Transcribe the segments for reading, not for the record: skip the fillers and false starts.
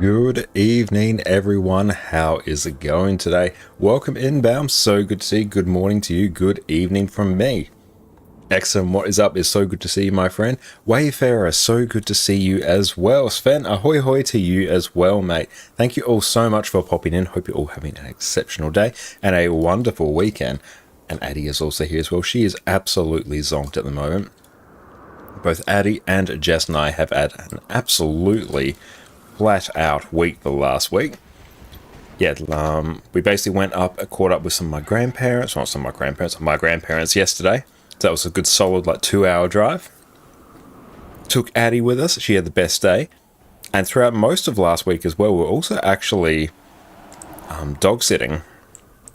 Good evening, everyone. How is it going today? Welcome inbound. So good to see you. Good morning to you. Good evening from me. Excellent. What is up? It's so good to see you, my friend. Wayfarer, so good to see you as well. Sven, ahoy hoy to you as well, mate. Thank you all so much for popping in. Hope you're all having an exceptional day and a wonderful weekend. And Addie is also here as well. She is absolutely zonked at the moment. Both Addie and Jess and I have had an absolutely flat out week the last week. Yeah, we basically went up, caught up with some of my grandparents, not some of my grandparents yesterday. So that was a good solid 2-hour drive. Took Addie with us. She had the best day. And throughout most of last week as well, we were also actually dog sitting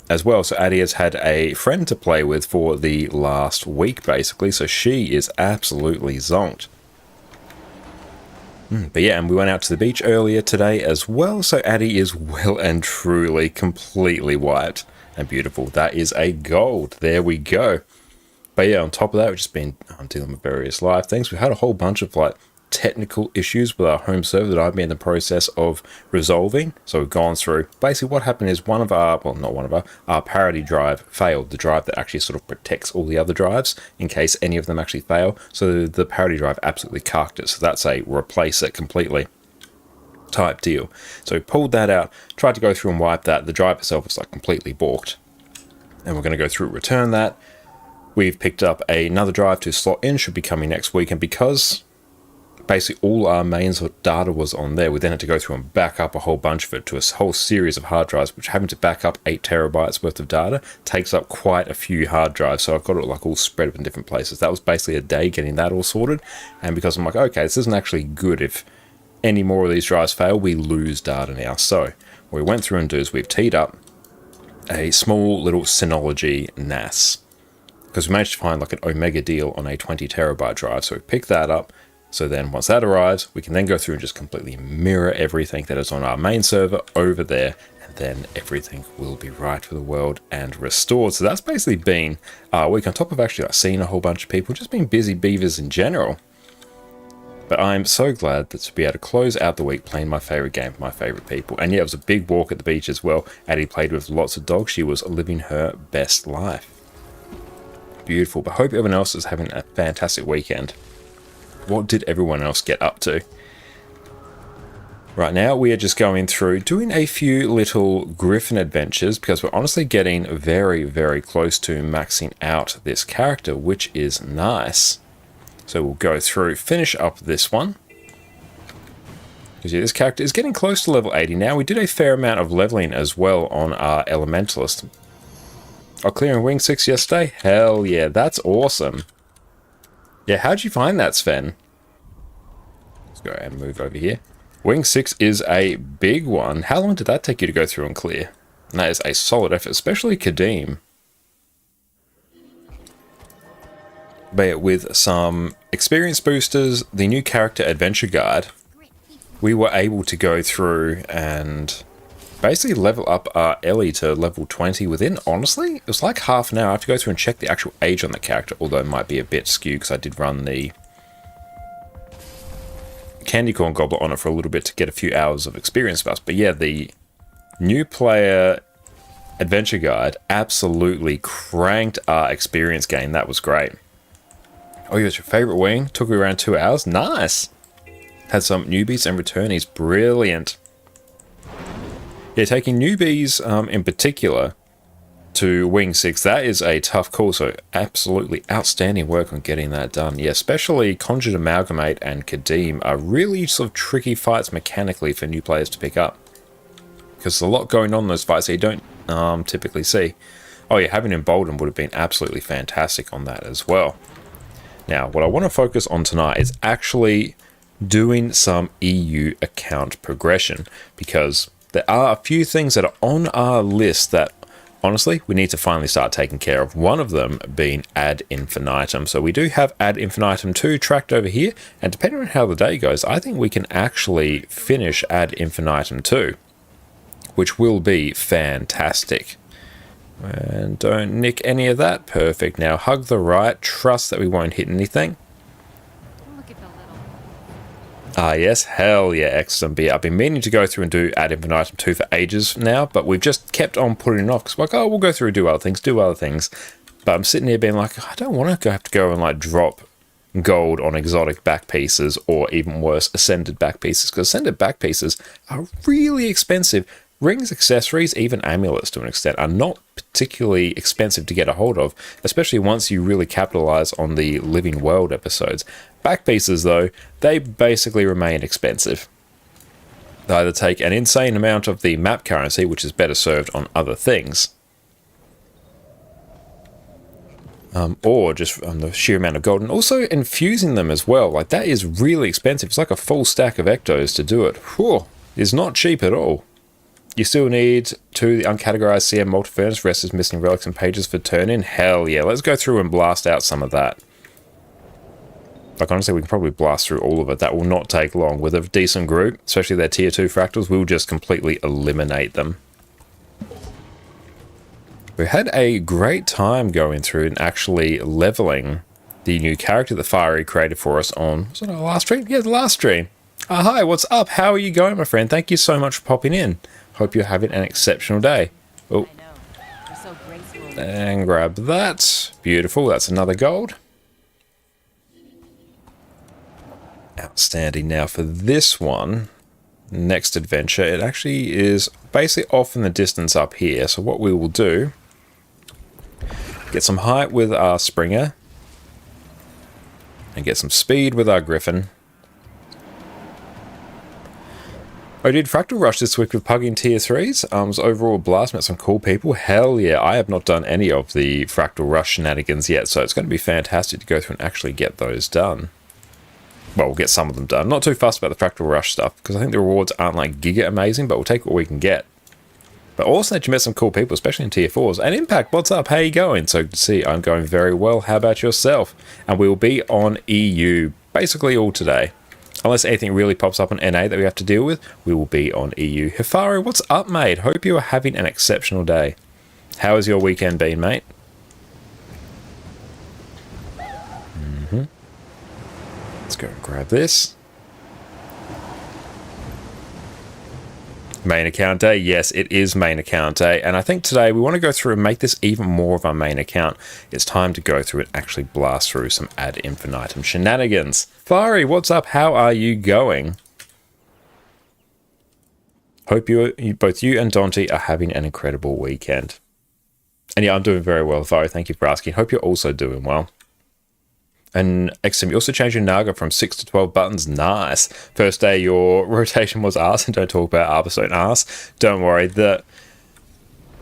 as well. So Addie has had a friend to play with for the last week, basically. So she is absolutely zonked. But yeah, and we went out to the beach earlier today as well, so Addie is well and truly completely wiped and beautiful. That is a gold. There we go. But yeah, on top of that, we've just been dealing with various life things. We've had a whole bunch of technical issues with our home server that I've been in the process of resolving. So we've gone through. Basically what happened is our parity drive failed, the drive that actually sort of protects all the other drives in case any of them actually fail. So the parity drive absolutely carked it. So that's a replace it completely type deal. So we pulled that out, tried to go through and wipe that. The drive itself was completely balked. And we're going to go through, return that. We've picked up another drive to slot in, should be coming next week. And because basically all our mains data was on there, we then had to go through and back up a whole bunch of it to a whole series of hard drives, which having to back up 8 terabytes worth of data takes up quite a few hard drives. So I've got it all spread up in different places. That was basically a day getting that all sorted. And because I'm okay, this isn't actually good. If any more of these drives fail, we lose data now. So what we went through and do is we've teed up a small little Synology NAS, because we managed to find an Omega deal on a 20 terabyte drive. So we picked that up. So then once that arrives, we can then go through and just completely mirror everything that is on our main server over there, and then everything will be right for the world and restored. So that's basically been our week, on top of actually seeing a whole bunch of people, just being busy beavers in general. But I'm so glad that to be able to close out the week playing my favorite game with my favorite people. And yeah, it was a big walk at the beach as well. Addie played with lots of dogs. She was living her best life. Beautiful. But hope everyone else is having a fantastic weekend. What did everyone else get up to? Right now, we are just going through doing a few little Griffin adventures because we're honestly getting very, very close to maxing out this character, which is nice. So we'll go through, finish up this one. Because yeah, this character is getting close to level 80 now. We did a fair amount of leveling as well on our Elementalist. Oh, clearing Wing 6 yesterday? Hell yeah, that's awesome. Yeah, how'd you find that, Sven? Let's go and move over here. Wing 6 is a big one. How long did that take you to go through and clear? And that is a solid effort, especially Kadim. But with some experience boosters, the new character adventure guide, we were able to go through and basically level up our Ellie to level 20 within, honestly, it was half an hour. I have to go through and check the actual age on the character, although it might be a bit skewed because I did run the Candy Corn Gobbler on it for a little bit to get a few hours of experience buffs. But yeah, the new player adventure guide absolutely cranked our experience gain. That was great. Oh, you was your favorite wing? Took me around 2 hours? Nice! Had some newbies and returnees. Brilliant. Yeah, taking newbies in particular to Wing 6, that is a tough call, so absolutely outstanding work on getting that done. Yeah, especially Conjured Amalgamate and Kadim are really sort of tricky fights mechanically for new players to pick up. Because there's a lot going on in those fights that you don't typically see. Oh yeah, having Emboldened would have been absolutely fantastic on that as well. Now, what I want to focus on tonight is actually doing some EU account progression, because there are a few things that are on our list that, honestly, we need to finally start taking care of. One of them being Ad Infinitum. So we do have Ad Infinitum 2 tracked over here, and depending on how the day goes, I think we can actually finish Ad Infinitum 2, which will be fantastic. And don't nick any of that. Perfect. Now hug the right, trust that we won't hit anything. Ah, yes, hell yeah, excellent. But yeah, I've been meaning to go through and do Ad Infinitum 2 for ages now, but we've just kept on putting it off because, like, oh, we'll go through and do other things. But I'm sitting here being like, I don't want to have to go and, like, drop gold on exotic back pieces or even worse, ascended back pieces, because ascended back pieces are really expensive. Rings, accessories, even amulets to an extent are not particularly expensive to get a hold of, especially once you really capitalize on the Living World episodes. Back pieces, though, they basically remain expensive. They either take an insane amount of the map currency, which is better served on other things, or just on the sheer amount of gold, and also infusing them as well. Like, that is really expensive. It's like a full stack of ectos to do it. Whew, it's not cheap at all. You still need the uncategorized CM multi-furnace, rest is missing relics and pages for turn-in. Hell yeah, let's go through and blast out some of that. Like, honestly, we can probably blast through all of it. That will not take long. With a decent group, especially their tier 2 fractals, we'll just completely eliminate them. We had a great time going through and actually leveling the new character that Fiery created for us on, was it our last stream? Yeah, the last stream. Hi, what's up? How are you going, my friend? Thank you so much for popping in. Hope you're having an exceptional day. Oh, and grab that. Beautiful, that's another gold. Outstanding. Now for this one, next adventure, it actually is basically off in the distance up here. So what we will do, get some height with our Springer, and get some speed with our Griffin. I did Fractal Rush this week with Pug in tier 3s. Was overall a blast, met some cool people. Hell yeah, I have not done any of the Fractal Rush shenanigans yet, so it's going to be fantastic to go through and actually get those done. Well, we'll get some of them done. Not too fussed about the Fractal Rush stuff, because I think the rewards aren't like giga amazing, but we'll take what we can get. But awesome that you met some cool people, especially in tier 4s. And Impact, what's up? How you going? So good to see. I'm going very well. How about yourself? And we'll be on EU basically all today. Unless anything really pops up on NA that we have to deal with, we will be on EU. Hifaru, what's up, mate? Hope you are having an exceptional day. How has your weekend been, mate? Let's go and grab this. Main account day. Yes, it is main account day. And I think today we want to go through and make this even more of our main account. It's time to go through and actually blast through some Ad Infinitum shenanigans. Fiery, what's up? How are you going? Hope both you and Dante are having an incredible weekend. And yeah, I'm doing very well, Fiery. Thank you for asking. Hope you're also doing well. And XM, you also changed your Naga from 6 to 12 buttons. Nice. First day your rotation was arse, and don't talk about Arbor and arse. Don't worry.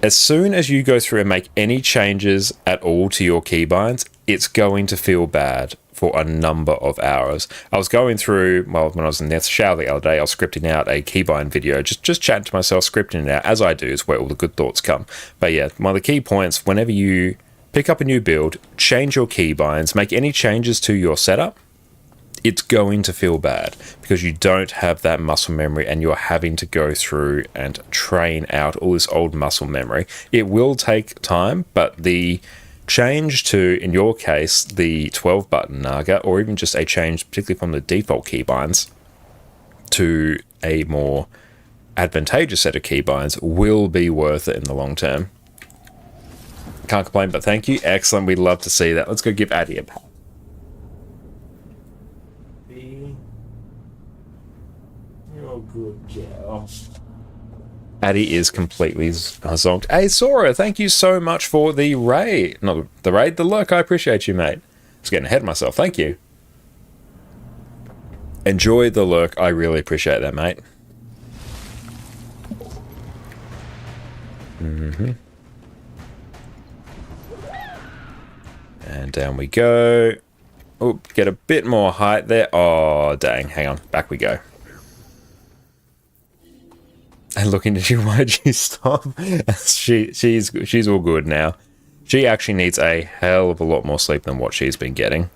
As soon as you go through and make any changes at all to your keybinds, it's going to feel bad for a number of hours. I was going through, well, when I was in the shower the other day, I was scripting out a keybind video, just chatting to myself, scripting it out, as I do, is where all the good thoughts come. But yeah, one of the key points, whenever you pick up a new build, change your keybinds, make any changes to your setup, it's going to feel bad because you don't have that muscle memory and you're having to go through and train out all this old muscle memory. It will take time, but the change to, in your case, the 12 button Naga, or even just a change particularly from the default keybinds to a more advantageous set of keybinds, will be worth it in the long term. Can't complain, but thank you. Excellent. We'd love to see that. Let's go give Addy a pat. You're good, girl. Addy is completely zonked. Hey, Sora, thank you so much for the raid. Not the raid, the lurk. I appreciate you, mate. I was getting ahead of myself. Thank you. Enjoy the lurk. I really appreciate that, mate. And down we go. Oh, get a bit more height there. Oh, dang. Hang on. Back we go. And looking at you, why'd you stop? She's all good now. She actually needs a hell of a lot more sleep than what she's been getting.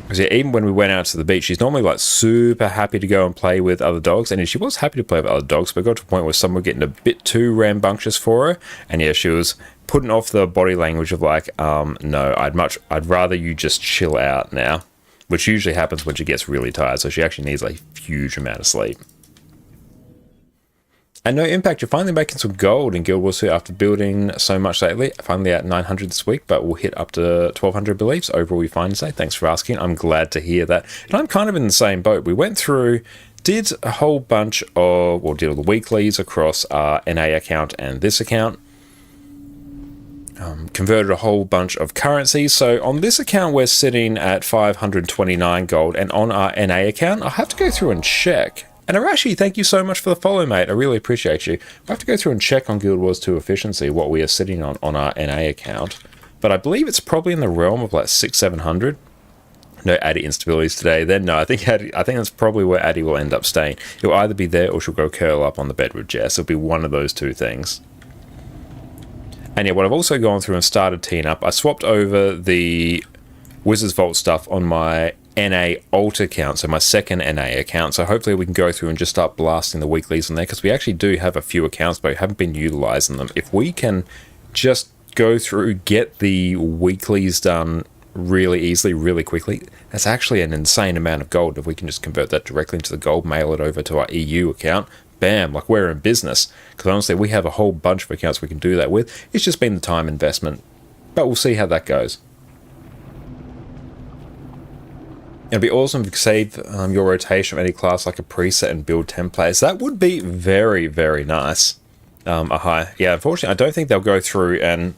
Because yeah, even when we went out to the beach, she's normally like super happy to go and play with other dogs. And she was happy to play with other dogs, but it got to a point where some were getting a bit too rambunctious for her. And yeah, she was putting off the body language of like, no, I'd rather you just chill out now. which usually happens when she gets really tired, so she actually needs a huge amount of sleep. And no impact, you're finally making some gold in Guild Wars 2 after building so much lately. Finally at 900 this week, but we'll hit up to 1200 beliefs. Overall, we find today. Thanks for asking. I'm glad to hear that. And I'm kind of in the same boat. We went through, did a whole bunch of, or did all the weeklies across our NA account and this account. Converted a whole bunch of currencies. So on this account, we're sitting at 529 gold. And on our NA account, I'll have to go through and check. And Arashi, thank you so much for the follow, mate. I really appreciate you. I have to go through and check on Guild Wars 2 efficiency, what we are sitting on our NA account. But I believe it's probably in the realm of like 600-700. No Addy instabilities today. Then no, I think that's probably where Addy will end up staying. He'll either be there or she'll go curl up on the bed with Jess. It'll be one of those two things. And yeah, what I've also gone through and started teeing up, I swapped over the Wizard's Vault stuff on my NA alt account, so my second NA account. So hopefully we can go through and just start blasting the weeklies on there, because we actually do have a few accounts, but we haven't been utilizing them. If we can just go through, get the weeklies done really easily, really quickly, that's actually an insane amount of gold. If we can just convert that directly into the gold, mail it over to our EU account, bam, like we're in business. Because honestly, we have a whole bunch of accounts we can do that with. It's just been the time investment, but we'll see how that goes. It'd be awesome if you could save your rotation of any class like a preset and build templates. That would be very, very nice. Yeah, unfortunately, I don't think they'll go through and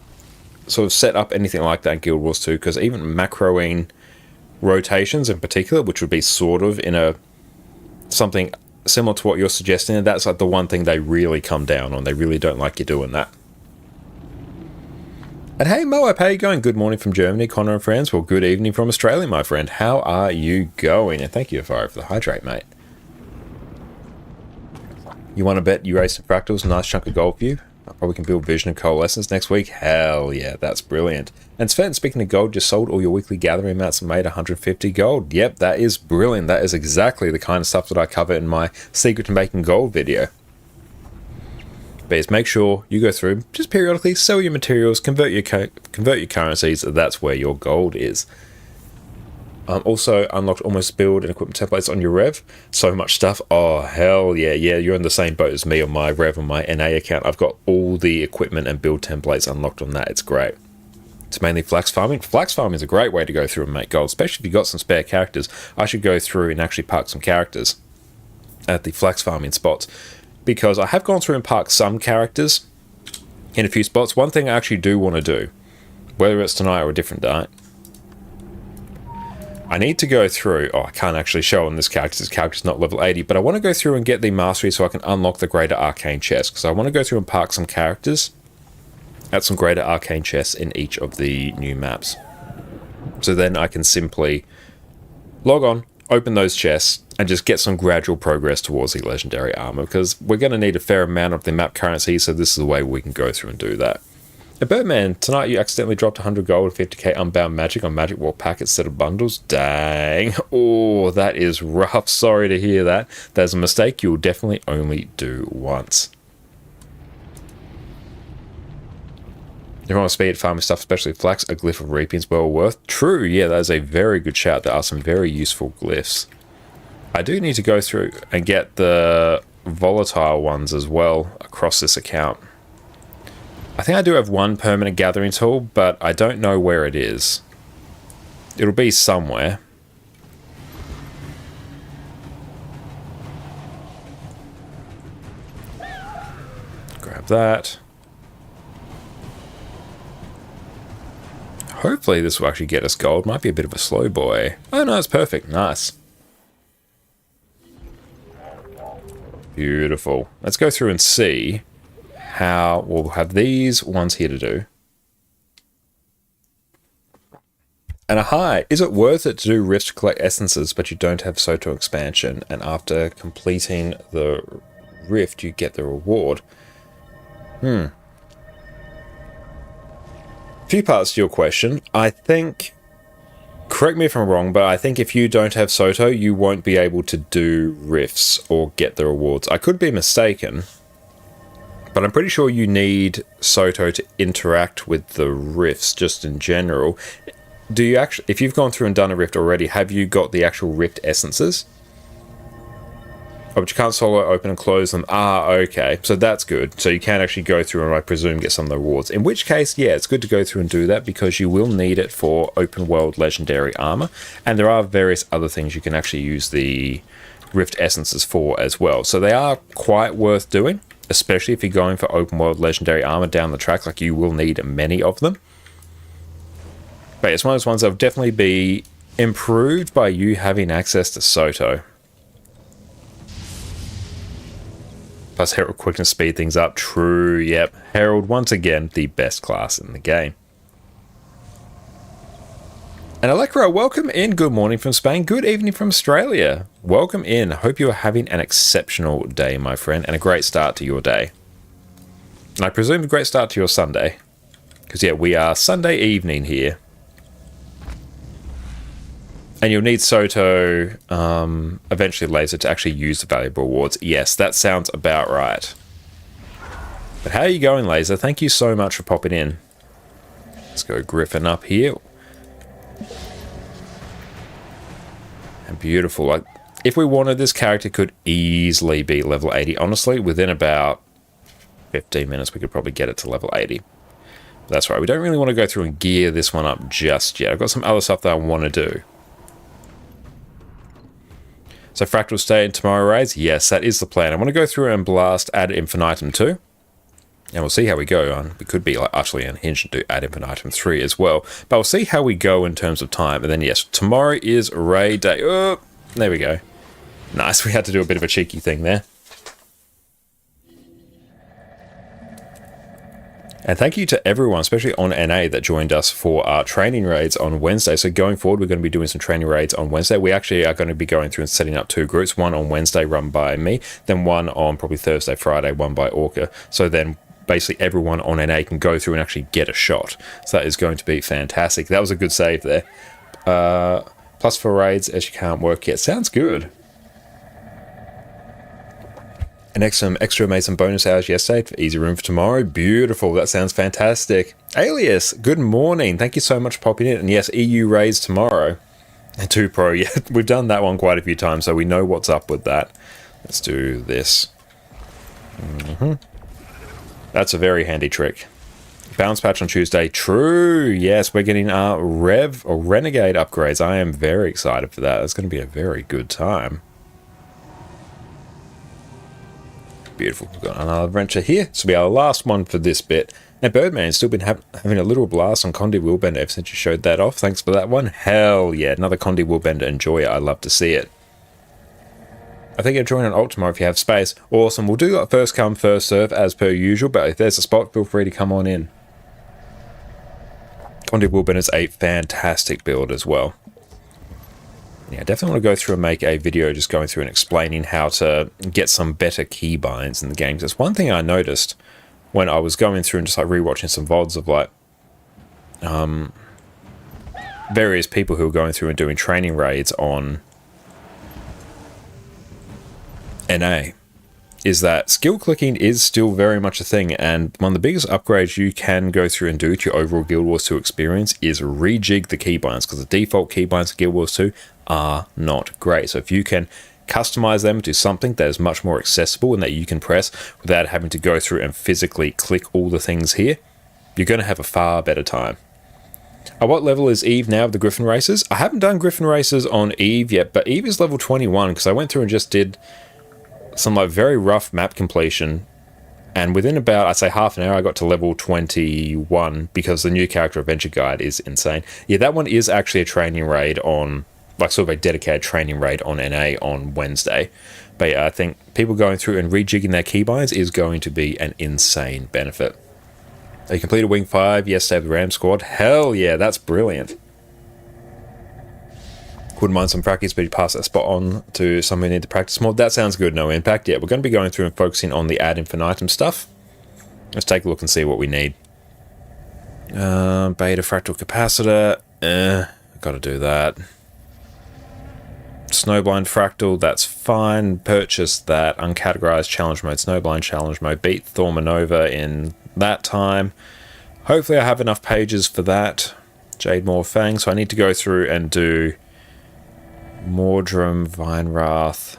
sort of set up anything like that in Guild Wars 2, because even macroing rotations in particular, which would be sort of in a something similar to what you're suggesting, that's like the one thing they really come down on. They really don't like you doing that. And hey Moab, how you going? Good morning from Germany, Connor and friends. Well, good evening from Australia, my friend. How are you going? And thank you, Fire, for the hydrate, mate. You want to bet you race some fractals? Nice chunk of gold for you. I probably can build Vision and Coalescence next week. Hell yeah, that's brilliant. And Sven, speaking of gold, just sold all your weekly gathering mats and made 150 gold. Yep, that is brilliant. That is exactly the kind of stuff that I cover in my Secret to Making Gold video. But just make sure you go through, just periodically sell your materials, convert your currencies. That's where your gold is. Also unlocked almost build and equipment templates on your Rev. So much stuff. Oh, hell yeah. Yeah, you're in the same boat as me on my Rev and my NA account. I've got all the equipment and build templates unlocked on that. It's great. It's mainly flax farming. Flax farming is a great way to go through and make gold, especially if you've got some spare characters. I should go through and actually park some characters at the flax farming spots, because I have gone through and parked some characters in a few spots. One thing I actually do want to do, whether it's tonight or a different night, I need to go through, I can't actually show on this character's not level 80, but I want to go through and get the mastery so I can unlock the greater arcane chest, because I want to go through and park some characters at some greater arcane chests in each of the new maps. So then I can simply log on, open those chests, and just get some gradual progress towards the legendary armor, because we're going to need a fair amount of the map currency, so this is the way we can go through and do that. Birdman, tonight you accidentally dropped 100 gold and 50k unbound magic on Magic War packets instead of bundles. Dang. Oh, that is rough. Sorry to hear that. That's a mistake you'll definitely only do once. Everyone on speed farming stuff, especially flax, a glyph of reaping is well worth. True, yeah, that is a very good shout. There are some very useful glyphs. I do need to go through and get the volatile ones as well across this account. I think I do have one permanent gathering tool, but I don't know where it is. It'll be somewhere. Grab that. Hopefully this will actually get us gold. Might be a bit of a slow boy. Oh no, it's perfect. Nice. Beautiful. Let's go through and see how we'll have these ones here to do. And a hi, is it worth it to do rifts to collect essences but you don't have Soto expansion, and after completing the rift you get the reward? Few parts to your question. I think, correct me if I'm wrong, but I think if you don't have Soto you won't be able to do rifts or get the rewards. I could be mistaken, but I'm pretty sure you need Soto to interact with the rifts just in general. do you actually, if you've gone through and done a rift already, have you got the actual rift essences? Oh, but you can't solo open and close them. Ah, okay. So that's good. So you can actually go through and I presume get some of the rewards. In which case, yeah, it's good to go through and do that because you will need it for open world legendary armor. And there are various other things you can actually use the rift essences for as well. So they are quite worth doing, especially if you're going for open world legendary armor down the track. Like, you will need many of them. But it's one of those ones that will definitely be improved by you having access to Soto. Plus Herald quickness speed things up. True, yep. Herald, once again, the best class in the game. And Electra, welcome in. Good morning from Spain. Good evening from Australia. Welcome in. Hope you are having an exceptional day, my friend, and a great start to your day. And I presume a great start to your Sunday. Because, yeah, we are Sunday evening here. And you'll need Soto, eventually later, to actually use the valuable rewards. Yes, that sounds about right. But how are you going, Laser? Thank you so much for popping in. Let's go Griffin up here. And beautiful. Like, if we wanted, this character could easily be level 80. Honestly, within about 15 minutes, we could probably get it to level 80. But that's right. We don't really want to go through and gear this one up just yet. I've got some other stuff that I want to do. So Fractal stay in tomorrow raids? Yes, that is the plan. I want to go through and blast Ad Infinitum 2. And we'll see how we go. We could be like utterly unhinged and do Ad Infinitum 3 as well. But we'll see how we go in terms of time. And then yes, tomorrow is raid day. Oh, there we go. Nice, we had to do a bit of a cheeky thing there. And thank you to everyone, especially on NA, that joined us for our training raids on Wednesday. So going forward, we're going to be doing some training raids on Wednesday. We actually are going to be going through and setting up 2 groups. One on Wednesday run by me, then one on probably Thursday, Friday, one by Orca. So then basically everyone on NA can go through and actually get a shot. So that is going to be fantastic. That was a good save there. Plus 4 raids as you can't work yet. Sounds good. And extra made some bonus hours yesterday for easy room for tomorrow. Beautiful. That sounds fantastic. Alias, good morning. Thank you so much for popping in. And yes, EU raids tomorrow. And 2 Pro, yeah, we've done that one quite a few times, so we know what's up with that. Let's do this. That's a very handy trick. Bounce patch on Tuesday. True. Yes, we're getting our Rev or Renegade upgrades. I am very excited for that. It's going to be a very good time. Beautiful. We've got another adventure here. This will be our last one for this bit. Now, Birdman's still been having a little blast on Condi Willbender ever since you showed that off. Thanks for that one. Hell yeah. Another Condi Willbender enjoyer. I love to see it. I think you'll join an alt tomorrow if you have space. Awesome. We'll do that first come, first serve as per usual. But if there's a spot, feel free to come on in. Condi Willbender is a fantastic build as well. Yeah, I definitely want to go through and make a video just going through and explaining how to get some better keybinds in the games. That's one thing I noticed when I was going through and just like rewatching some VODs of like various people who were going through and doing training raids on NA, is that skill clicking is still very much a thing, and one of the biggest upgrades you can go through and do to your overall Guild Wars 2 experience is rejig the keybinds, because the default keybinds of Guild Wars 2 are not great. So if you can customize them to something that is much more accessible and that you can press without having to go through and physically click all the things here, you're going to have a far better time. At what level is Eve now of the Griffin races? I haven't done Griffin races on Eve yet, but Eve is level 21 because I went through and just did some like very rough map completion, and within about, I'd say half an hour, I got to level 21 because the new character adventure guide is insane. Yeah, that one is actually a training raid on, like sort of a dedicated training raid on NA on Wednesday. But yeah, I think people going through and rejigging their keybinds is going to be an insane benefit. You completed Wing 5 yesterday with the Ram Squad. Hell yeah, that's brilliant. Wouldn't mind some practice, but you pass that spot on to somebody who need to practice more. That sounds good, no impact. Yeah, we're going to be going through and focusing on the Ad Infinitum stuff. Let's take a look and see what we need. Beta Fractal Capacitor. Got to do that. Snowblind Fractal, that's fine. Purchase that. Uncategorized Challenge Mode, Snowblind Challenge Mode. Beat Thormanova in that time. Hopefully I have enough pages for that. Jade Maw Fang. So I need to go through and do Mordrum, Vine Wrath.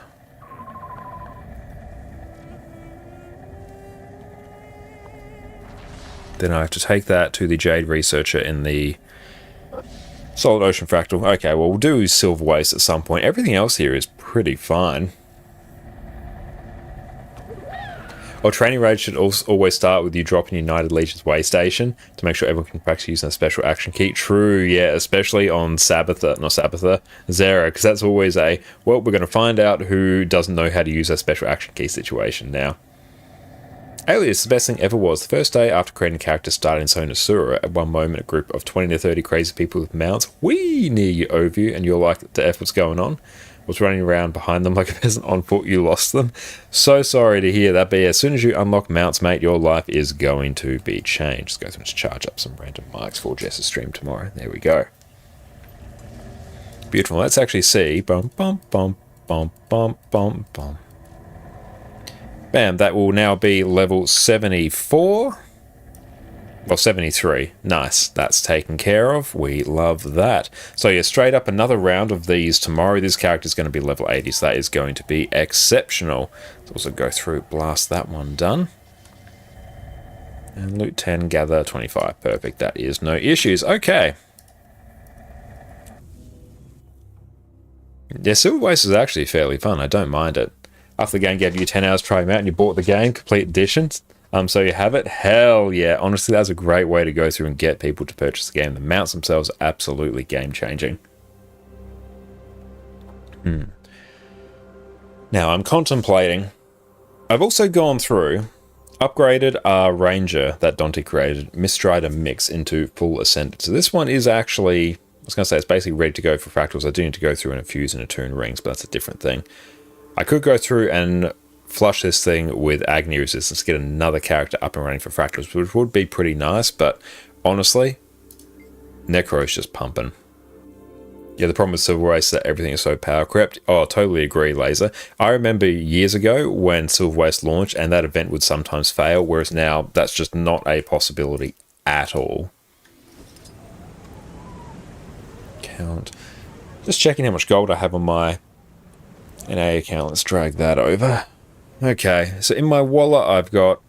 Then I have to take that to the Jade Researcher in the Solid Ocean Fractal. Okay, well, we'll do Silverwastes at some point. Everything else here is pretty fine. Well, training raid should also always start with you dropping United Legion's way station to make sure everyone can practice using a special action key. True, yeah, especially on Zera, because that's always a, well, we're going to find out who doesn't know how to use a special action key situation now. Alias, the best thing ever was, the first day after creating a character started in Sonasura, at one moment a group of 20 to 30 crazy people with mounts, wee, near you over you, and you're like, the F what's going on? Was running around behind them like a peasant on foot, you lost them. So sorry to hear that, but yeah, as soon as you unlock mounts, mate, your life is going to be changed. Let's go through and charge up some random mics for Jess's stream tomorrow. There we go. Beautiful. Let's actually see. Bum, bum, bum, bum, bum, bum, bum. Bam, that will now be level 74. Well, 73. Nice. That's taken care of. We love that. So yeah, straight up another round of these tomorrow. This character is going to be level 80, so that is going to be exceptional. Let's also go through, blast that one done. And loot 10, gather 25. Perfect. That is no issues. Okay. Yeah, Silverwastes is actually fairly fun. I don't mind it. After the game gave you 10 hours to try them out and you bought the game, complete edition, so you have it. Hell yeah. Honestly, that's a great way to go through and get people to purchase the game. The mounts themselves are absolutely game-changing. Now, I'm contemplating. I've also gone through, upgraded our Ranger that Dante created, Mistrider Mix, into full Ascendant. So this one is actually, I was going to say, it's basically ready to go for Fractals. I do need to go through and infuse and attune rings, but that's a different thing. I could go through and flush this thing with Agni Resistance, get another character up and running for Fractals, which would be pretty nice, but honestly, Necro is just pumping. Yeah, the problem with Silverwastes is that everything is so power crept. Oh, totally agree, Laser. I remember years ago when Silverwastes launched and that event would sometimes fail, whereas now that's just not a possibility at all. Count. Just checking how much gold I have on my NA account. Let's drag that over. Okay, so in my wallet I've got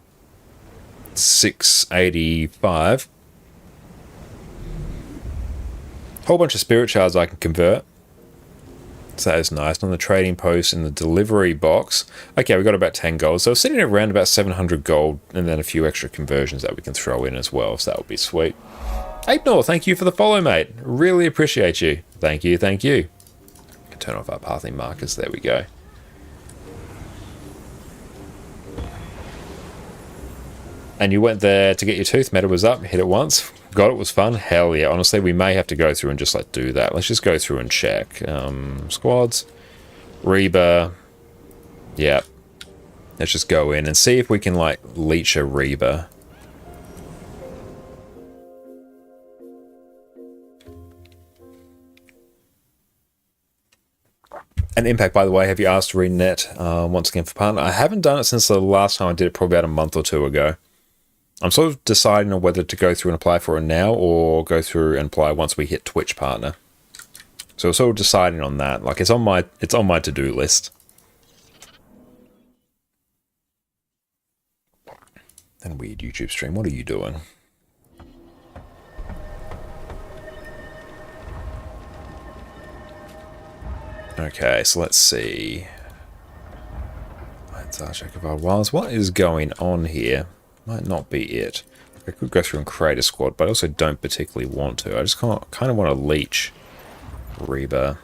685. Whole bunch of spirit shards I can convert. So that is nice. On the trading post in the delivery box. Okay, we've got about 10 gold. So sitting around about 700 gold and then a few extra conversions that we can throw in as well. So that would be sweet. Apenor, thank you for the follow, mate. Really appreciate you. Thank you, thank you. Turn off our pathing markers. There we go. And you went there to get your tooth. Meta was up. Hit it once. Got it. Was fun. Hell yeah. Honestly, we may have to go through and just like do that. Let's just go through and check. Squads. Reba. Yeah. Let's just go in and see if we can like leech a Reba. And Impact, by the way, have you asked Renet once again for partner? I haven't done it since the last time I did it, probably about a month or two ago. I'm sort of deciding on whether to go through and apply for it now or go through and apply once we hit Twitch partner. So we're sort of deciding on that. Like it's on my to-do list. And weird YouTube stream. What are you doing? Okay, so let's see. What is going on here? Might not be it. I could go through and create a squad, but I also don't particularly want to. I just kind of want to leech Reba.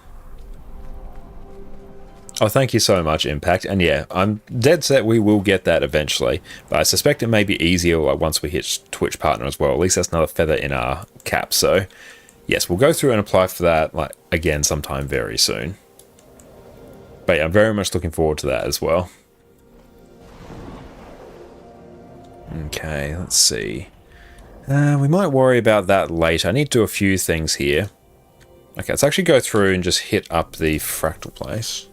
Oh, thank you so much, Impact. And yeah, I'm dead set we will get that eventually. But I suspect it may be easier like once we hit Twitch partner as well. At least that's another feather in our cap. So yes, we'll go through and apply for that like again sometime very soon. But yeah, I'm very much looking forward to that as well. Okay, let's see. We might worry about that later. I need to do a few things here. Okay, let's actually go through and just hit up the Fractal place.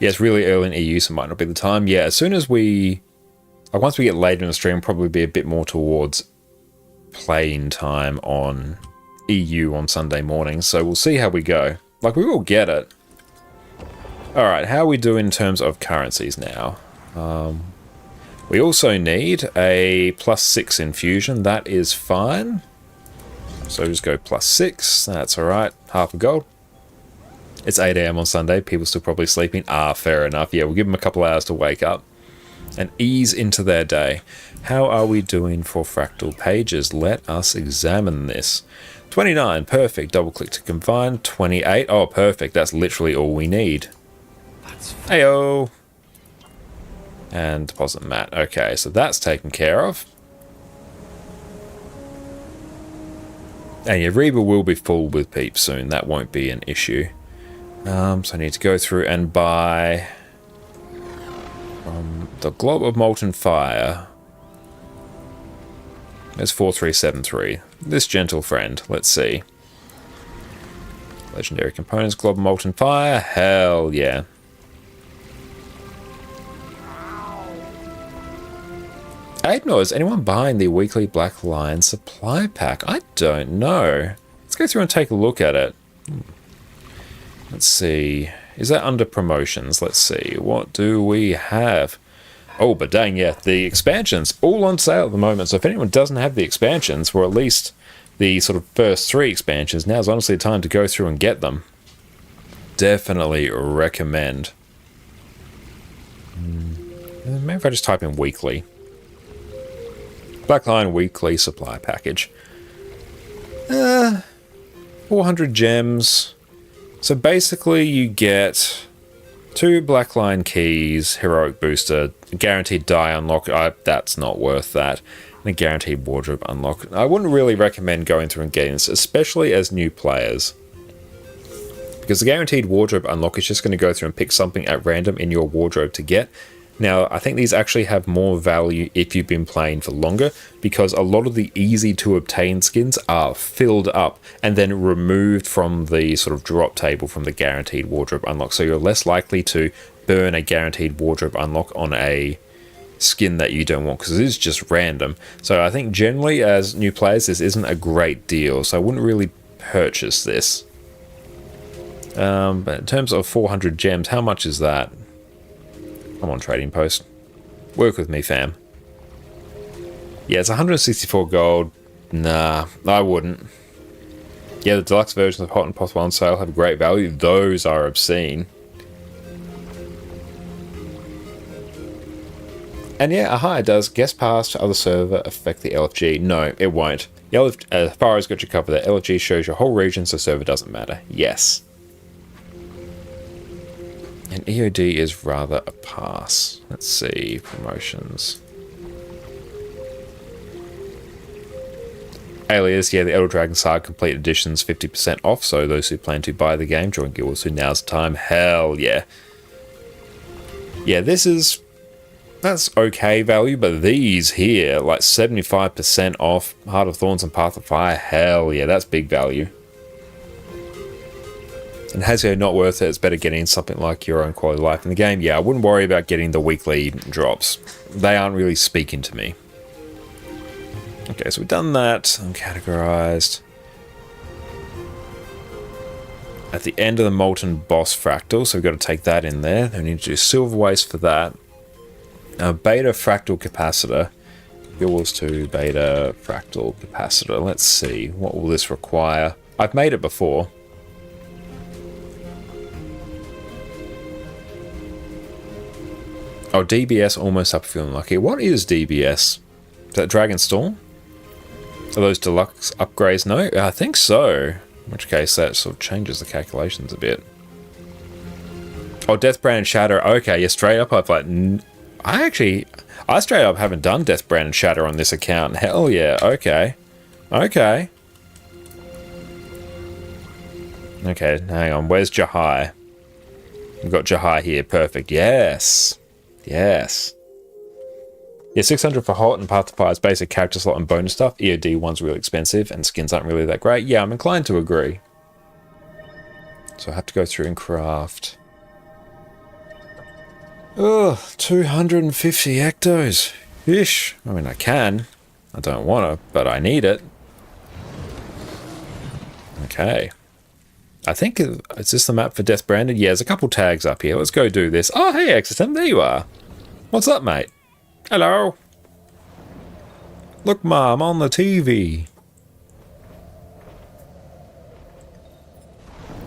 Yeah, it's really early in EU, so it might not be the time. Yeah, as soon as we... Like, once we get later in the stream, probably be a bit more towards playing time on EU on Sunday morning, so we'll see how we go. Like, we will get it. Alright, how are we doing in terms of currencies now? We also need a +6 infusion. That is fine. So just go +6. That's alright. Half a gold. It's 8 AM on Sunday. People still probably sleeping. Ah, fair enough. Yeah, we'll give them a couple hours to wake up and ease into their day. How are we doing for fractal pages? Let us examine this. 29, perfect. Double click to combine. 28, oh, perfect. That's literally all we need. Heyo. And deposit mat. Okay, so that's taken care of. And your Reba will be full with peeps soon. That won't be an issue. So I need to go through and buy the Glob of Molten Fire. There's 4373. This gentle friend. Let's see. Legendary components, Glob of Molten Fire. Hell yeah. Aidnor, is anyone buying the weekly Black Lion supply pack? I don't know. Let's go through and take a look at it. Let's see. Is that under promotions? Let's see. What do we have? Oh, but dang, yeah. The expansions, all on sale at the moment. So if anyone doesn't have the expansions, or at least the sort of first 3 expansions, now's honestly the time to go through and get them. Definitely recommend. Maybe if I just type in weekly. Black Lion weekly supply package. 400 gems. So basically you get 2 Black Lion keys, heroic booster, guaranteed die unlock. That's not worth that. And a guaranteed wardrobe unlock. I wouldn't really recommend going through and getting this, especially as new players. Because the guaranteed wardrobe unlock is just going to go through and pick something at random in your wardrobe to get. Now, I think these actually have more value if you've been playing for longer, because a lot of the easy to obtain skins are filled up and then removed from the sort of drop table from the guaranteed wardrobe unlock. So you're less likely to burn a guaranteed wardrobe unlock on a skin that you don't want, because it is just random. So I think generally as new players, this isn't a great deal. So I wouldn't really purchase this. But in terms of 400 gems, how much is that? I'm on Trading Post. Work with me, fam. Yeah, it's 164 gold. Nah, I wouldn't. Yeah, the deluxe versions of Hot and Possible on sale have great value. Those are obscene. And yeah, aha, it does. Guest pass to other server affect the LFG? No, it won't. The as far as got you covered there, LFG shows your whole region, so server doesn't matter. Yes. And EOD is rather a pass. Let's see, promotions. Alias, yeah, the Elder Dragon Saga Complete Edition's 50% off, so those who plan to buy the game, join Guild Wars 2, now's the time. Hell yeah. Yeah, that's okay value, but these here, like 75% off, Heart of Thorns and Path of Fire, hell yeah, that's big value. And Hasio, not worth it. It's better getting something like your own quality of life in the game. Yeah, I wouldn't worry about getting the weekly drops. They aren't really speaking to me. Okay, so we've done that. I'm categorized. At the end of the Molten Boss Fractal, so we've got to take that in there. Then we need to do Silverwastes for that. Beta Fractal Capacitor. Guild Wars 2 Beta Fractal Capacitor. Let's see. What will this require? I've made it before. Oh, DBS almost up feeling lucky. What is DBS? Is that Dragon Storm? Are those deluxe upgrades? No, I think so. In which case that sort of changes the calculations a bit. Oh, Deathbrand and Shatter. Okay, yeah, straight up I've like... I straight up haven't done Deathbrand and Shatter on this account. Hell yeah, okay. Okay. Okay, hang on. Where's Jahai? We've got Jahai here. Perfect. Yes. Yes. Yeah, 600 for Hot and Path to Fire's basic character slot and bonus stuff. EOD one's really expensive and skins aren't really that great. Yeah, I'm inclined to agree. So I have to go through and craft. Oh, 250 ectos. Ish. I mean, I can. I don't want to, but I need it. Okay. I think, is this the map for Death Branded? Yeah, there's a couple tags up here. Let's go do this. Oh, hey, Exitum, there you are. What's up, mate? Hello. Look, Ma, I'm on the TV.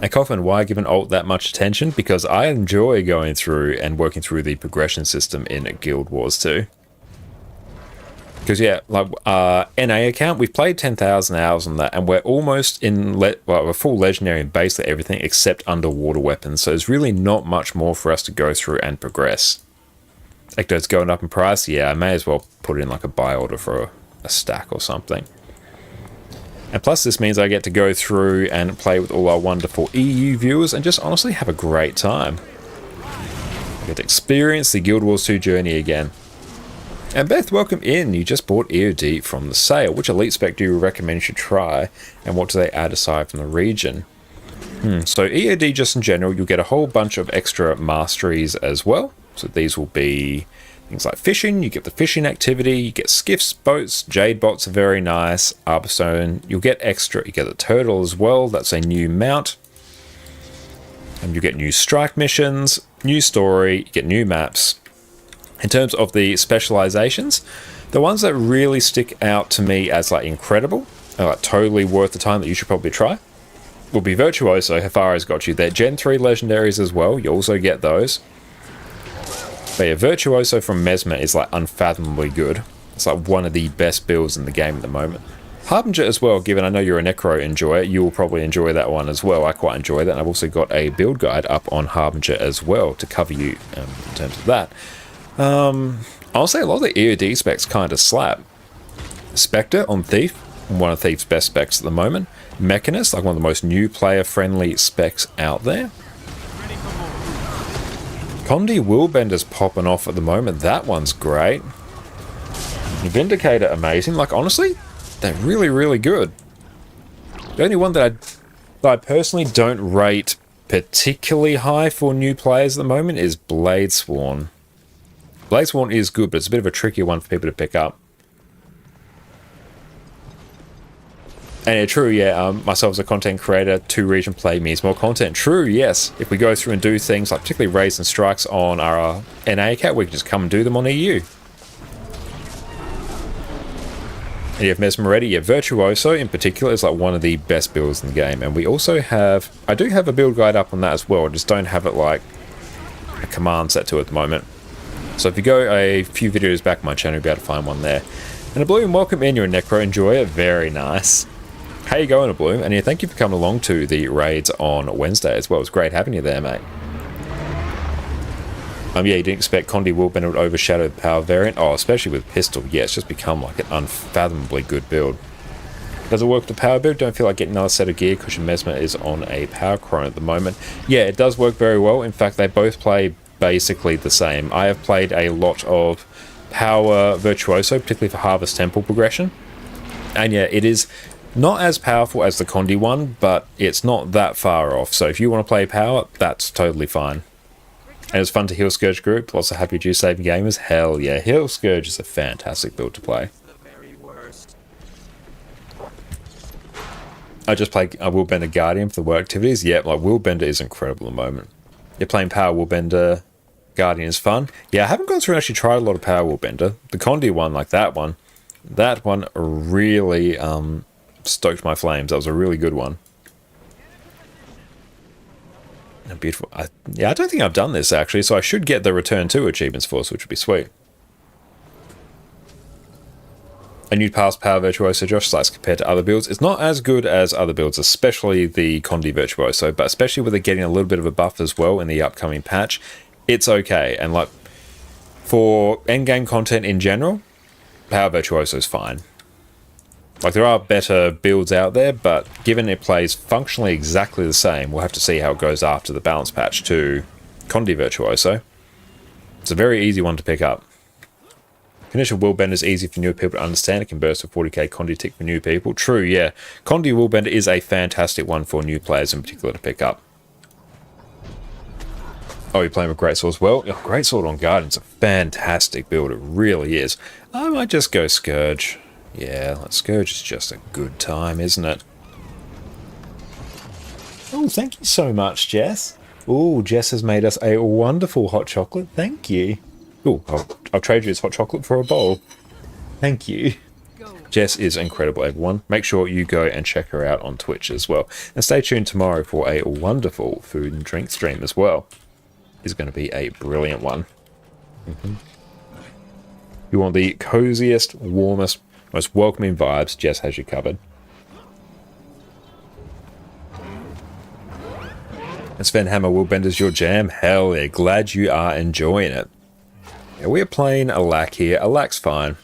And Coffin, why give an alt that much attention? Because I enjoy going through and working through the progression system in Guild Wars 2. Because, yeah, like, NA account, we've played 10,000 hours on that, and we're almost in, we're full legendary in basically everything except underwater weapons, so there's really not much more for us to go through and progress. Ecto's going up in price, yeah, I may as well put in like a buy order for a stack or something. And plus this means I get to go through and play with all our wonderful EU viewers and just honestly have a great time. I get to experience the Guild Wars 2 journey again. And Beth, welcome in. You just bought EOD from the sale. Which elite spec do you recommend you should try? And what do they add aside from the region? So EOD just in general, you'll get a whole bunch of extra masteries as well. So these will be things like fishing. You get the fishing activity. You get skiffs, boats, jade bots are very nice. Arborstone. You'll get extra. You get the turtle as well. That's a new mount. And you get new strike missions, new story. You get new maps. In terms of the specializations, the ones that really stick out to me as like incredible, are like totally worth the time that you should probably try, will be Virtuoso. Hafara's got you. They're Gen 3 legendaries as well. You also get those. But yeah, Virtuoso from Mesmer is like unfathomably good. It's like one of the best builds in the game at the moment. Harbinger as well, given I know you're a Necro enjoyer, you will probably enjoy that one as well. I quite enjoy that. And I've also got a build guide up on Harbinger as well to cover you in terms of that. I'll say a lot of the EOD specs kind of slap. Spectre on Thief, one of Thief's best specs at the moment. Mechanist, like one of the most new player-friendly specs out there. Condi Willbender's popping off at the moment. That one's great. Vindicator, amazing. Like, honestly, they're really, really good. The only one that I personally don't rate particularly high for new players at the moment is Bladesworn. Bladesworn is good, but it's a bit of a trickier one for people to pick up. And yeah, true, yeah, myself as a content creator, 2 region play means more content. True, yes. If we go through and do things like particularly raids and strikes on our NA account, we can just come and do them on EU. And you have Mesmer ready. Yeah, Virtuoso in particular is like one of the best builds in the game. And we also have, I do have a build guide up on that as well, I just don't have it like a command set to it at the moment. So if you go a few videos back on my channel, you'll be able to find one there. And a Bloom, welcome in. You're a Necro enjoyer. Very nice. How you going, a Bloom? And yeah, thank you for coming along to the raids on Wednesday as well. It was great having you there, mate. Yeah, you didn't expect Condi Willbender would overshadow the power variant. Oh, especially with pistol. Yeah, it's just become like an unfathomably good build. Does it work with the power build? Don't feel like getting another set of gear because your Mesmer is on a power chrome at the moment. Yeah, it does work very well. In fact, they both play basically the same. I have played a lot of power Virtuoso, particularly for Harvest Temple progression. And yeah, it is not as powerful as the Condi one, but it's not that far off. So if you want to play power, that's totally fine. And it's fun to heal Scourge group. Lots of happy juice saving gamers. Hell yeah, heal Scourge is a fantastic build to play. I just play Willbender Guardian for the work activities. Yeah, like Willbender is incredible at the moment. You're playing Power Willbender Guardian is fun. Yeah, I haven't gone through and actually tried a lot of Power Willbender. The Condi one, like that one really stoked my flames. That was a really good one. And beautiful. Yeah, I don't think I've done this actually, so I should get the Return to achievements for us, which would be sweet. And you'd pass Power Virtuoso, Josh, slice compared to other builds. It's not as good as other builds, especially the Condi Virtuoso, but especially with it getting a little bit of a buff as well in the upcoming patch, it's okay. And like for endgame content in general, Power Virtuoso is fine. Like there are better builds out there, but given it plays functionally exactly the same, we'll have to see how it goes after the balance patch to Condi Virtuoso. It's a very easy one to pick up. Initial Willbender is easy for newer people to understand. It can burst a 40k Condi tick for new people. True, yeah. Condi Willbender is a fantastic one for new players in particular to pick up. Oh, you're playing with Greatsword as well? Oh, Greatsword on Guardian's a fantastic build. It really is. I might just go Scourge. Yeah, Scourge is just a good time, isn't it? Oh, thank you so much, Jess. Oh, Jess has made us a wonderful hot chocolate. Thank you. Oh, I'll trade you this hot chocolate for a bowl. Thank you. Jess is incredible, everyone. Make sure you go and check her out on Twitch as well. And stay tuned tomorrow for a wonderful food and drink stream as well. It's going to be a brilliant one. You want the coziest, warmest, most welcoming vibes, Jess has you covered. And Sven Hammer Willbender's your jam? Hell yeah, glad you are enjoying it. Yeah, we're playing a lack here. A lack's fine.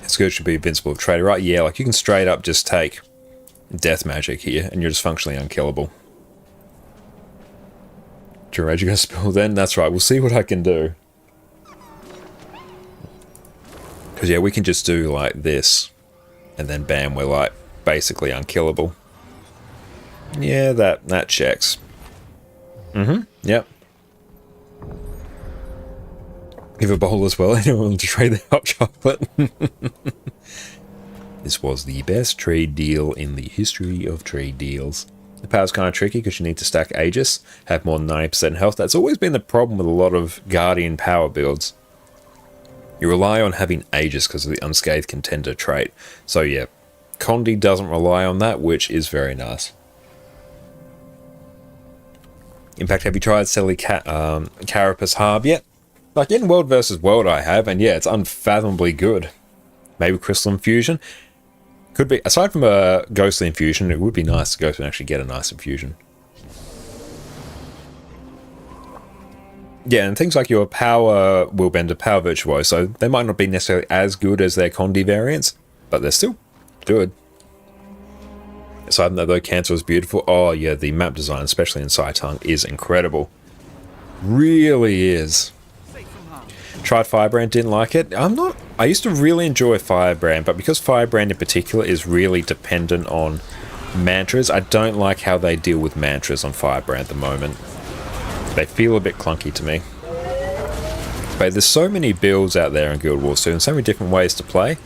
Scourge should be invincible of Trader, right? Yeah, like you can straight up just take death magic here and you're just functionally unkillable. Gerard, you're going to spill then? That's right, we'll see what I can do. Because yeah, we can just do like this and then bam, we're like basically unkillable. Yeah, that checks. Yep. Give a bowl as well. Anyone want to trade the hot chocolate? This was the best trade deal in the history of trade deals. The power's kind of tricky because you need to stack Aegis, have more than 90% health. That's always been the problem with a lot of Guardian power builds. You rely on having Aegis because of the Unscathed Contender trait. So yeah, Condi doesn't rely on that, which is very nice. In fact, have you tried Selly Carapace Harb yet? Like in World vs. World I have, and yeah, it's unfathomably good. Maybe Crystal Infusion? Could be. Aside from a Ghostly Infusion, it would be nice to go through and actually get a nice infusion. Yeah, and things like your Power Willbender, Power Virtuoso, they might not be necessarily as good as their Condi variants, but they're still good. Aside from that though, Cancer is beautiful. Oh yeah, the map design, especially in Saitung, is incredible. Really is. Tried Firebrand, didn't like it. I used to really enjoy Firebrand, but because Firebrand in particular is really dependent on mantras, I don't like how they deal with mantras on Firebrand at the moment. They feel a bit clunky to me. But there's so many builds out there in Guild Wars 2 and so many different ways to play.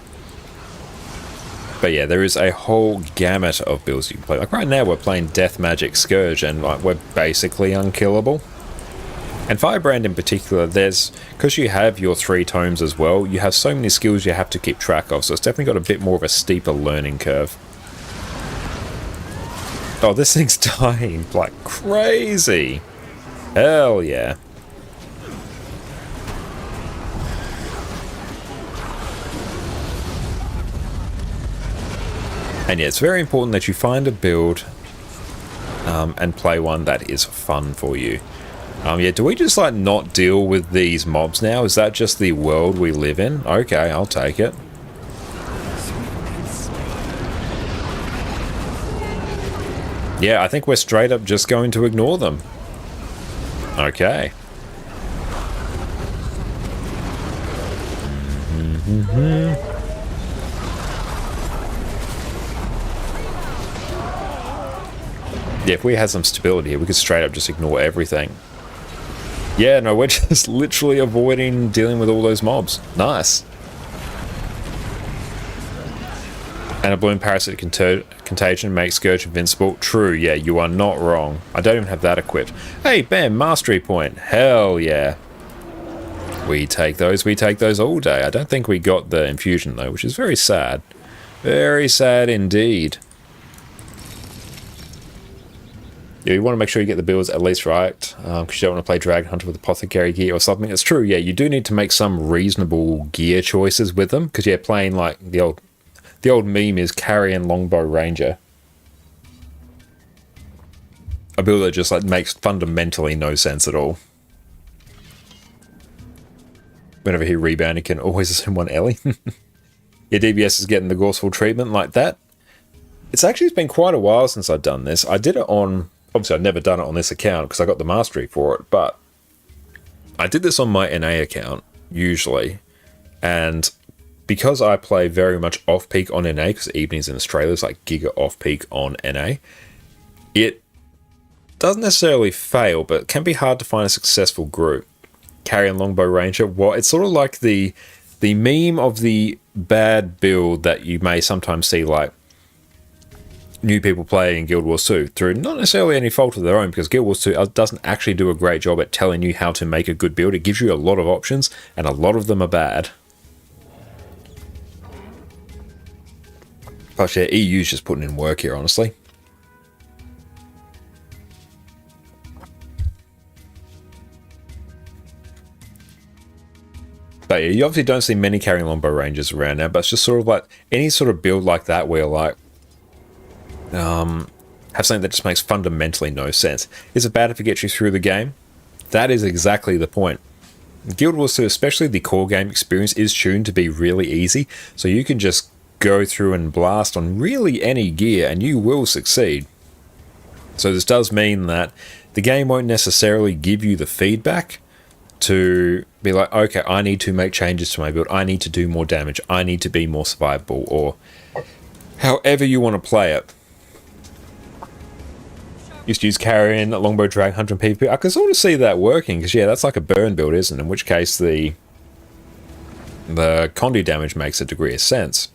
But yeah, there is a whole gamut of builds you can play. Like right now we're playing Death Magic Scourge and like we're basically unkillable. And Firebrand in particular, because you have your 3 tomes as well, you have so many skills you have to keep track of, so it's definitely got a bit more of a steeper learning curve. Oh, this thing's dying like crazy. Hell yeah. And yeah, it's very important that you find a build and play one that is fun for you. Yeah, do we just like not deal with these mobs now? Is that just the world we live in? Okay, I'll take it. Yeah, I think we're straight up just going to ignore them. Okay. Yeah, if we had some stability here, we could straight up just ignore everything. Yeah, no, we're just literally avoiding dealing with all those mobs. Nice. And a Bloom Parasitic Contagion makes Scourge invincible. True, yeah, you are not wrong. I don't even have that equipped. Hey, bam, Mastery Point. Hell yeah. We take those all day. I don't think we got the infusion though, which is very sad. Very sad indeed. Yeah, you want to make sure you get the builds at least right, because you don't want to play Dragon Hunter with Apothecary gear or something. It's true, yeah, you do need to make some reasonable gear choices with them, because yeah, playing like the old meme is Carrion Longbow Ranger. A build that just like makes fundamentally no sense at all. Whenever he rebound, he can always assume one Ellie. Yeah, DBS is getting the Gorseful treatment like that. It's been quite a while since I've done this. I did it on... Obviously, I've never done it on this account because I got the mastery for it, but I did this on my NA account, usually. And because I play very much off-peak on NA, because evenings in Australia is like giga off-peak on NA, it doesn't necessarily fail, but it can be hard to find a successful group. Carrion Longbow Ranger, well, it's sort of like the meme of the bad build that you may sometimes see like new people play in Guild Wars 2 through not necessarily any fault of their own, because Guild Wars 2 doesn't actually do a great job at telling you how to make a good build. It gives you a lot of options, and a lot of them are bad. Plus, yeah, EU's just putting in work here, honestly. But yeah, you obviously don't see many carrying longbow ranges around now, but it's just sort of like any sort of build like that where like have something that just makes fundamentally no sense. Is it bad if it gets you through the game? That is exactly the point. Guild Wars 2, especially the core game experience, is tuned to be really easy, so you can just go through and blast on really any gear and you will succeed. So this does mean that the game won't necessarily give you the feedback to be like, okay, I need to make changes to my build, I need to do more damage, I need to be more survivable, or however you want to play it. Used to use carrying, longbow, drag, 100 PvP. I can sort of see that working, because yeah, that's like a burn build, isn't it? In which case the condi damage makes a degree of sense.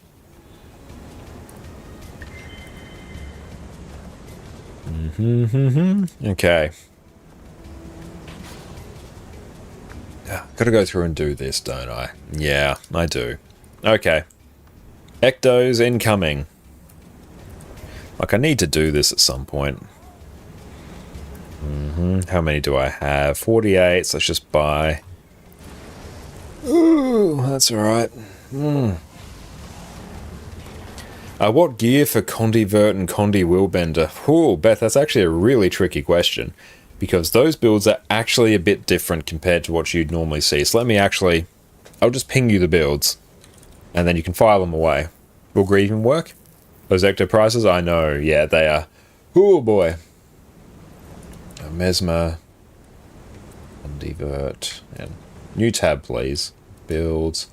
Okay. Gotta go through and do this, don't I? Yeah, I do. Okay. Ectos incoming. Like, I need to do this at some point. How many do I have? 48, so let's just buy. Ooh, that's alright. What gear for Condivert and Condi Willbender? Ooh, Beth, that's actually a really tricky question, because those builds are actually a bit different compared to what you'd normally see. So let me actually... I'll just ping you the builds, and then you can file them away. Will Grieving work? Those Ecto prices? I know, yeah, they are. Oh boy. Mesmer, Condivert, and new tab, please. Builds.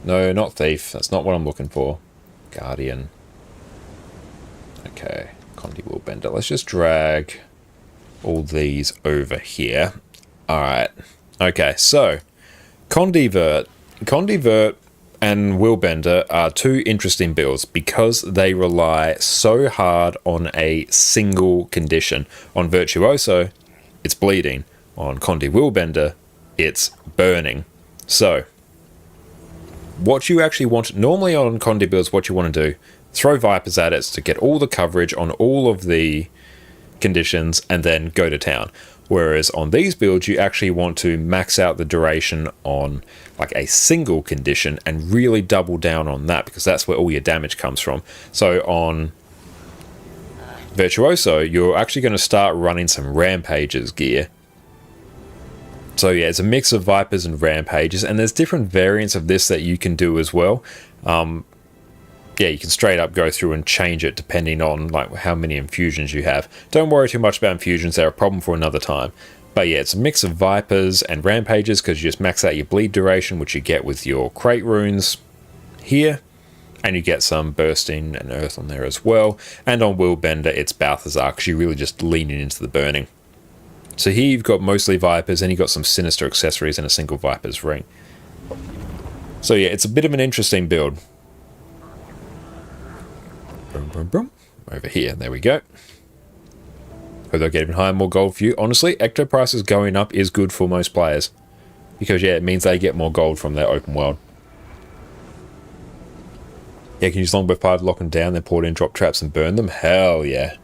No, not Thief. That's not what I'm looking for. Guardian. Okay, Condi Willbender. Let's just drag all these over here. Alright. Okay, so Condivert and Willbender are two interesting builds because they rely so hard on a single condition. On Virtuoso, it's bleeding. On Condi Willbender, it's burning. So, what you actually want, normally on Condi builds, what you want to do, throw Vipers at it to get all the coverage on all of the conditions and then go to town. Whereas on these builds, you actually want to max out the duration on like a single condition and really double down on that, because that's where all your damage comes from. So on Virtuoso, you're actually going to start running some Rampages gear. So yeah, it's a mix of Vipers and Rampages, and there's different variants of this that you can do as well. Yeah, you can straight up go through and change it depending on like how many infusions you have. Don't worry too much about infusions, they're a problem for another time. But yeah, it's a mix of Vipers and Rampages because you just max out your bleed duration, which you get with your crate runes here. And you get some bursting and earth on there as well. And on Willbender, it's Balthazar because you're really just leaning into the burning. So here you've got mostly Vipers, and you've got some sinister accessories and a single Viper's ring. So yeah, it's a bit of an interesting build. Boom, boom, boom. Over here, there we go. Hope they'll get even higher, more gold for you. Honestly, Ecto prices going up is good for most players. Because yeah, it means they get more gold from their open world. Yeah, you can use longbow fire to lock them down, then port in drop traps and burn them. Hell yeah.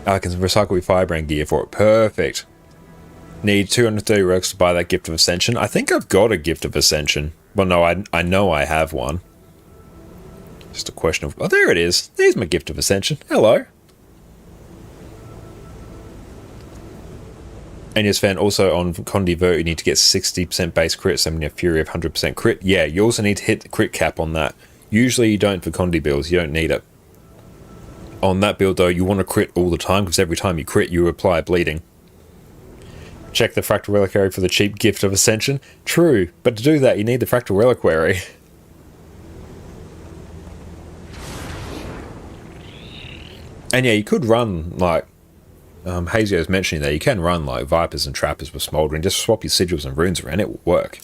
I can recycle your firebrand gear for it. Perfect. Need 230 relics to buy that Gift of Ascension. I think I've got a Gift of Ascension. Well, no, I know I have one. Just a question of... Oh, there it is. There's my Gift of Ascension. Hello. And yes, fan, also on Condivert, you need to get 60% base crit, summoning a Fury of 100% crit. Yeah, you also need to hit the crit cap on that. Usually you don't for Condi builds, you don't need it. On that build though, you want to crit all the time, because every time you crit, you apply bleeding. Check the Fractal Reliquary for the cheap Gift of Ascension. True, but to do that, you need the Fractal Reliquary. And yeah, you could run, like, Hazio was mentioning there, you can run, like, Vipers and Trappers with Smouldering. Just swap your Sigils and Runes around, it will work.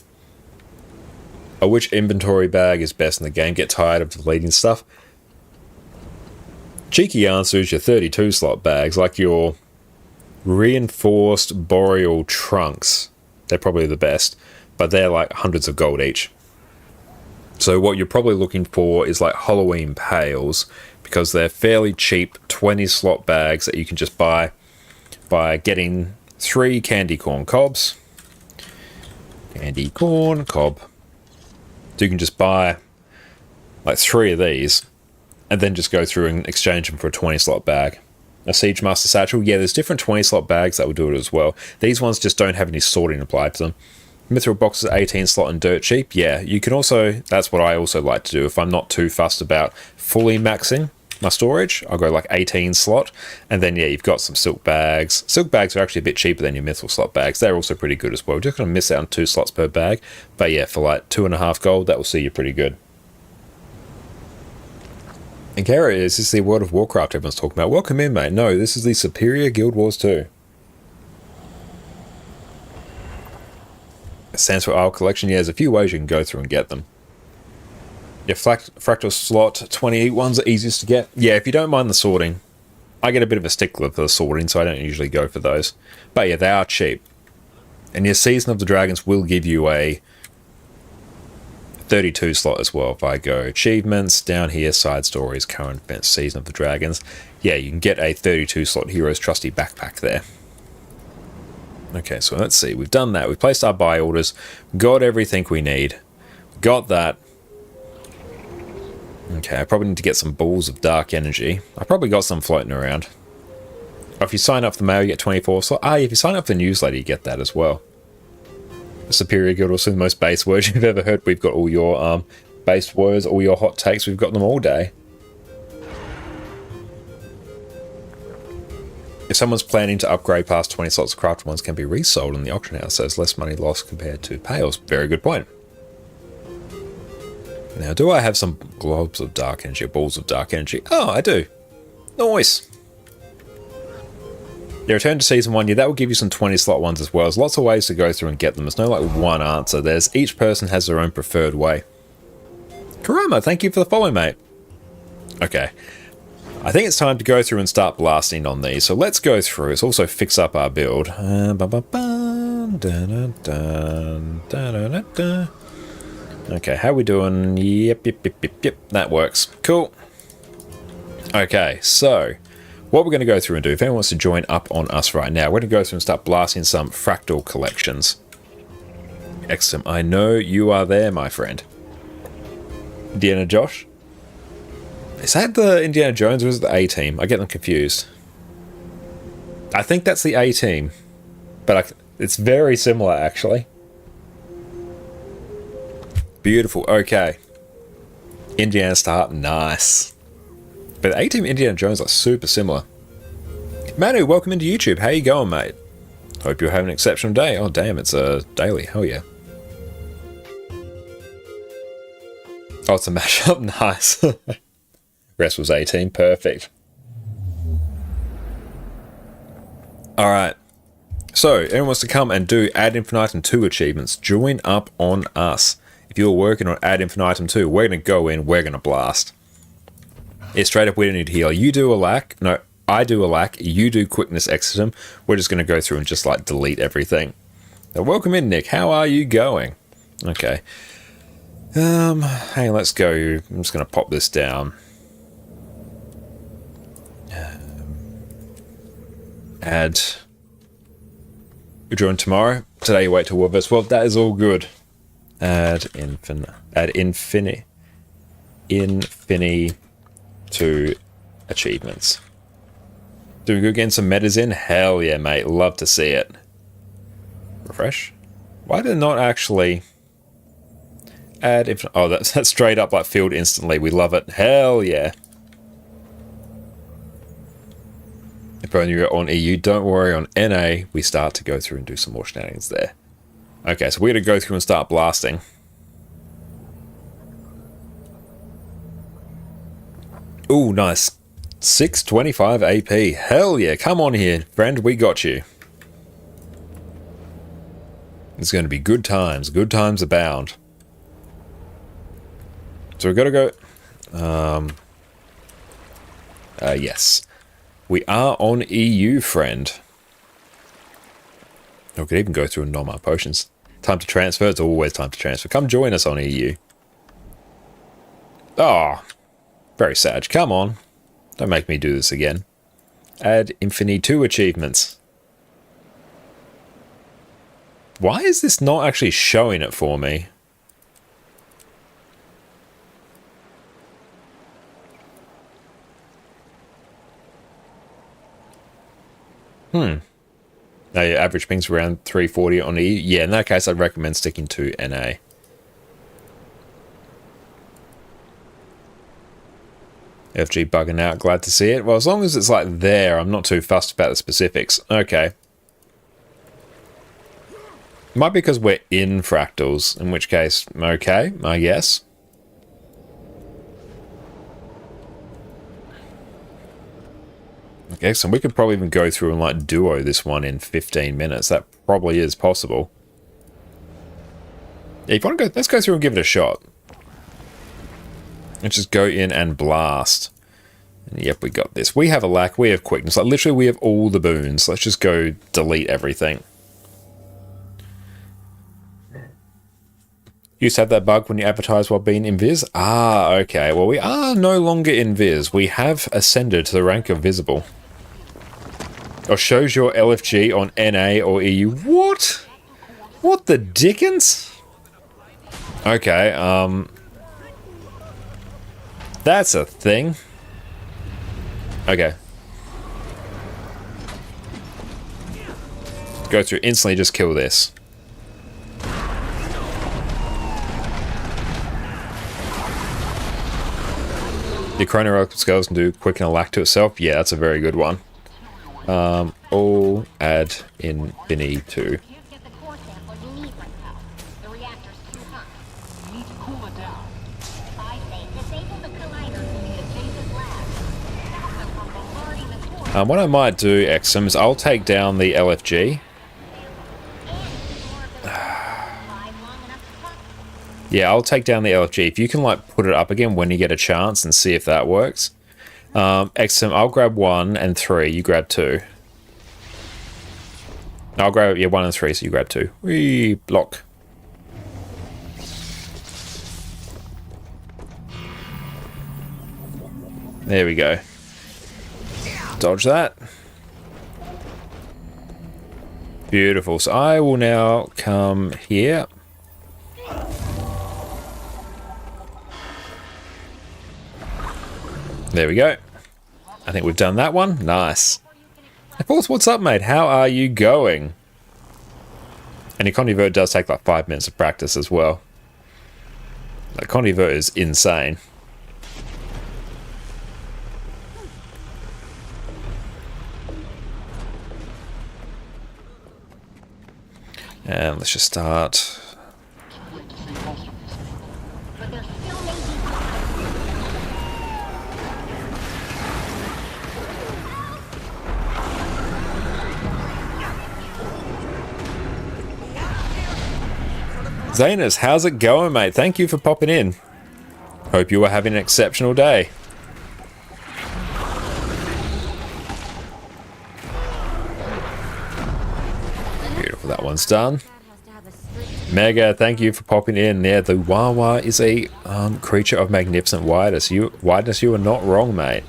Which inventory bag is best in the game? Get tired of deleting stuff? Cheeky answer is your 32 slot bags, like your reinforced boreal trunks. They're probably the best, but they're like hundreds of gold each. So what you're probably looking for is like Halloween pails, because they're fairly cheap 20 slot bags that you can just buy by getting 3 candy corn cobs. Candy corn cob. So you can just buy like 3 of these and then just go through and exchange them for a 20 slot bag. A Siege Master Satchel, yeah, there's different 20 slot bags that will do it as well. These ones just don't have any sorting applied to them. Mithril boxes 18 slot and dirt cheap, yeah, you can also, that's what I also like to do. If I'm not too fussed about fully maxing my storage, I'll go like 18 slot, and then yeah, you've got some silk bags. Silk bags are actually a bit cheaper than your mithril slot bags. They're also pretty good as well. You're just going to miss out on 2 slots per bag, but yeah, for like 2.5 gold, that will see you pretty good. And Kara, is this the World of Warcraft everyone's talking about? Welcome in, mate. No, this is the Superior Guild Wars 2. It stands for Isle Collection. Yeah, there's a few ways you can go through and get them. Your Fractal slot 20 ones are easiest to get. Yeah, if you don't mind the sorting. I get a bit of a stickler for the sorting, so I don't usually go for those. But yeah, they are cheap. And your Season of the Dragons will give you a 32 slot as well. If I go achievements, down here, side stories, current events, Season of the Dragons. Yeah, you can get a 32 slot Hero's Trusty backpack there. Okay, so let's see. We've done that. We've placed our buy orders. Got everything we need. Got that. Okay, I probably need to get some balls of dark energy. I probably got some floating around. If you sign up for the mail, you get 24 slot. If you sign up for the newsletter, you get that as well. Superior Guild, also the most base words you've ever heard. We've got all your base words, all your hot takes. We've got them all day. If someone's planning to upgrade past 20 slots, crafted ones can be resold in the auction house, so there's less money lost compared to pails. Very good point. Now, do I have some globs of dark energy, or balls of dark energy? Oh, I do. Nice. You return to Season 1, yeah, that will give you some 20 slot ones as well. There's lots of ways to go through and get them. There's no like one answer. Each person has their own preferred way. Karama, thank you for the follow, mate. Okay. I think it's time to go through and start blasting on these. So let's go through. Let's also fix up our build. Okay, how are we doing? Yep. That works. Cool. Okay, so what we're going to go through and do, if anyone wants to join up on us right now, we're going to go through and start blasting some Fractal collections. Excellent. I know you are there, my friend. Indiana Josh? Is that the Indiana Jones or is it the A-Team? I get them confused. I think that's the A-Team. But it's very similar, actually. Beautiful. Okay. Indiana start. Nice. But the A-Team Indiana Jones are super similar. Manu, welcome into YouTube. How you going, mate? Hope you're having an exceptional day. Oh, damn, it's a daily. Hell yeah. Oh, it's a mashup. Nice. Rest was 18. Perfect. Alright. So, anyone wants to come and do Ad Infinitum 2 achievements, join up on us. If you're working on Ad Infinitum 2, we're going to go in, we're going to blast. It's straight up, we don't need to heal. You do a lack. No, I do a lack. You do quickness exitum. We're just going to go through and just like delete everything. Now, welcome in, Nick. How are you going? Okay. Hey, let's go. I'm just going to pop this down. Add. You join tomorrow. Today you wait till Warverse. Well, that is all good. Ad infini to achievements. Doing good, getting some metas in? Hell yeah, mate. Love to see it. Refresh. Why did it not actually add if? Oh, that's straight up like filled instantly. We love it. Hell yeah. If only you're on EU, don't worry. On NA, we start to go through and do some more shenanigans there. Okay, so we're going to go through and start blasting. Ooh, nice. 625 AP. Hell yeah. Come on here, friend. We got you. It's going to be good times. Good times abound. So we've got to go... yes. We are on EU, friend. Oh, we could even go through normal potions. Time to transfer. It's always time to transfer. Come join us on EU. Oh, very sad. Come on. Don't make me do this again. Ad Infinitum achievements. Why is this not actually showing it for me? Now your average ping's around 340 on EU. Yeah, in that case, I'd recommend sticking to NA. FG bugging out, glad to see it. Well, as long as it's like there, I'm not too fussed about the specifics. Okay. Might be because we're in fractals, in which case, okay, I guess. Okay, so we could probably even go through and like duo this one in 15 minutes. That probably is possible. Yeah, if you want to go, let's go through and give it a shot. Let's just go in and blast. And yep, we got this. We have a lack, we have quickness. Like literally we have all the boons. Let's just go delete everything. Used to have that bug when you advertise while being invis? Ah, okay. Well, we are no longer invis. We have ascended to the rank of visible. Or shows your LFG on NA or EU. What? What the dickens? Okay, that's a thing. Okay. Go through instantly, just kill this. The chrono scales can do quicken a lack to itself. Yeah, that's a very good one. All Ad Infinitum. What I might do, Exum, is I'll take down the LFG. Yeah, I'll take down the LFG. If you can, like, put it up again when you get a chance and see if that works. Exum, I'll grab 1 and 3. You grab 2. I'll grab, yeah, 1 and 3, so you grab 2. Whee, block. There we go. Dodge that. Beautiful. So I will now come here. There we go. I think we've done that one. Nice. Of course, what's up, mate? How are you going? And your convert does take like 5 minutes of practice as well. The convert is insane. And let's just start. Zanus, how's it going, mate? Thank you for popping in. Hope you are having an exceptional day. Beautiful, that one's done. Mega, thank you for popping in. Yeah, the Wawa is a creature of magnificent wideness. You are not wrong, mate.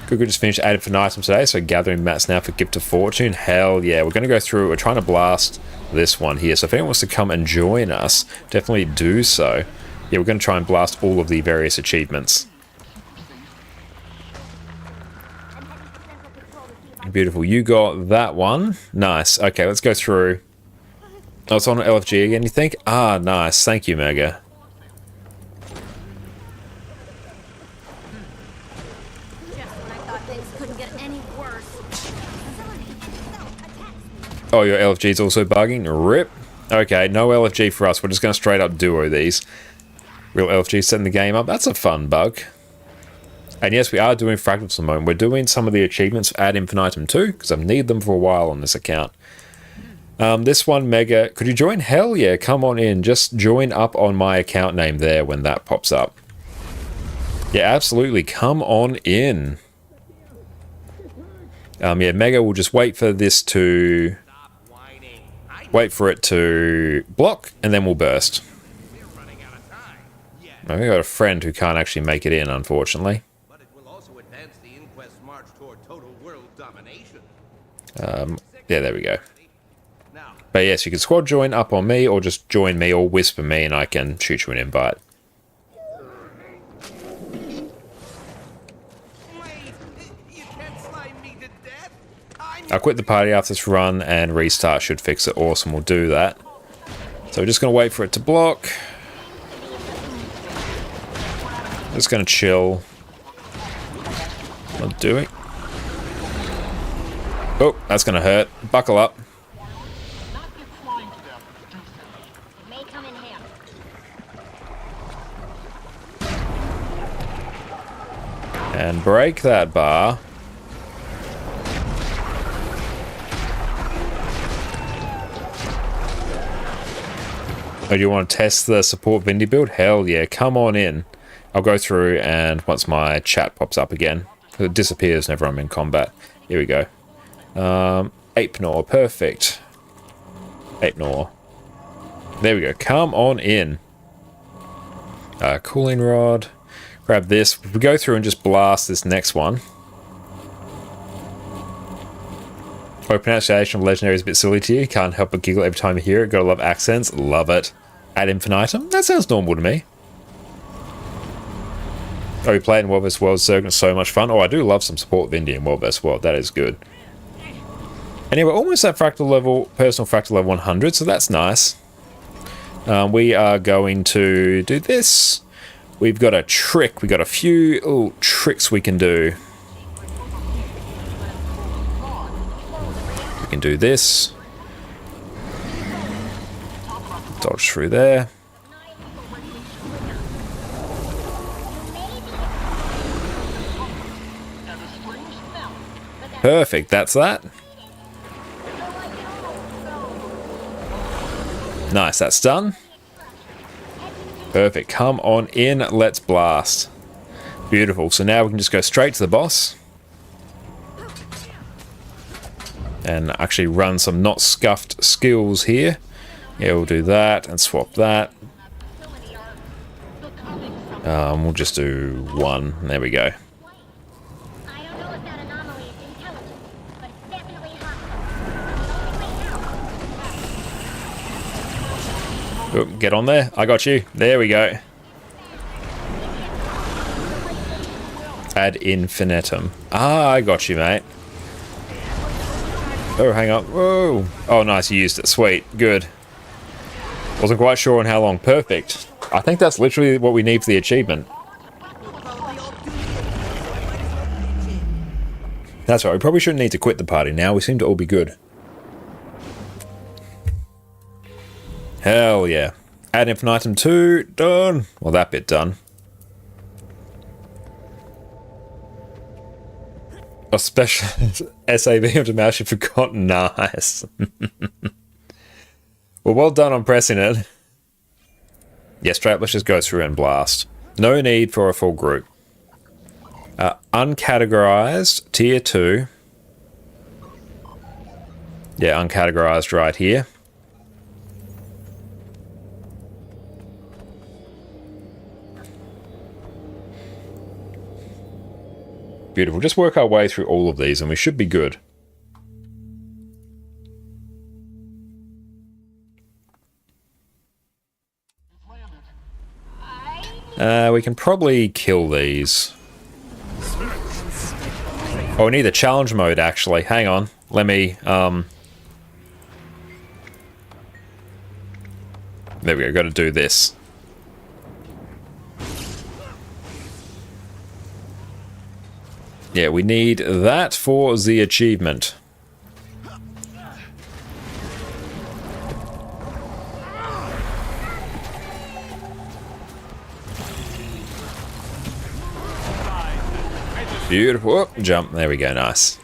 Google just finished Ad Infinitum today, so gathering mats now for Gift of Fortune. Hell yeah, we're going to go through. We're trying to blast this one here. So if anyone wants to come and join us, definitely do so. Yeah, we're going to try and blast all of the various achievements. Beautiful. You got that one. Nice. Okay, let's go through. Oh, it's on LFG again, you think? Ah, nice. Thank you, Mega. Oh, your LFG is also bugging? Rip. Okay, no LFG for us. We're just going to straight up duo these. Real LFG setting the game up. That's a fun bug. And yes, we are doing Fractals at the moment. We're doing some of the achievements for Ad Infinitum too, because I've needed them for a while on this account. This one, Mega, could you join? Hell yeah, come on in. Just join up on my account name there when that pops up. Yeah, absolutely. Come on in. Yeah, Mega will just wait for this to... Wait for it to block, and then we'll burst. Now, we've got a friend who can't actually make it in, unfortunately. But it will also advance the Inquest's march toward total world domination. Yeah, there we go. But yes, you can squad join up on me, or just join me, or whisper me, and I can shoot you an invite. I'll quit the party after this run, and restart should fix it. Awesome, we'll do that. So we're just going to wait for it to block. Just going to chill. Not doing. Oh, that's going to hurt. Buckle up. And break that bar. Oh, do you want to test the support Vindy build? Hell yeah, come on in. I'll go through, and once my chat pops up again, it disappears whenever I'm in combat. Here we go. Ape Gnaw, perfect. Ape Gnaw. There we go, come on in. Cooling Rod. Grab this. We go through and just blast this next one. Oh, pronunciation of legendary is a bit silly to you. Can't help but giggle every time you hear it. Gotta love accents. Love it. Ad Infinitum? That sounds normal to me. Oh, we played in World vs. World Circuit. So much fun. Oh, I do love some support Vindy in World vs. World. That is good. Anyway, almost at Fractal level, personal Fractal level 100, so that's nice. We are going to do this. We've got a trick. We've got a few little tricks we can do. We can do this. Dodge through there. Perfect, that's that. Nice, that's done. Perfect, come on in, let's blast. Beautiful, so now we can just go straight to the boss. And actually run some not scuffed skills here. Yeah, we'll do that and swap that. We'll just do one. There we go. Oh, get on there. I got you. There we go. Ad Infinitum. Ah, I got you, mate. Oh, hang on. Whoa. Oh, nice. You used it. Sweet. Good. Wasn't quite sure on how long. Perfect. I think that's literally what we need for the achievement. That's right. We probably shouldn't need to quit the party now. We seem to all be good. Hell yeah. Ad Infinitum 2. Done. Well, that bit done. A special SAV of the mouse you forgot. Nice. Well, well done on pressing it. Yes, straight, let's just go through and blast. No need for a full group. Uncategorized, tier 2. Yeah, uncategorized right here. Beautiful. Just work our way through all of these and we should be good. We can probably kill these. Oh, we need the challenge mode, actually. Hang on. Let me, there we go. Got to do this. Yeah, we need that for the achievement. Beautiful. Oh, jump. There we go. Nice.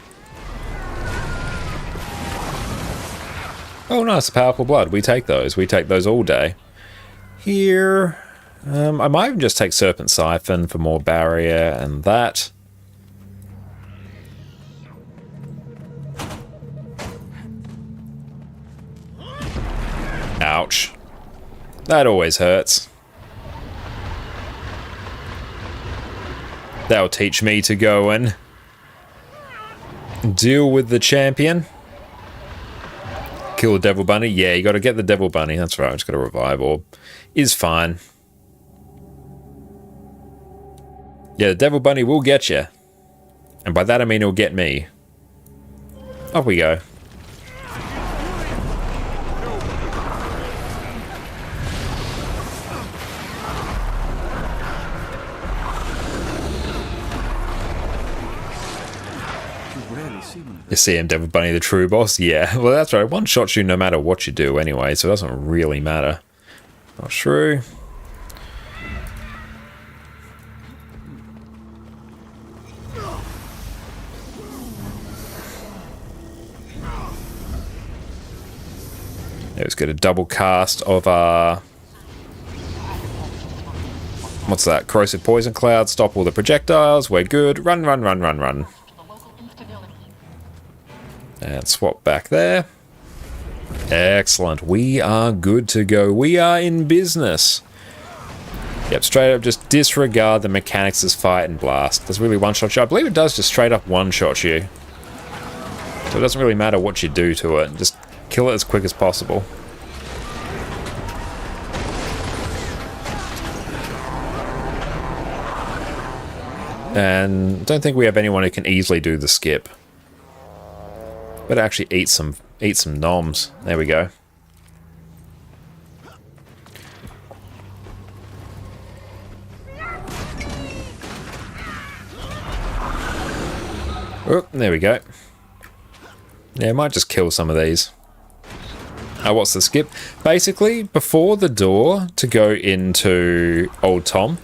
Oh, nice. Powerful blood. We take those. We take those all day. Here. I might even just take Serpent Siphon for more barrier and that. Ouch. That always hurts. That'll teach me to go and deal with the champion. Kill the Devil Bunny. Yeah, you got to get the Devil Bunny. That's right, I just got a revive orb. Is fine. Yeah, the Devil Bunny will get you. And by that I mean it'll get me. Up we go. You see him, Devil Bunny, the true boss? Yeah, well that's right. One shot you no matter what you do anyway, so it doesn't really matter. Not true. Let's get a double cast of what's that? Corrosive Poison Cloud. Stop all the projectiles. We're good. Run, run, run, run, run. And swap back there. Excellent. We are good to go. We are in business. Yep, straight up just disregard the mechanics as fight and blast. Does really one-shot you? I believe it does just straight up one-shot you. So it doesn't really matter what you do to it. Just kill it as quick as possible. And I don't think we have anyone who can easily do the skip. Better actually eat some noms. There we go. Oh, there we go. Yeah, I might just kill some of these. What's the skip? Basically, before the door to go into Old Tom,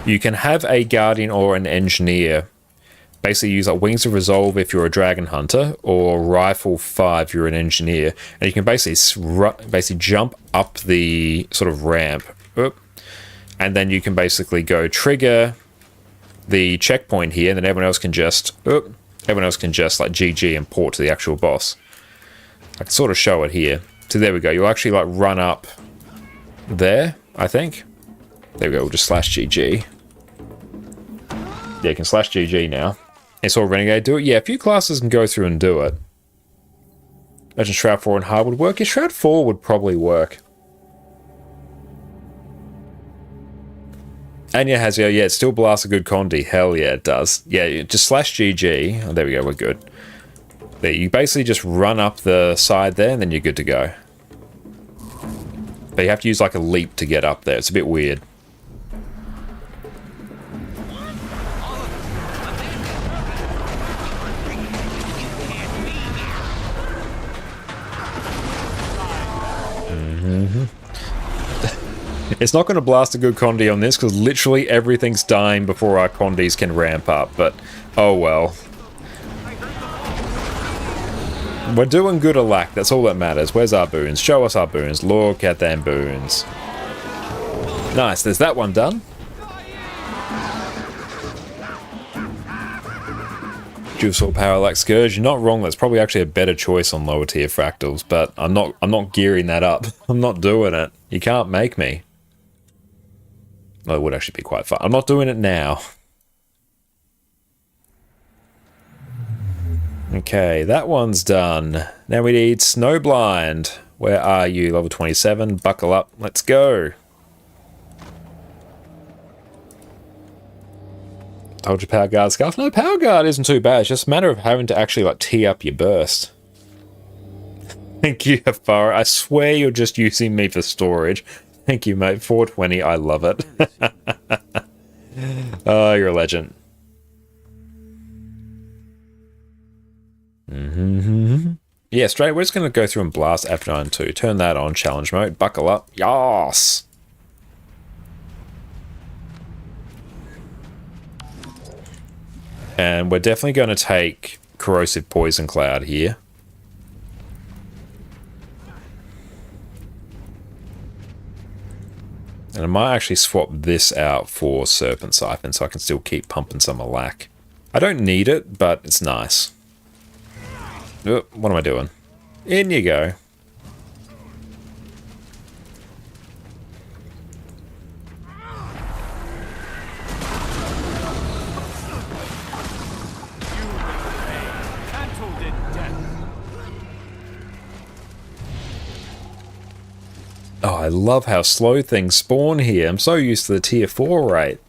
you can have a Guardian or an Engineer basically use like Wings of Resolve if you're a Dragon Hunter, or Rifle 5 if you're an Engineer, and you can basically jump up the sort of ramp, and then you can basically go trigger the checkpoint here, and then everyone else can just like GG and port to the actual boss. I can sort of show it here. So there we go. You'll actually like run up there, I think. There we go. We'll just slash GG. Yeah, you can slash GG now. It's all Renegade do it. Yeah, a few classes can go through and do it. Imagine Shroud 4 and Hard would work. Yeah, Shroud 4 would probably work. And yeah, Hazio, yeah, it still blasts a good Condi. Hell yeah, it does. Yeah, just slash GG. Oh, there we go, we're good. There, you basically just run up the side there, and then you're good to go. But you have to use like a leap to get up there. It's a bit weird. It's not going to blast a good Condi on this, because literally everything's dying before our Condis can ramp up, but oh well. We're doing good alack, that's all that matters. Where's our boons? Show us our boons. Look at them boons. Nice, there's that one done. Dual Sword Parallax Scourge, you're not wrong, that's probably actually a better choice on lower tier fractals, but I'm not gearing that up. I'm not doing it. You can't make me. Well, it would actually be quite fun. I'm not doing it now. Okay, that one's done. Now we need Snowblind. Where are you? Level 27. Buckle up. Let's go. Told you Power Guard Scarf. No, Power Guard isn't too bad. It's just a matter of having to actually like tee up your burst. Thank you, Hafara. I swear you're just using me for storage. Thank you, mate. 420. I love it. Oh, you're a legend. Yeah, straight. We're just going to go through and blast F92. Turn that on. Challenge mode. Buckle up. Yas. And we're definitely going to take Corrosive Poison Cloud here. And I might actually swap this out for Serpent Siphon so I can still keep pumping some Alack. I don't need it, but it's nice. Oh, what am I doing? In you go. Oh, I love how slow things spawn here. I'm so used to the tier 4 rate.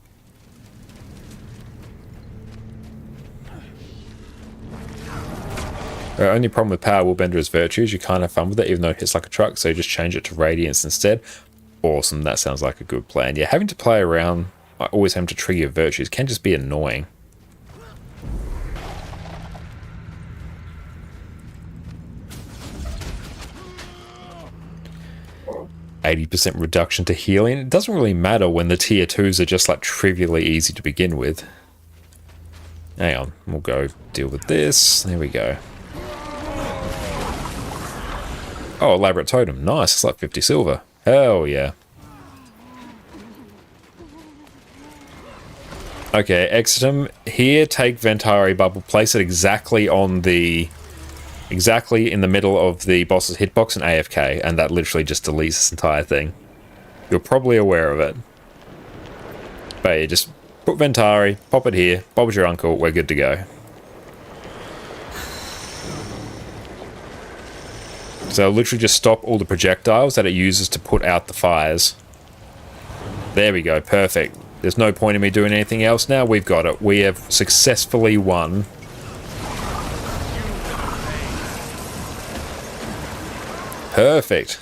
The only problem with Power Willbender is Virtues. You can't have fun with it, even though it hits like a truck, so you just change it to Radiance instead. Awesome, that sounds like a good plan. Yeah, having to play around, always having to trigger your Virtues, can just be annoying. %, reduction to healing. It doesn't really matter when the tier 2s are just like trivially easy to begin with. Hang on, we'll go deal with this. There we go. Oh, Elaborate Totem. Nice, it's like 50 silver. Hell yeah. Okay, Exitum. Here, take Ventari Bubble, place it exactly on the... exactly in the middle of the boss's hitbox and AFK, and that literally just deletes this entire thing. You're probably aware of it. But yeah, just put Ventari, pop it here, Bob's your uncle, we're good to go. So literally just stop all the projectiles that it uses to put out the fires. There we go, perfect. There's no point in me doing anything else now, we've got it. We have successfully won. Perfect.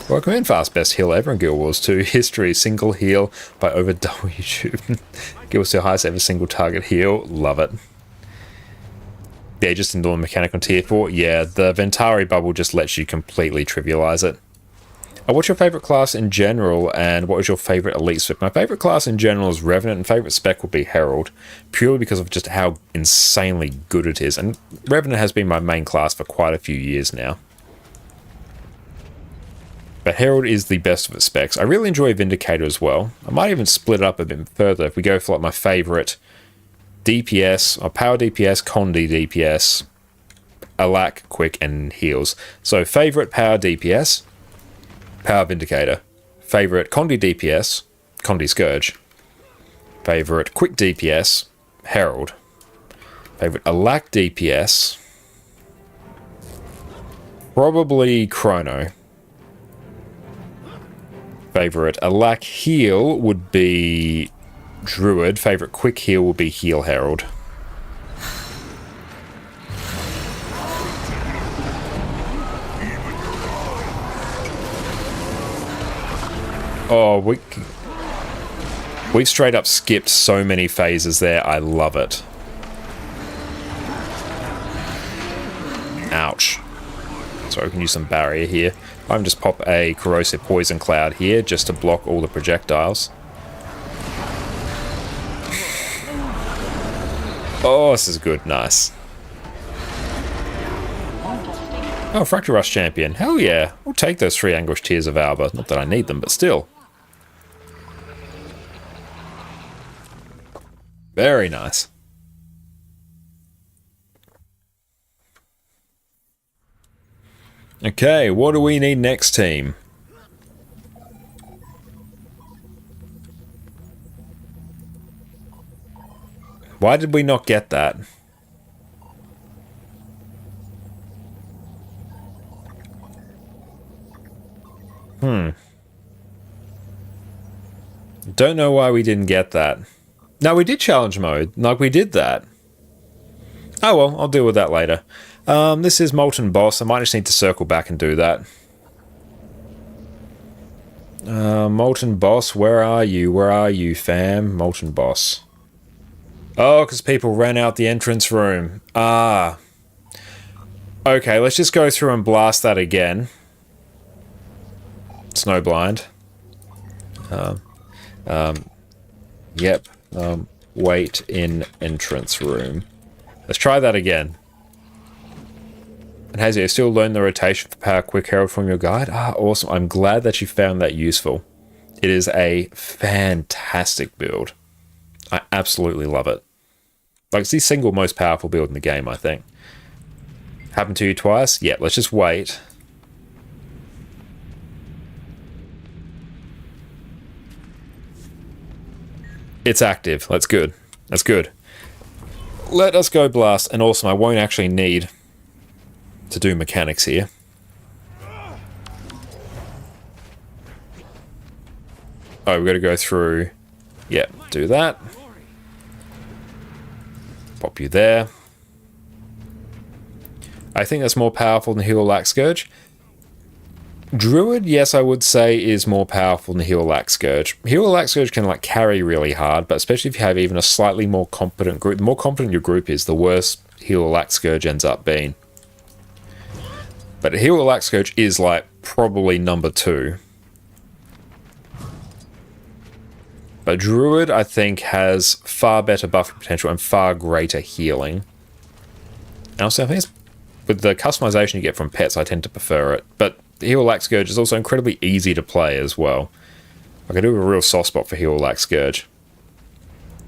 Welcome in, fast best heal ever in Guild Wars 2. History, single heal by over YouTube. Guild Wars 2 highest ever single target heal. Love it. Yeah, just ignore the mechanic on tier 4. Yeah, the Ventari bubble just lets you completely trivialize it. What's your favorite class in general, and what is your favorite elite spec? My favorite class in general is Revenant, and favorite spec would be Herald, purely because of just how insanely good it is. And Revenant has been my main class for quite a few years now. But Herald is the best of its specs. I really enjoy Vindicator as well. I might even split it up a bit further if we go for like my favorite DPS, or Power DPS, Condi DPS, Alack, Quick, and Heals. So favorite Power DPS, Power Vindicator. Favorite Condi DPS, Condi Scourge. Favorite Quick DPS, Herald. Favorite Alack DPS, probably Chrono. Favorite Alack heal would be Druid. Favorite quick heal would be Heal Herald. Oh, we've straight up skipped so many phases there. I love it. Ouch. So we can use some barrier here. I'm just pop a corrosive poison cloud here just to block all the projectiles. Oh, this is good. Nice. Oh, Fractal Rush champion. Hell yeah. We'll take those 3 Anguish Tears of Alba. Not that I need them, but still. Very nice. Okay, what do we need next, team? Why did we not get that? Don't know why we didn't get that. No, we did challenge mode. Like, we did that. Oh well, I'll deal with that later. This is Molten Boss. I might just need to circle back and do that. Molten Boss, where are you? Where are you, fam? Molten Boss. Oh, because people ran out the entrance room. Ah. Okay, let's just go through and blast that again. Snowblind. Yep. Wait in entrance room. Let's try that again. And has you still learned the rotation for Power Quick Herald from your guide? Ah, awesome. I'm glad that you found that useful. It is a fantastic build. I absolutely love it. Like, it's the single most powerful build in the game, I think. Happened to you twice? Yeah, let's just wait. It's active. That's good. That's good. Let us go blast. And also, I won't actually need to do mechanics here. Oh, we've got to go through... Yeah, do that. Pop you there. I think that's more powerful than Heal Lack Scourge. Druid, yes, I would say is more powerful than Heal Lack Scourge. Heal Lack Scourge can like carry really hard, but especially if you have even a slightly more competent group, the more competent your group is, the worse Heal Lack Scourge ends up being. But Heal Lack Scourge is like probably number 2. But Druid, I think, has far better buffing potential and far greater healing. And also, I think it's, with the customization you get from pets, I tend to prefer it. But Heal Lack Scourge is also incredibly easy to play as well. Like, I do have a real soft spot for Heal Lack Scourge.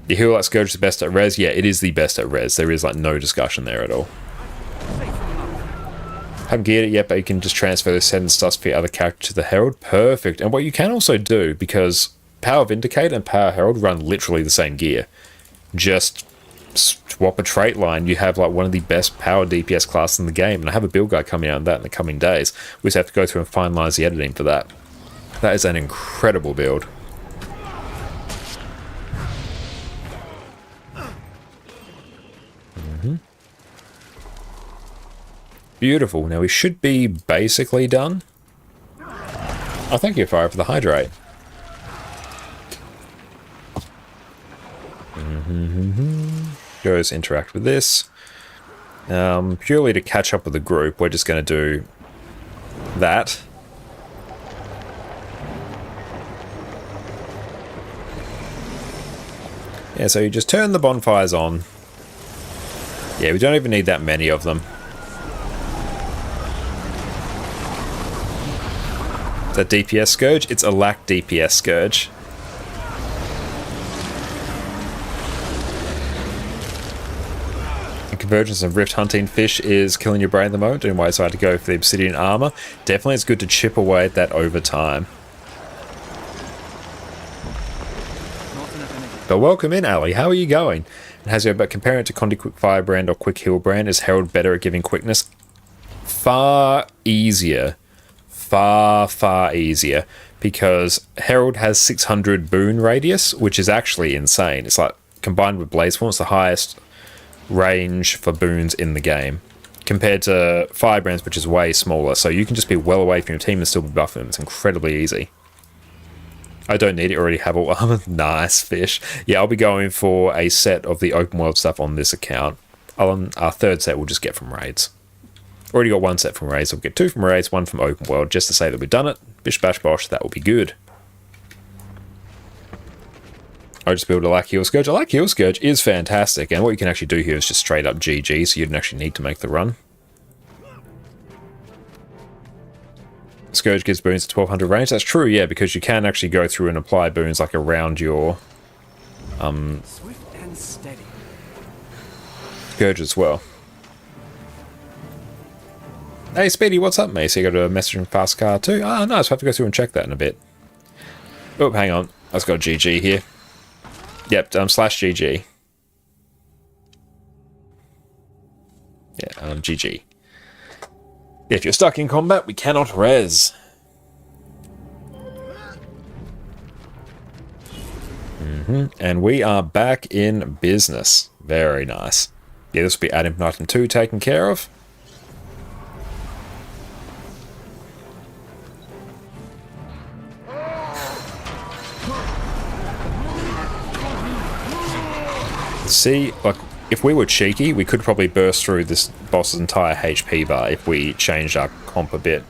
The Heal Lack Scourge is the best at res? Yeah, it is the best at res. There is, like, no discussion there at all. Haven't geared it yet, but you can just transfer the set and stuff for your other character to the Herald. Perfect. And what you can also do, because Power Vindicate and Power Herald run literally the same gear. Just swap a trait line. You have like one of the best power DPS classes in the game, and I have a build guide coming out on that in the coming days. We just have to go through and finalize the editing for that. That is an incredible build. Beautiful. Now we should be basically done. Oh, thank you, Fire, for the hydrate. Goes interact with this. Purely to catch up with the group, we're just going to do that. Yeah, so you just turn the bonfires on. Yeah, we don't even need that many of them. Is that DPS Scourge? It's a lack DPS Scourge. Convergence of Rift Hunting Fish is killing your brain at the moment, and why I decided to go for the Obsidian Armor. Definitely it's good to chip away at that over time. But welcome in, Ali. How are you going? And has you, but comparing it to Condi Quick Firebrand or Quick Heal Brand, is Herald better at giving quickness? Far easier. Far easier. Because Herald has 600 boon radius, which is actually insane. It's like, combined with Blaze Form, it's the highest range for boons in the game compared to Firebrands, which is way smaller, so you can just be well away from your team and still be buffing them. It's incredibly easy. I don't need it, already have all armor. Nice fish. Yeah, I'll be going for a set of the open world stuff on this account. Our third set we'll just get from raids. Already got one set from raids, so we'll get 2 from raids, 1 from open world, just to say that we've done it. Bish bash bosh, that will be good. I just build a Lack Heal Scourge. A Lack Heal Scourge is fantastic, and what you can actually do here is just straight up GG, so you don't actually need to make the run. Scourge gives boons at 1200 range. That's true, yeah, because you can actually go through and apply boons like around your Swift and steady. Scourge as well. Hey Speedy, what's up, mate? So you got a message from Fast Car too? Ah, nice. We'll have to go through and check that in a bit. Oh, hang on. I've got GG here. Yep, /GG. Yeah, GG. If you're stuck in combat, we cannot res. And we are back in business. Very nice. Yeah, this will be Ad Infinitum 2 taken care of. See, like, if we were cheeky, we could probably burst through this boss's entire HP bar if we changed our comp a bit.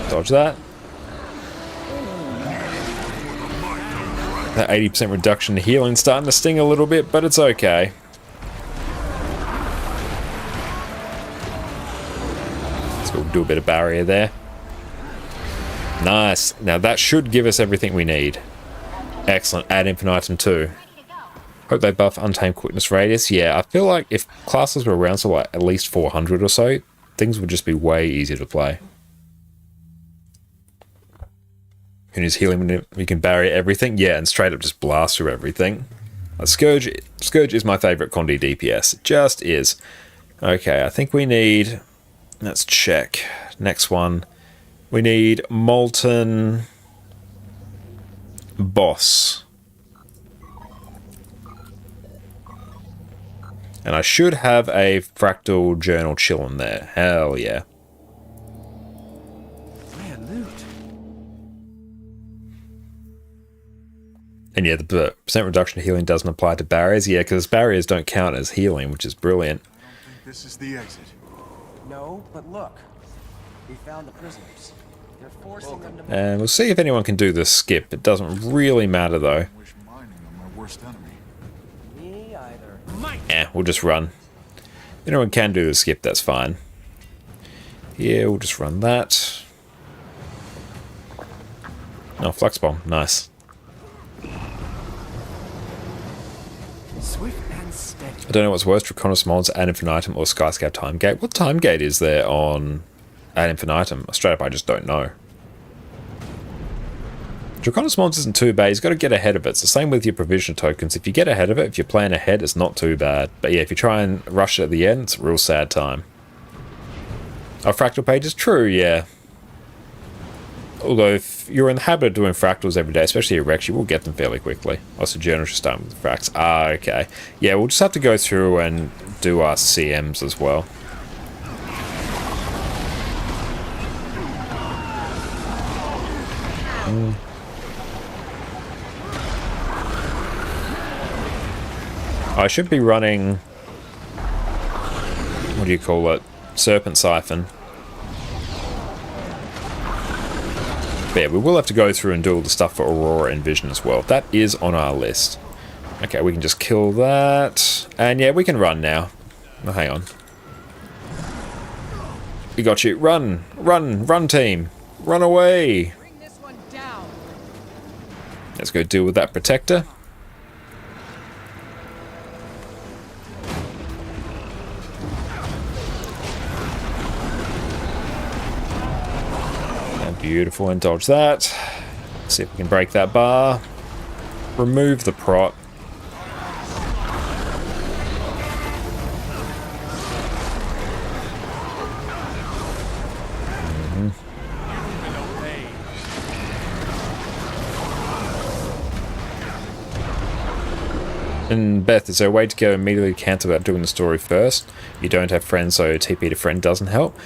Dodge that. That 80% reduction in healing starting to sting a little bit, but it's okay. So we'll do a bit of barrier there. Nice. Now that should give us everything we need. Excellent. Ad Infinitum 2. Hope they buff Untamed Quickness Radius. Yeah, I feel like if classes were around so like at least 400 or so, things would just be way easier to play. Who needs healing when we can barrier everything? Yeah, and straight up just blast through everything. Scourge is my favourite Condi DPS. It just is. Okay, I think we need... Let's check. Next one. We need Molten Boss. And I should have a Fractal Journal chilling there. Hell yeah. And yeah, the percent reduction to healing doesn't apply to barriers. Yeah, because barriers don't count as healing, which is brilliant. I don't think this is the exit. No, but look. We found the prisoners. They're forcing them to... And we'll see if anyone can do the skip. It doesn't really matter, though. I wish mining on my worst enemy. Me either. Yeah, we'll just run. If anyone can do the skip, that's fine. Yeah, we'll just run that. Oh, Flux Bomb. Nice. Swift and steady. I don't know what's worse, Draconis Mods, Ad Infinitum, or Skyscape Time Gate. What time gate is there on Ad Infinitum? Straight up, I just don't know. Draconis Mods isn't too bad. He's got to get ahead of it. It's the same with your provision tokens. If you get ahead of it, if you're playing ahead, it's not too bad. But yeah, if you try and rush it at the end, it's a real sad time. Oh, Fractal page is true, yeah. Although if you're in the habit of doing fractals every day, especially at Rex, you will get them fairly quickly. Also, journals should start with the fracts. Ah, okay. Yeah, we'll just have to go through and do our CMs as well. I should be running... What do you call it? Serpent Siphon. But yeah, we will have to go through and do all the stuff for Aurora and Vision as well. That is on our list. Okay, we can just kill that. And yeah, we can run now. Oh, hang on. We got you. Run! Run! Run, team! Run away! Bring this one down. Let's go deal with that protector. Beautiful, and dodge that. See if we can break that bar. Remove the prot. And Beth, is there a way to go immediately cancel without doing the story first? You don't have friends, so TP to friend doesn't help.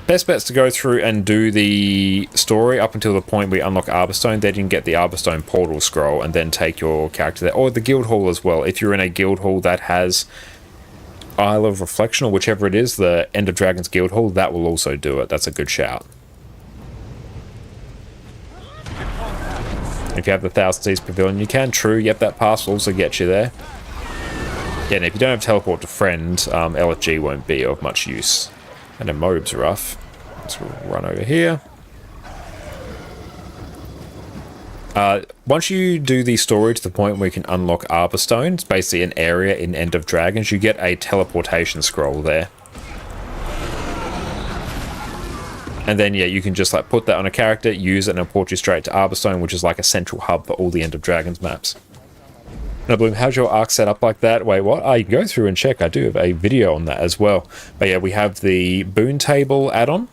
Best bet's to go through and do the story up until the point we unlock Arborstone. Then you can get the Arborstone portal scroll and then take your character there. Or the guild hall as well. If you're in a guild hall that has Isle of Reflection or whichever it is, the End of Dragons guild hall, that will also do it. That's a good shout. If you have the Thousand Seas Pavilion, you can. True, yep, that pass will also get you there. Yeah, and if you don't have teleport to friend, LFG won't be of much use. And then Mobe's rough. Let's run over here. Once you do the story to the point where you can unlock Arborstone, it's basically an area in End of Dragons, you get a teleportation scroll there. And then, yeah, you can just like put that on a character, use it, and it'll port you straight to Arborstone, which is like a central hub for all the End of Dragons maps. Now, Bloom, how's your arc set up like that? Wait, what? You can go through and check. I do have a video on that as well. But yeah, we have the Boon Table add-on,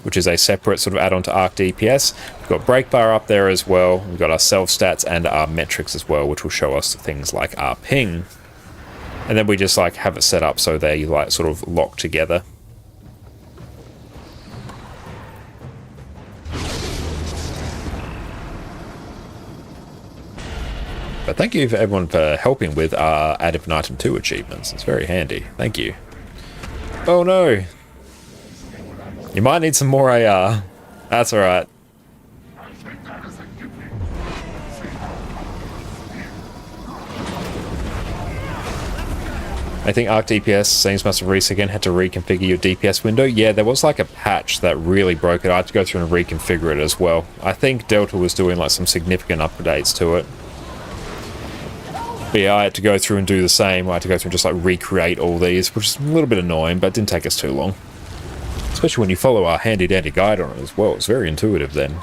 which is a separate sort of add-on to ArcDPS. We've got Break Bar up there as well. We've got our self-stats and our metrics as well, which will show us things like our ping. And then we just like have it set up so they like sort of lock together. But thank you for everyone for helping with our Ad Infinitum 2 achievements. It's very handy. Thank you. Oh no! You might need some more AR. That's alright. I think ArcDPS, seems must have reset again, had to reconfigure your DPS window. Yeah, there was like a patch that really broke it. I had to go through and reconfigure it as well. I think Delta was doing like some significant updates to it. But yeah, I had to go through and do the same. I had to go through and just like recreate all these, which is a little bit annoying, but it didn't take us too long. Especially when you follow our handy-dandy guide on it as well. It's very intuitive then.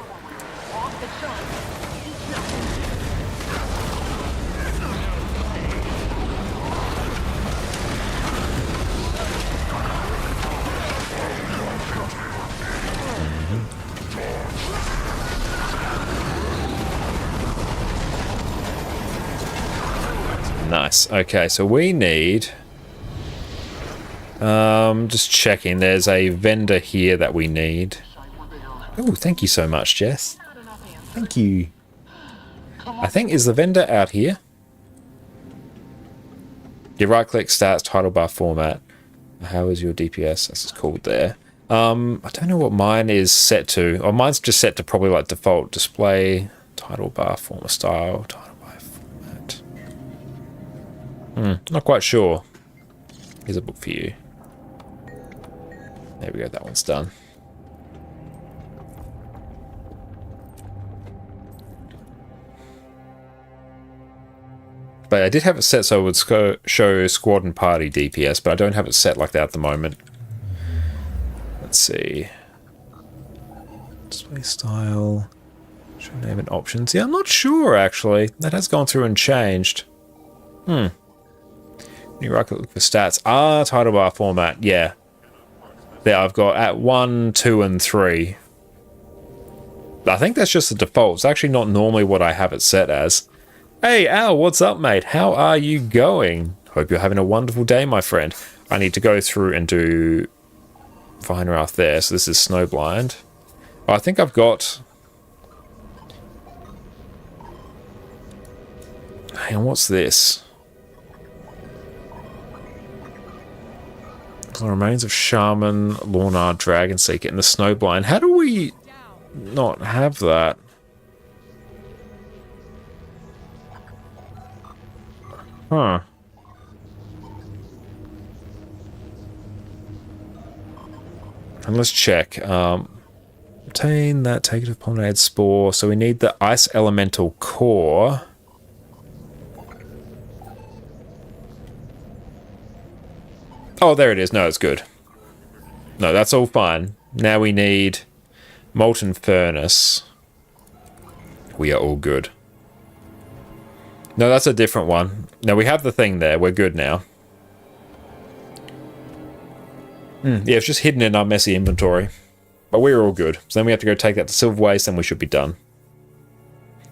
Nice. Okay, so we need... just checking. There's a vendor here that we need. Oh, thank you so much, Jess. Thank you. I think, is the vendor out here? You right-click, stats, title bar format. How is your DPS? That's called there. I don't know what mine is set to. Oh, mine's just set to probably like default display, title bar format style, title bar format. Not quite sure. Here's a book for you. There we go, that one's done. But I did have it set so it would show squad and party DPS, but I don't have it set like that at the moment. Let's see. Display style. Show name and options. Yeah, I'm not sure actually. That has gone through and changed. You right click for stats. Title bar format. Yeah. There I've got at 1, 2, and 3. I think that's just the default. It's actually not normally what I have it set as. Hey Al, what's up mate? How are you going? Hope you're having a wonderful day, my friend. I need to go through and do Viner out there. So this is Snowblind. Oh, I think I've got... Hang on, what's this? The remains of Shaman, Lornar, Dragon Seeker, and the Snowblind. How do we not have that? Huh. And let's check. Obtain that, take it to Pollinated Spore. So we need the Ice Elemental Core. Oh, there it is. No, it's good. No, that's all fine. Now we need Molten Furnace. We are all good. No, that's a different one. No, we have the thing there. We're good now. Yeah, it's just hidden in our messy inventory. But we're all good. So then we have to go take that to Silverwastes and we should be done.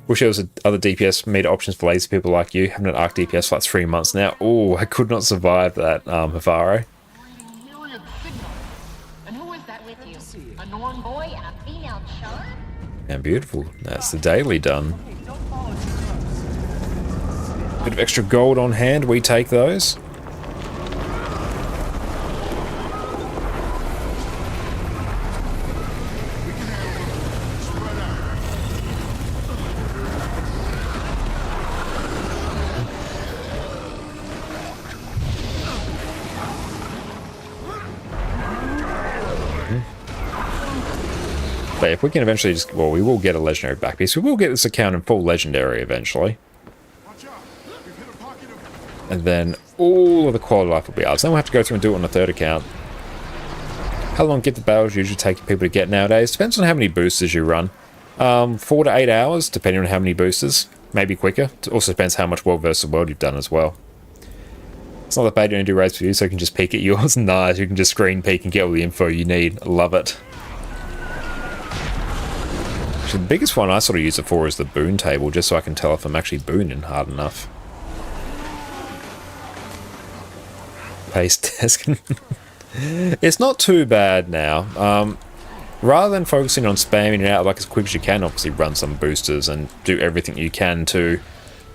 Wish there was other DPS made options for lazy people like you. Having an ArcDPS for like 3 months now. Oh, I could not survive that, Havaro. And who is that with you? A Norn boy and a female char? And beautiful. That's the daily done. Bit of extra gold on hand. We take those. But if we can eventually just... Well, we will get a legendary back piece. We will get this account in full legendary eventually. And then all of the quality life will be ours. Then we'll have to go through and do it on a third account. How long gift the battles usually take people to get nowadays? Depends on how many boosters you run. 4 to 8 hours, depending on how many boosters. Maybe quicker. It also depends how much world versus world you've done as well. It's not that bad you only do raids for you, so you can just peek at yours. Nice, you can just screen peek and get all the info you need. Love it. Actually, the biggest one I sort of use it for is the boon table, just so I can tell if I'm actually booning hard enough. Paste desk. It's not too bad now. Rather than focusing on spamming it out like as quick as you can, obviously run some boosters and do everything you can to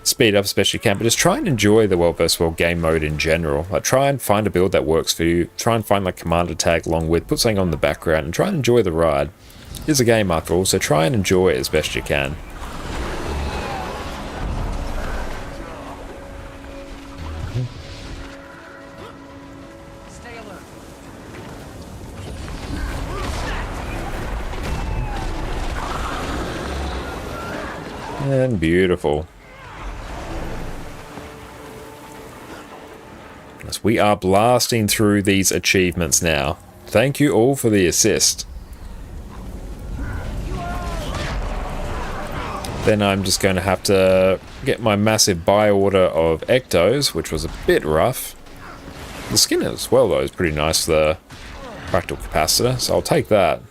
speed up as best you can, but just try and enjoy the world vs world game mode in general. Like, try and find a build that works for you. Try and find like commander tag along with, put something on the background, and try and enjoy the ride. It's a game after all, so try and enjoy it as best you can. and beautiful. As we are blasting through these achievements now. Thank you all for the assist. Then I'm just going to have to get my massive buy order of Ectos, which was a bit rough. The skin as well, though, is pretty nice for the Fractal capacitor, so I'll take that.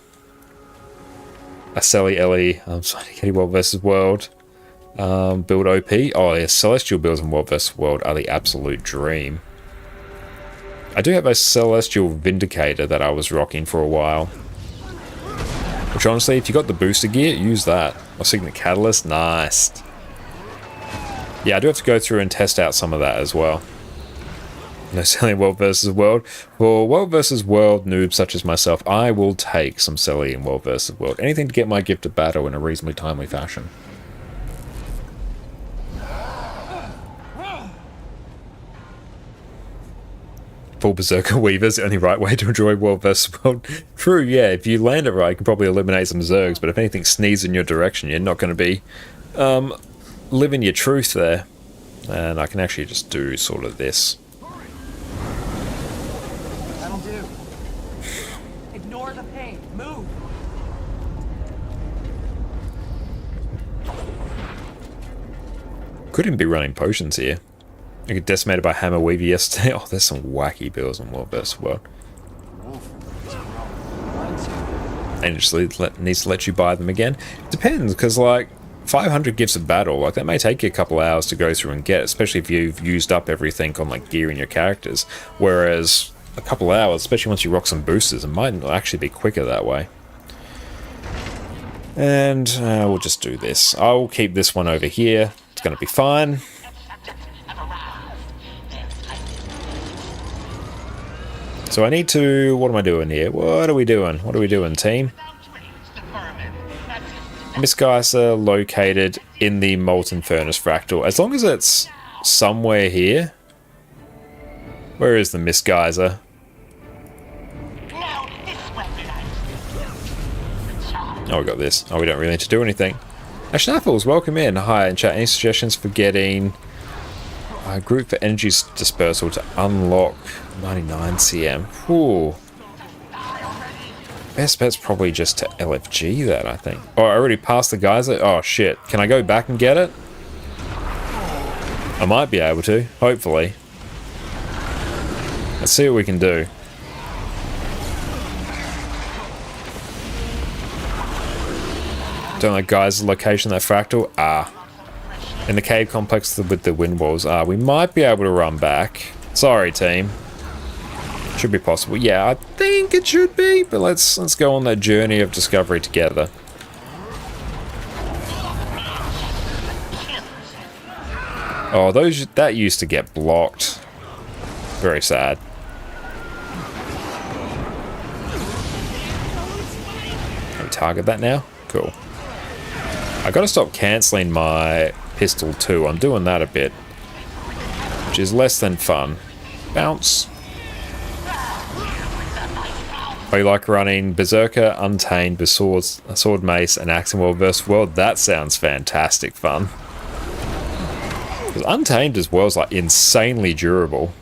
A Selly Ellie, Kitty World vs. World build OP. Oh, yeah, Celestial builds in World vs. World are the absolute dream. I do have a Celestial Vindicator that I was rocking for a while. Which honestly, if you got the booster gear, use that. Or Signet Catalyst, nice. Yeah, I do have to go through and test out some of that as well. No selling World vs. World. For World vs. World noobs such as myself, I will take some Selly in World vs. World. Anything to get my gift of battle in a reasonably timely fashion. Full Berserker Weaver's the only right way to enjoy World vs. World. True, yeah, if you land it right, you can probably eliminate some Zergs, but if anything sneezes in your direction, you're not going to be living your truth there. And I can actually just do sort of this. That'll do. Ignore the pain. Move. Couldn't be running potions here. I get decimated by Hammer Weaver yesterday. Oh, there's some wacky builds in World vs. World. And it just needs to let you buy them again. Depends, because like 500 gifts of battle, like that may take you a couple hours to go through and get, especially if you've used up everything on like gear in your characters. Whereas a couple hours, especially once you rock some boosters, it might actually be quicker that way. And we'll just do this. I'll keep this one over here. It's going to be fine. So I need to... What am I doing here? What are we doing? What are we doing, team? Misgeyser located in the Molten Furnace Fractal. As long as it's somewhere here. Where is the Misgeyser? Oh, we got this. Oh, we don't really need to do anything. Schnaffles, welcome in. Hi, in chat. Any suggestions for getting a group for energy dispersal to unlock 99 cm? Ooh. Best bet's probably just to LFG that, I think. Oh, I already passed the geyser? Oh, shit. Can I go back and get it? I might be able to, hopefully. Let's see what we can do. Don't know, guys, the location of that fractal? Ah. In the cave complex with the wind walls. Ah, we might be able to run back. Sorry, team. Should be possible. Yeah, I think it should be, but let's go on that journey of discovery together. Oh, that used to get blocked. Very sad. Can we target that now? Cool. I gotta stop cancelling my pistol too. I'm doing that a bit, which is less than fun. Bounce. Oh, you like running Berserker, Untamed, Sword Mace, and Axe in World vs. World? That sounds fantastic fun. Because Untamed as well is like insanely durable.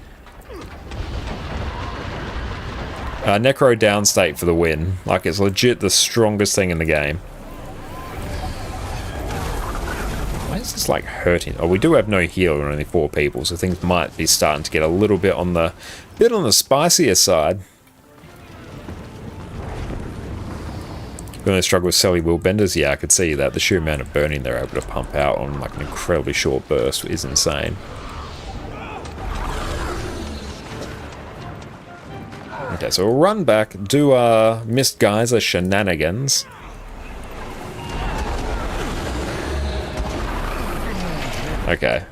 Necro downstate for the win. Like, it's legit the strongest thing in the game. Why is this like hurting? Oh, we do have no healer and only 4 people, so things might be starting to get a little bit on the spicier side. We only struggle with Selly Will Benders. Yeah, I could see that. The sheer amount of burning they're able to pump out on like an incredibly short burst is insane. Okay, so we'll run back, do our Mist Geyser shenanigans. Okay,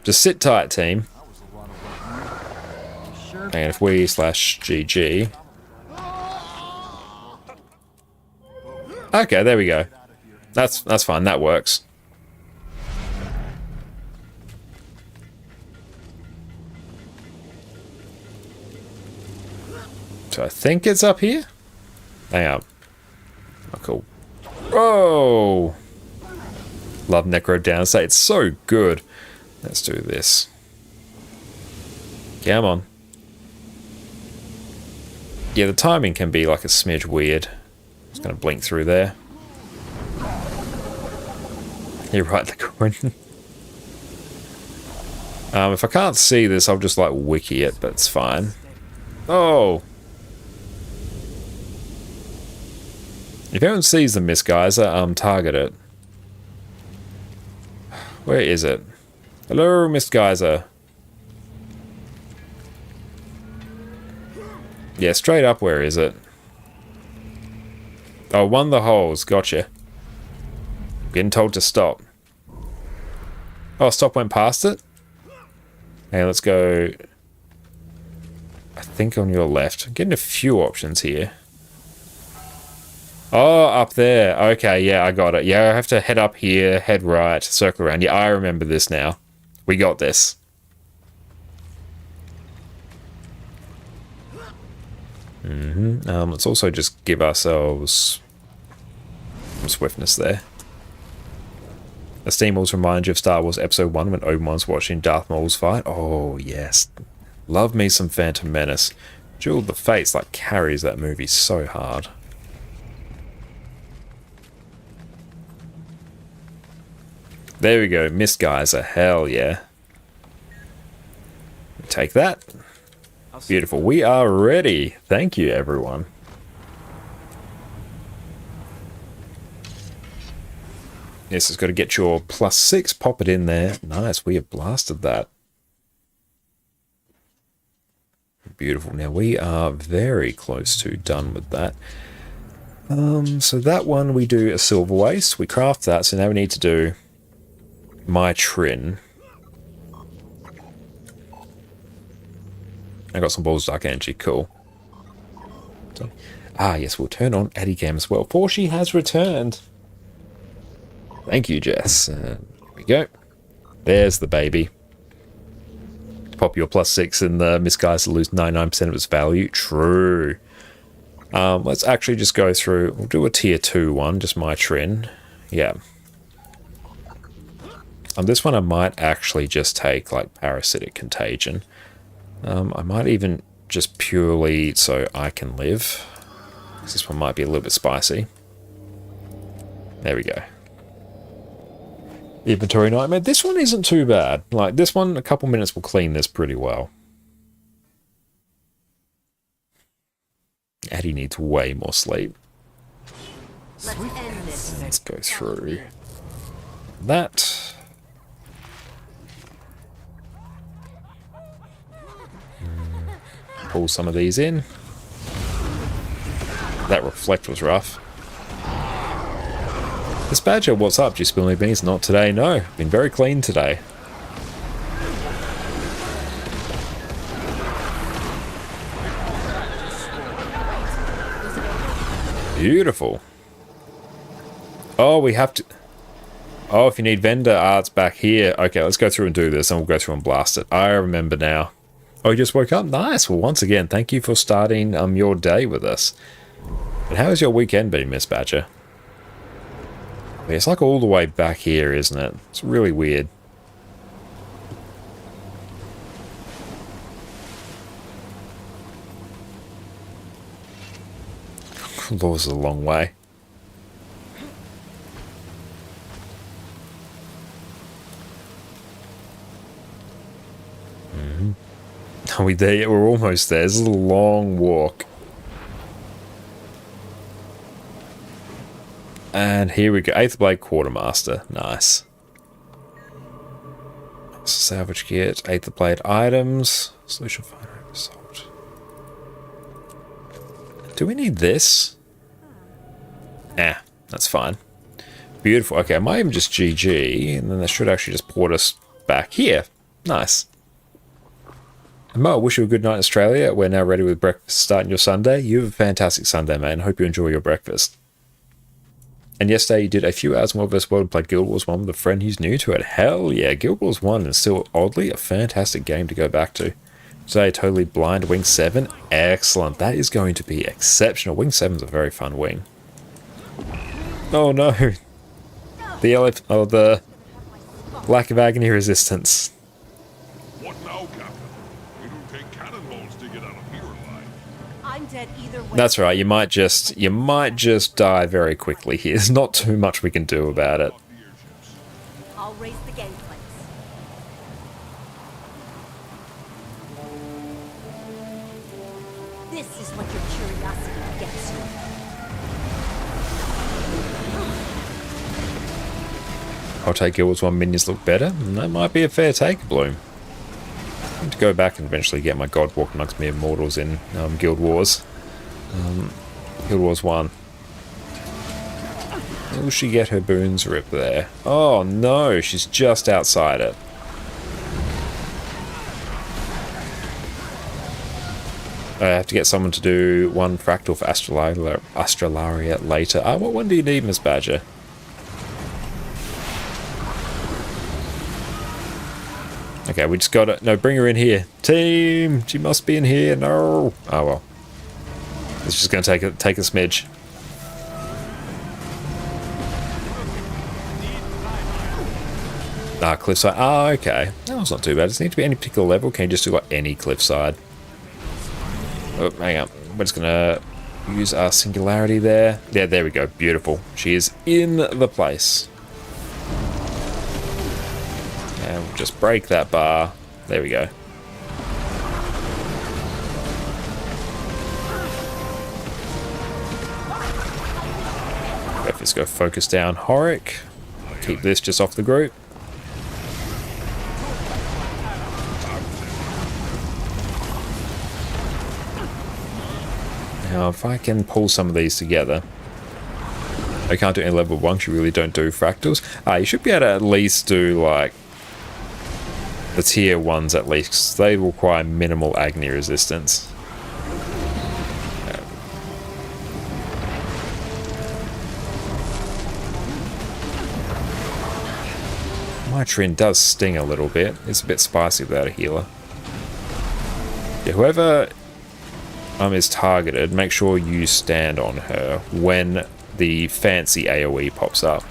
just sit tight, team. And if we /GG. Okay, there we go. That's fine, that works. So I think it's up here? Hang on. Oh, cool. Oh! Love Necro Downstate. It's so good. Let's do this. Come on. Yeah, the timing can be like a smidge weird. Just going to blink through there. You're right, the coin. If I can't see this, I'll just like wiki it, but it's fine. Oh! If anyone sees the Mist Geyser, target it. Where is it? Hello, Mist Geyser. Yeah, straight up, where is it? Oh, one of the holes. Gotcha. Getting told to stop. Oh, stop went past it? Hey, let's go... I think on your left. I'm getting a few options here. Oh, up there. Okay, yeah, I got it. Yeah, I have to head up here, head right, circle around. Yeah, I remember this now. We got this. Let's also just give ourselves some swiftness there. The Steam Walls remind you of Star Wars Episode 1 when Obi-Wan's watching Darth Maul's fight. Oh, yes. Love me some Phantom Menace. Jewel of the Fates, like, carries that movie so hard. There we go. Mist Geyser. Hell yeah. Take that. Beautiful. We are ready. Thank you, everyone. This has got to get your +6. Pop it in there. Nice. We have blasted that. Beautiful. Now, we are very close to done with that. So that one, we do a Silverwaste. We craft that. So now we need to do my Trin. I got some balls of dark energy, cool. So, yes, we'll turn on Endgame as well, for she has returned. Thank you, Jess. Here we go. There's the baby. Pop your +6 and the Mist Geyser lose 99% of its value. True. Let's actually just go through. We'll do a tier 2 one, just my Trin. Yeah. On this one, I might actually just take like Parasitic Contagion. I might even just purely so I can live. This one might be a little bit spicy. There we go. Inventory Nightmare. This one isn't too bad. Like, this one, a couple minutes will clean this pretty well. Addie needs way more sleep. Let's go through that. Pull some of these in. That reflect was rough. This Badger, what's up? Do you spill any beans? Not today, no. Been very clean today. Beautiful. Oh, we have to... Oh, if you need vendor arts back here. Okay, let's go through and do this, and we'll go through and blast it. I remember now. Oh, you just woke up? Nice. Well, once again, thank you for starting your day with us. And how has your weekend been, Miss Badger? Yeah, it's like all the way back here, isn't it? It's really weird. Law's a long way. Are we there yet? We're almost there. This is a long walk. And here we go. 8th Blade Quartermaster. Nice. Salvage kit. 8th Blade items. Solution finder assault. Do we need this? That's fine. Beautiful. Okay, I might even just GG, and then that should actually just port us back here. Nice. Mo, I wish you a good night in Australia. We're now ready with breakfast starting your Sunday. You have a fantastic Sunday, man. Hope you enjoy your breakfast. And yesterday you did a few hours more of this world and played Guild Wars 1 with a friend who's new to it. Hell yeah, Guild Wars 1 is still oddly a fantastic game to go back to. Today, totally blind Wing 7. Excellent. That is going to be exceptional. Wing 7 is a very fun wing. Oh no. the lack of agony resistance. What now, Captain? We don't take cannonballs to get out of here alive. I'm dead either way. That's right. You might just die very quickly here. There's not too much we can do about it. Off the airships. I'll raise the gangplanks. This is what your curiosity gets you. I'll take Guilds while minions look better. That might be a fair take, Bloom. I need to go back and eventually get my God Walk amongst me immortals in Guild Wars. Guild Wars 1. Will she get her boons ripped there? Oh no, she's just outside it. I have to get someone to do one Fractal for Astralaria later. What one do you need, Miss Badger? Okay, we just got it. No, bring her in here. Team! She must be in here. No! Oh, well. It's just going to take a smidge. Cliffside. Okay. That was not too bad. Does it need to be any particular level? Can you just do like any cliffside? Oh, hang on. We're just going to use our singularity there. Yeah, there we go. Beautiful. She is in the place. And we'll just break that bar. There we go. Let's go focus down Horic. Keep this just off the group. Now, if I can pull some of these together. I can't do any level 1 because you really don't do fractals. You should be able to at least do, like, the tier 1s at least, because they require minimal agony resistance. My Trin does sting a little bit. It's a bit spicy without a healer. Yeah, whoever is targeted, make sure you stand on her when the fancy AoE pops up.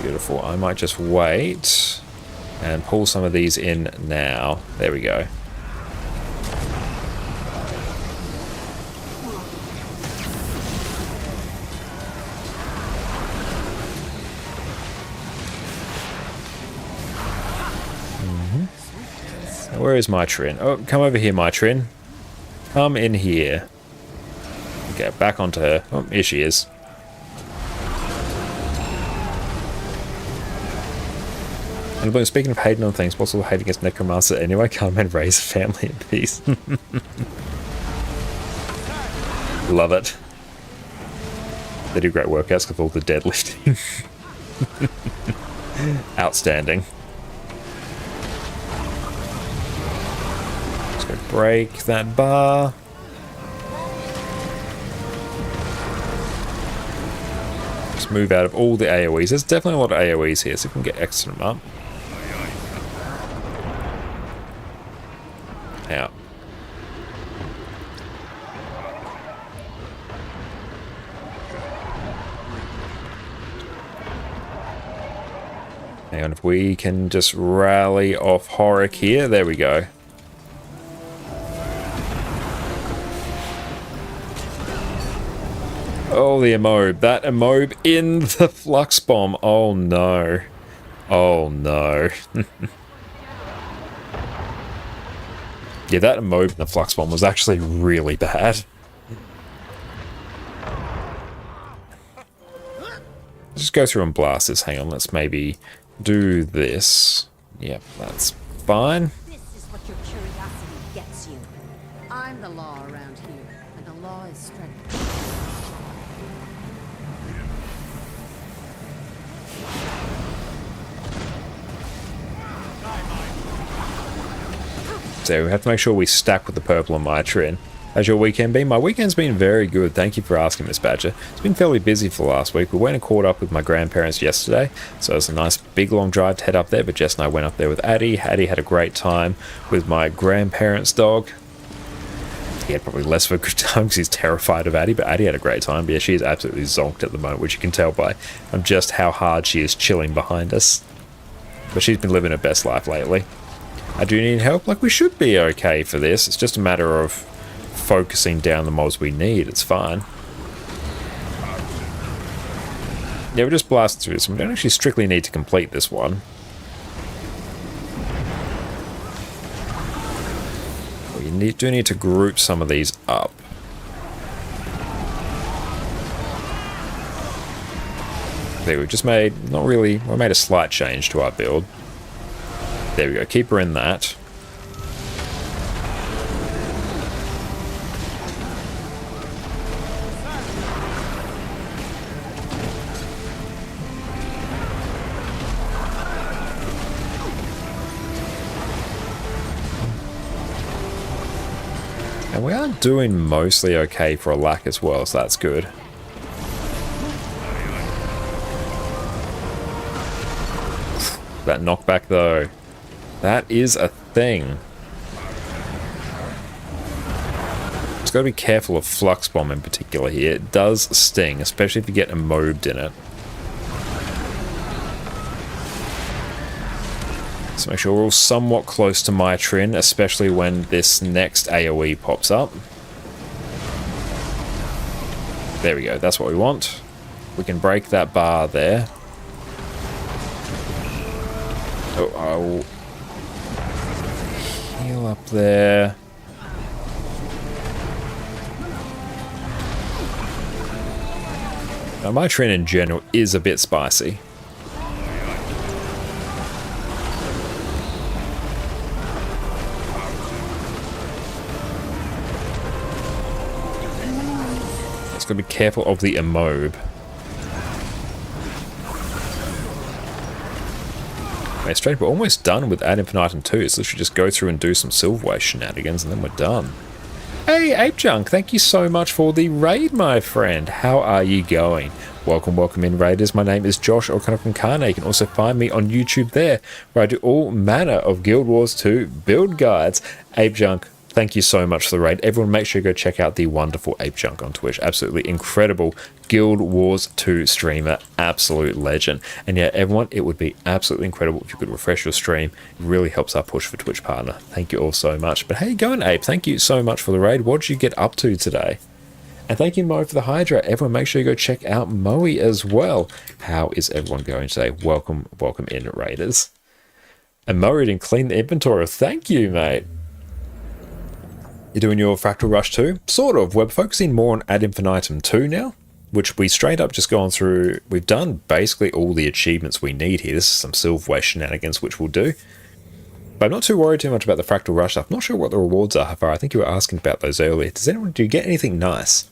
Beautiful. I might just wait and pull some of these in now. There we go. Where is my Trin? Oh, come over here, my Trin. Come in here. Okay, back onto her. Oh, here she is. And speaking of hating on things, possible hate against Necromancer anyway, can't man raise a family in peace. Love it. They do great workouts with all the deadlifting. Outstanding. Let's go break that bar. Just move out of all the AoEs. There's definitely a lot of AoEs here, so we can get X them up. Out. Hang on, if we can just rally off Horic here, there we go. Oh, the emobe. That emobe in the flux bomb. Oh no. Oh no. Yeah, that emobe in the flux bomb was actually really bad. Let's just go through and blast this. Hang on, let's maybe do this. Yep, that's fine. This is what your curiosity gets you. I'm the law around here, and the law is strict. So we have to make sure we stack with the purple on my Trin. How's your weekend been? My weekend's been very good. Thank you for asking, Miss Badger. It's been fairly busy for last week. We went and caught up with my grandparents yesterday, so it was a nice big long drive to head up there, but Jess and I went up there with Addie. Addie had a great time with my grandparents' dog. he had probably less of a good time because he's terrified of Addie, but Addie had a great time. But yeah, she is absolutely zonked at the moment, which you can tell by just how hard she is chilling behind us. But she's been living her best life lately. I do need help. Like, we should be okay for this. It's just a matter of focusing down the mobs we need. It's fine. Yeah, we just blast through this. We don't actually strictly need to complete this one. We do need to group some of these up. There, we've just made, not really, we made a slight change to our build. There we go, keep her in that. And we are doing mostly okay for a lack as well, so that's good. That knockback though, that is a thing. Just gotta be careful of Flux Bomb in particular here. It does sting, especially if you get mobbed in it. So make sure we're all somewhat close to my Trin, especially when this next AoE pops up. There we go, that's what we want. We can break that bar there. Oh, I'll heal up there. Now, my Trin in general is a bit spicy. Just gotta be careful of the immob. Okay, straight, we're almost done with Ad Infinitum 2, so let's just go through and do some Silverwastes shenanigans, and then we're done. Hey, Ape Junk, thank you so much for the raid, my friend. How are you going? Welcome, welcome in, raiders. My name is Josh O'Connor. You can also find me on YouTube there, where I do all manner of Guild Wars 2 build guides. Ape Junk, thank you so much for the raid. Everyone, make sure you go check out the wonderful Ape Junk on Twitch. Absolutely incredible Guild Wars 2 streamer, absolute legend. And yeah, everyone, it would be absolutely incredible if you could refresh your stream. It really helps our push for Twitch partner. Thank you all so much. But hey, going Ape, thank you so much for the raid. What did you get up to today? And thank you, Mo, for the Hydra. Everyone, make sure you go check out Moe as well. How is everyone going today? Welcome, welcome in, raiders. And Mo didn't clean the inventory. Thank you, mate. You're doing your Fractal Rush 2? Sort of. We're focusing more on Ad Infinitum 2 now, which we straight up just gone through. We've done basically all the achievements we need here. This is some Silverwastes shenanigans, which we'll do. But I'm not too worried too much about the Fractal Rush stuff. I'm not sure what the rewards are, Hafar. I think you were asking about those earlier. Do you get anything nice?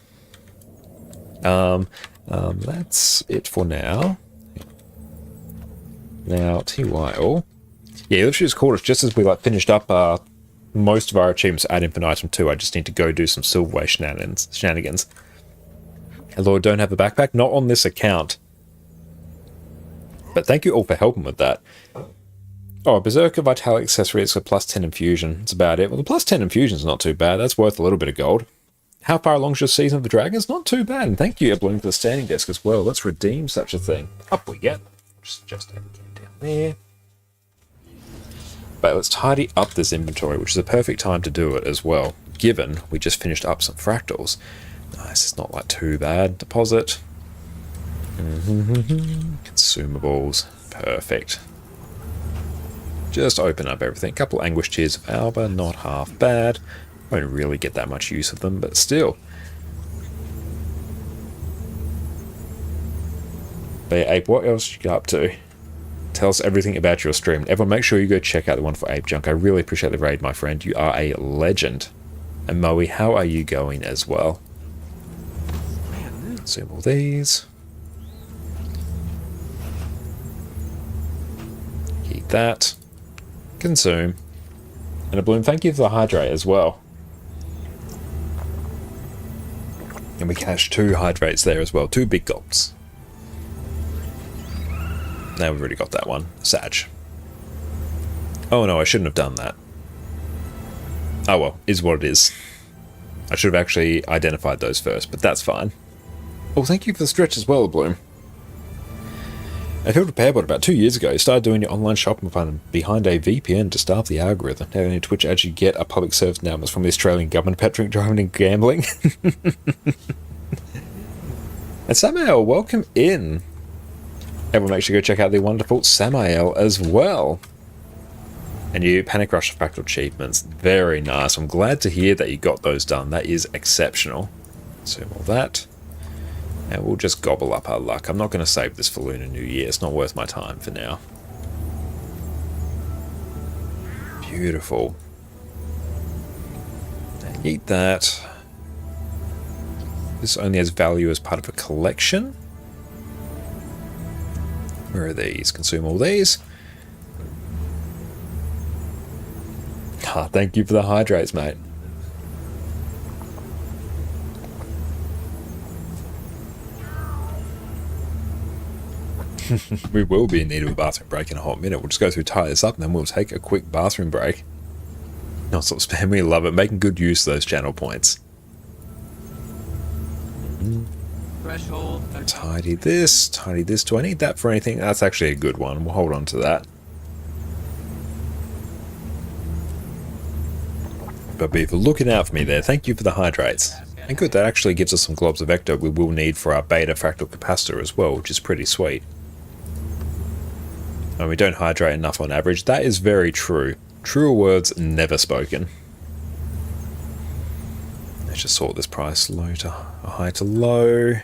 That's it for now. Now, TYL. Yeah, literally just called us just as we finished up most of our achievements Ad Infinitum 2. I just need to go do some Silverwastes shenanigans. Hello, don't have a backpack? Not on this account. But thank you all for helping with that. Oh, Berserker Vitalik accessory, it's a plus 10 infusion. That's about it. Well, the plus 10 infusion is not too bad. That's worth a little bit of gold. How far along is your Season of the Dragons? Not too bad. And thank you, Ebling, for the standing desk as well. Let's redeem such a thing. Up we get. Just down there. But let's tidy up this inventory, which is a perfect time to do it as well, given we just finished up some fractals. Nice, it's not too bad. Deposit. Consumables. Perfect. Just open up everything. Couple Anguish Tears of Alba, not half bad. Won't really get that much use of them, but still. But yeah, Ape, what else you got up to? Tell us everything about your stream. Everyone, make sure you go check out the one for Ape Junk. I really appreciate the raid, my friend. You are a legend. And Moe, how are you going as well? Consume all these. Keep that. Consume. And a Bloom, thank you for the hydrate as well. And we cashed 2 hydrates there as well. 2 big gulps. Now we've already got that one. Sag. Oh no, I shouldn't have done that. Oh well, is what it is. I should have actually identified those first, but that's fine. Oh, thank you for the stretch as well, Bloom. I filled a pair about 2 years ago. You started doing your online shopping behind a VPN to starve the algorithm. Now on Twitch actually get a public service announcement from the Australian government about drink driving and gambling. And Samael, welcome in. Everyone make sure you go check out the wonderful Samael as well. And you Panic Rush Fractal achievements. Very nice. I'm glad to hear that you got those done. That is exceptional. So all that. And we'll just gobble up our luck. I'm not going to save this for Lunar New Year. It's not worth my time for now. Beautiful. And eat that. This only has value as part of a collection. Where are these? Consume all these. Ah, thank you for the hydrates, mate. We will be in need of a bathroom break in a hot minute. We'll just go through, tie this up, and then we'll take a quick bathroom break. Not sort of spam, we love it. Making good use of those channel points. Threshold. Tidy this, tidy this. Do I need that for anything? That's actually a good one. We'll hold on to that. But be for looking out for me there. Thank you for the hydrates. And good, that actually gives us some globs of vector we will need for our beta fractal capacitor as well, which is pretty sweet. And we don't hydrate enough on average. That is very true. Truer words never spoken. Let's just sort this price low to high to low.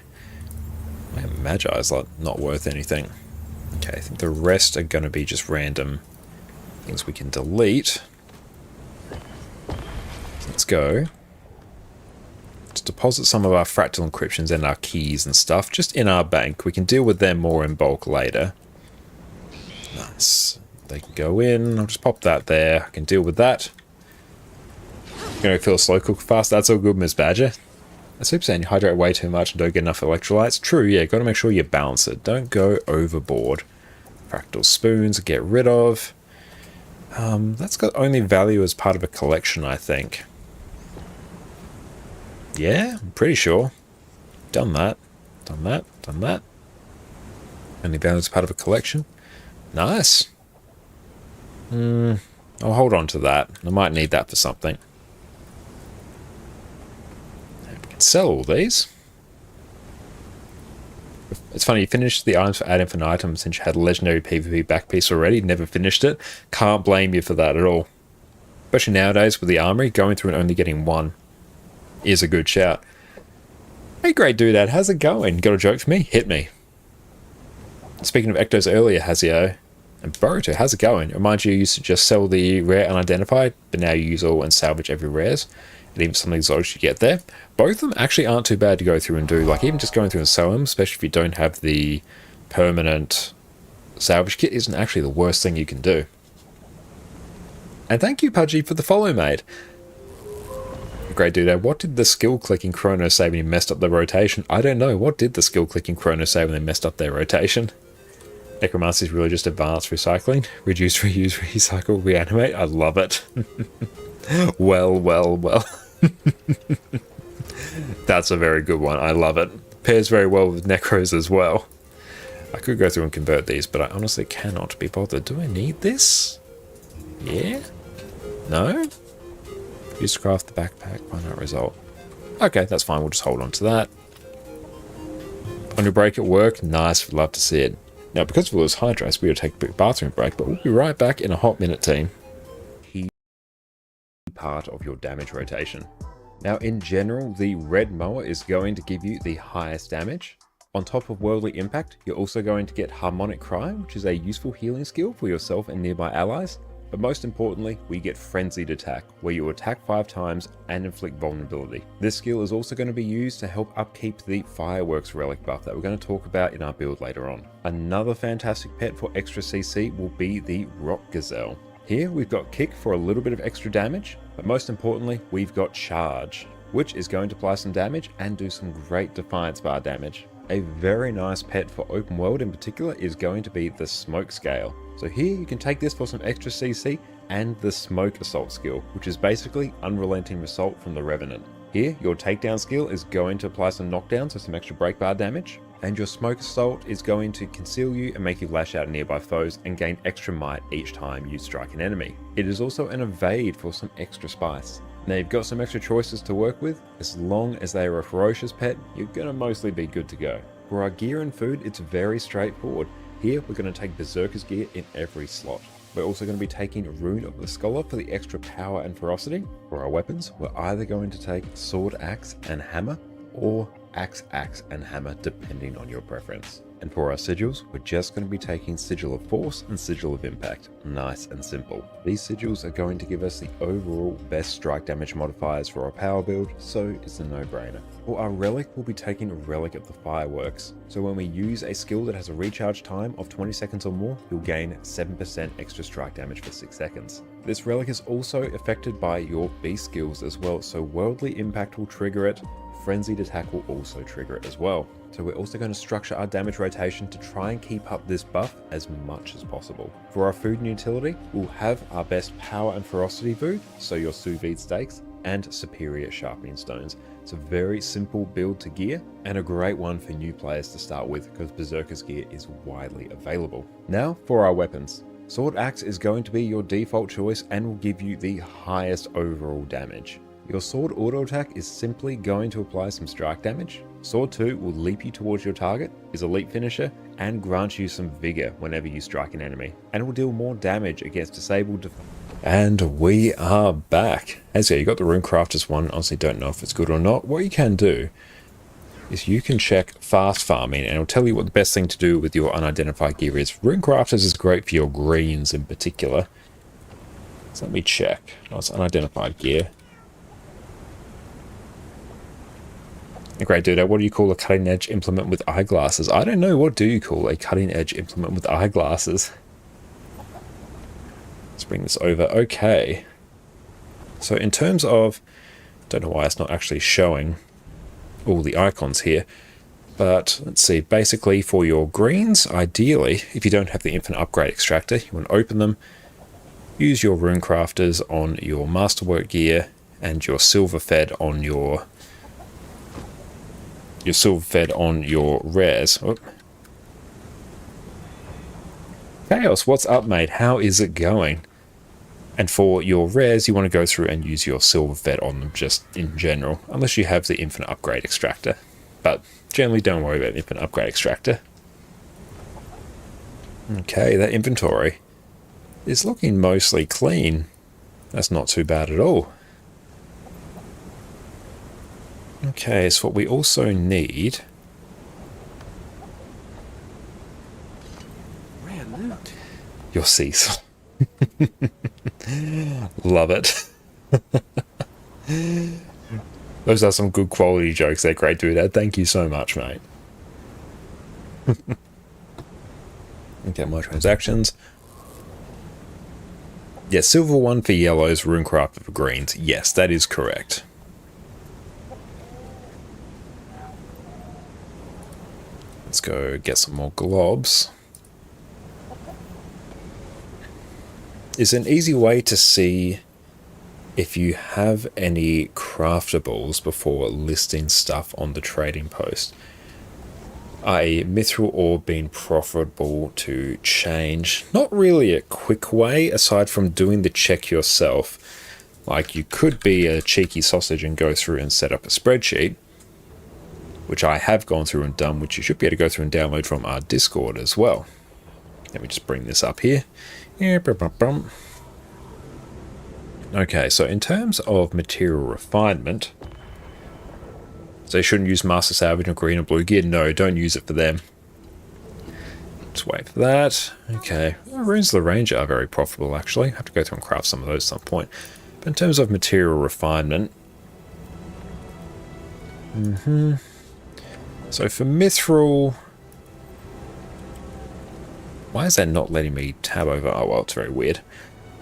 Man, Magi is like not worth anything. Okay, I think the rest are going to be just random things we can delete. Let's go. Let's deposit some of our fractal encryptions and our keys and stuff just in our bank. We can deal with them more in bulk later. Nice. They can go in. I'll just pop that there. I can deal with that. Gonna feel slow cook fast. That's all good, Miss Badger. I keep saying you hydrate way too much and don't get enough electrolytes. True, yeah, gotta make sure you balance it. Don't go overboard. Fractal spoons, get rid of. That's got only value as part of a collection, I think. Yeah, I'm pretty sure. Done that. Done that. Done that. Only value as part of a collection. Nice. I'll hold on to that. I might need that for something. And we can sell all these. It's funny, you finished the items for Ad Infinitum since you had a legendary PvP back piece already, never finished it. Can't blame you for that at all. Especially nowadays with the armory, going through and only getting one is a good shout. Hey, great doodad, how's it going? Got a joke for me? Hit me. Speaking of Ectos earlier, Hazio and Boruto, how's it going? It reminds you used to just sell the rare unidentified, but now you use all and salvage every rares, and even some exotics you get there. Both of them actually aren't too bad to go through and do. Like, even just going through and sell them, especially if you don't have the permanent salvage kit, isn't actually the worst thing you can do. And thank you, Pudgy, for the follow, mate. Great dude. What did the skill clicking chrono say when he messed up the rotation? I don't know. What did the skill clicking chrono say when they messed up their rotation? Necromancy is really just advanced recycling. Reduce, reuse, recycle, reanimate. I love it. Well. That's a very good one. I love it. Pairs very well with Necros as well. I could go through and convert these, but I honestly cannot be bothered. Do I need this? Yeah? No? Use to craft the backpack, find out result. Okay, that's fine. We'll just hold on to that. On your break at work? Nice. We'd love to see it. Now, because of all those hydrates, we will take a quick bathroom break, but we'll be right back in a hot minute, team. Key part of your damage rotation. Now, in general, the red mower is going to give you the highest damage. On top of worldly impact, you're also going to get harmonic cry, which is a useful healing skill for yourself and nearby allies. But most importantly, we get Frenzied Attack, where you attack 5 times and inflict vulnerability. This skill is also going to be used to help upkeep the Fireworks relic buff that we're going to talk about in our build later on. Another fantastic pet for extra CC will be the Rock Gazelle. Here we've got Kick for a little bit of extra damage, but most importantly, we've got Charge, which is going to apply some damage and do some great Defiance bar damage. A very nice pet for open world in particular is going to be the Smoke Scale. So here you can take this for some extra CC and the Smoke Assault skill, which is basically unrelenting assault from the Revenant. Here, your takedown skill is going to apply some knockdowns, so some extra break bar damage, and your smoke assault is going to conceal you and make you lash out at nearby foes and gain extra might each time you strike an enemy. It is also an evade for some extra spice. Now you've got some extra choices to work with. As long as they are a ferocious pet, you're going to mostly be good to go. For our gear and food, it's very straightforward. Here, we're going to take Berserker's gear in every slot. We're also going to be taking Rune of the Scholar for the extra power and ferocity. For our weapons, we're either going to take Sword, Axe, and Hammer, or Axe, and Hammer, depending on your preference. And for our sigils, we're just going to be taking Sigil of Force and Sigil of Impact. Nice and simple. These sigils are going to give us the overall best strike damage modifiers for our power build, so it's a no-brainer. For our relic, we'll be taking Relic of the Fireworks. So when we use a skill that has a recharge time of 20 seconds or more, you'll gain 7% extra strike damage for 6 seconds. This relic is also affected by your beast skills as well, so Worldly Impact will trigger it. Frenzied Attack will also trigger it as well. So we're also going to structure our damage rotation to try and keep up this buff as much as possible. For our food and utility, we'll have our best power and ferocity food, so your sous vide steaks, and superior sharpening stones. It's a very simple build to gear, and a great one for new players to start with because Berserker's gear is widely available. Now for our weapons. Sword Axe is going to be your default choice and will give you the highest overall damage. Your sword auto attack is simply going to apply some strike damage. Sword 2 will leap you towards your target, is a leap finisher, and grants you some vigor whenever you strike an enemy, and will deal more damage against disabled And we are back. As you got the Runecrafters one, honestly don't know if it's good or not. What you can do is you can check fast farming, and it'll tell you what the best thing to do with your unidentified gear is. Runecrafters is great for your greens in particular. So let me check. Oh, it's unidentified gear. Great, dude. What do you call a cutting edge implement with eyeglasses? I don't know. What do you call a cutting edge implement with eyeglasses? Let's bring this over. Okay. So in terms of, don't know why it's not actually showing all the icons here, but let's see. Basically for your greens, ideally, if you don't have the infinite upgrade extractor, you want to open them, use your Runecrafters on your masterwork gear and your silver fed on your rares. Oh. Chaos, what's up, mate? How is it going? And for your rares, you want to go through and use your silver fed on them just in general, unless you have the infinite upgrade extractor. But generally, don't worry about the infinite upgrade extractor. Okay, that inventory is looking mostly clean. That's not too bad at all. Okay, so what we also need... Your Cecil. Love it. Those are some good quality jokes there, great dude. Thank you so much, mate. Okay, my transactions. Yeah, silver one for yellows, Runecraft for greens. Yes, that is correct. Let's go get some more globs. Is an easy way to see if you have any craftables before listing stuff on the trading post. A mithril ore being profitable to change. Not really a quick way aside from doing the check yourself. Like you could be a cheeky sausage and go through and set up a spreadsheet, which I have gone through and done, which you should be able to go through and download from our Discord as well. Let me just bring this up here. Okay, so in terms of material refinement, so you shouldn't use Master Salvage or green or blue gear. No, don't use it for them. Just wait for that. Okay, Runes of the Ranger are very profitable actually. I have to go through and craft some of those at some point. But in terms of material refinement, so for mithril, why is that not letting me tab over? Oh well, it's very weird.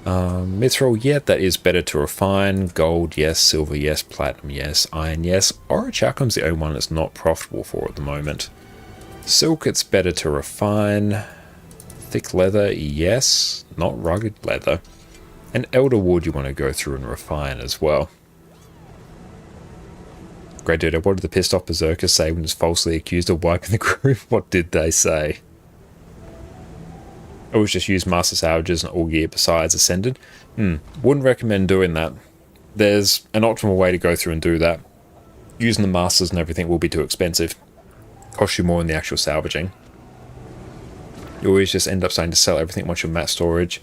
Mithril, yeah, that is better to refine. Gold, yes. Silver, yes. Platinum, yes. Iron, yes. Orichalcum's the only one that's not profitable for at the moment. Silk, it's better to refine. Thick leather, yes. Not rugged leather. And elder wood you want to go through and refine as well. Great dude, what did the pissed off berserker say when he was falsely accused of wiping the group? What did they say? Always just use Master Salvages and all gear besides Ascended. Wouldn't recommend doing that. There's an optimal way to go through and do that. Using the Masters and everything will be too expensive. Cost you more in the actual salvaging. You always just end up starting to sell everything once you're max storage.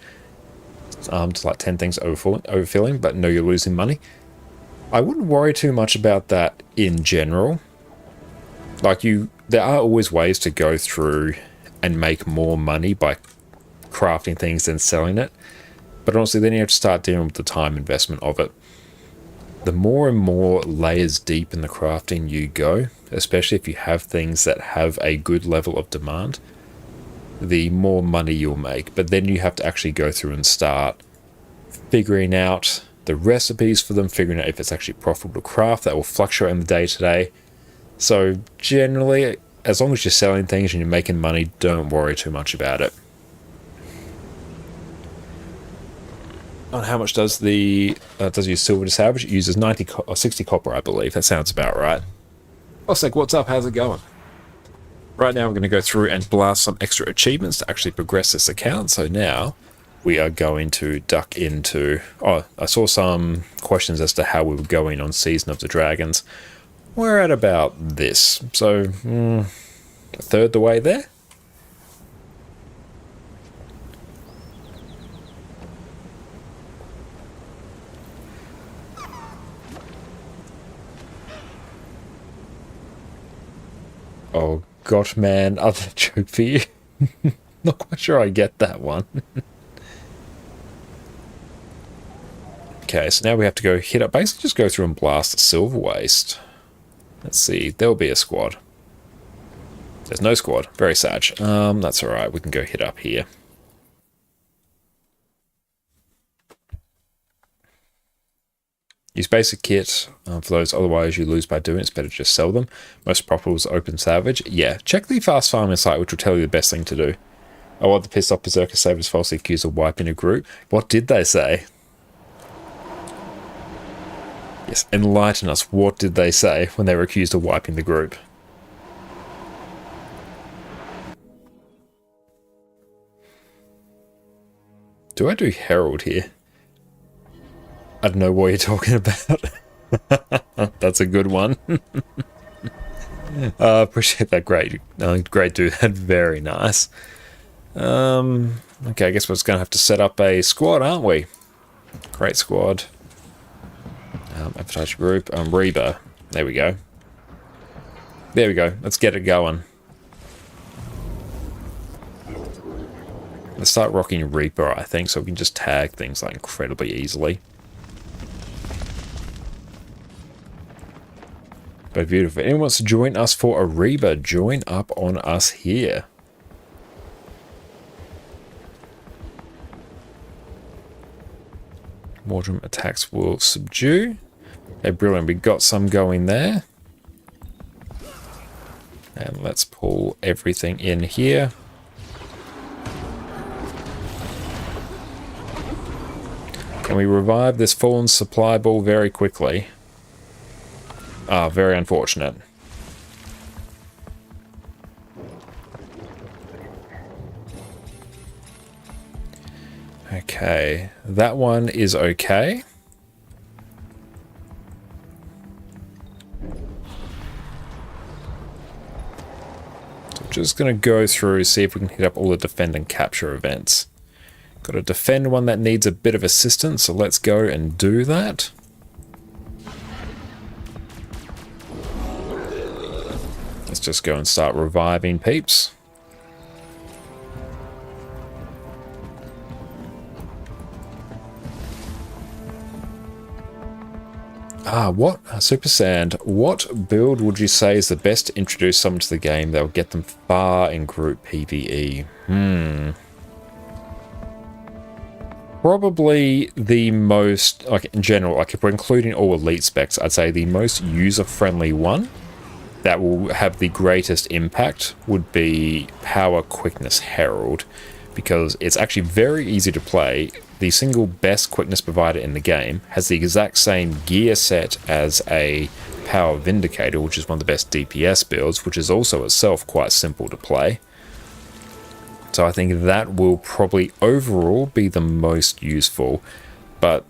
To like 10 things overfilling, but know you're losing money. I wouldn't worry too much about that in general. Like there are always ways to go through and make more money by crafting things than selling it. But honestly, then you have to start dealing with the time investment of it. The more and more layers deep in the crafting you go, especially if you have things that have a good level of demand, the more money you'll make. But then you have to actually go through and start figuring out the recipes for them, figuring out if it's actually profitable to craft. That will fluctuate in the day-to-day. So generally, as long as you're selling things and you're making money, don't worry too much about it. On how much does the does it use silver to salvage? It uses 60 copper, I believe. That sounds about right. Osek, what's up? How's it going? Right now, I'm going to go through and blast some extra achievements to actually progress this account. So now we are going to duck into... Oh, I saw some questions as to how we were going on Season of the Dragons. We're at about this. So, a third the way there. Oh, gosh, man. Other joke for you. Not quite sure I get that one. Okay, so now we have to go hit up. Basically, just go through and blast the Silverwastes. Let's see. There'll be a squad. There's no squad. Very sad. That's alright. We can go hit up here. Use basic kit for those, otherwise you lose by doing it. It's better to just sell them. Most profitable is open salvage. Yeah, check the fast farming site, which will tell you the best thing to do. Oh, what the pissed off berserker saved was falsely accused of wiping a group. What did they say? Yes, enlighten us. What did they say when they were accused of wiping the group? Do I do Herald here? I don't know what you're talking about. That's a good one. Appreciate that. Great. Great dude. Very nice. Okay, I guess we're just going to have to set up a squad, aren't we? Great squad. Advertise group. Reba. There we go. There we go. Let's get it going. Let's start rocking Reaper, I think, so we can just tag things like incredibly easily. But beautiful. If anyone wants to join us for a Reba, join up on us here. Mortem attacks will subdue. Okay, brilliant. We got some going there. And let's pull everything in here. Can we revive this fallen supply ball very quickly? Ah, very unfortunate. Okay, that one is okay. So just going to go through, see if we can hit up all the defend and capture events. Got a defend one that needs a bit of assistance, so let's go and do that. Let's just go and start reviving peeps. What? Super Sand. What build would you say is the best to introduce someone to the game that will get them far in group PvE? Probably the most, like in general, like if we're including all elite specs, I'd say the most user-friendly one that will have the greatest impact would be Power Quickness Herald, because it's actually very easy to play. The single best quickness provider in the game has the exact same gear set as a Power Vindicator, which is one of the best DPS builds, which is also itself quite simple to play. So I think that will probably overall be the most useful, but,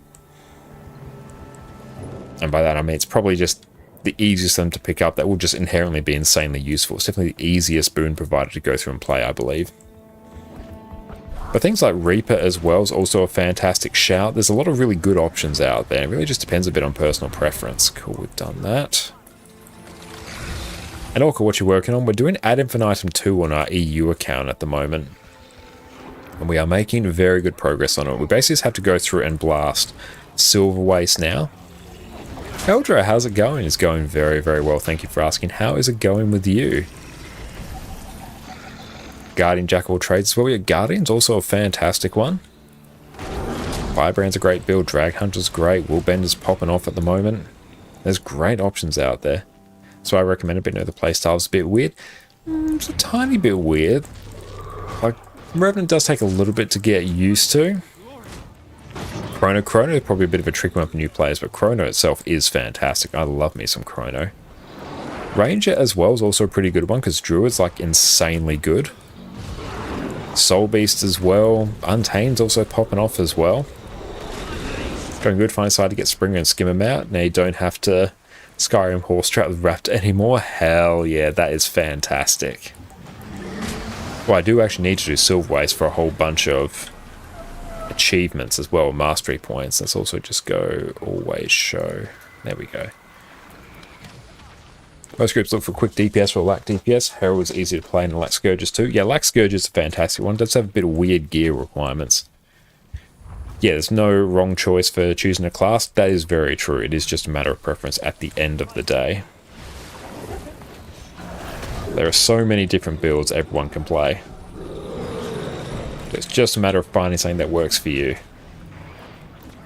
and by that I mean it's probably just the easiest thing to pick up that will just inherently be insanely useful. It's definitely the easiest boon provider to go through and play, I believe. But things like Reaper as well is also a fantastic shout. There's a lot of really good options out there. It really just depends a bit on personal preference. Cool, we've done that. And Orca, what you're working on? We're doing Ad Infinitum 2 on our EU account at the moment. And we are making very good progress on it. We basically just have to go through and blast Silverwastes now. Eldra, how's it going? It's going very, very well. Thank you for asking. How is it going with you? Guardian Jack of all trades as well. Yeah, Guardian's also a fantastic one. Firebrand's a great build. Drag Hunter's great. Willbender's popping off at the moment. There's great options out there. So I recommend it, but no, the playstyle's a bit weird. It's a tiny bit weird. Like, Revenant does take a little bit to get used to. Chrono is probably a bit of a tricky one for new players, but Chrono itself is fantastic. I love me some Chrono. Ranger as well is also a pretty good one, because Druid's like insanely good. Soul Beast as well. Untained's also popping off as well. Going good, find side to get Springer and skim him out. Now you don't have to Skyrim horse trap with Wrapped anymore. Hell yeah, that is fantastic. Well, I do actually need to do Silverwastes for a whole bunch of achievements as well, mastery points. Let's also just go always show. There we go. Most groups look for quick DPS or lack DPS. Herald is easy to play and lack Scourges too. Yeah, lack Scourge is a fantastic one. It does have a bit of weird gear requirements. Yeah, there's no wrong choice for choosing a class. That is very true. It is just a matter of preference at the end of the day. There are so many different builds everyone can play. It's just a matter of finding something that works for you.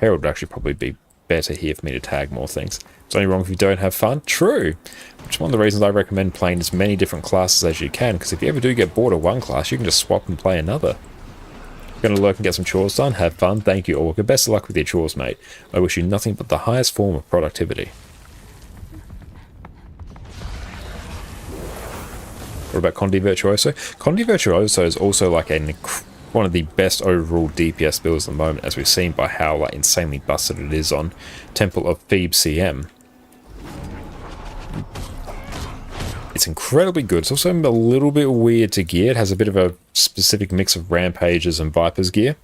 Herald would actually probably be better here for me to tag more things. It's only wrong if you don't have fun. True! Which is one of the reasons I recommend playing as many different classes as you can, because if you ever do get bored of one class, you can just swap and play another. Gonna lurk and get some chores done. Have fun. Thank you, Orca. Best of luck with your chores, mate. I wish you nothing but the highest form of productivity. What about Condi Virtuoso? Condi Virtuoso is also like one of the best overall DPS builds at the moment, as we've seen by how like insanely busted it is on Temple of Thebes CM. It's incredibly good. It's also a little bit weird to gear. It has a bit of a specific mix of Rampages and Vipers gear.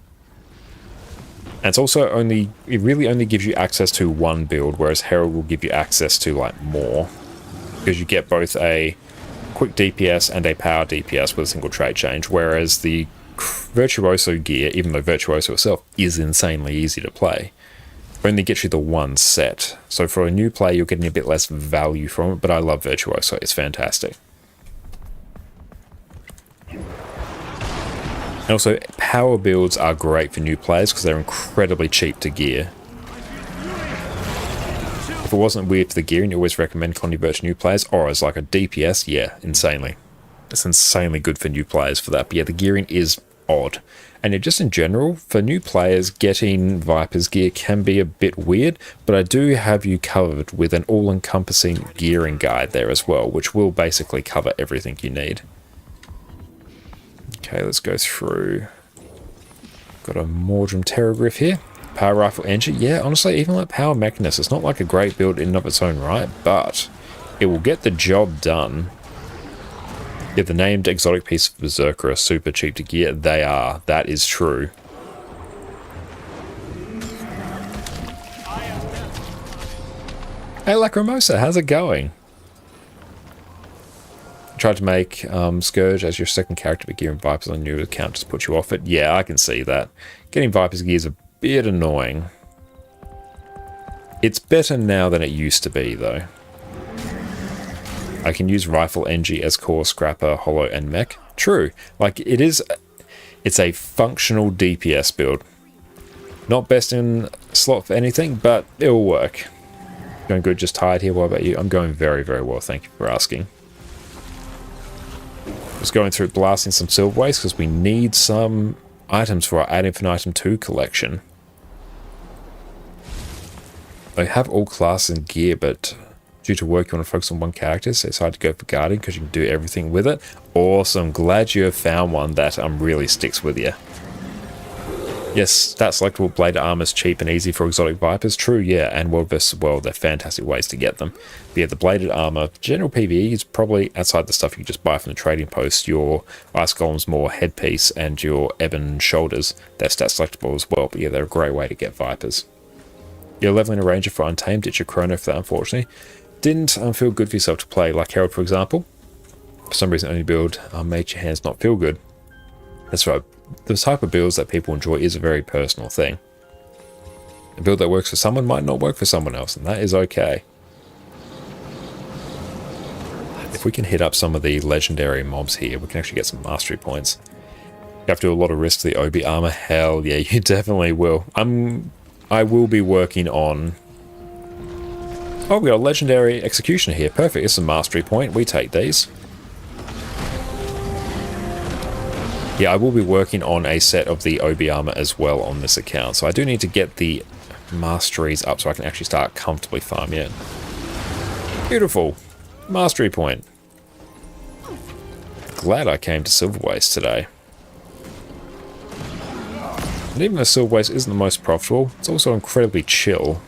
And it's also it really only gives you access to one build, whereas Herald will give you access to like more. Because you get both a quick DPS and a power DPS with a single trait change, whereas the Virtuoso gear, even though Virtuoso itself is insanely easy to play, only gets you the one set. So for a new player, you're getting a bit less value from it, but I love Virtuoso. It's fantastic. And also, power builds are great for new players because they're incredibly cheap to gear. If it wasn't weird for the gearing, you always recommend Convert to new players, or as like a DPS, yeah, insanely. It's insanely good for new players for that, but yeah, the gearing is odd. And just in general, for new players, getting Viper's gear can be a bit weird, but I do have you covered with an all-encompassing gearing guide there as well, which will basically cover everything you need. Okay, let's go through. Got a Mordrum Terragriff here. Power Rifle Engine. Yeah, honestly, even like Power Mechanist, it's not like a great build in and of its own right, but it will get the job done. Yeah, the named exotic piece of Berserker are super cheap to gear. They are. That is true. Hey, Lacrimosa, how's it going? Tried to make Scourge as your second character, but gearing Vipers on your account just put you off it. Yeah, I can see that. Getting Vipers gear is a bit annoying. It's better now than it used to be, though. I can use Rifle NG as core, Scrapper, Hollow, and Mech. True. Like, it's a functional DPS build. Not best in slot for anything, but it'll work. Going good, just tired here. What about you? I'm going very, very well. Thank you for asking. Just going through blasting some Silverwastes because we need some items for our Ad Infinitum 2 collection. I have all classes and gear, but due to work you want to focus on one character, so it's hard to go for guarding because you can do everything with it. Awesome, glad you have found one that really sticks with you. Yes, that selectable blade armor is cheap and easy for exotic vipers. True, yeah, and world versus world, they're fantastic ways to get them. But yeah, the bladed armor, general PvE is probably outside the stuff you just buy from the trading post. Your ice golem's more headpiece and your ebon shoulders, they're stat selectable as well. But yeah, they're a great way to get vipers. You're leveling a ranger for Untamed, it's your chrono for that, unfortunately. Didn't feel good for yourself to play like Herald, for example. For some reason, only build made your hands not feel good. That's right. The type of builds that people enjoy is a very personal thing. A build that works for someone might not work for someone else, and that is okay. If we can hit up some of the legendary mobs here, we can actually get some mastery points. You have to do a lot of risk to the OB armor. Hell yeah, you definitely will. I will be working on... Oh, we got a legendary executioner here. Perfect. It's a mastery point. We take these. Yeah, I will be working on a set of the OB armor as well on this account. So I do need to get the masteries up so I can actually start comfortably farming it. Beautiful. Mastery point. Glad I came to Silverwastes today. And even though Silverwastes isn't the most profitable, it's also incredibly chill.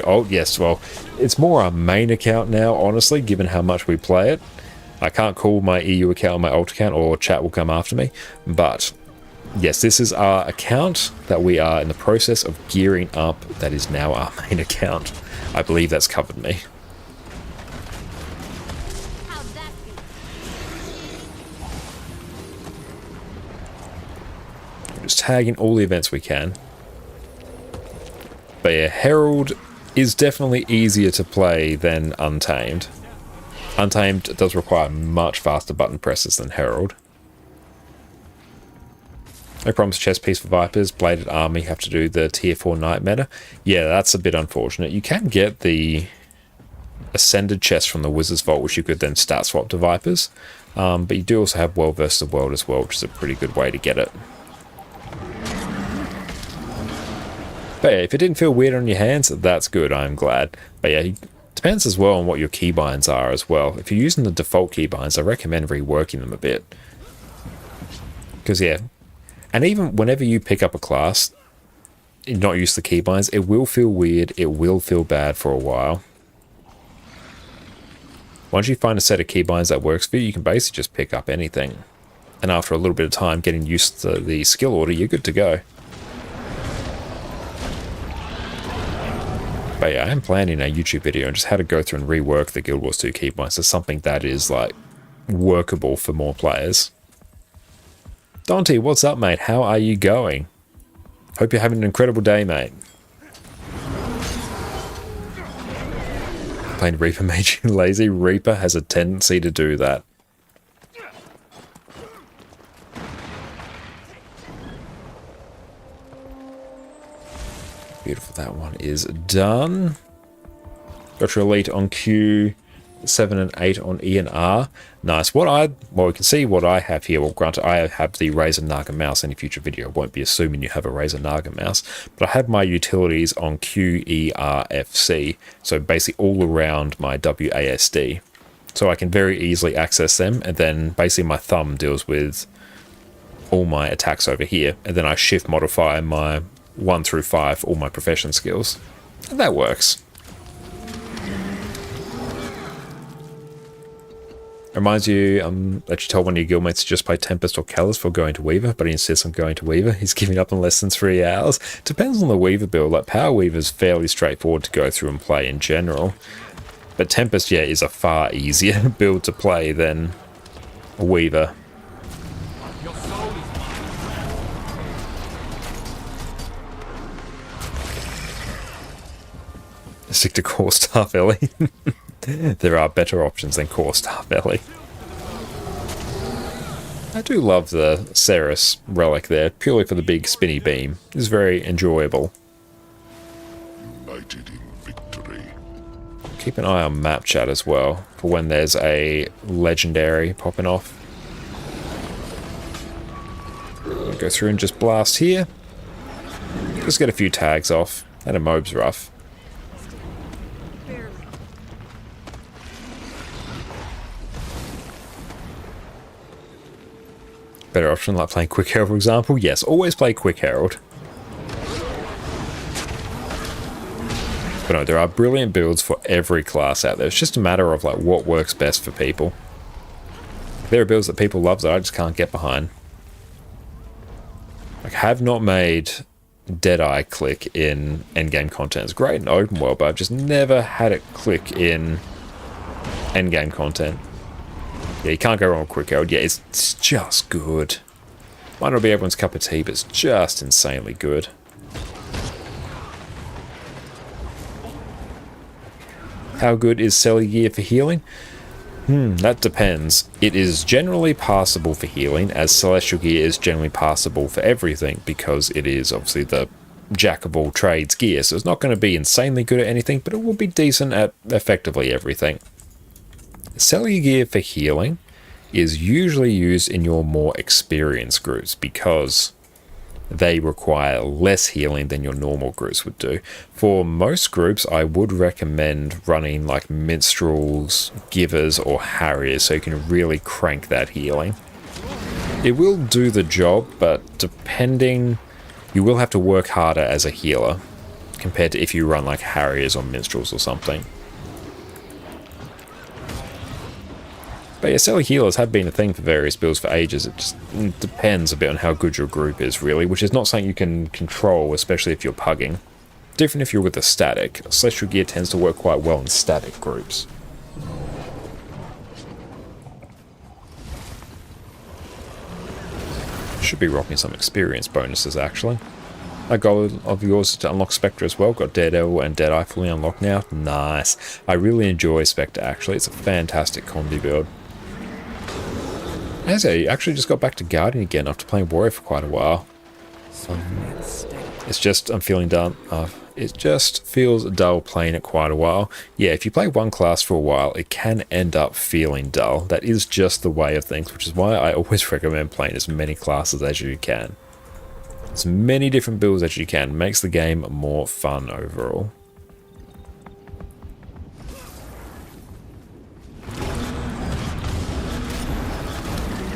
Oh, yes, well, it's more our main account now, honestly, given how much we play it. I can't call my EU account my alt account or chat will come after me. But, yes, this is our account that we are in the process of gearing up. That is now our main account. I believe that's covered me. Just tagging all the events we can. But yeah, Herald is definitely easier to play than Untamed. Untamed does require much faster button presses than Herald. No problems, chest piece for Vipers, bladed armor, you have to do the tier 4 knight meta. Yeah, that's a bit unfortunate. You can get the ascended chest from the Wizard's Vault, which you could then stat swap to Vipers. But you do also have World versus World as well, which is a pretty good way to get it. But yeah, if it didn't feel weird on your hands, that's good, I'm glad. But yeah, it depends as well on what your keybinds are as well. If you're using the default keybinds, I recommend reworking them a bit. Because yeah, and even whenever you pick up a class, not use the keybinds, it will feel weird, it will feel bad for a while. Once you find a set of keybinds that works for you, you can basically just pick up anything. And after a little bit of time getting used to the skill order, you're good to go. But yeah, I am planning a YouTube video on just how to go through and rework the Guild Wars 2 keybinds to something that is like workable for more players. Dante, what's up, mate? How are you going? Hope you're having an incredible day, mate. Playing Reaper made you lazy. Reaper has a tendency to do that. Beautiful, that one is done. Got your elite on Q, 7 and 8 on E and R. Nice. Well, we can see what I have here. Well, granted, I have the Razer Naga mouse. Any future video won't be assuming you have a Razer Naga mouse. But I have my utilities on Q, E, R, F, C. So basically all around my WASD. So I can very easily access them. And then basically my thumb deals with all my attacks over here. And then I shift modify my 1 through 5, all my profession skills. And that works. Reminds you that you tell one of your guildmates to just play Tempest or Callus for going to Weaver, but he insists on going to Weaver. He's giving up in less than 3 hours. Depends on the Weaver build. Like Power Weaver is fairly straightforward to go through and play in general. But Tempest, yeah, is a far easier build to play than a Weaver. Stick to Core Star Valley. There are better options than Core Star Valley. I do love the Ceres relic there, purely for the big spinny beam. It's very enjoyable. United in victory. Keep an eye on map chat as well, for when there's a legendary popping off. I'll go through and just blast here. Just get a few tags off. And a mob's rough. better option, like playing Quick Herald, for example? Yes, always play Quick Herald. But no, there are brilliant builds for every class out there. It's just a matter of like what works best for people. There are builds that people love that I just can't get behind. Like, have not made Deadeye click in endgame content. It's great in open world, but I've just never had it click in endgame content. Yeah, you can't go wrong with Quick Herald. Yeah, it's just good. Might not be everyone's cup of tea, but it's just insanely good. How good is Celly gear for healing? That depends. It is generally passable for healing, as Celestial gear is generally passable for everything, because it is obviously the jack of all trades gear, so it's not going to be insanely good at anything, but it will be decent at effectively everything. Celly gear for healing is usually used in your more experienced groups, because they require less healing than your normal groups would do. For most groups, I would recommend running like minstrels, givers, or harriers, so you can really crank that healing. It will do the job, but depending, you will have to work harder as a healer compared to if you run like harriers or minstrels or something. But yeah, Celly healers have been a thing for various builds for ages. It just depends a bit on how good your group is, really, which is not something you can control, especially if you're pugging. Different if you're with a static. Celestial gear tends to work quite well in static groups. Should be rocking some experience bonuses, actually. A goal of yours is to unlock Spectre as well. Got Daredevil and Deadeye fully unlocked now. Nice. I really enjoy Spectre, actually. It's a fantastic combi build. As I actually just got back to Guardian again after playing Warrior for quite a while. It's just, I'm feeling done. It just feels dull playing it quite a while. Yeah, if you play one class for a while, it can end up feeling dull. That is just the way of things, which is why I always recommend playing as many classes as you can. As many different builds as you can. Makes the game more fun overall.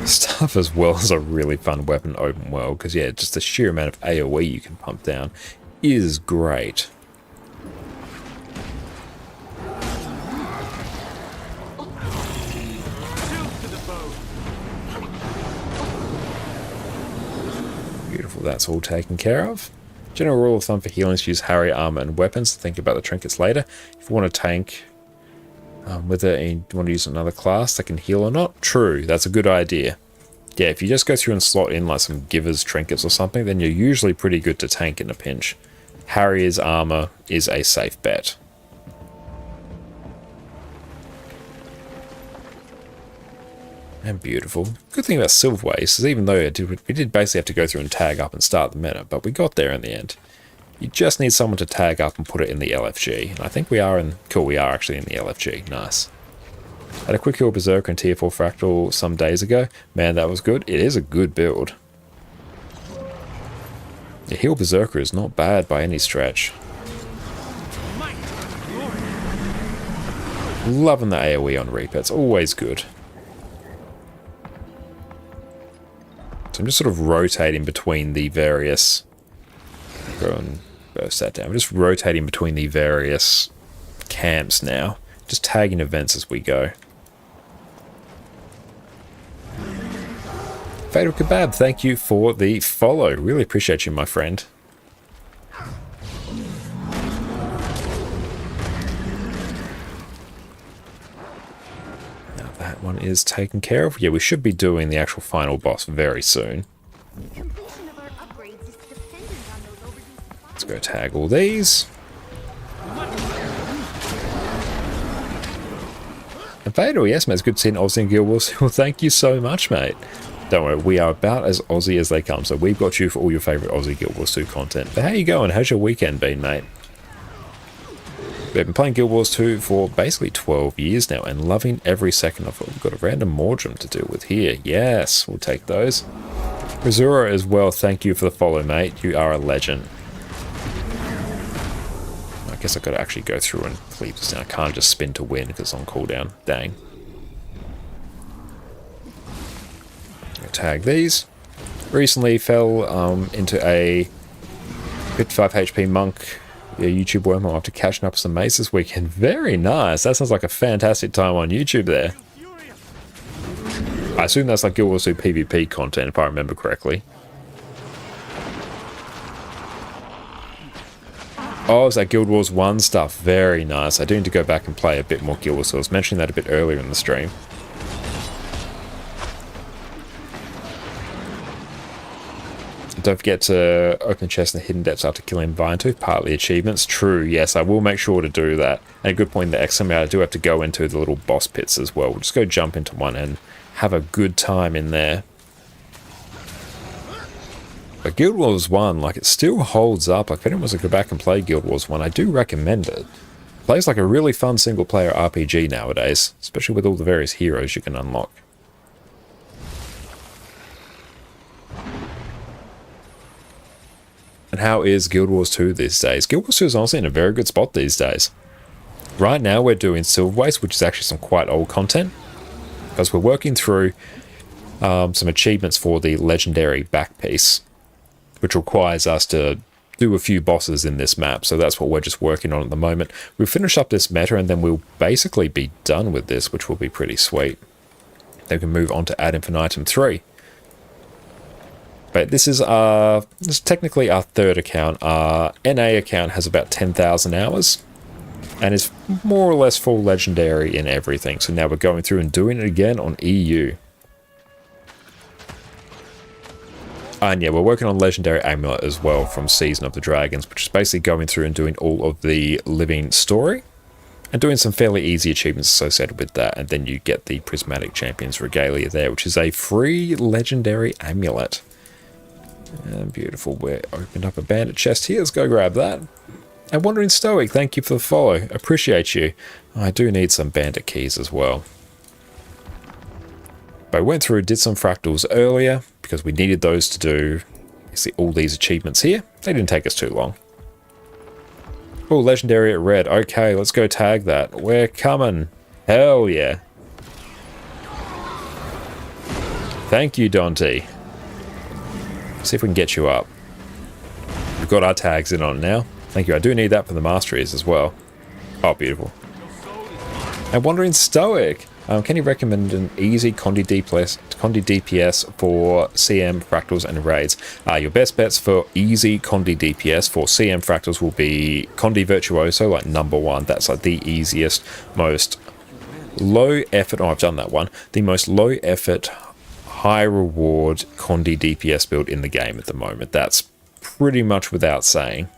Stuff as well as a really fun weapon open world, because yeah, just the sheer amount of AoE you can pump down is great. Beautiful, that's all taken care of. General rule of thumb for healing is to use Harry, armor, and weapons. Think about the trinkets later. If you want to tank with it and you want to use another class that can heal or not, true, that's a good idea. Yeah, if you just go through and slot in like some givers trinkets or something, then you're usually pretty good to tank in a pinch. Harrier's armor is a safe bet. And beautiful. Good thing about Silverwastes is even though we did basically have to go through and tag up and start the meta, but we got there in the end. You just need someone to tag up and put it in the LFG. And I think we are in... Cool, we are actually in the LFG. Nice. Had a quick heal Berserker and Tier 4 Fractal some days ago. Man, that was good. It is a good build. The heal Berserker is not bad by any stretch. Loving the AoE on Reaper. It's always good. So I'm just sort of rotating between the various... Go and burst that down. I'm just rotating between the various camps now. Just tagging events as we go. Fatal Kebab, thank you for the follow. Really appreciate you, my friend. Now that one is taken care of. Yeah, we should be doing the actual final boss very soon. Let's go tag all these. And Fatal, yes, mate, it's good to see an Aussie in Guild Wars. Well, thank you so much, mate. Don't worry, we are about as Aussie as they come, so we've got you for all your favourite Aussie Guild Wars 2 content. But how you going? How's your weekend been, mate? We've been playing Guild Wars 2 for basically 12 years now, and loving every second of it. We've got a random Mordrum to deal with here. Yes, we'll take those. Rizura as well, thank you for the follow, mate. You are a legend. I guess I've got to actually go through and cleave this down. I can't just spin to win because it's on cooldown. Dang. tag these. Recently fell into a 55 HP monk YouTube wormhole after catching up some mates this weekend. Very nice. That sounds like a fantastic time on YouTube there. I assume that's like Guild Wars 2 PvP content if I remember correctly. Oh, it's that Guild Wars 1 stuff. Very nice. I do need to go back and play a bit more Guild Wars, so I was mentioning that a bit earlier in the stream. Don't forget to open the chest in the hidden depths after killing Vine-Tooth. Partly achievements. True, yes, I will make sure to do that. And a good point in the XMA, I do have to go into the little boss pits as well. We'll just go jump into one and have a good time in there. But Guild Wars 1, like, it still holds up. Like, if anyone wants to go back and play Guild Wars 1, I do recommend it. It plays like a really fun single-player RPG nowadays, especially with all the various heroes you can unlock. And how is Guild Wars 2 these days? Guild Wars 2 is honestly in a very good spot these days. Right now we're doing Silverwastes, which is actually some quite old content, because we're working through some achievements for the legendary back piece, which requires us to do a few bosses in this map, so that's what we're just working on at the moment. We'll finish up this meta and then we'll basically be done with this, which will be pretty sweet. Then we can move on to Ad Infinitum 3. But this is technically our third account. Our NA account has about 10,000 hours and is more or less full legendary in everything. So now we're going through and doing it again on EU. And yeah, we're working on Legendary Amulet as well from Season of the Dragons, which is basically going through and doing all of the living story and doing some fairly easy achievements associated with that. And then you get the Prismatic Champions Regalia there, which is a free Legendary Amulet. And beautiful. We opened up a bandit chest here. Let's go grab that. And Wandering Stoic, thank you for the follow. Appreciate you. I do need some bandit keys as well. But I went through, did some fractals earlier because we needed those to do all these achievements here. They didn't take us too long. Oh, legendary at red. Okay, let's go tag that. We're coming. Hell yeah. Thank you, Dante. See if we can get you up. We've got our tags in on it now. Thank you. I do need that for the masteries as well. Oh, beautiful. And Wandering Stoic. Can you recommend an easy Condi DPS for CM, Fractals, and Raids? Your best bets for easy Condi DPS for CM Fractals will be Condi Virtuoso, like #1. That's like the easiest, most low effort. Oh, I've done that one. The most low effort, high reward Condi DPS build in the game at the moment. That's pretty much without saying.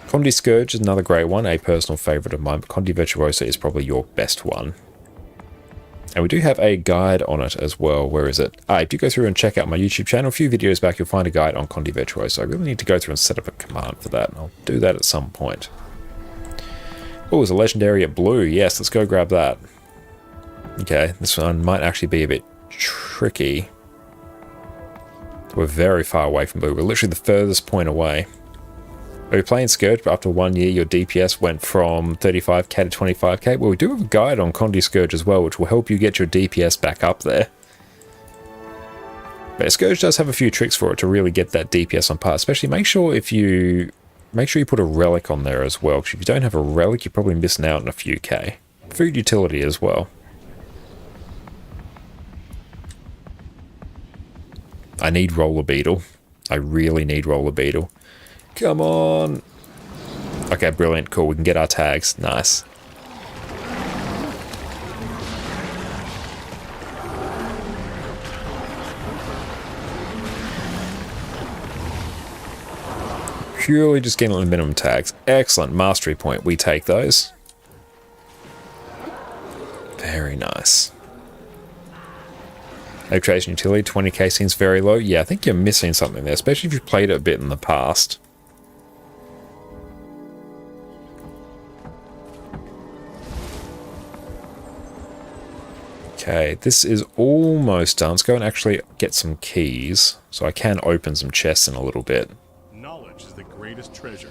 Condi Scourge is another great one, a personal favorite of mine, but Condi Virtuoso is probably your best one. And we do have a guide on it as well. Where is it? If you go through and check out my YouTube channel, a few videos back, you'll find a guide on Condi Virtuoso. I really need to go through and set up a command for that, and I'll do that at some point. Oh, there's a legendary at blue. Yes, let's go grab that. Okay, this one might actually be a bit tricky. We're very far away from blue. We're literally the furthest point away. We're playing Scourge, but after 1 year, your DPS went from 35k to 25k. Well, we do have a guide on Condi Scourge as well, which will help you get your DPS back up there. But Scourge does have a few tricks for it to really get that DPS on par. Especially make sure you put a relic on there as well. Because if you don't have a relic, you're probably missing out on a few k. Food utility as well. I need Roller Beetle. I really need Roller Beetle. Come on. Okay, brilliant. Cool. We can get our tags. Nice. Purely just getting the minimum tags. Excellent. Mastery point. We take those. Very nice. Location utility, 20k seems very low. Yeah, I think you're missing something there, especially if you've played it a bit in the past. Okay, this is almost done. Let's go and actually get some keys, so I can open some chests in a little bit. Knowledge is the greatest treasure.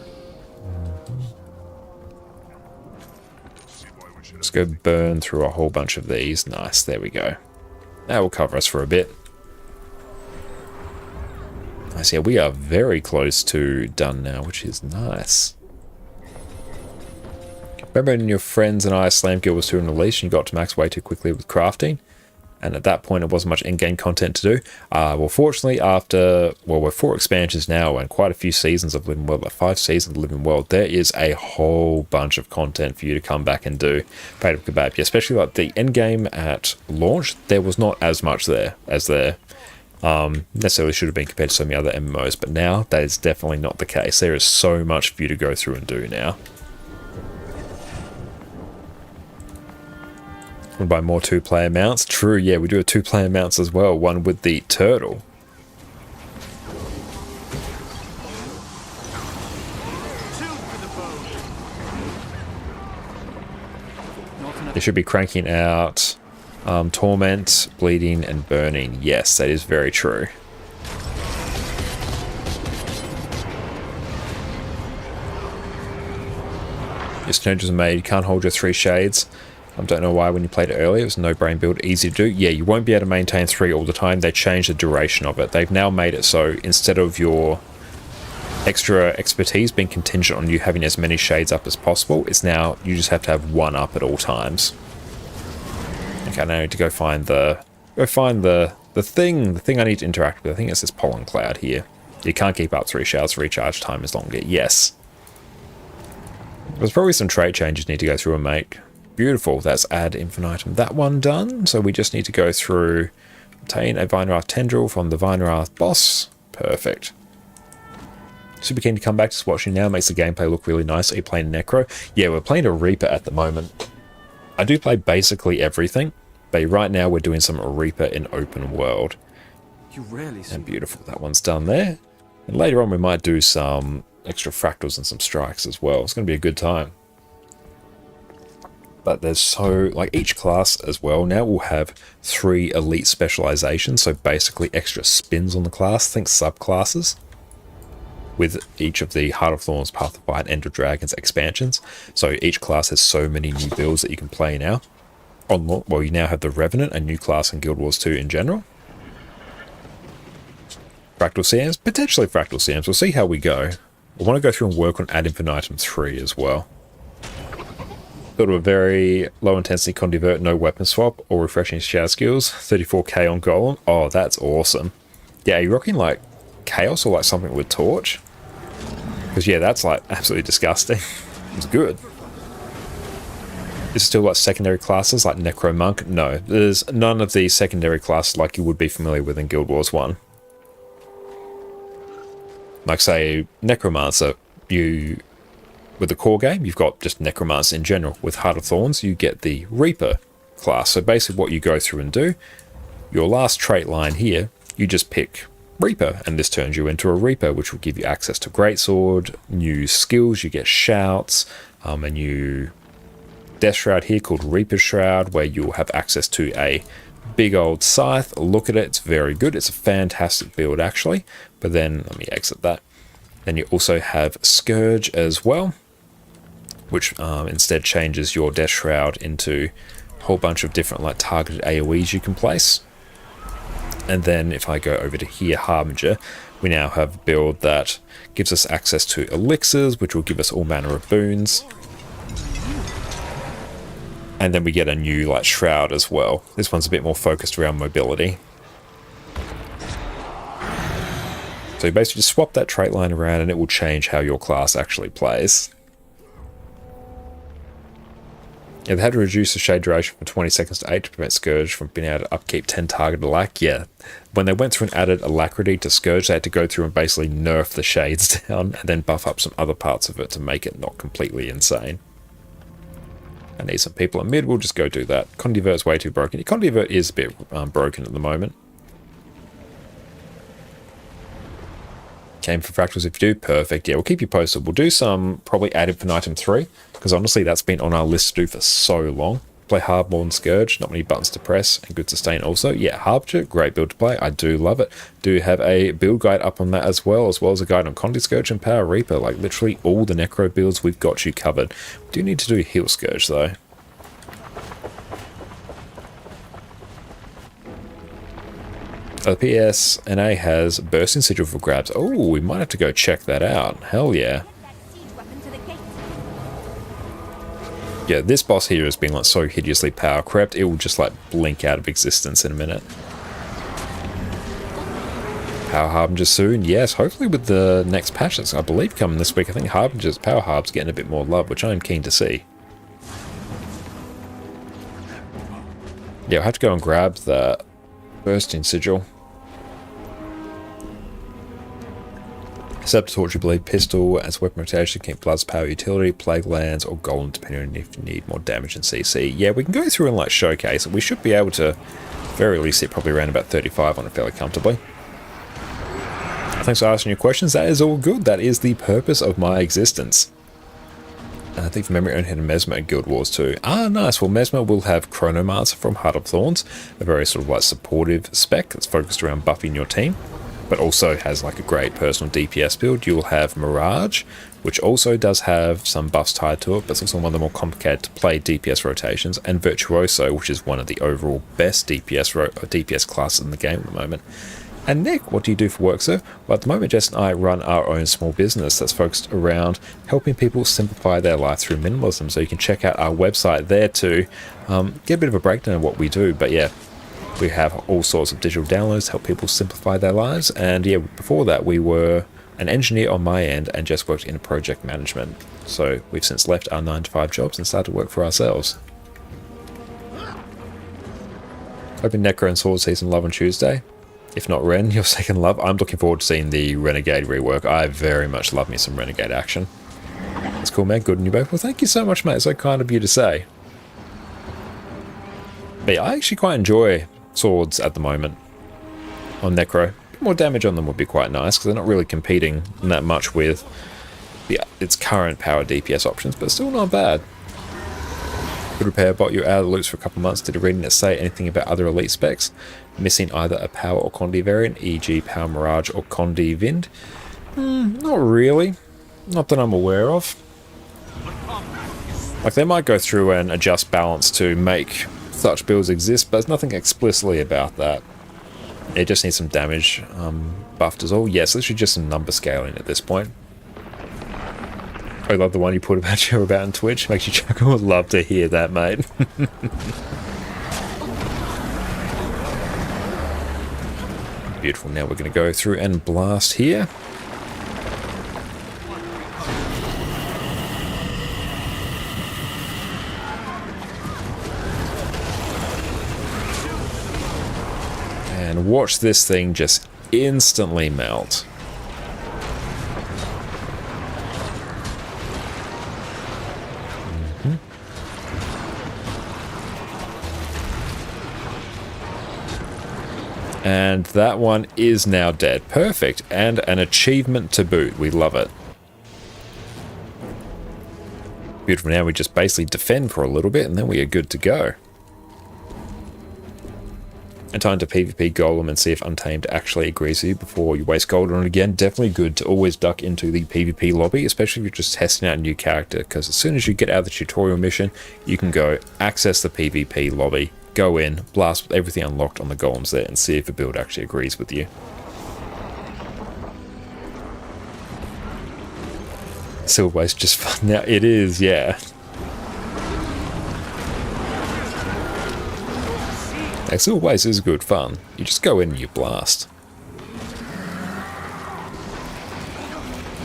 Let's go burn through a whole bunch of these. Nice, there we go. That will cover us for a bit. I see, we are very close to done now, which is nice. Remember when your friends and I Slam Guild was doing release and you got to max way too quickly with crafting? And at that point, there wasn't much in-game content to do. Well, fortunately, after, well, we're 4 expansions now and quite a few seasons of Living World, like 5 seasons of Living World, there is a whole bunch of content for you to come back and do. Fate of Kebab, yeah, especially like the endgame at launch, there was not as much there as there necessarily should have been compared to so many other MMOs, but now that is definitely not the case. There is so much for you to go through and do now. Want to buy more 2-player mounts? True, yeah, we do a 2-player mounts as well, one with the turtle. They should be cranking out Torment, Bleeding, and Burning. Yes, that is very true. Your changes are made. You can't hold your 3 shades. I don't know why when you played it earlier, it was a no-brain build, easy to do. Yeah, you won't be able to maintain 3 all the time. They changed the duration of it. They've now made it so instead of your extra expertise being contingent on you having as many shades up as possible, it's now you just have to have 1 up at all times. Okay, now I need to go find the thing I need to interact with. I think it's this pollen cloud here. You can't keep up 3 showers. Recharge time is longer. Yes. There's probably some trait changes you need to go through and make. Beautiful, that's Ad Infinitum. That one done. So we just need to go through, obtain a Vinerath tendril from the Vinerath boss. Perfect. Super keen to come back, just watching now. Makes the gameplay look really nice. Are you playing Necro? Yeah, we're playing a Reaper at the moment. I do play basically everything, but right now we're doing some Reaper in open world. You rarely see. And beautiful, that one's done there. And later on we might do some extra fractals and some strikes as well. It's going to be a good time. But there's so, like each class as well now will have 3 elite specializations, so basically extra spins on the class, think subclasses, with each of the Heart of Thorns, Path of Fire, and End of Dragons expansions. So each class has so many new builds that you can play now. Well, you now have the Revenant, a new class in Guild Wars 2 in general. Fractal CMs, potentially Fractal CMs, we'll see how we go. I want to go through and work on Ad Infinitum 3 as well. Build a very low intensity Condivert, no weapon swap, or refreshing shout skills. 34k on Golem. Oh, that's awesome. Yeah, are you rocking like Chaos or like something with Torch? Because yeah, that's like absolutely disgusting. It's good. Is still like secondary classes like Necromonk? No, there's none of these secondary classes like you would be familiar with in Guild Wars 1. Like say Necromancer, with the core game, you've got just Necromancer in general. With Heart of Thorns, you get the Reaper class. So basically what you go through and do, your last trait line here, you just pick Reaper, and this turns you into a Reaper, which will give you access to Greatsword, new skills, you get shouts, a new Death Shroud here called Reaper Shroud, where you'll have access to a big old scythe. Look at it, it's very good. It's a fantastic build actually. But then, let me exit that. Then you also have Scourge as well, which instead changes your Death Shroud into a whole bunch of different like targeted AoEs you can place. And then if I go over to here, Harbinger, we now have a build that gives us access to elixirs, which will give us all manner of boons. And then we get a new like Shroud as well. This one's a bit more focused around mobility. So you basically just swap that trait line around and it will change how your class actually plays. Yeah, they had to reduce the shade duration from 20 seconds to 8 to prevent Scourge from being able to upkeep 10 target alac. Yeah, when they went through and added alacrity to Scourge, they had to go through and basically nerf the shades down and then buff up some other parts of it to make it not completely insane. I need some people in mid, we'll just go do that. Condivert's way too broken. Condivert is a bit broken at the moment. Came for fractals if you do, perfect. Yeah, we'll keep you posted. We'll do some probably Ad Infinitum 3, because honestly that's been on our list to do for so long. Play Hardball and Scourge, not many buttons to press, and good sustain also. Yeah, Harbinger, great build to play, I do love it. Do have a build guide up on that as well as a guide on Condi Scourge and Power Reaper. Like literally all the Necro builds, we've got you covered. We do need to do Heal Scourge though. The PSNA has bursting sigil for grabs. Oh, we might have to go check that out. Hell yeah. Yeah, this boss here has been like so hideously power crept, it will just like blink out of existence in a minute. Power Harbinger soon, yes, hopefully with the next patch that's I believe coming this week. I think Power Harb's getting a bit more love, which I'm keen to see. Yeah, I'll have to go and grab the bursting sigil. Except Torture Blade Pistol as weapon rotation, keep Blood's power utility, Plague Lands, or Golem, depending on if you need more damage and CC. Yeah, we can go through and like showcase it. We should be able to, very least, hit probably around about 35 on it fairly comfortably. Thanks for asking your questions. That is all good. That is the purpose of my existence. I think from memory, I only had a Mesmer in Guild Wars 2. Ah, nice. Well, Mesmer will have Chronomancer from Heart of Thorns, a very sort of like supportive spec that's focused around buffing your team, but also has like a great personal DPS build. You'll have Mirage, which also does have some buffs tied to it, but it's also one of the more complicated to play DPS rotations, and Virtuoso, which is one of the overall best DPS classes in the game at the moment. And Nick, what do you do for work, sir? Well, at the moment, Jess and I run our own small business that's focused around helping people simplify their life through minimalism. So you can check out our website there to get a bit of a breakdown of what we do. But yeah, we have all sorts of digital downloads to help people simplify their lives. And yeah, before that, we were an engineer on my end and just worked in project management. So we've since left our 9-to-5 jobs and started to work for ourselves. Hoping Necro and Sword season love on Tuesday. If not Ren, your second love. I'm looking forward to seeing the Renegade rework. I very much love me some Renegade action. That's cool, man. Good on you both. Well, thank you so much, mate. It's so kind of you to say. But yeah, I actually quite enjoy swords at the moment on Necro. A bit more damage on them would be quite nice, because they're not really competing that much with its current power DPS options, but still not bad. Good repair, bought you out of the loops for a couple of months. Did a reading that say anything about other elite specs? Missing either a power or Condi variant, e.g. Power Mirage or Condi Vind? Not really. Not that I'm aware of. Like, they might go through and adjust balance to make such builds exist, but there's nothing explicitly about that. It just needs some damage buffed as well. Yes, literally just some number scaling at this point. I love the one you put about you about on Twitch. Makes you chuckle. Would love to hear that, mate. Beautiful. Now we're going to go through and blast here. And watch this thing just instantly melt. And that one is now dead. Perfect. And an achievement to boot. We love it. Beautiful. Now we just basically defend for a little bit and then we are good to go. And time to PvP Golem and see if Untamed actually agrees with you before you waste gold on it again. Definitely good to always duck into the PvP lobby, especially if you're just testing out a new character, because as soon as you get out of the tutorial mission, you can go access the PvP lobby, go in, blast with everything unlocked on the golems there, and see if the build actually agrees with you. Silverwastes just fun. Now it is, yeah. Like, Silverwastes is good fun. You just go in and you blast.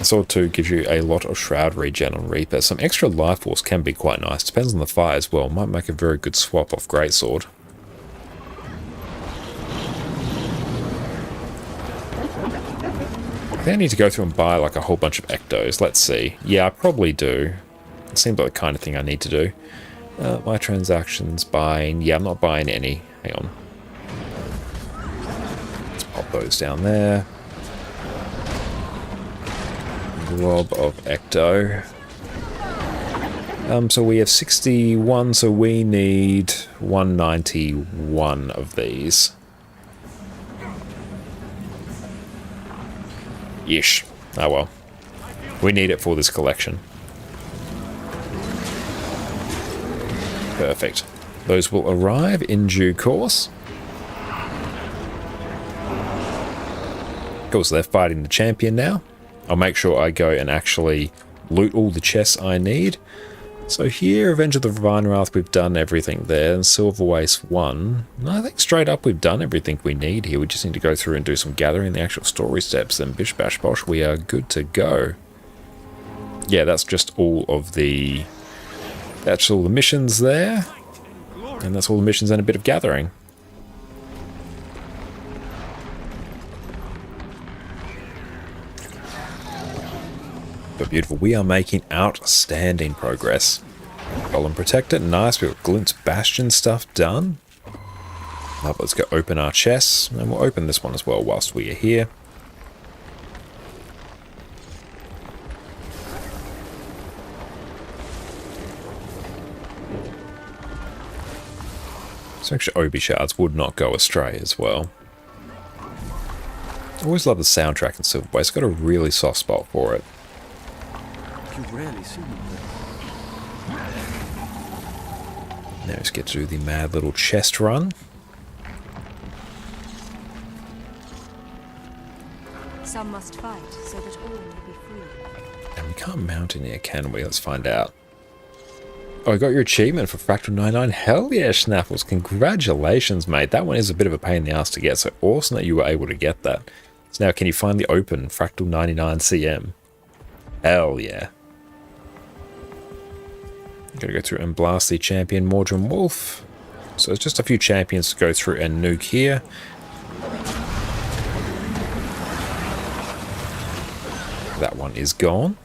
Sword 2 gives you a lot of Shroud regen on Reaper. Some extra Life Force can be quite nice. Depends on the fire as well. Might make a very good swap off Greatsword. I think I need to go through and buy like a whole bunch of Ectos. Let's see. Yeah, I probably do. It seems like the kind of thing I need to do. My transactions buying. Yeah, I'm not buying any. Hang on. Let's pop those down there. Glob of Ecto. So we have 61, so we need 191 of these. Ish. Oh well. We need it for this collection. Perfect. Those will arrive in due course. Cool, so they're fighting the champion now. I'll make sure I go and actually loot all the chests I need. So here, Revenge of the Divine Wrath, we've done everything there. And Silverwastes 1, I think straight up we've done everything we need here. We just need to go through and do some gathering, the actual story steps, and bish bash bosh, we are good to go. Yeah, that's just all of the... That's all the missions there. And that's all the missions and a bit of gathering. But beautiful, we are making outstanding progress. Golem Protector, nice, we've got Glint's Bastion stuff done. Now let's go open our chests, and we'll open this one as well whilst we are here. So extra Obi shards would not go astray as well. I always love the soundtrack in Silverwastes, it's got a really soft spot for it. You rarely see me. Now let's get to do the mad little chest run. Some must fight so that all may be free. And we can't mount in here, can we? Let's find out. Oh, I got your achievement for Fractal 99. Hell yeah, Schnaffles. Congratulations, mate. That one is a bit of a pain in the ass to get, so awesome that you were able to get that. So now, can you finally open Fractal 99 CM? Hell yeah. Gotta go through and blast the champion Mordred Wolf. So there's just a few champions to go through and nuke here. That one is gone.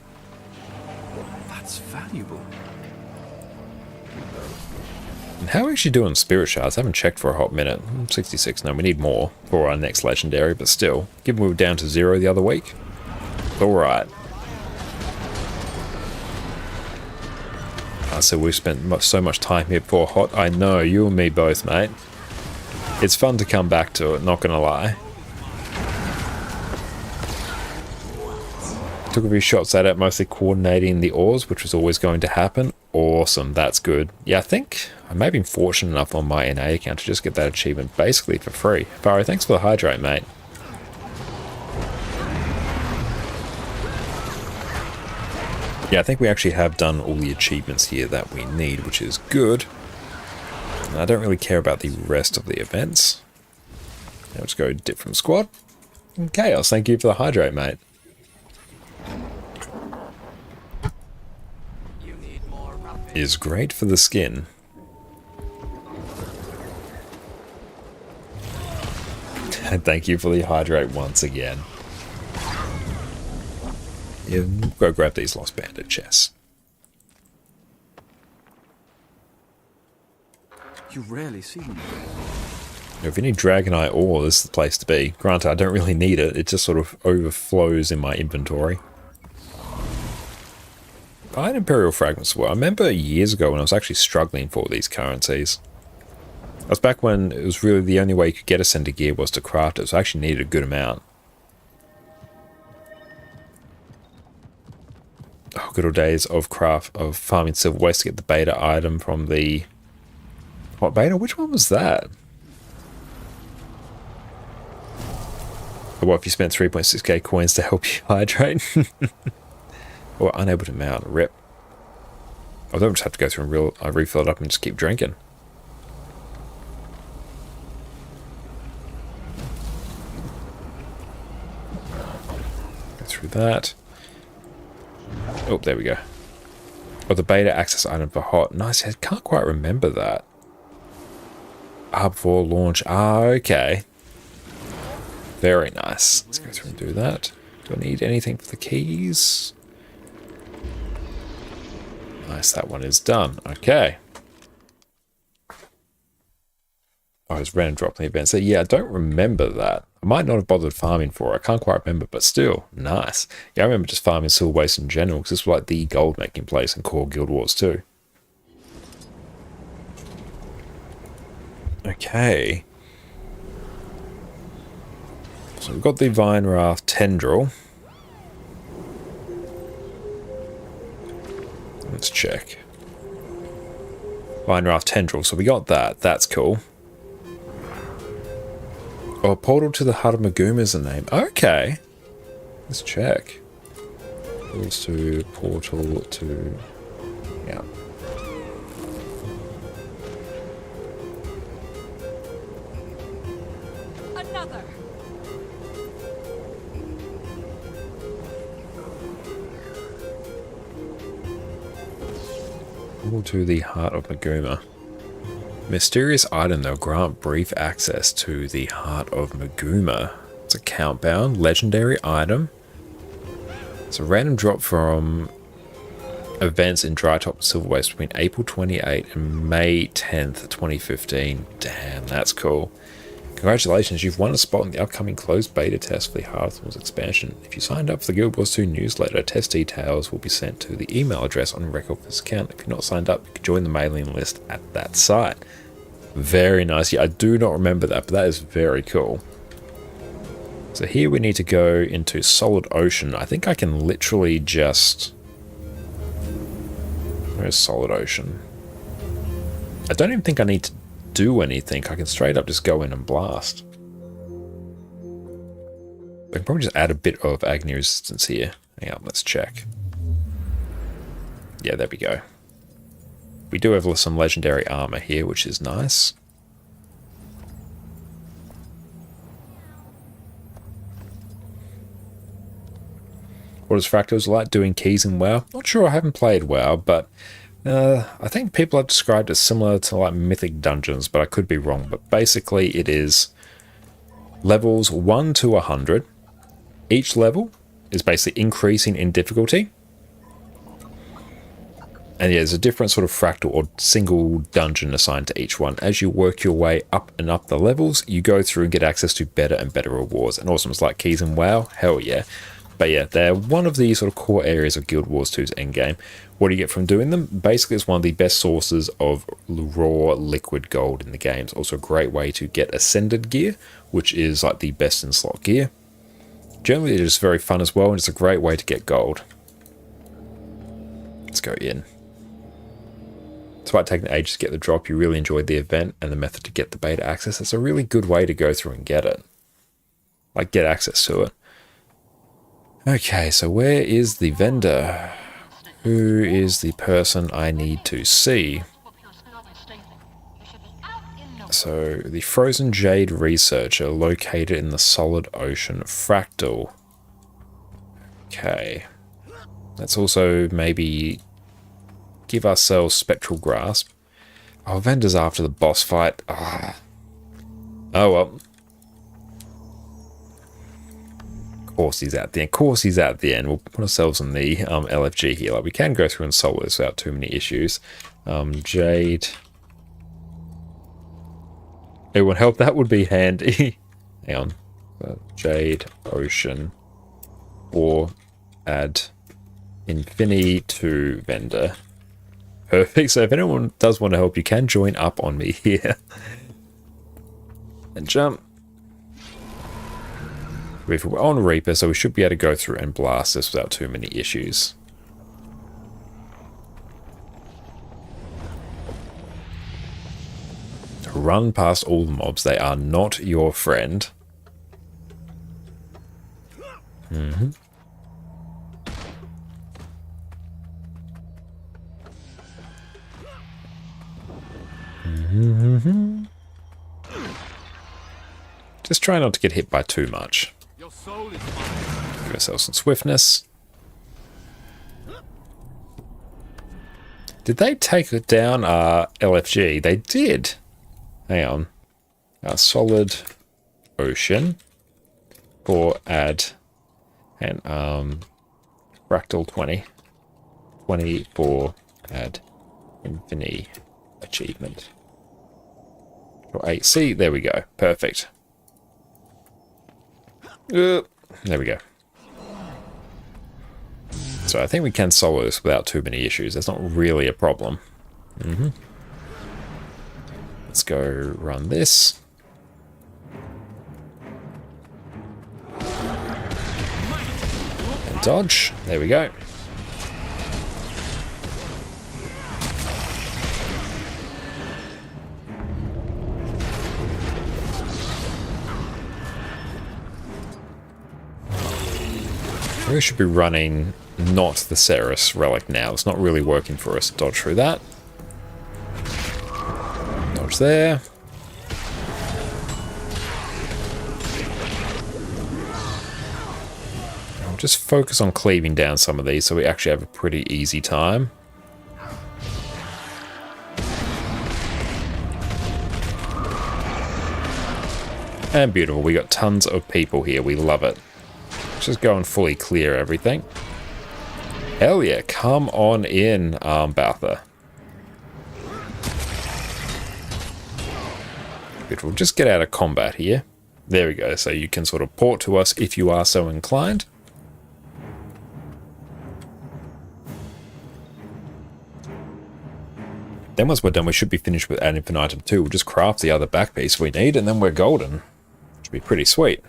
That's valuable. And how are we actually doing spirit shards? I haven't checked for a hot minute. 66. No, we need more for our next legendary, but still. Given we were down to 0 the other week. Alright. So we've spent so much time here before hot. I know, you and me both, mate. It's fun to come back to it, not gonna lie. Took a few shots at it, mostly coordinating the ores, which was always going to happen. Awesome, that's good. Yeah, I think I may have been fortunate enough on my NA account to just get that achievement basically for free. Barry, thanks for the hydrate, mate. Yeah, I think we actually have done all the achievements here that we need, which is good. And I don't really care about the rest of the events. Now let's go dip from squad. And Chaos, thank you for the hydrate, mate. Is great for the skin. And thank you for the hydrate once again. Yeah, go grab these Lost Bandit chests. You rarely see me. If you need Dragonite ore, this is the place to be. Granted, I don't really need it. It just sort of overflows in my inventory. I had Imperial Fragments as well. I remember years ago when I was actually struggling for these currencies. That was back when it was really the only way you could get a Center Gear was to craft it, so I actually needed a good amount. Oh, good old days of farming Silverwastes to get the beta item from the... What beta? Which one was that? What if you spent 3.6k coins to help you hydrate? Or unable to mount. Rip. I don't just have to go through and refill it up and just keep drinking. Go through that. Oh, there we go. Oh, the beta access item for hot. Nice. I can't quite remember that. Before launch. Okay. Very nice. Let's go through and do that. Do I need anything for the keys? Nice, that one is done. Okay. Oh, it's random drop in the event. So yeah, I don't remember that. I might not have bothered farming for it. I can't quite remember, but still, nice. Yeah, I remember just farming Silverwastes in general, because this was like the gold making place in core Guild Wars 2. Okay. So we've got the Vine Wrath Tendril. Let's check. Vine Wrath Tendril, so we got that. That's cool. Oh, Portal to the Heart of Maguma is the name. Okay. Let's check. Portal to... Yeah. Another. Portal to the Heart of Maguma. Mysterious item that will grant brief access to the Heart of Maguma. It's a countbound legendary item. It's a random drop from events in Drytop Silverwastes between April 28 and May 10th, 2015. Damn, that's cool. Congratulations, you've won a spot in the upcoming closed beta test for the Hearthstone's expansion. If you signed up for the Guild Wars 2 newsletter, test details will be sent to the email address on record for this account. If you're not signed up, you can join the mailing list at that site. Very nice. Yeah, I do not remember that, but that is very cool. So here we need to go into Solid Ocean. I think I can literally just... Where's Solid Ocean? I don't even think I need to do anything. I can straight up just go in and blast. I can probably just add a bit of agony resistance here. Hang on, let's check. Yeah, there we go. We do have some legendary armor here, which is nice. What is Fractals like doing keys in WoW? Not sure, I haven't played WoW, but I think people have described it similar to like Mythic Dungeons, but I could be wrong. But basically it is levels 1 to 100. Each level is basically increasing in difficulty. And yeah, there's a different sort of fractal or single dungeon assigned to each one. As you work your way up and up the levels, you go through and get access to better and better rewards. And awesome, it's like keys in WoW, hell yeah. But yeah, they're one of the sort of core areas of Guild Wars 2's endgame. What do you get from doing them? Basically, it's one of the best sources of raw liquid gold in the game. It's also a great way to get Ascended gear, which is like the best in slot gear. Generally, it's just very fun as well, and it's a great way to get gold. Let's go in. Despite taking ages to get the drop, you really enjoyed the event and the method to get the beta access. It's a really good way to go through and get it. Like, get access to it. Okay, so where is the vendor? Who is the person I need to see? So, the Frozen Jade Researcher located in the Solid Ocean Fractal. Okay. Let's also maybe give ourselves Spectral Grasp. Oh, vendor's after the boss fight. Oh well. Of course he's at the end. Of course he's at the end. We'll put ourselves in the LFG here. Like, we can go through and solo this without too many issues. Jade. It would help. That would be handy. Hang on. Jade Ocean or Ad Infinitum vendor. Perfect. So if anyone does want to help, you can join up on me here. And jump. We're on Reaper, so we should be able to go through and blast this without too many issues. Run past all the mobs. They are not your friend. Just try not to get hit by too much. Give ourselves some swiftness. Did they take it down LFG? They did. Hang on. Solid Ocean for Ad and Fractal 20. 20 for Ad Infini achievement. Or 8. See, there we go. Perfect. There we go. So I think we can solo this without too many issues. That's not really a problem. Let's go run this. And dodge. There we go. We should be running not the Ceres relic now. It's not really working for us. Dodge through that. Dodge there. I'll just focus on cleaving down some of these so we actually have a pretty easy time. And beautiful. We got tons of people here. We love it. Just go and fully clear everything. Hell yeah, come on in, Armbather. Good, we'll just get out of combat here. There we go, so you can sort of port to us if you are so inclined. Then once we're done, we should be finished with Ad Infinitum 2. We'll just craft the other back piece we need, and then we're golden. Should be pretty sweet.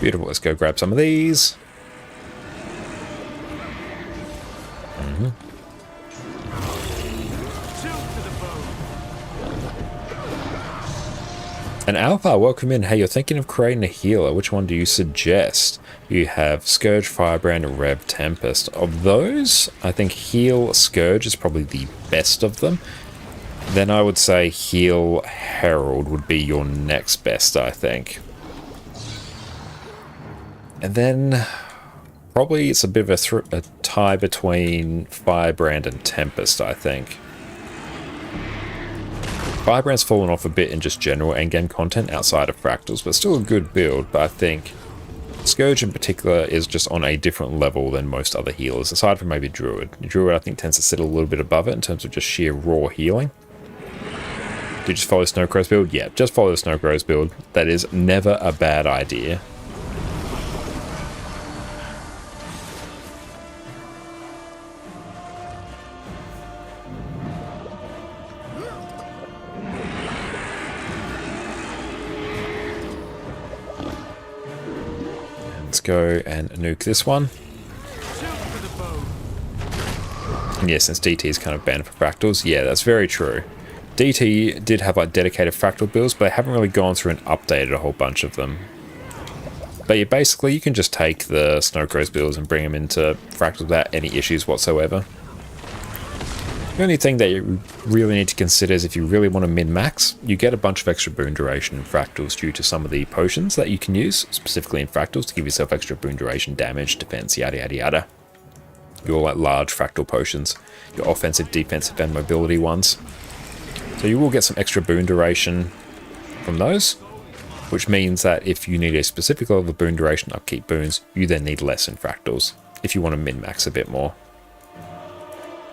Beautiful, let's go grab some of these. And Alpha, welcome in. Hey, you're thinking of creating a healer. Which one do you suggest? You have Scourge, Firebrand, and Rev Tempest. Of those, I think Heal Scourge is probably the best of them. Then I would say Heal Herald would be your next best, I think. And then probably it's a bit of a tie between Firebrand and Tempest, I think. Firebrand's fallen off a bit in just general endgame content outside of Fractals, but still a good build, but I think Scourge in particular is just on a different level than most other healers, aside from maybe Druid. Druid I think tends to sit a little bit above it in terms of just sheer raw healing. Do you just follow Snowcrow's build? Yeah, just follow the Snowcrow's build. That is never a bad idea. Let's go and nuke this one. And yeah, since DT is kind of banned for fractals, yeah, that's very true. DT did have like dedicated fractal builds, but they haven't really gone through and updated a whole bunch of them. But yeah, basically you can just take the Snowcrow's builds and bring them into fractals without any issues whatsoever. The only thing that you really need to consider is if you really want to min-max, you get a bunch of extra boon duration in Fractals due to some of the potions that you can use, specifically in Fractals, to give yourself extra boon duration, damage, defense, yada yada yada. Your like large Fractal potions, your offensive, defensive, and mobility ones. So you will get some extra boon duration from those, which means that if you need a specific level of boon duration upkeep boons, you then need less in Fractals, if you want to min-max a bit more.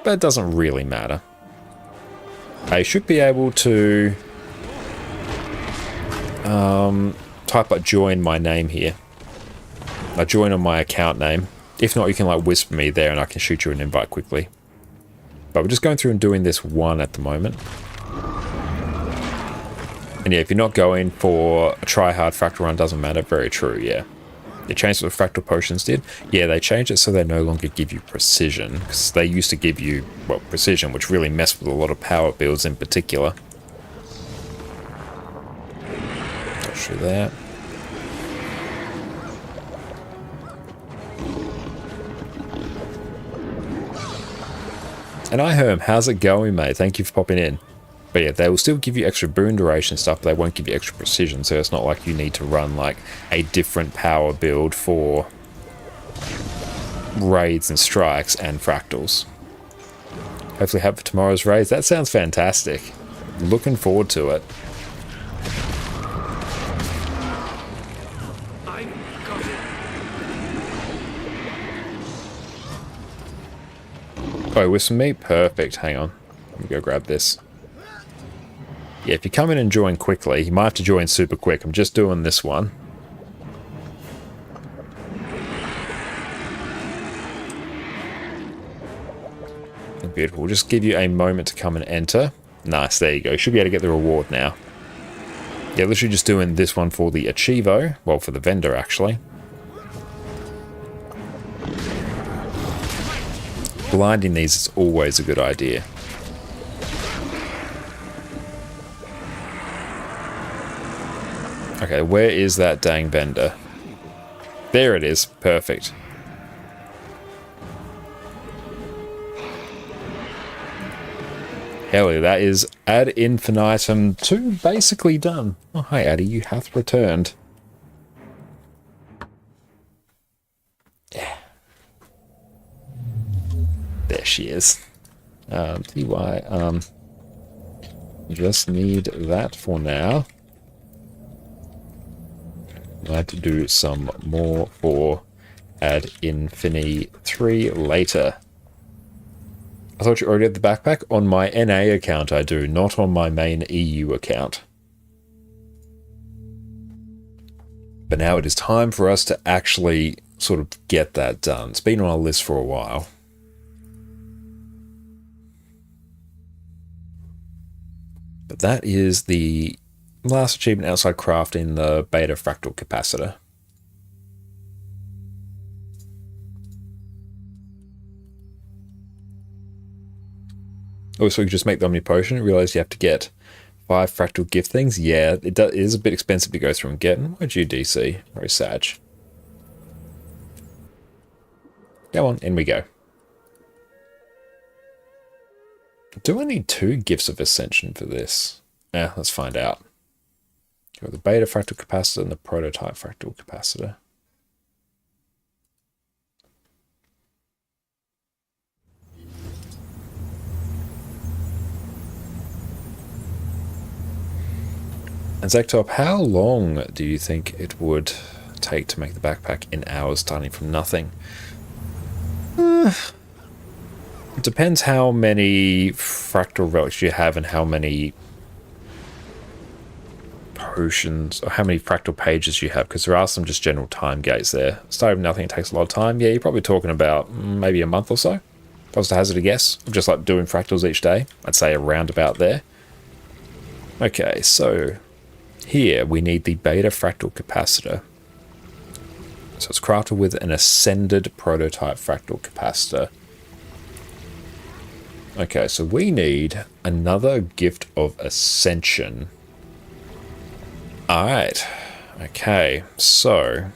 But it doesn't really matter. I should be able to type like join my name here. I join on my account name. If not, you can like whisper me there and I can shoot you an invite quickly. But we're just going through and doing this one at the moment. And yeah, if you're not going for a try-hard fractal run, doesn't matter. Very true, yeah. They changed what the fractal potions did. Yeah, they changed it so they no longer give you precision, because they used to give you, well, precision, which really messed with a lot of power builds in particular. I'll show that. And Herm, how's it going, mate? Thank you for popping in. But yeah, they will still give you extra boon duration stuff, but they won't give you extra precision, so it's not like you need to run like a different power build for raids and strikes and fractals. Hopefully have for tomorrow's raids. That sounds fantastic. Looking forward to it. Oh, with me? Perfect. Hang on. Let me go grab this. Yeah, if you come in and join quickly, you might have to join super quick. I'm just doing this one. Beautiful. We'll just give you a moment to come and enter. Nice, there you go. You should be able to get the reward now. Yeah, literally just doing this one for the Achievo. Well, for the vendor, actually. blinding these is always a good idea. Okay, where is that dang vendor? There it is. Perfect. Hell yeah, that is Ad Infinitum 2 basically done. Oh, hi Addy, you hath returned. Yeah. There she is. Just need that for now. I had to do some more for Ad Infini 3 later. I thought you already had the backpack. On my NA account I do, not on my main EU account. But now it is time for us to actually sort of get that done. It's been on our list for a while. But that is the last achievement outside crafting the beta fractal capacitor. Oh, so you just make the Omni Potion. I realize you have to get 5 fractal gift things. Yeah, it is a bit expensive to go through and get. Why'd you DC? Very sad. Go on, in we go. Do I need 2 gifts of ascension for this? Yeah, let's find out. Got the beta fractal capacitor and the prototype fractal capacitor. And Zektop, how long do you think it would take to make the backpack in hours starting from nothing? It depends how many fractal relics you have and how many potions or how many fractal pages you have, because there are some just general time gates there. Starting with nothing, it takes a lot of time. Yeah, you're probably talking about maybe a month or so. If I was to hazard a guess, just like doing fractals each day, I'd say around about there. Okay, so here we need the beta fractal capacitor. So it's crafted with an ascended prototype fractal capacitor. Okay, so we need another gift of ascension. Alright. Okay, so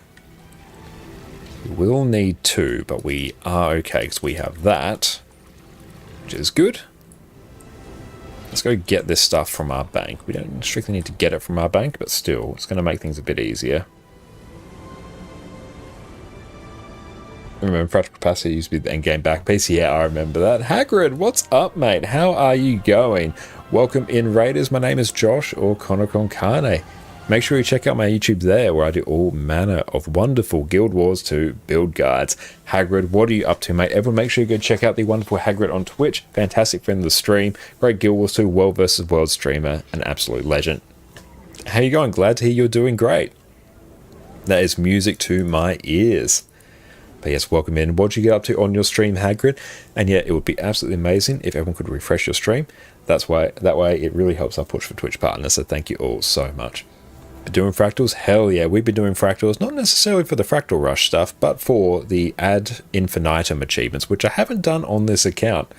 we'll need 2, but we are okay because we have that, which is good. Let's go get this stuff from our bank. We don't strictly need to get it from our bank, but still, it's going to make things a bit easier. Remember, fractal capacity used to be the endgame back piece? Yeah, I remember that. Hagrid, what's up, mate? How are you going? Welcome in, Raiders. My name is Josh, or Connor Con Carne. Make sure you check out my YouTube there, where I do all manner of wonderful Guild Wars 2 build guides. Hagrid, what are you up to, mate? Everyone make sure you go check out the wonderful Hagrid on Twitch. Fantastic friend of the stream. Great Guild Wars 2 World vs. World streamer. An absolute legend. How you going? Glad to hear you're doing great. That is music to my ears. But yes, welcome in. What did you get up to on your stream, Hagrid? And yeah, it would be absolutely amazing if everyone could refresh your stream. That way it really helps our push for Twitch partners. So thank you all so much. Doing fractals? Hell yeah, we've been doing fractals, not necessarily for the Fractal Rush stuff, but for the Ad Infinitum achievements, which I haven't done on this account.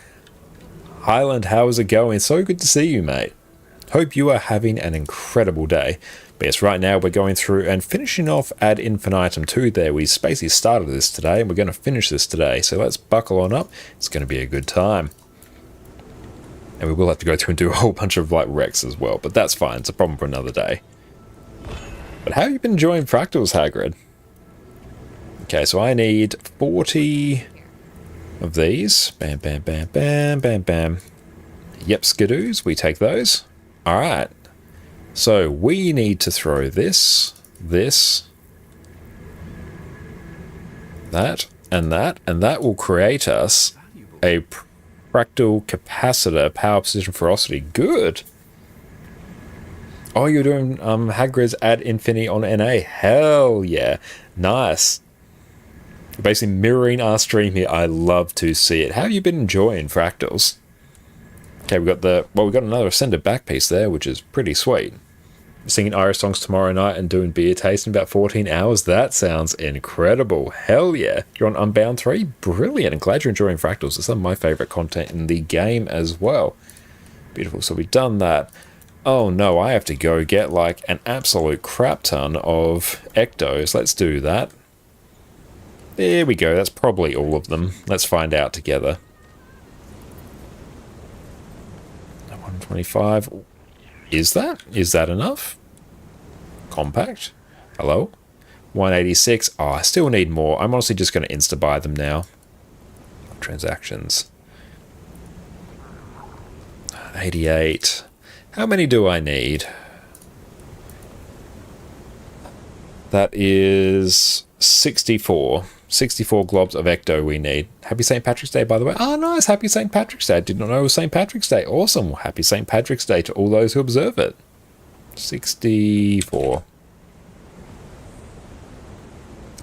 Highland, how is it going? So good to see you, mate. Hope you are having an incredible day. But yes, right now we're going through and finishing off Ad Infinitum 2 there. We basically started this today, and we're going to finish this today. So let's buckle on up. It's going to be a good time. And we will have to go through and do a whole bunch of like wrecks as well, but that's fine. It's a problem for another day. But how have you been enjoying fractals, Hagrid? Okay, so I need 40 of these. Bam, bam, bam, bam, bam, bam. Yep, skidoos, we take those. Alright. So we need to throw this, that, and that will create us a fractal capacitor power position ferocity. Good. Oh, you're doing Hagrid's Ad Infini on NA. Hell yeah. Nice. Basically mirroring our stream here. I love to see it. How have you been enjoying fractals? Okay, we got another ascended back piece there, which is pretty sweet. Singing Irish songs tomorrow night and doing beer tasting about 14 hours. That sounds incredible. Hell yeah. You're on Unbound 3? Brilliant. I'm glad you're enjoying Fractals. It's some of my favorite content in the game as well. Beautiful. So we've done that. Oh no, I have to go get like an absolute crap ton of ectos. Let's do that. There we go. That's probably all of them. Let's find out together. 125. Is that enough? Compact? Hello? 186. Oh, I still need more. I'm honestly just going to insta-buy them now. Transactions. 88. How many do I need? That is 64. 64 globs of ecto we need. Happy St. Patrick's Day, by the way. Oh, nice. Happy St. Patrick's Day. I did not know it was St. Patrick's Day. Awesome. Happy St. Patrick's Day to all those who observe it. 64.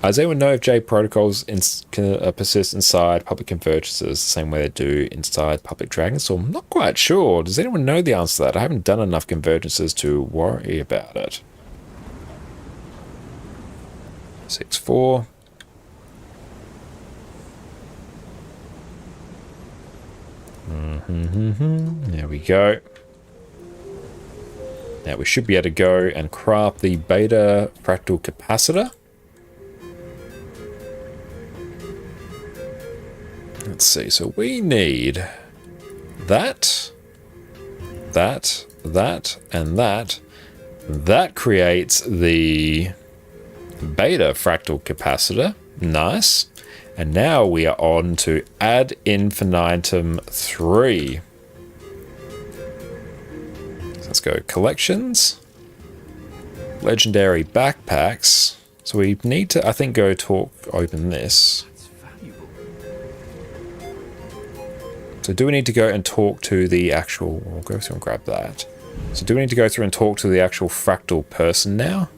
Does anyone know if J protocols persist inside public convergences the same way they do inside public Dragonstorm? I'm not quite sure. Does anyone know the answer to that? I haven't done enough convergences to worry about it. 64. There we go. Now we should be able to go and craft the beta fractal capacitor. Let's see, so we need that, and that. That creates the beta fractal capacitor. Nice. And now we are on to Ad Infinitum 3. So let's go collections. Legendary backpacks. So we need to, I think, go open this. So do we need to go and talk to the actual... We'll go through and grab that. So do we need to go through and talk to the actual fractal person now?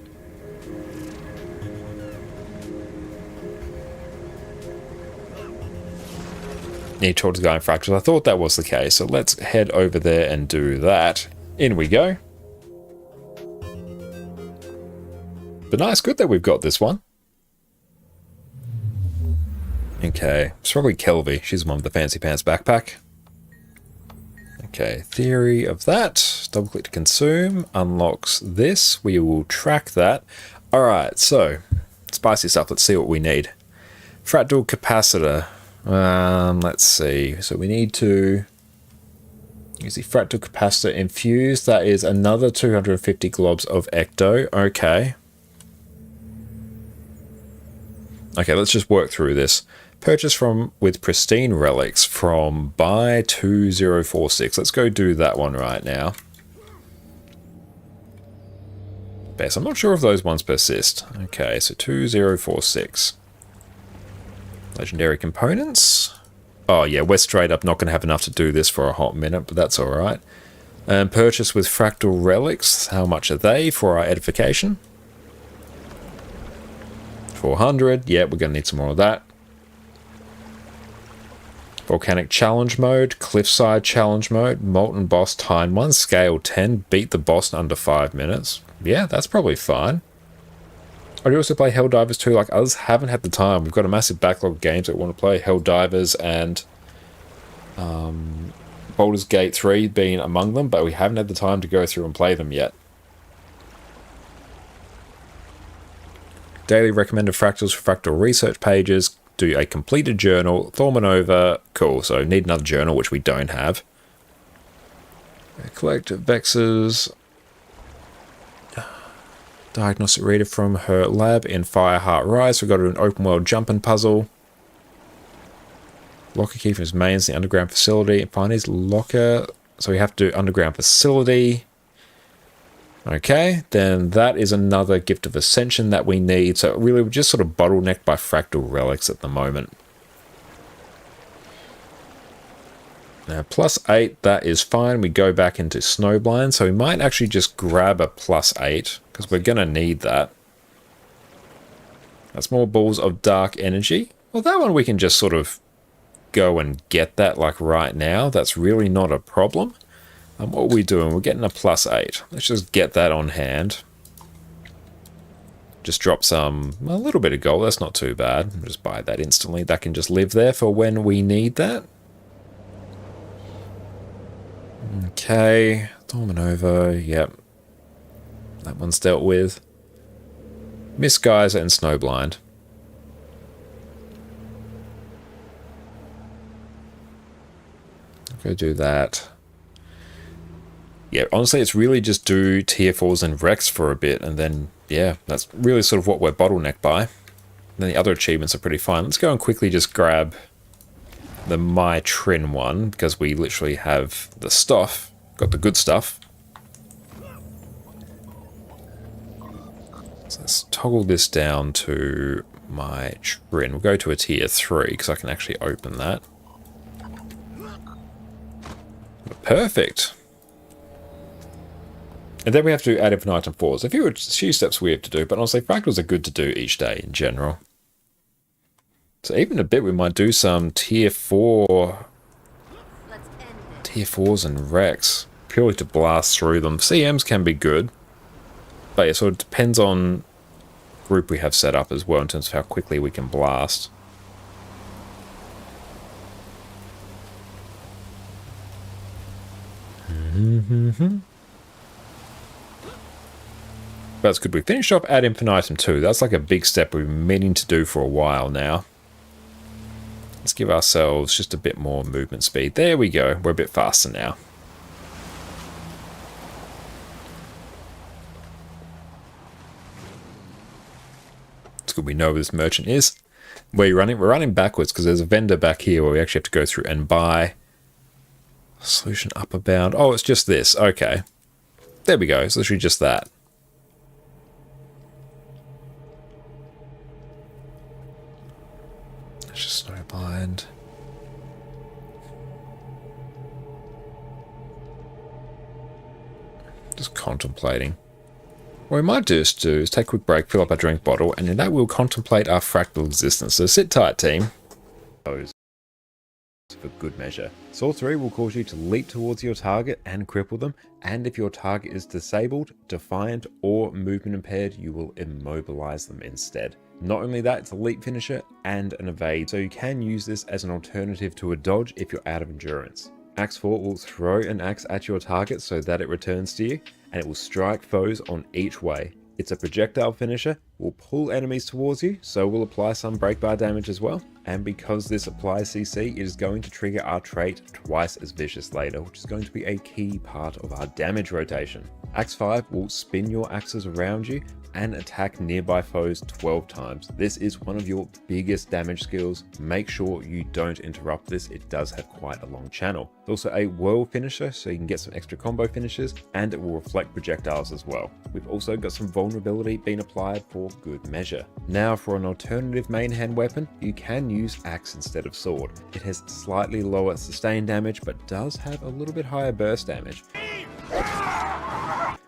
Need to talk to the guy in Fractals. I thought that was the case. So let's head over there and do that. In we go. But nice, good that we've got this one. Okay, it's probably Kelvy. She's one with the fancy pants backpack. Okay, theory of that. Double click to consume. Unlocks this. We will track that. Alright, so spicy stuff. Let's see what we need. Fractal capacitor. Let's see. So we need to use the fractal capacitor infused. That is another 250 globs of ecto. Okay. Okay, let's just work through this. Purchase with pristine relics from buy 2046. Let's go do that one right now. Best. I'm not sure if those ones persist. Okay, so 2046. Legendary components. Oh yeah, we're straight up not going to have enough to do this for a hot minute, but that's alright. Purchase with fractal relics. How much are they for our edification? 400. Yeah, we're going to need some more of that. Volcanic challenge mode, cliffside challenge mode, molten boss time 1, scale 10, beat the boss in under 5 minutes. Yeah, that's probably fine. I do also play Helldivers 2, like others haven't had the time. We've got a massive backlog of games that we want to play, Helldivers and Baldur's Gate 3 being among them, but we haven't had the time to go through and play them yet. Daily recommended fractals for fractal research pages. Do a completed journal. Thormanova. Cool. So need another journal, which we don't have. Collect Vex's diagnostic reader from her lab in Fireheart Rise. We've got an open world jumping puzzle. Locker key from his mains in the underground facility. Find his locker. So we have to do underground facility. Okay, then that is another gift of ascension that we need. So really we're just sort of bottlenecked by fractal relics at the moment. Now +8, that is fine. We go back into Snowblind. So we might actually just grab a +8 because we're going to need that. That's more balls of dark energy. Well, that one we can just sort of go and get that like right now. That's really not a problem. What are we doing? We're getting a +8. Let's just get that on hand. Just drop a little bit of gold. That's not too bad. Just buy that instantly. That can just live there for when we need that. Okay. Dorminovo. Yep. That one's dealt with. Misgeyser and Snowblind. Go do that. Yeah, honestly, it's really just do tier 4s and Rex for a bit, and then, yeah, that's really sort of what we're bottlenecked by. And then the other achievements are pretty fine. Let's go and quickly just grab the My Trin one, because we literally have the stuff, got the good stuff. So let's toggle this down to My Trin. We'll go to a tier 3, because I can actually open that. Perfect. And then we have to do Ad Infinitum 4s. A few steps we have to do, but honestly, Fractals are good to do each day in general. So even a bit, we might do some tier 4... Tier 4s and Rex, purely to blast through them. CMs can be good, but yeah, so it depends on group we have set up as well in terms of how quickly we can blast. That's good. We finished off Ad Infinitum 2. That's like a big step we've been meaning to do for a while now. Let's give ourselves just a bit more movement speed. There we go. We're a bit faster now. It's good we know where this merchant is. Where you're running? We're running backwards because there's a vendor back here where we actually have to go through and buy. Solution upper bound. Oh, it's just this. Okay. There we go. It's literally just that. It's just snowblind. Just contemplating. What we might just do is take a quick break, fill up our drink bottle, and in that we'll contemplate our fractal existence. So sit tight, team. For good measure. Sword 3 will cause you to leap towards your target and cripple them, and if your target is disabled, defiant, or movement impaired, you will immobilize them instead. Not only that, it's a leap finisher and an evade, so you can use this as an alternative to a dodge if you're out of endurance. Axe 4 will throw an axe at your target so that it returns to you, and it will strike foes on each way. It's a projectile finisher, will pull enemies towards you, so will apply some break bar damage as well. And because this applies CC, it is going to trigger our trait twice as vicious later, which is going to be a key part of our damage rotation. Axe 5 will spin your axes around you and attack nearby foes 12 times. This is one of your biggest damage skills. Make sure you don't interrupt this. It does have quite a long channel. It's also a whirl finisher, so you can get some extra combo finishes, and it will reflect projectiles as well. We've also got some vulnerability being applied for good measure. Now for an alternative main hand weapon, you can use axe instead of sword. It has slightly lower sustain damage, but does have a little bit higher burst damage.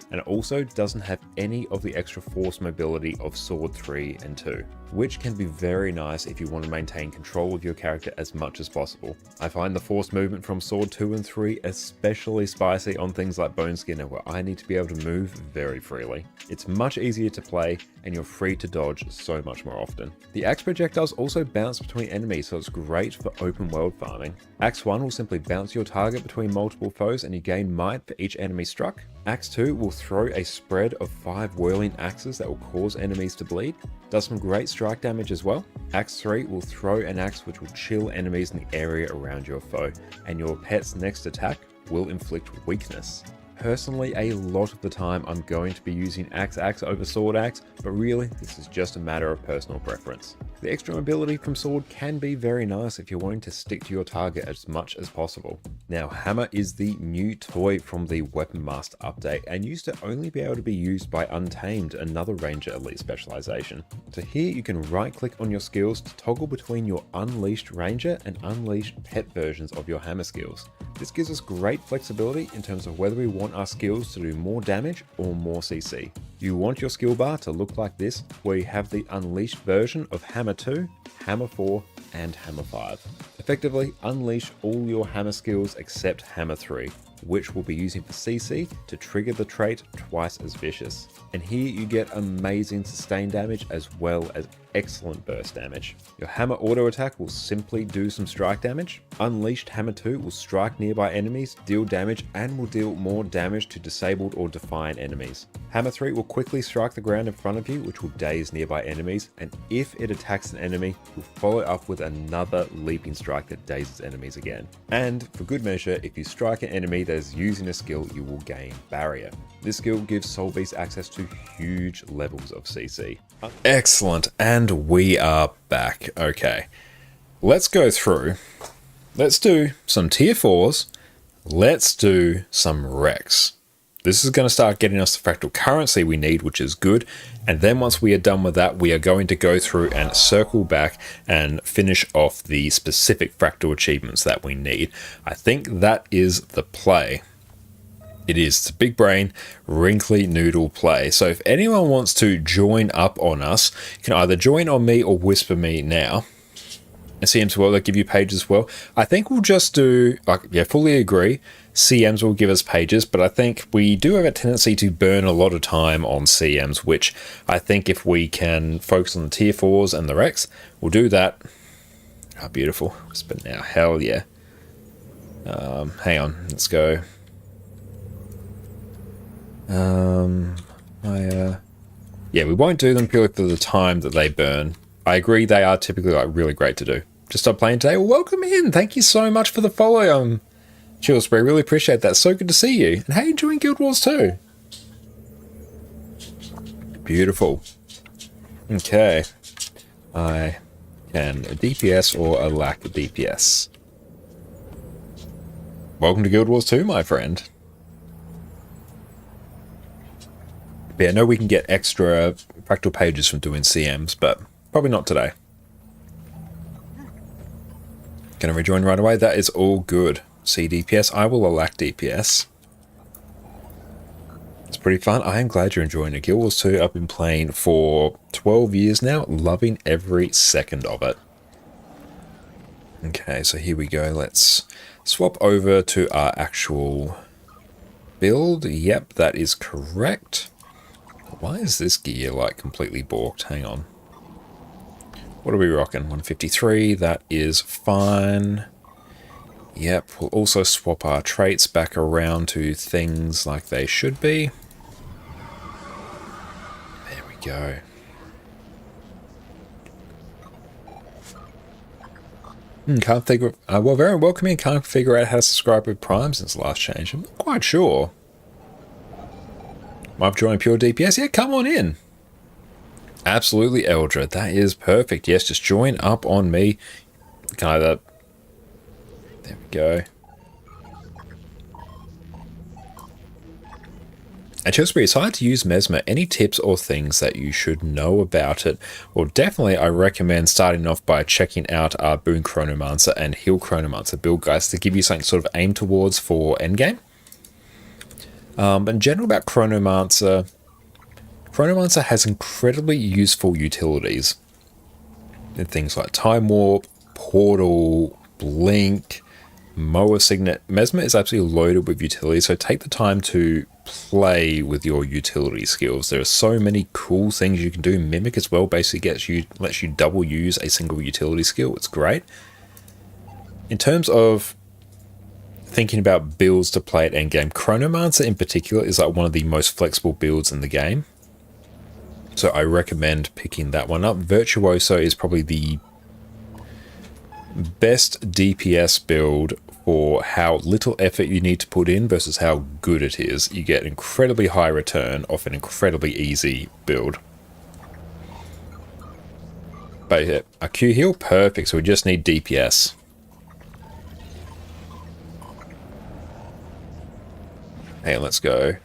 And it also doesn't have any of the extra force mobility of Sword 3 and 2, which can be very nice if you want to maintain control of your character as much as possible. I find the force movement from Sword 2 and 3 especially spicy on things like Bone Skinner, where I need to be able to move very freely. It's much easier to play, and you're free to dodge so much more often. The axe projectiles also bounce between enemies, so it's great for open world farming. Axe 1 will simply bounce your target between multiple foes, and you gain might for each enemy struck. Axe 2 will throw a spread of 5 whirling axes that will cause enemies to bleed. Does some great strike damage as well. Axe 3 will throw an axe which will chill enemies in the area around your foe, and your pet's next attack will inflict weakness. Personally, a lot of the time I'm going to be using axe over sword axe, but really this is just a matter of personal preference. The extra mobility from sword can be very nice if you're wanting to stick to your target as much as possible. Now, hammer is the new toy from the Weapon Master update and used to only be able to be used by Untamed, another Ranger Elite specialization. So here you can right click on your skills to toggle between your Unleashed Ranger and Unleashed Pet versions of your hammer skills. This gives us great flexibility in terms of whether we want our skills to do more damage or more CC. You want your skill bar to look like this, where you have the Unleashed version of Hammer 2, Hammer 4, and Hammer 5. Effectively, unleash all your hammer skills except Hammer 3, which we'll be using for CC to trigger the trait twice as vicious. And here you get amazing sustain damage as well as excellent burst damage. Your hammer auto attack will simply do some strike damage. Unleashed Hammer 2 will strike nearby enemies, deal damage, and will deal more damage to disabled or defiant enemies. Hammer 3 will quickly strike the ground in front of you, which will daze nearby enemies, and if it attacks an enemy, will follow up with another leaping strike that dazes enemies again. And for good measure, if you strike an enemy that is using a skill, you will gain Barrier. This skill gives Soul Beast access to huge levels of CC. Excellent, and we are back. Okay, let's go through. Let's do some tier 4s. Let's do some Rex. This is going to start getting us the fractal currency we need, which is good. And then once we are done with that, we are going to go through and circle back and finish off the specific fractal achievements that we need. I think that is the play. It is. It's a big brain, wrinkly noodle play. So if anyone wants to join up on us, you can either join on me or whisper me now. And CMs as well, they'll give you pages as well. I think we'll just do, fully agree. CMs will give us pages, but I think we do have a tendency to burn a lot of time on CMs, which I think if we can focus on the tier 4s and the Rex, we'll do that. Oh, beautiful. But now, hell yeah. Hang on, let's go. Yeah, we won't do them purely for the time that they burn. I agree, they are typically really great to do. Just start playing today. Well, welcome in. Thank you so much for the follow. Chill Spray, really appreciate that. So good to see you. And how are you enjoying Guild Wars 2? Beautiful. Okay. I can DPS or a lack of DPS. Welcome to Guild Wars 2, my friend. But yeah, I know we can get extra fractal pages from doing CMs, but probably not today. Can I rejoin right away? That is all good. See DPS. I will lack DPS. It's pretty fun. I am glad you're enjoying it. Guild Wars 2, I've been playing for 12 years now. Loving every second of it. Okay, so here we go. Let's swap over to our actual build. Yep, that is correct. Why is this gear like completely balked? Hang on. What are we rocking? 153, that is fine. Yep, we'll also swap our traits back around to things like they should be. There we go. Can't figure... well, very welcoming. Can't figure out how to subscribe with Prime since the last change. I'm not quite sure. Might have joined Pure DPS. Yeah, come on in. Absolutely, Eldra. That is perfect. Yes, just join up on me. Can either... There we go. And Chelsea, it's hard to use Mesmer. Any tips or things that you should know about it? Well, definitely I recommend starting off by checking out our Boon Chronomancer and Heal Chronomancer build guides to give you something sort of aim towards for Endgame. But in general about Chronomancer, Chronomancer has incredibly useful utilities. In things like Time Warp, Portal, Blink, Moa Signet. Mesmer is absolutely loaded with utilities, so take the time to play with your utility skills. There are so many cool things you can do. Mimic as well basically lets you double use a single utility skill. It's great. In terms of thinking about builds to play at endgame, Chronomancer in particular is like one of the most flexible builds in the game. So I recommend picking that one up. Virtuoso is probably the best DPS build for how little effort you need to put in versus how good it is. You get incredibly high return off an incredibly easy build. But yeah, a Q heal, perfect. So we just need DPS. Hey, let's go.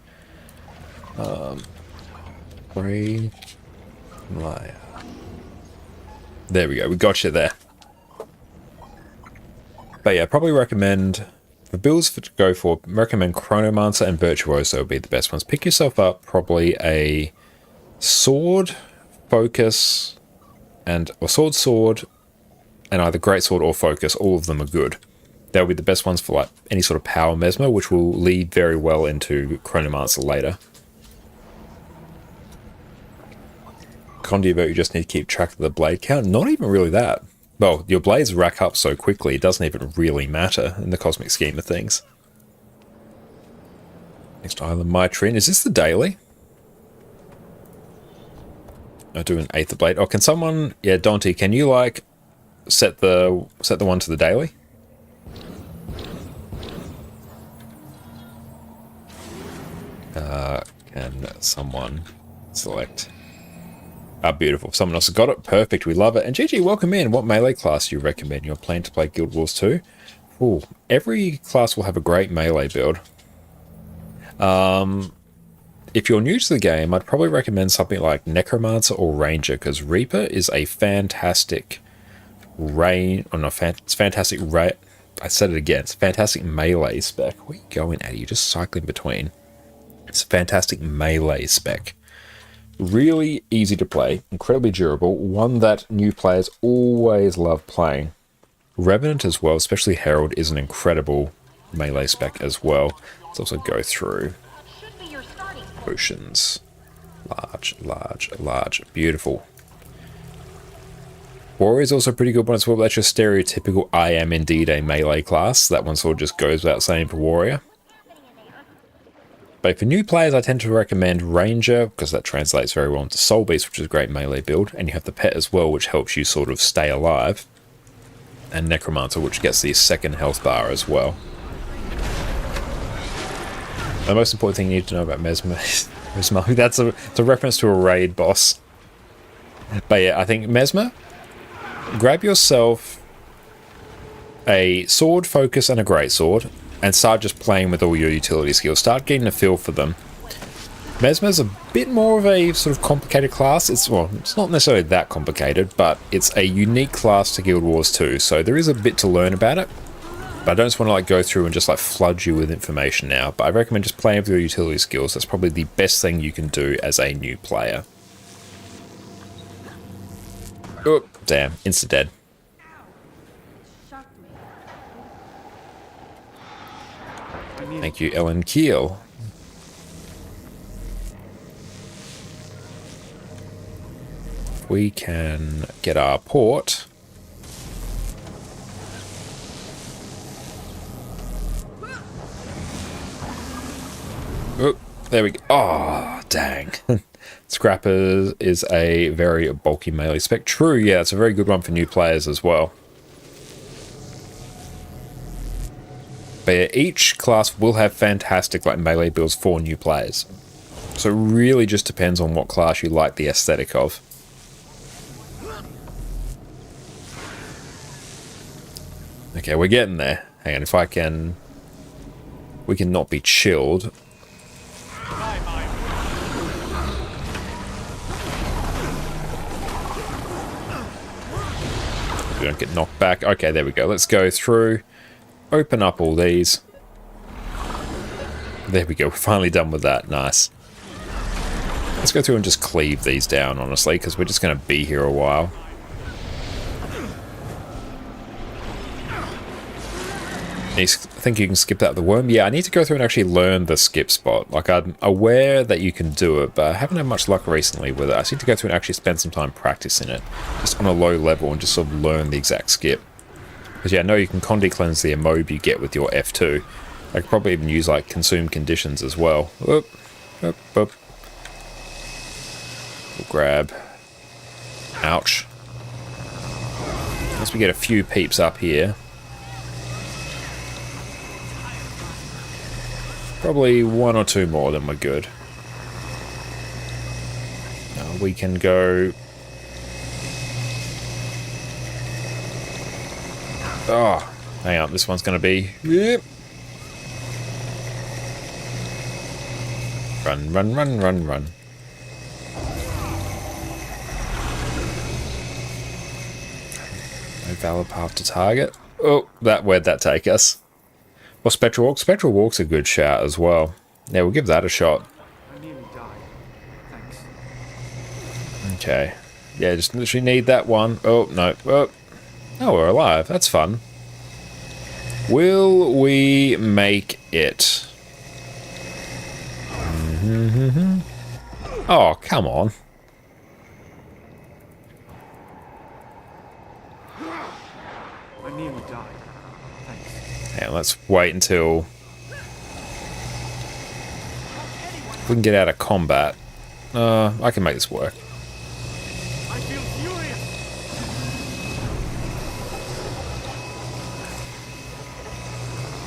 Brave Liar. There we go. We got you there. But yeah, probably recommend the builds to go for. Recommend Chronomancer and Virtuoso would be the best ones. Pick yourself up probably a sword, focus, or sword, and either greatsword or focus, all of them are good. They'll be the best ones for like any sort of power mesmer, which will lead very well into Chronomancer later. Condivo, you just need to keep track of the blade count. Not even really that. Well, your blades rack up so quickly, it doesn't even really matter in the cosmic scheme of things. Next island, Mitrin. Is this the daily? I do an Aether Blade. Oh, can someone... Yeah, Dante, can you, like, set the one to the daily? Can someone select... Ah, beautiful. Someone else has got it. Perfect. We love it. And GG, welcome in. What melee class do you recommend? You're planning to play Guild Wars 2? Ooh, every class will have a great melee build. If you're new to the game, I'd probably recommend something like Necromancer or Ranger, because Reaper is a fantastic it's fantastic I said it again. It's a fantastic melee spec. Where are you going, Addy? You're just cycling between. It's a fantastic melee spec. Really easy to play, incredibly durable, one that new players always love playing. Revenant as well, especially Herald, is an incredible melee spec as well. Let's also go through potions. Large, beautiful. Warrior is also a pretty good one as well. That's your stereotypical I am indeed a melee class. That one sort of just goes without saying for Warrior. But for new players, I tend to recommend Ranger, because that translates very well into Soul Beast, which is a great melee build. And you have the pet as well, which helps you sort of stay alive. And Necromancer, which gets the second health bar as well. The most important thing you need to know about Mesmer, that's a reference to a raid boss. But yeah, I think Mesmer, grab yourself a sword, focus, and a greatsword, and start just playing with all your utility skills. Start getting a feel for them. Mesmer's a bit more of a sort of complicated class. It's not necessarily that complicated, but it's a unique class to Guild Wars 2, so there is a bit to learn about it. But I don't just want to like go through and just like flood you with information now. But I recommend just playing with your utility skills. That's probably the best thing you can do as a new player. Oh, damn. Insta-dead. Thank you, Ellen Keel. We can get our port. Oh, there we go. Oh, dang. Scrapper is a very bulky melee spec. True, yeah, it's a very good one for new players as well. But yeah, each class will have fantastic like melee builds for new players. So it really just depends on what class you like the aesthetic of. Okay, we're getting there. Hang on, if I can... We can not be chilled. We don't get knocked back. Okay, there we go. Let's go through. Open up all these. There we go. We're finally done with that. Nice. Let's go through and just cleave these down, honestly, because we're just going to be here a while. I think you can skip out the worm. Yeah, I need to go through and actually learn the skip spot. Like, I'm aware that you can do it, but I haven't had much luck recently with it. I just need to go through and actually spend some time practicing it. Just on a low level and just sort of learn the exact skip. Because yeah, I know you can Condi cleanse the emobe you get with your F2. I could probably even use like consume conditions as well. Oop, oop, oop. We'll grab. Ouch. Once we get a few peeps up here. Probably one or two more, then we're good. We can go... Oh, hang on, this one's going to be... Yep. Run, run, run, run, run. No valid path to target. Oh, where'd that take us? Well, Spectral Walk. Spectral Walk's a good shout as well. Yeah, we'll give that a shot. I nearly died. Thanks. Okay. Yeah, just literally need that one. Oh, no. Oh. Oh, we're alive. That's fun. Will we make it? Oh, come on. I nearly died. Thanks. Yeah, let's wait until we can get out of combat. I can make this work. I feel furious.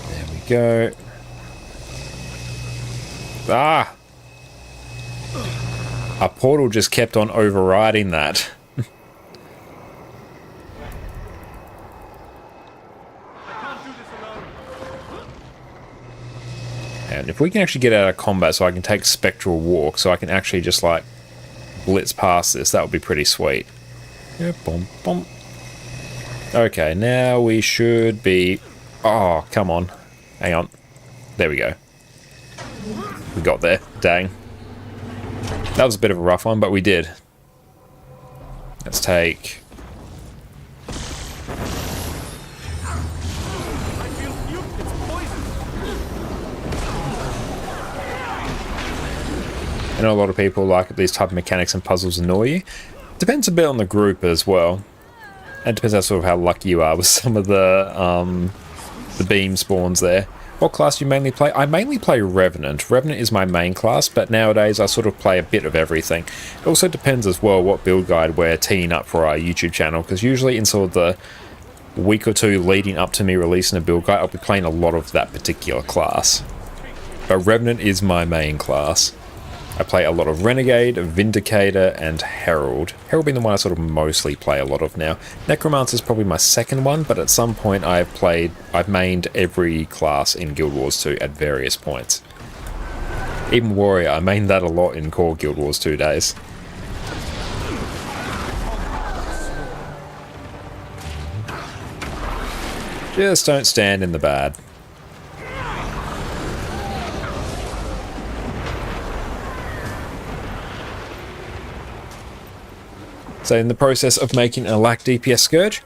There we go. Ah! Our portal just kept on overriding that. And if we can actually get out of combat so I can take Spectral Walk, so I can actually just like blitz past this, that would be pretty sweet. Yeah, boom, boom. Okay, now we should be... Oh, come on. Hang on. There we go. We got there. Dang. That was a bit of a rough one, but we did. Let's take... I know a lot of people like these type of mechanics and puzzles annoy you. Depends a bit on the group as well. And it depends on sort of how lucky you are with some of the beam spawns there. What class do you mainly play? I mainly play Revenant. Revenant is my main class, but nowadays I sort of play a bit of everything. It also depends as well what build guide we're teeing up for our YouTube channel, because usually in sort of the week or two leading up to me releasing a build guide, I'll be playing a lot of that particular class. But Revenant is my main class. I play a lot of Renegade, Vindicator, and Herald. Herald being the one I sort of mostly play a lot of now. Necromancer is probably my second one, but at some point I've mained every class in Guild Wars 2 at various points. Even Warrior, I mained that a lot in core Guild Wars 2 days. Just don't stand in the bad. So in the process of making a ArcDPS Scourge,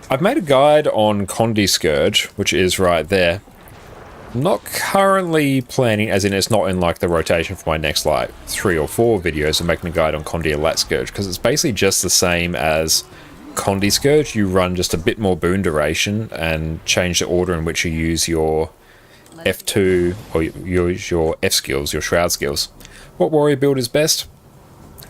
I've made a guide on Condi Scourge, which is right there. I'm not currently planning, as in it's not in like the rotation for my next like 3 or 4 videos of making a guide on Condi Lat Scourge, because it's basically just the same as Condi Scourge. You run just a bit more boon duration and change the order in which you use your F2 or use your F skills, your Shroud skills. What warrior build is best?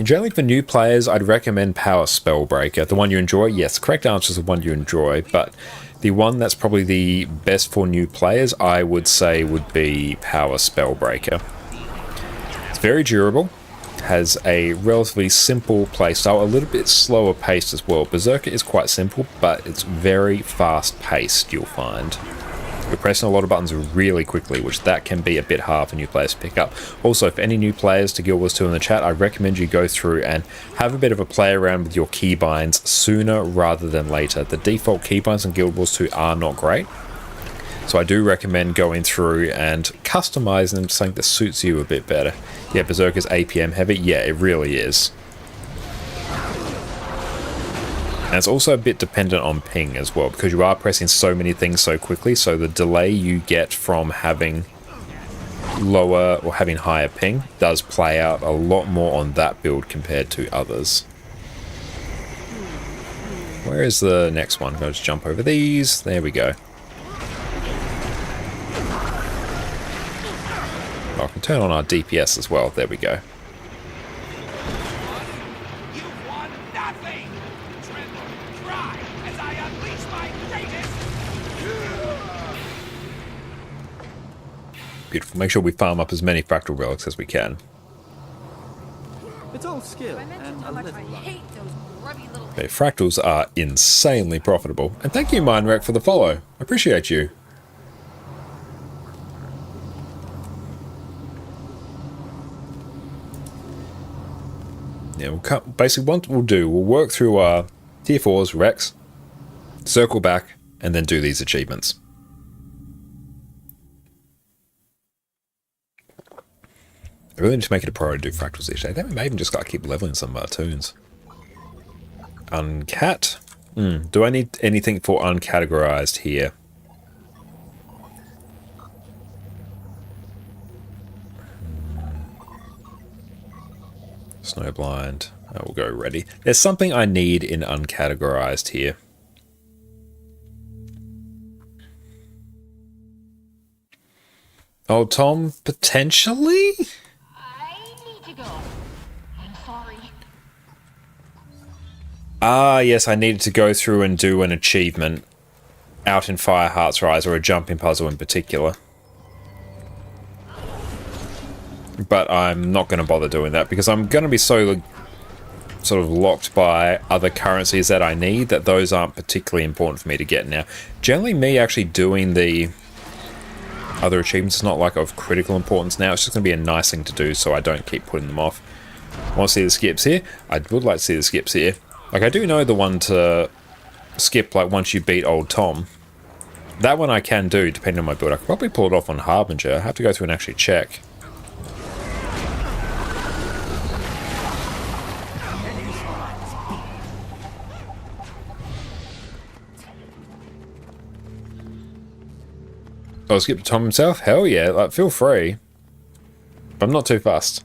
Generally for new players, I'd recommend Power Spellbreaker. The one you enjoy? Yes, correct answer is the one you enjoy, but the one that's probably the best for new players, I would say, would be Power Spellbreaker. It's very durable, has a relatively simple playstyle, a little bit slower paced as well. Berserker is quite simple, but it's very fast paced, you'll find. You're pressing a lot of buttons really quickly, which that can be a bit hard for new players to pick up. Also, for any new players to Guild Wars 2 in the chat, I recommend you go through and have a bit of a play around with your keybinds sooner rather than later. The default keybinds in Guild Wars 2 are not great, so I do recommend going through and customizing them to something that suits you a bit better. Yeah, Berserker's APM heavy. Yeah, it really is. And it's also a bit dependent on ping as well, because you are pressing so many things so quickly, so the delay you get from having lower or having higher ping does play out a lot more on that build compared to others. Where is the next one? I'll just jump over these. There we go. I can turn on our DPS as well. There we go. Beautiful. Make sure we farm up as many Fractal Relics as we can. It's all skill and a little luck. Okay, Fractals are insanely profitable. And thank you, Mindwreck, for the follow. I appreciate you. Yeah, basically what we'll do, we'll work through our tier 4s, Rex, circle back, and then do these achievements. I really need to make it a priority to do Fractals each day. I think we may even just got to keep leveling some of our tunes. Uncat. Do I need anything for uncategorized here? Snowblind. I will go ready. There's something I need in uncategorized here. Oh, Tom, potentially? I need to go. I'm sorry. Ah, yes, I needed to go through and do an achievement out in Fireheart's Rise, or a jumping puzzle in particular. But I'm not going to bother doing that because I'm going to be so sort of locked by other currencies that I need that those aren't particularly important for me to get now. Generally, me actually doing the other achievements is not like of critical importance now. It's just going to be a nice thing to do so I don't keep putting them off. Want to see the skips here? I would like to see the skips here. Like, I do know the one to skip, like, once you beat Old Tom. That one I can do, depending on my build. I could probably pull it off on Harbinger. I have to go through and actually check. Oh, skip to Tom himself? Hell yeah, like, feel free. But I'm not too fussed.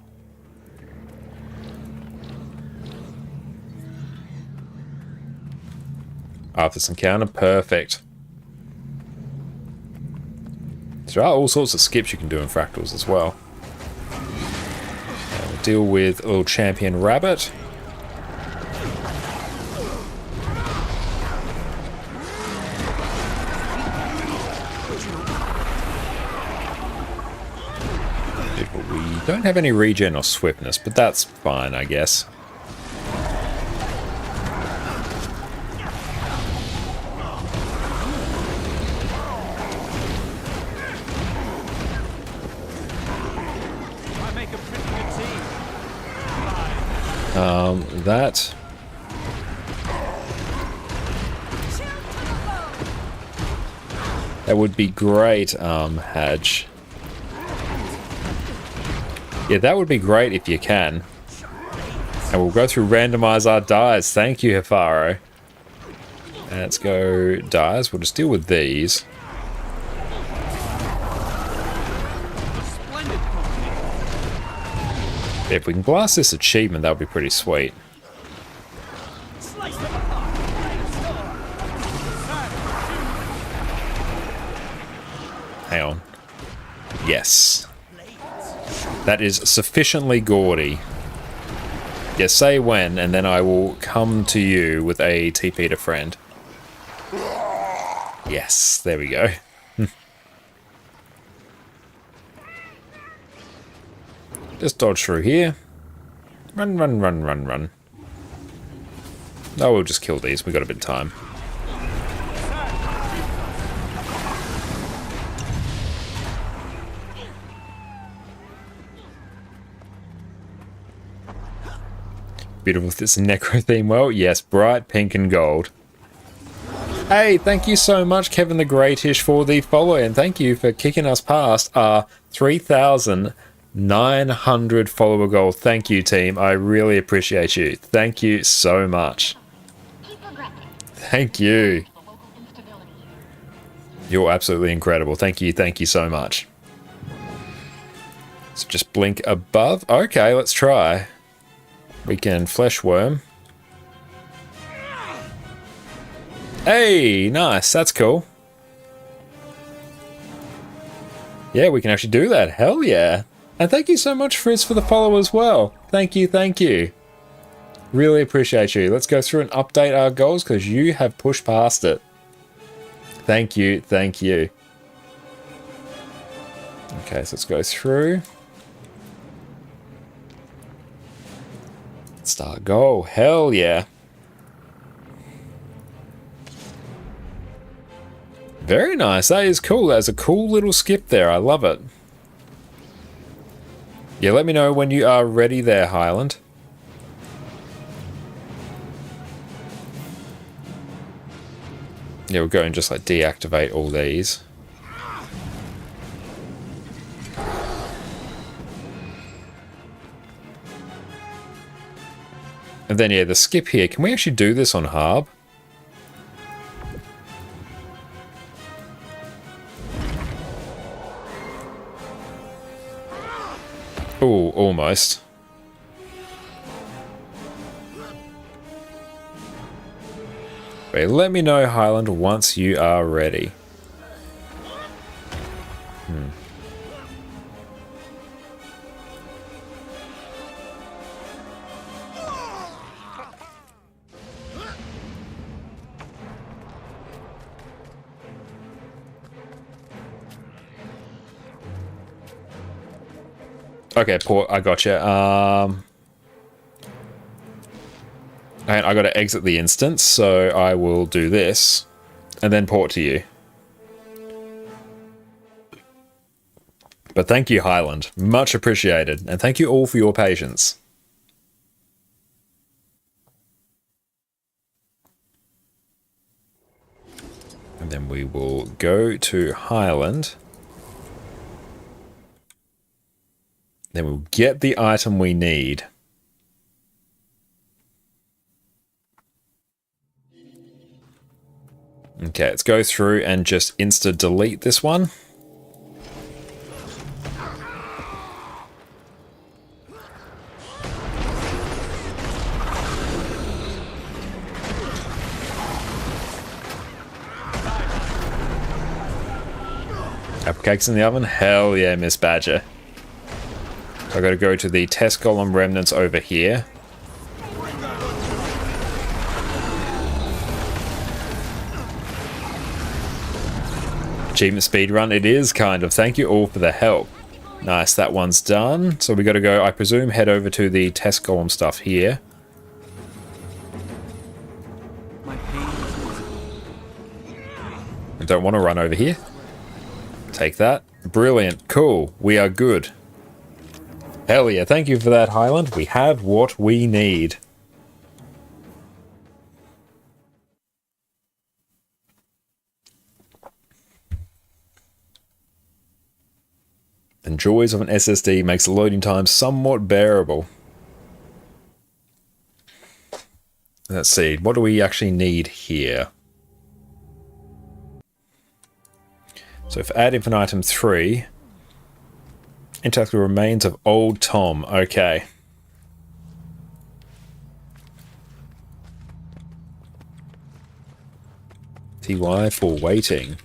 After this encounter, perfect. There are all sorts of skips you can do in Fractals as well. We'll deal with a little champion rabbit. We don't have any regen or swiftness, but that's fine, I guess. That. That would be great, Hadge. Yeah, that would be great if you can. And we'll go through randomize our dies. Thank you, Hifaro. And let's go dies. We'll just deal with these. If we can blast this achievement, that would be pretty sweet. Hang on. Yes. That is sufficiently gaudy. Yes, say when, and then I will come to you with a TP to friend. Yes, there we go. Just dodge through here. Run, run, run, run, run. Oh, we'll just kill these. We got a bit of time. Beautiful with this necro theme. Well, yes, bright pink and gold. Hey, thank you so much, Kevin the Greatish, for the follow, and thank you for kicking us past our 3,900 follower goal. Thank you, team. I really appreciate you. Thank you so much. Thank you. You're absolutely incredible. Thank you so much. So just blink above. Okay, let's try. We can flesh worm. Hey, nice. That's cool. Yeah, we can actually do that. Hell yeah. And thank you so much, Frizz, for the follow as well. Thank you, thank you. Really appreciate you. Let's go through and update our goals because you have pushed past it. Thank you, thank you. Okay, so let's go through. Start goal. Hell yeah. Very nice. That is cool. That's a cool little skip there. I love it. Yeah, let me know when you are ready there, Highland. Yeah, we'll go and just like deactivate all these. And then, yeah, the skip here. Can we actually do this on Harb? Oh, almost. Wait, let me know, Highland, once you are ready. Okay, Port, I gotcha. And I gotta exit the instance, so I will do this, and then port to you. But thank you, Highland. Much appreciated, and thank you all for your patience. And then we will go to Highland. Then we'll get the item we need. Okay, let's go through and just insta-delete this one. Apple cakes in the oven? Hell yeah, Miss Badger. So I gotta go to the test column remnants over here. Achievement speedrun, it is kind of. Thank you all for the help. Nice, that one's done. So we gotta go, I presume, head over to the test column stuff here. I don't want to run over here. Take that. Brilliant. Cool. We are good. Hell yeah. Thank you for that, Highland. We have what we need. And joys of an SSD makes the loading time somewhat bearable. Let's see. What do we actually need here? So for Ad Infinitum 3, interact with remains of old Tom. Okay. TY for waiting.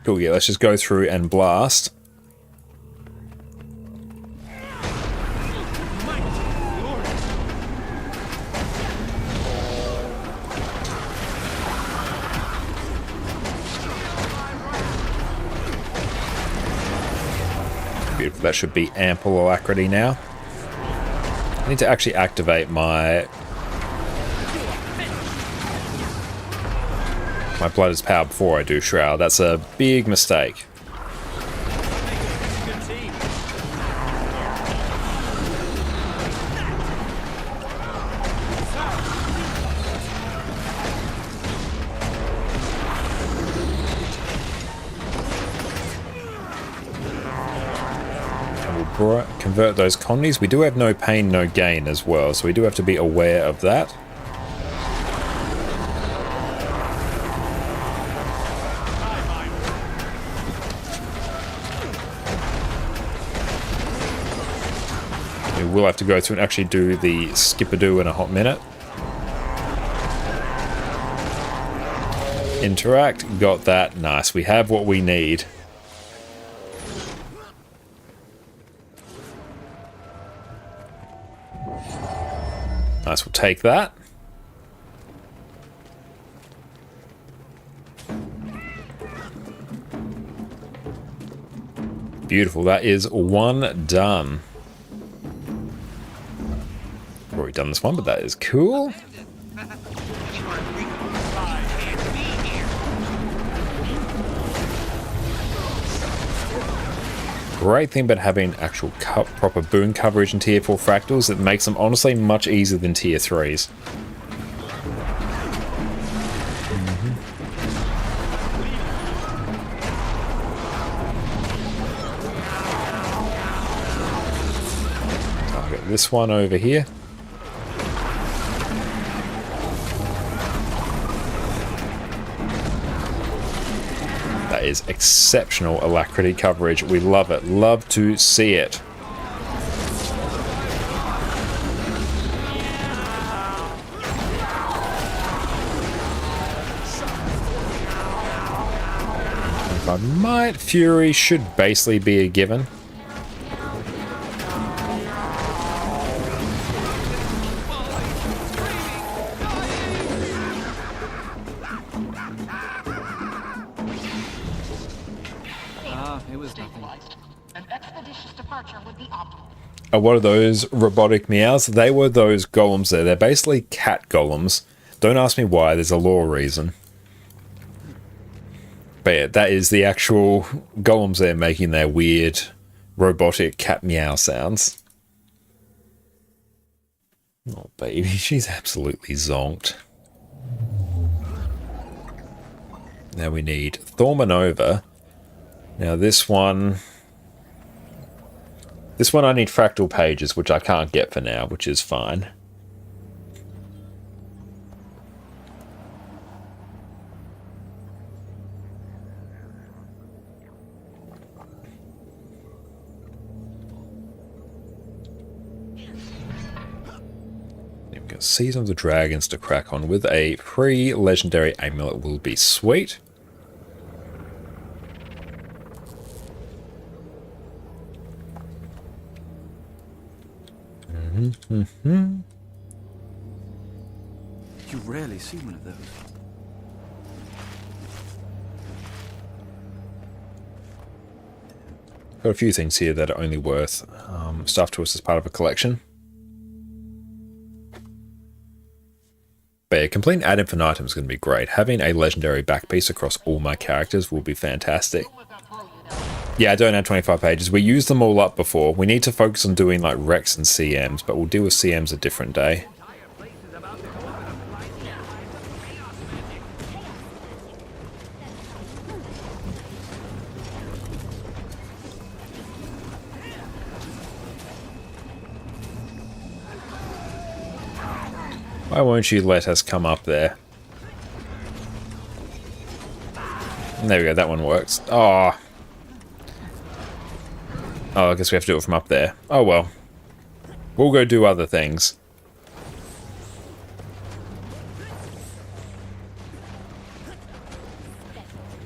Cool, yeah, let's just go through and blast. Beautiful, that should be ample alacrity now. I need to actually activate my blood is power before I do Shroud. That's a big mistake. Convert those colonies. We do have no pain, no gain as well, so we do have to be aware of that. We will have to go through and actually do the skip-a-doo in a hot minute. Interact, got that. Nice, we have what we need. Nice, we'll take that. Beautiful, that is one done. I've already done this one, but that is cool. Great thing about having actual proper boon coverage in tier 4 fractals, it makes them honestly much easier than tier 3s. I'll get this one over here. That is exceptional alacrity coverage. We love it. Love to see it. Might Fury should basically be a given. It was nothing. An expeditious departure would be optimal. What are those robotic meows? They were those golems there. They're basically cat golems. Don't ask me why. There's a lore reason. But yeah, that is the actual golems there making their weird robotic cat meow sounds. Oh, baby, she's absolutely zonked. Now we need Thormanova. Now this one I need fractal pages, which I can't get for now, which is fine. We've got Season of the Dragons to crack on with. A free legendary amulet will be sweet. You rarely see one of those. Got a few things here that are only worth stuff to us as part of a collection. But yeah, completing Ad Infinitum is going to be great. Having a legendary back piece across all my characters will be fantastic. Yeah, I don't have 25 pages. We used them all up before. We need to focus on doing like Rex and CMs, but we'll deal with CMs a different day. Why won't you let us come up there? And there we go, that one works. Oh, I guess we have to do it from up there. Oh well. We'll go do other things.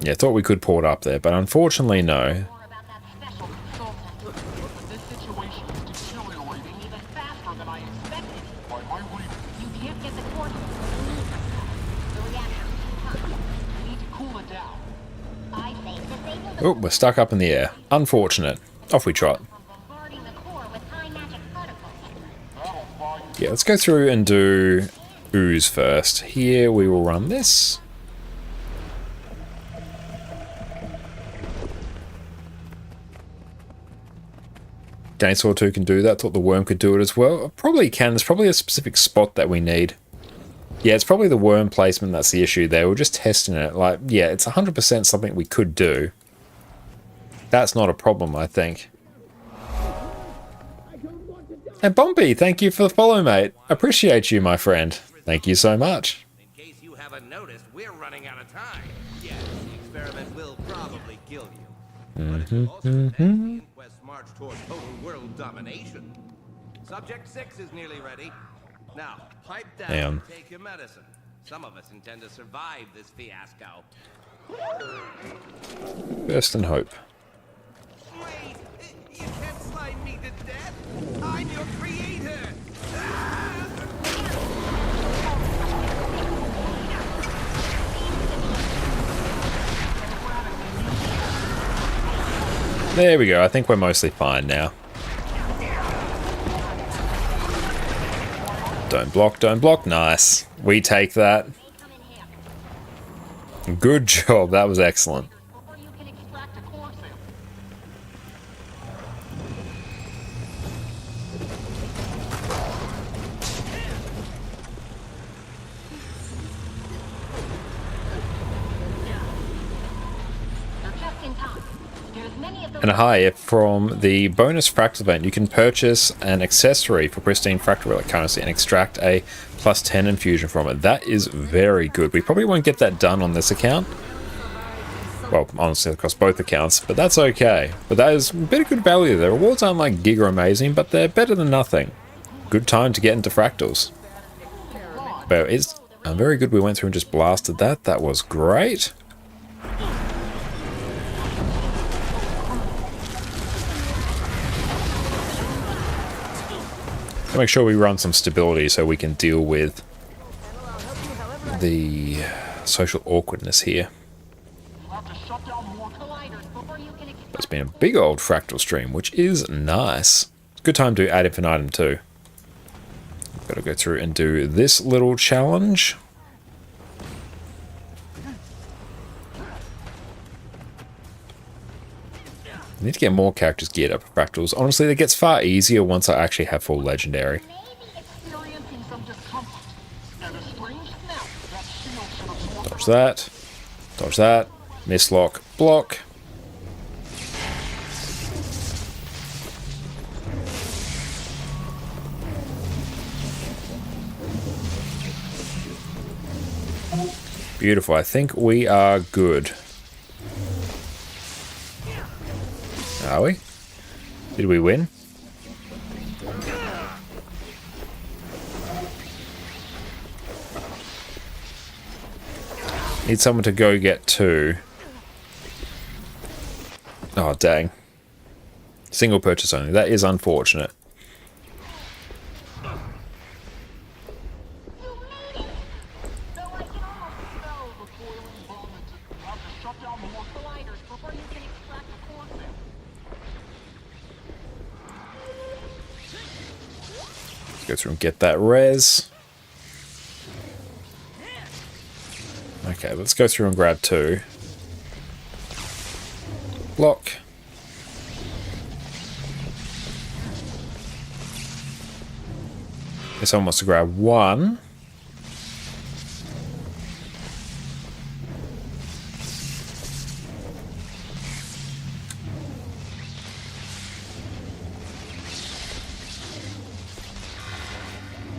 Yeah, thought we could port up there, but unfortunately no. Oh, we're stuck up in the air. Unfortunate. Off we trot. Yeah, let's go through and do ooze first. Here we will run this. Dinosaur 2 can do that. Thought the worm could do it as well. Probably can. There's probably a specific spot that we need. Yeah, it's probably the worm placement that's the issue there. We're just testing it. Like, yeah, it's 100% something we could do. That's not a problem, I think. And Bumpy, thank you for the follow, mate. Appreciate you, my friend. Thank you so much. In case you haven't noticed, we're running out of time. Yes, the experiment will probably kill you. But it will also advance the Inquest's march toward total world domination. Subject 6 is nearly ready. Now, pipe down and take your medicine. Some of us intend to survive this fiasco. Best in hope. Wait! You can't slime me to death! I'm your creator! There we go. I think we're mostly fine now. Don't block, don't block. Nice. We take that. Good job. That was excellent. And hi, from the bonus Fractal event, you can purchase an accessory for pristine Fractal Relic currency and extract a +10 infusion from it. That is very good. We probably won't get that done on this account. Well, honestly, across both accounts, but that's okay. But that is a bit of good value. The rewards aren't like gig or amazing, but they're better than nothing. Good time to get into fractals. But it's very good we went through and just blasted that. That was great. Make sure we run some stability so we can deal with the social awkwardness here. It's been a big old fractal stream, which is nice. Good time to Ad Infinitum too. Got to go through and do this little challenge. I need to get more characters geared up for fractals. Honestly, it gets far easier once I actually have full legendary. Dodge that. Dodge that. Mislock. Block. Beautiful. I think we are good. Are we? Did we win? Need someone to go get 2. Oh, dang. Single purchase only. That is unfortunate. Let's go through and get that res. Okay, let's go through and grab 2. Block. If someone wants to grab 1.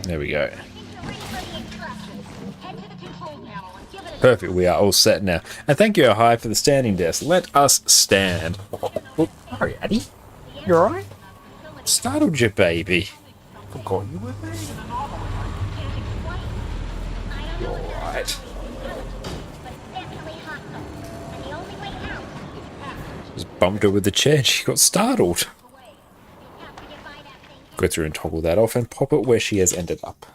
There we go. Perfect, we are all set now. And thank you, Hi, for the standing desk. Let us stand. Oh, sorry, Addy. You alright? Startled you, baby. Forgot you were there. You're alright. Just bumped her with the chair and she got startled. Go through and toggle that off and pop it where she has ended up.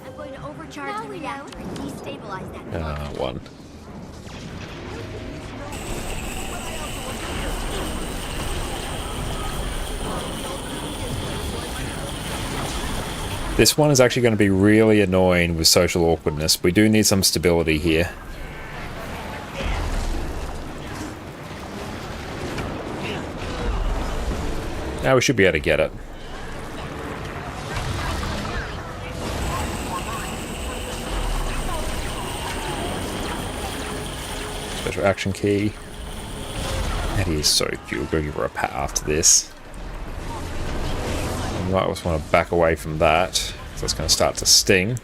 I'm going to overcharge the reactor and destabilize that. 1. This one is actually going to be really annoying with social awkwardness. We do need some stability here. Now we should be able to get it. Special action key. That is so cute. We'll go give her a pat after this. You might also want to back away from that, so it's going to start to sting.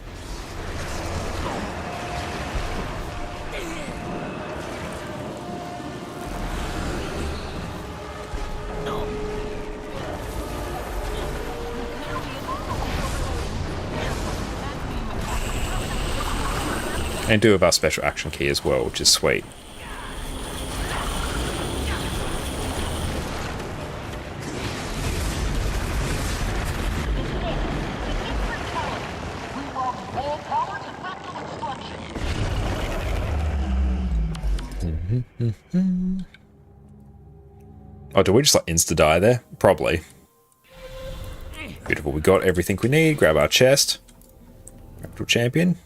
And do have our special action key as well, which is sweet. Oh, do we just like insta-die there? Probably. Beautiful, we got everything we need. Grab our chest. Fractal champion.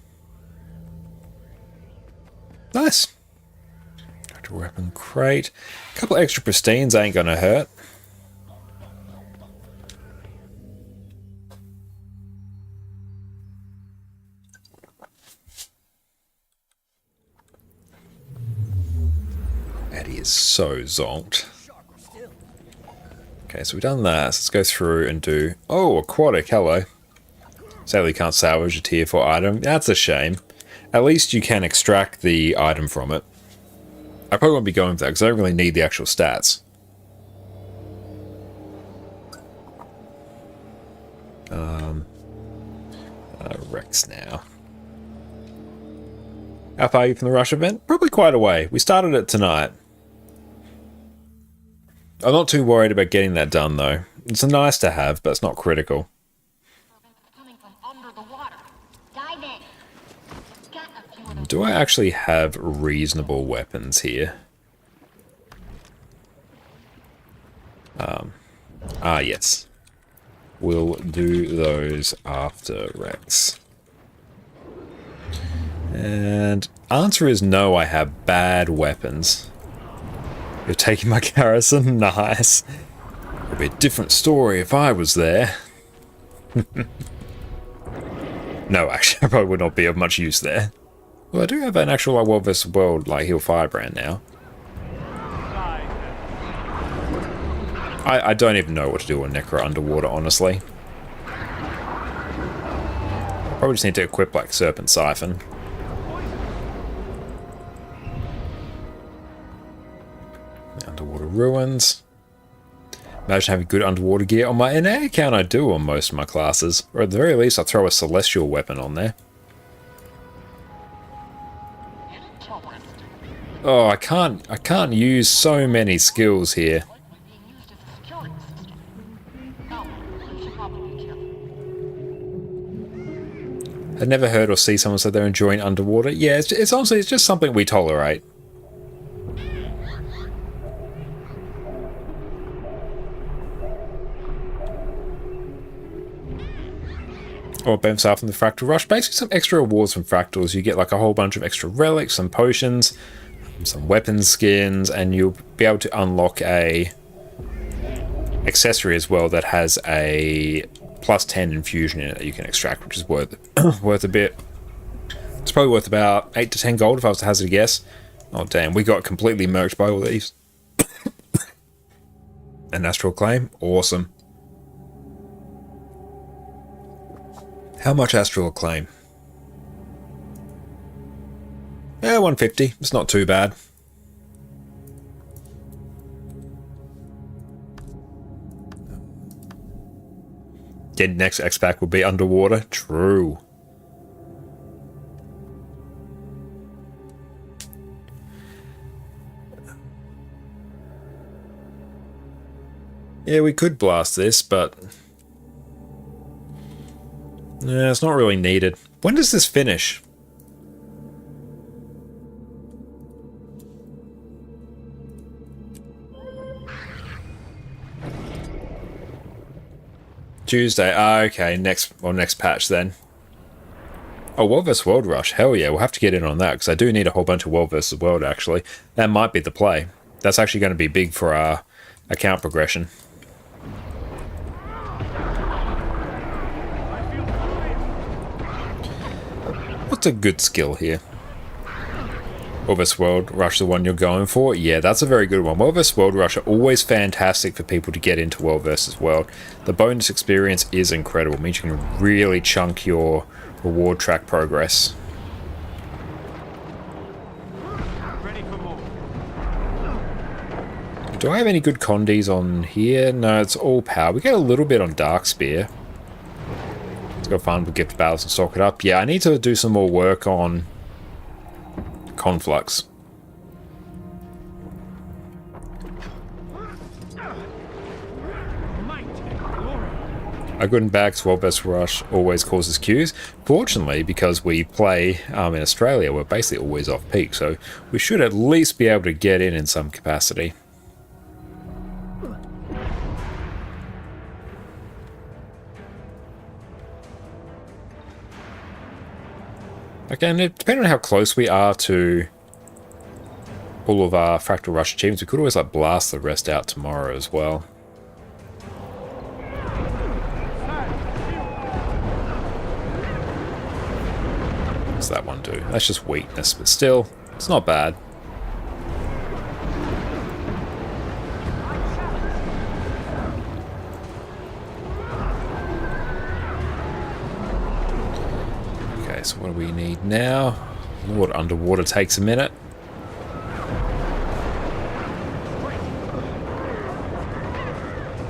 Nice. Fractal weapon crate. A couple extra pristines ain't gonna hurt. Eddie is so zonked. Okay, so we've done that. So let's go through and do... Oh, aquatic, hello. Sadly can't salvage a tier 4 item. That's a shame. At least you can extract the item from it. I probably won't be going for that because I don't really need the actual stats. Rex now. How far are you from the rush event? Probably quite a way. We started it tonight. I'm not too worried about getting that done though. It's a nice to have, but it's not critical. Coming from under the water. Dive in. Got a few of those. Do I actually have reasonable weapons here? Yes. We'll do those after Rex. And answer is no, I have bad weapons. You're taking my garrison? Nice. It'd be a different story if I was there. No, actually, I probably would not be of much use there. Well, I do have an actual like, World vs. World like Heal Firebrand now. I don't even know what to do with Necro underwater, honestly. I probably just need to equip like Serpent Siphon. Underwater Ruins. Imagine having good underwater gear on my NA account. I do on most of my classes. Or at the very least, I throw a Celestial weapon on there. Oh, I can't use so many skills here. Being used as a security system. No, you should probably kill it. I've never heard or see someone say they're enjoying underwater. Yeah, it's honestly, it's just something we tolerate. Or bounce off from the Fractal Rush. Basically some extra rewards from Fractals. You get like a whole bunch of extra relics, some potions, some weapon skins, and you'll be able to unlock a accessory as well that has a plus 10 infusion in it that you can extract, which is worth worth a bit. It's probably worth about 8 to 10 gold if I was to hazard a guess. Oh damn, we got completely merged by all these. An Astral Claim? Awesome. How much Astral Acclaim? Yeah, 150. It's not too bad. Yeah, next X-Pack will be underwater. True. Yeah, we could blast this, but... yeah, it's not really needed. When does this finish? Tuesday. Ah, okay. Next patch then. Oh, World vs. World Rush. Hell yeah, we'll have to get in on that because I do need a whole bunch of World vs. World actually. That might be the play. That's actually going to be big for our account progression. What's a good skill here? World vs. World Rush, the one you're going for? Yeah, that's a very good one. World vs. World Rush are always fantastic for people to get into World vs. World. The bonus experience is incredible. It means you can really chunk your reward track progress. Do I have any good condies on here? No, it's all power. We get a little bit on Dark Spear. Let's go find the gift battles and stock it up. Yeah, I need to do some more work on Conflux. A good and bad World vs. Rush always causes queues. Fortunately, because we play in Australia, we're basically always off peak, so we should at least be able to get in some capacity. Again, depending on how close we are to all of our Fractal Rush achievements, we could always like blast the rest out tomorrow as well. What's that one do? That's just weakness, but still, it's not bad. So what do we need now? Lord, underwater takes a minute.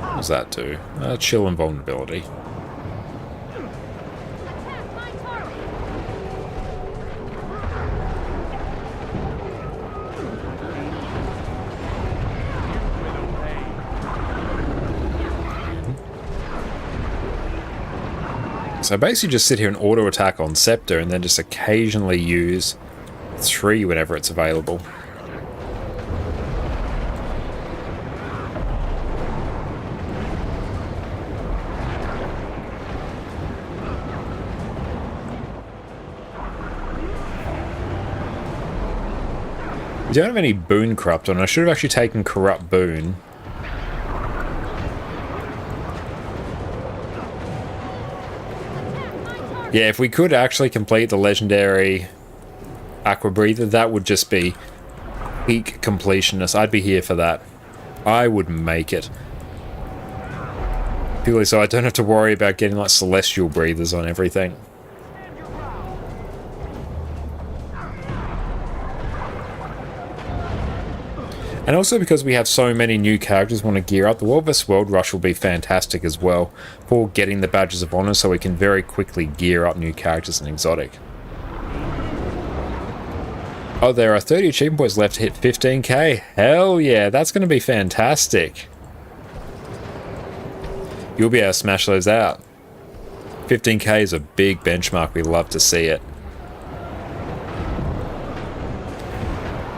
What does that do? Chill and vulnerability. So I basically just sit here and auto attack on Scepter and then just occasionally use 3 whenever it's available. We don't have any Boon Corrupt on. I should have actually taken Corrupt Boon. Yeah, if we could actually complete the legendary Aqua Breather, that would just be peak completionist. I'd be here for that. I would make it. Purely so I don't have to worry about getting like Celestial Breathers on everything. And also because we have so many new characters want to gear up, the World vs. World Rush will be fantastic as well for getting the Badges of Honor so we can very quickly gear up new characters and exotic. Oh, there are 30 achievement points left to hit 15k. Hell yeah, that's going to be fantastic. You'll be able to smash those out. 15k is a big benchmark. We love to see it.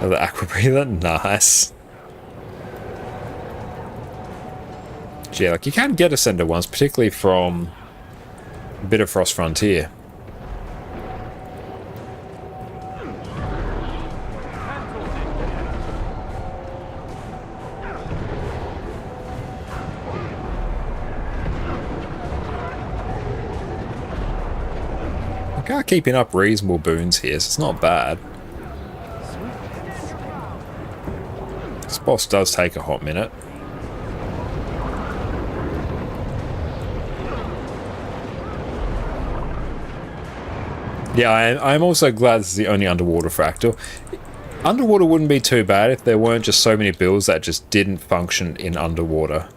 Another Aqua Breather, nice. Yeah, like you can get Ascender once, particularly from Bitterfrost Frontier. We are keeping up reasonable boons here, so it's not bad. This boss does take a hot minute. Yeah, I'm also glad this is the only underwater fractal. Underwater wouldn't be too bad if there weren't just so many builds that just didn't function in underwater.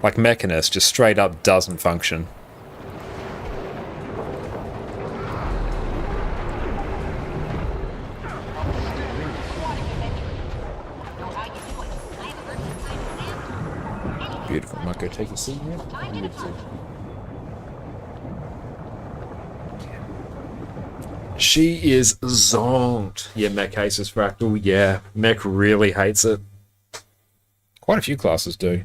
Like Mechanist just straight up doesn't function. Beautiful. Might go take a seat here. She is zonked. Yeah, Mech hates this fractal. Yeah, Mech really hates it. Quite a few classes do.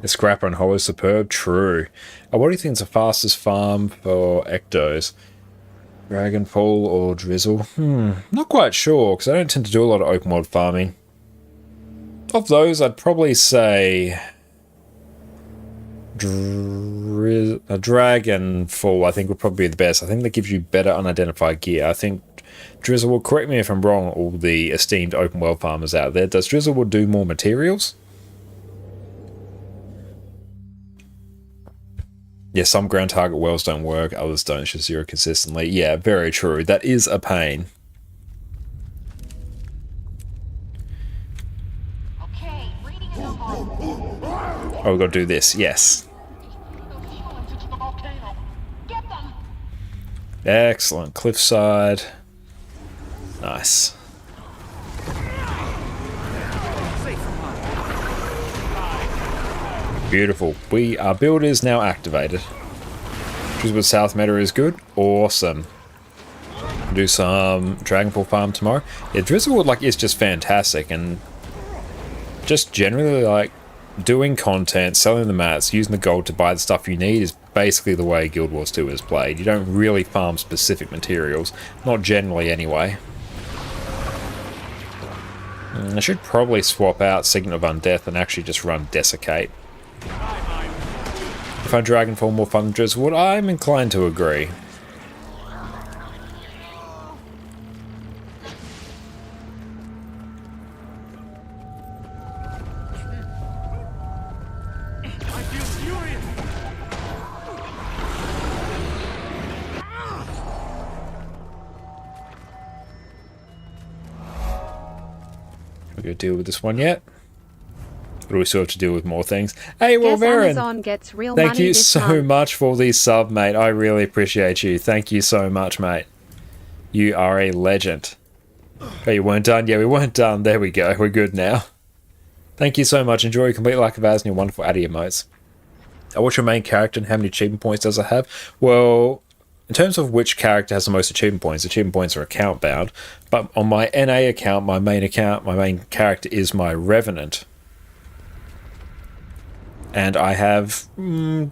The Scrapper and Hollow superb. True. What do you think is the fastest farm for Ectos? Dragonfall or Drizzle? Not quite sure, because I don't tend to do a lot of open world farming. Of those, I'd probably say Dragonfall, I think, would probably be the best. I think that gives you better unidentified gear. I think Drizzle will, correct me if I'm wrong, all the esteemed open world farmers out there. Does Drizzle will do more materials? Yeah, some ground target wells don't work, others don't, it's just 0 consistently. Yeah, very true. That is a pain. Okay, reading is on. Oh, we've got to do this, yes. Get them! Excellent. Cliffside. Nice. Beautiful. Our build is now activated. Drizzlewood South meta is good. Awesome. Do some Dragonfall farm tomorrow. Yeah, Drizzlewood like is just fantastic, and just generally like doing content, selling the mats, using the gold to buy the stuff you need is basically the way Guild Wars 2 is played. You don't really farm specific materials, not generally anyway. I should probably swap out Signet of Undeath and actually just run Desiccate. If I Dragonfall more fun than Drizzlewood, I'm inclined to agree. to deal with this one yet. But we still have to deal with more things. Hey, Guess Wolverine! Amazon gets real Thank money you this so month. much for the sub, mate. I really appreciate you. Thank you so much, mate. You are a legend. Oh, you weren't done? Yeah, we weren't done. There we go. We're good now. Thank you so much. Enjoy your complete life of As and your wonderful Addy emotes. What's your main character and how many achievement points does it have? Well, in terms of which character has the most achievement points are account bound. But on my NA account, my main character is my Revenant. And I have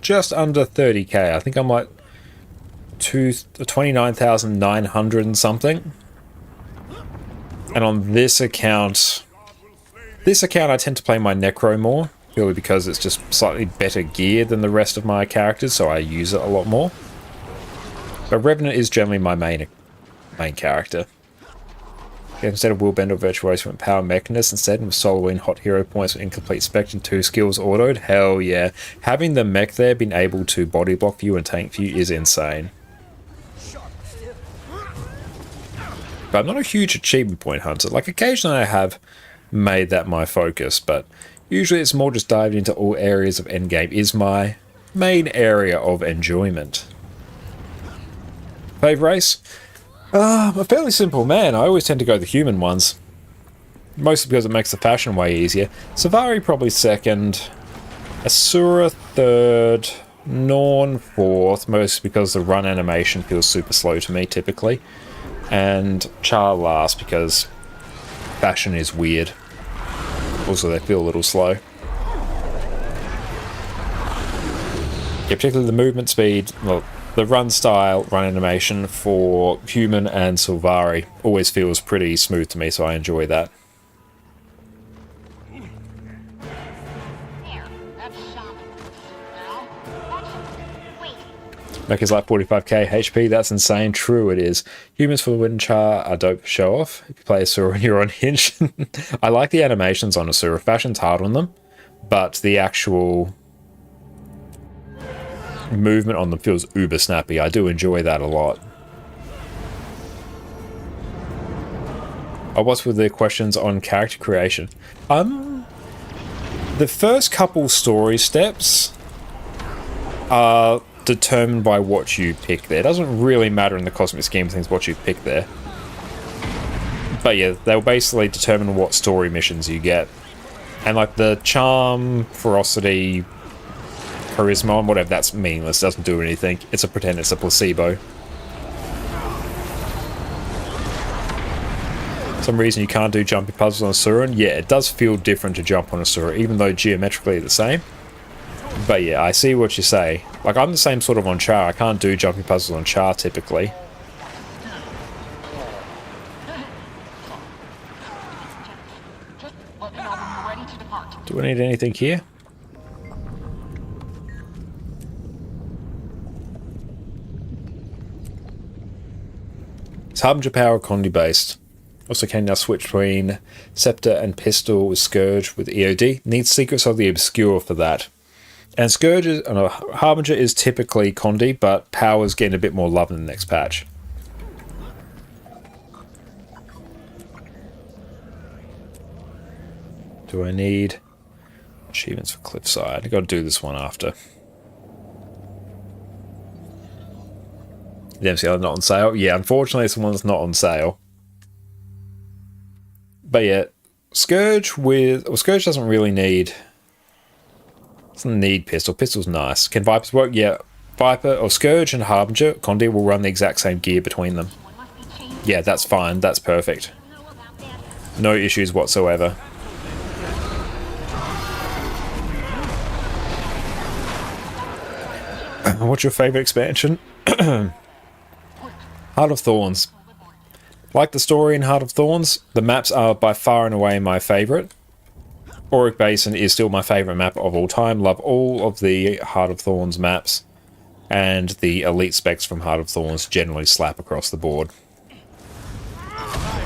just under 30k. I think I'm like 29,900 and something. And on this account I tend to play my Necro more, purely because it's just slightly better gear than the rest of my characters, so I use it a lot more. But Revenant is generally my main character. Instead of Willbender or Virtuoso, went Power Mechanist instead, and with solo in hot hero points with incomplete spec and 2 skills autoed. Hell yeah. Having the mech there being able to body block for you and tank for you is insane. But I'm not a huge achievement point hunter. Like, occasionally I have made that my focus, but usually it's more just diving into all areas of Endgame is my main area of enjoyment. Fave race? I'm a fairly simple man. I always tend to go the human ones. Mostly because it makes the fashion way easier. Savari probably second. Asura third. Norn fourth, mostly because the run animation feels super slow to me, typically. And Char last, because fashion is weird. Also, they feel a little slow. Yeah, particularly the movement speed, well, the run style, run animation for Human and Silvari always feels pretty smooth to me, so I enjoy that. There, that's shaman. Now, wait. Mech is like 45k HP, that's insane. True, it is. Humans for the win char are dope for show off. If you play Asura and you're on Hinge. I like the animations on Asura. Fashion's hard on them, but the actual movement on them feels uber snappy. I do enjoy that a lot. What's with the questions on character creation? The first couple story steps are determined by what you pick there. It doesn't really matter in the cosmic scheme of things what you pick there. But yeah, they'll basically determine what story missions you get. And like the charm, ferocity, charisma, and whatever, that's meaningless, doesn't do anything. It's a pretend, it's a placebo. For some reason you can't do jumping puzzles on Asura. Yeah, it does feel different to jump on Asura, even though geometrically the same. But yeah, I see what you say. Like, I'm the same sort of on Char. I can't do jumping puzzles on Char typically. Do I need anything here? It's Harbinger power Condi based. Also can now switch between Scepter and Pistol with Scourge with EOD. Needs Secrets of the Obscure for that. And Scourge is, Harbinger is typically Condi, but Power's getting a bit more love in the next patch. Do I need achievements for Cliffside? I've got to do this one after. DMC not on sale? Yeah, unfortunately this one's not on sale. But yeah, Scourge with... Well, Scourge doesn't really need... Doesn't need Pistol. Pistol's nice. Can Vipers work? Yeah. Viper or Scourge and Harbinger, Condi will run the exact same gear between them. Yeah, that's fine. That's perfect. No issues whatsoever. What's your favourite expansion? Heart of Thorns. Like the story in Heart of Thorns, the maps are by far and away my favourite. Auric Basin is still my favourite map of all time. Love all of the Heart of Thorns maps. And the elite specs from Heart of Thorns generally slap across the board.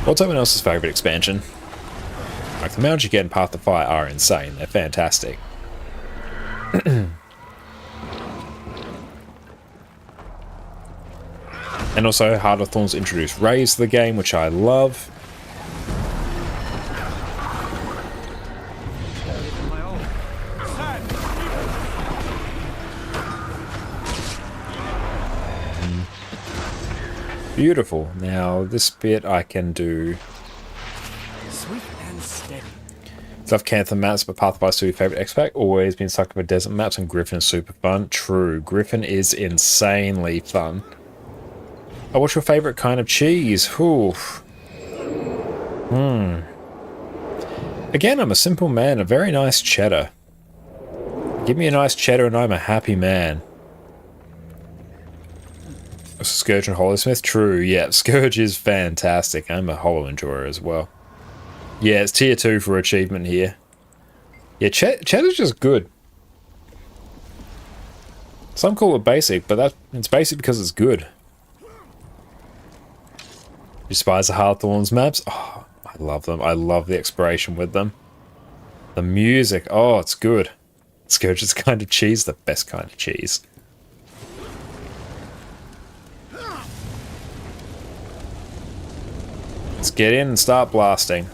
What's everyone else's favourite expansion? Like, the mounts you get in Path to Fire are insane. They're fantastic. And also, Heart of Thorns introduced Raise to the game, which I love. Beautiful. Now, this bit I can do. Sweet and steady. Love Cantha maps, but Pathfinder is your favorite X-Pack. Always been sucked for desert maps, and Griffin is super fun. True. Griffin is insanely fun. Oh, what's your favorite kind of cheese? Ooh. Again, I'm a simple man. A very nice cheddar. Give me a nice cheddar and I'm a happy man. Scourge and Hollowsmith? True, yeah. Scourge is fantastic. I'm a Hollow enjoyer as well. Yeah, it's tier 2 for achievement here. Yeah, cheddar's just good. Some call it basic, but it's basic because it's good. Despise the Hardthorns maps? Oh, I love them. I love the exploration with them. The music, oh, it's good. Scourge's kind of cheese, the best kind of cheese. Let's get in and start blasting.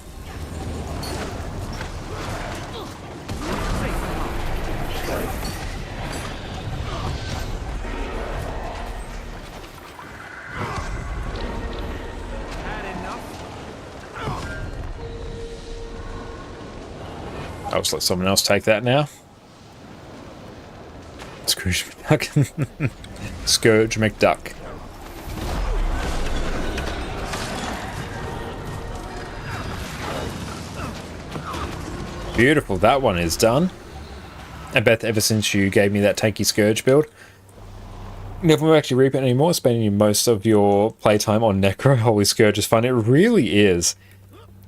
I'll just let someone else take that now. Scourge McDuck. Scourge McDuck. Beautiful, that one is done. And Beth, ever since you gave me that tanky Scourge build, never actually reap it anymore, spending most of your playtime on Necro. Holy Scourge is fun, it really is.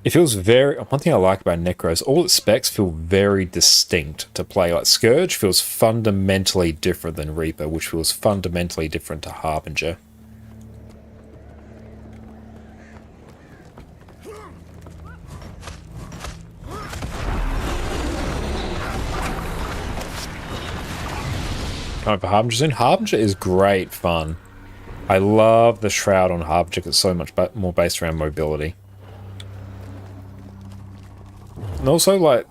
It feels very... One thing I like about Necro is all its specs feel very distinct to play. Like, Scourge feels fundamentally different than Reaper, which feels fundamentally different to Harbinger. Time for Harbinger soon. Harbinger is great fun. I love the Shroud on Harbinger. It's so much more based around mobility. And also, like,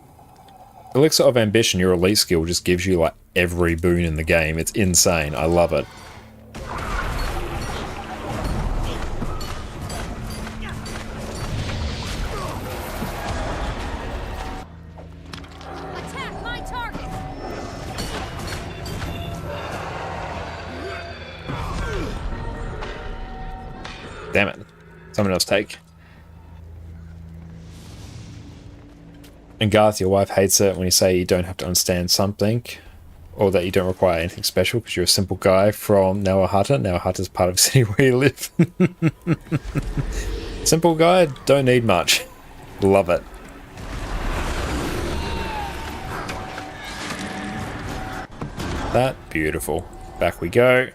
Elixir of Ambition, your elite skill, just gives you, like, every boon in the game. It's insane. I love it. Attack my target! Damn it. Someone else take. And Garth, your wife hates it when you say you don't have to understand something, or that you don't require anything special because you're a simple guy from Nawahata. Nawahata's part of the city where you live. Simple guy, don't need much. Love it. That, beautiful. Back we go.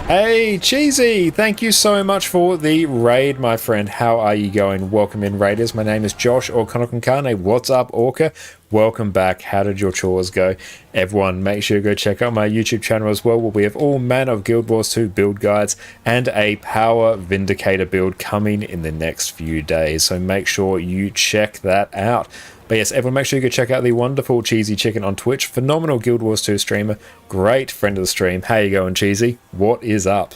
Hey, Cheesy! Thank you so much for the raid, my friend. How are you going? Welcome in, Raiders. My name is Josh, or Konokonkane. What's up, Orca? Welcome back. How did your chores go? Everyone, make sure to go check out my YouTube channel as well, where we have all manner of Guild Wars 2 build guides and a Power Vindicator build coming in the next few days. So make sure you check that out. But yes, everyone make sure you go check out the wonderful Cheesy Chicken on Twitch. Phenomenal Guild Wars 2 streamer. Great friend of the stream. How you going, Cheesy? What is up?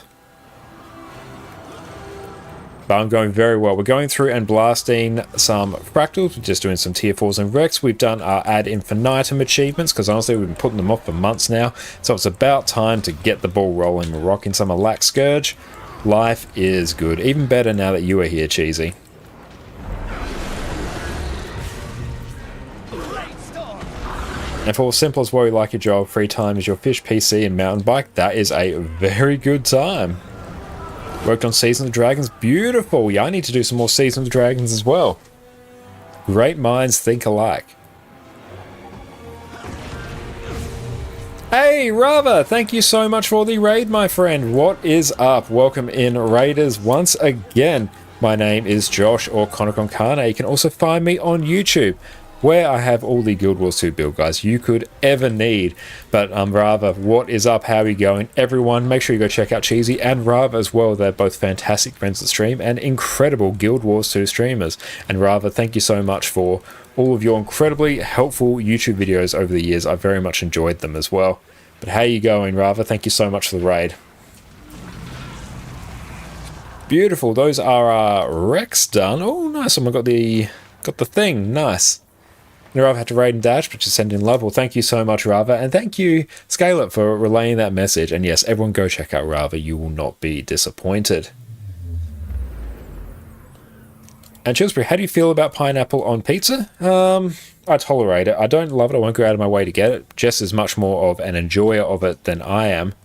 But I'm going very well. We're going through and blasting some Fractals. We're just doing some tier 4s and Rex. We've done our Ad Infinitum achievements, because honestly, we've been putting them off for months now. So it's about time to get the ball rolling. We're rocking some Alack Scourge. Life is good. Even better now that you are here, Cheesy. And for as simple as what you like your job, free time is your fish, PC, and mountain bike, that is a very good time. Worked on Season of Dragons, beautiful. Yeah, I need to do some more Season of Dragons as well. Great minds think alike. Hey, Rava, thank you so much for the raid, my friend. What is up? Welcome in, Raiders, once again. My name is Josh, or Konokonkane. You can also find me on YouTube, where I have all the Guild Wars 2 build guys you could ever need. But Rava, what is up? How are you going? Everyone, make sure you go check out Cheesy and Rava as well. They're both fantastic friends of the stream and incredible Guild Wars 2 streamers. And Rava, thank you so much for all of your incredibly helpful YouTube videos over the years. I very much enjoyed them as well. But how are you going, Rava? Thank you so much for the raid. Beautiful. Those are our Rex done. Oh, nice. Someone got the thing. Nice. Rava had to raid and dash, but just send in love. Well, thank you so much, Rava. And thank you, Scale-Up, for relaying that message. And yes, everyone go check out Rava. You will not be disappointed. And Chillsbury, how do you feel about pineapple on pizza? I tolerate it. I don't love it. I won't go out of my way to get it. Jess is much more of an enjoyer of it than I am.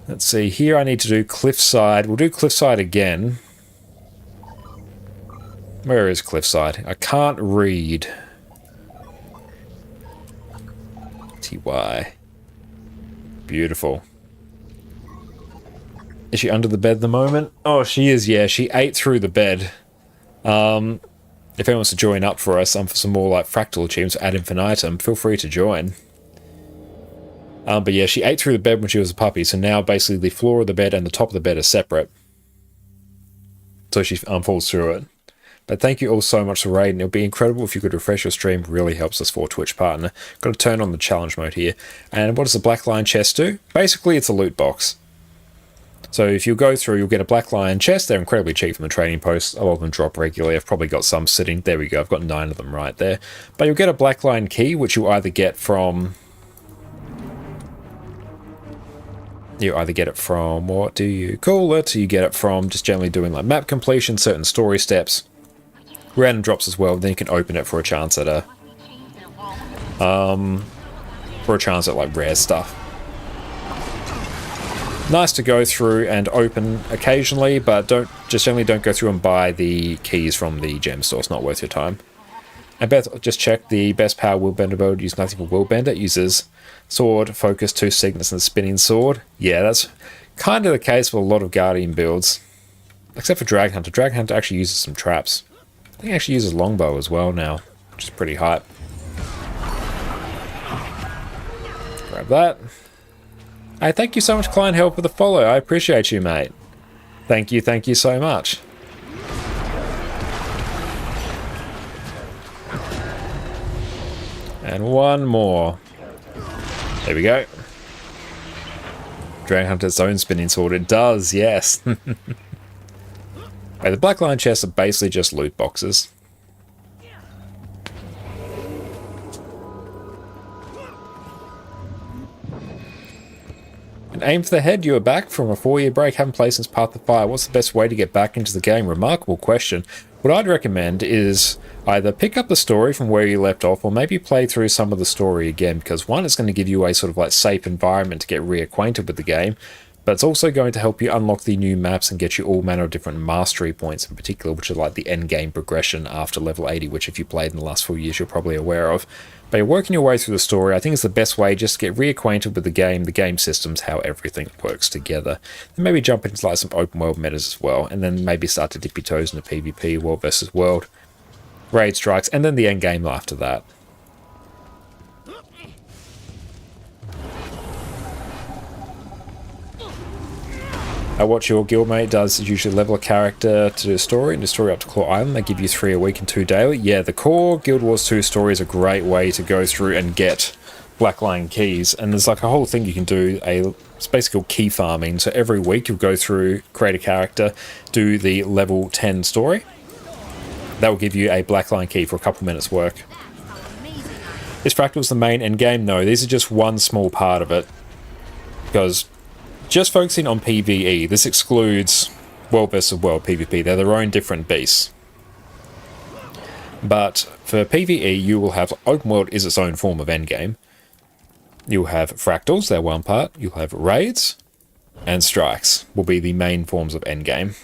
Let's see. Here I need to do Cliffside. We'll do Cliffside again. Where is Cliffside? I can't read. TY. Beautiful. Is she under the bed at the moment? Oh, she is, yeah. She ate through the bed. If anyone wants to join up for us, for some more like Fractal achievements, Ad Infinitum, feel free to join. But yeah, she ate through the bed when she was a puppy, so now basically the floor of the bed and the top of the bed are separate. So she falls through it. But thank you all so much for raiding. It'll be incredible if you could refresh your stream. Really helps us for Twitch partner. Got to turn on the challenge mode here. And what does the black lion chest do? Basically, it's a loot box. So if you go through, you'll get a black lion chest. They're incredibly cheap from the trading posts. A lot of them drop regularly. I've probably got some sitting. There we go. I've got 9 of them right there. But you'll get a black lion key, which you either get from... what do you call it? You get it from just generally doing like map completion, certain story steps. Random drops as well. Then you can open it for a chance at like rare stuff. Nice to go through and open occasionally, but generally don't go through and buy the keys from the gem store. It's not worth your time. And Beth just checked the best power willbender build. Use nothing for willbender. It uses sword, focus, 2 sickness, and spinning sword. Yeah, that's kind of the case with a lot of guardian builds, except for Dragon Hunter. Dragon Hunter actually uses some traps. I think it actually uses longbow as well now, which is pretty hype. Grab that. Hey, thank you so much, Client Help, for the follow. I appreciate you, mate. Thank you so much. And one more. There we go. Dragon Hunter's own spinning sword. It does, yes. Hey, the black lion chests are basically just loot boxes. And aim for the head. You are back from a 4-year break. Haven't played since Path of Fire. What's the best way to get back into the game? Remarkable question. What I'd recommend is either pick up the story from where you left off, or maybe play through some of the story again, because one, it's going to give you a sort of like safe environment to get reacquainted with the game, but it's also going to help you unlock the new maps and get you all manner of different mastery points in particular, which are like the end game progression after level 80, which if you played in the last 4 years, you're probably aware of. But you're working your way through the story. I think it's the best way just to get reacquainted with the game systems, how everything works together. Then maybe jump into like some open world metas as well, and then maybe start to dip your toes into PvP, world versus world, raid strikes, and then the end game after that. What your guildmate does is usually level a character to do a story, and the story up to Claw Island. They give you 3 a week and 2 daily. Yeah, the core Guild Wars 2 story is a great way to go through and get Black Lion keys, and there's like a whole thing you can do. It's basically called key farming. So every week you'll go through, create a character, do the level 10 story. That will give you a Black Lion key for a couple minutes work. Is Fractals the main end game? No, these are just one small part of it, because just focusing on PvE, this excludes world versus world PvP. They're their own different beasts. But for PvE, you will have open world is its own form of endgame. You'll have fractals, they're one part. You'll have raids, and strikes will be the main forms of endgame.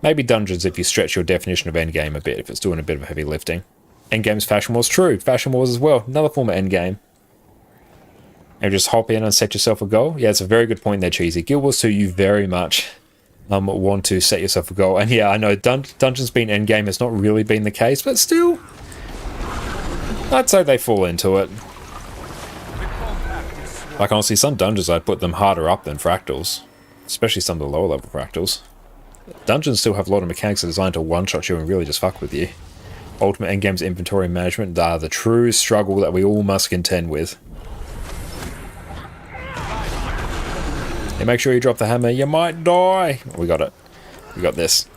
Maybe dungeons if you stretch your definition of endgame a bit, if it's doing a bit of heavy lifting. Endgame's Fashion Wars, true. Fashion Wars as well, another form of endgame. And just hop in and set yourself a goal. Yeah, it's a very good point there, Cheesy. Guild Wars 2, you very much want to set yourself a goal. And yeah, I know dungeons being endgame has not really been the case, but still, I'd say they fall into it. Like honestly, some dungeons I'd put them harder up than fractals, especially some of the lower level fractals. Dungeons still have a lot of mechanics designed to one-shot you and really just fuck with you. Ultimate endgame's inventory management are the true struggle that we all must contend with. And make sure you drop the hammer, you might die. We got it. We got this.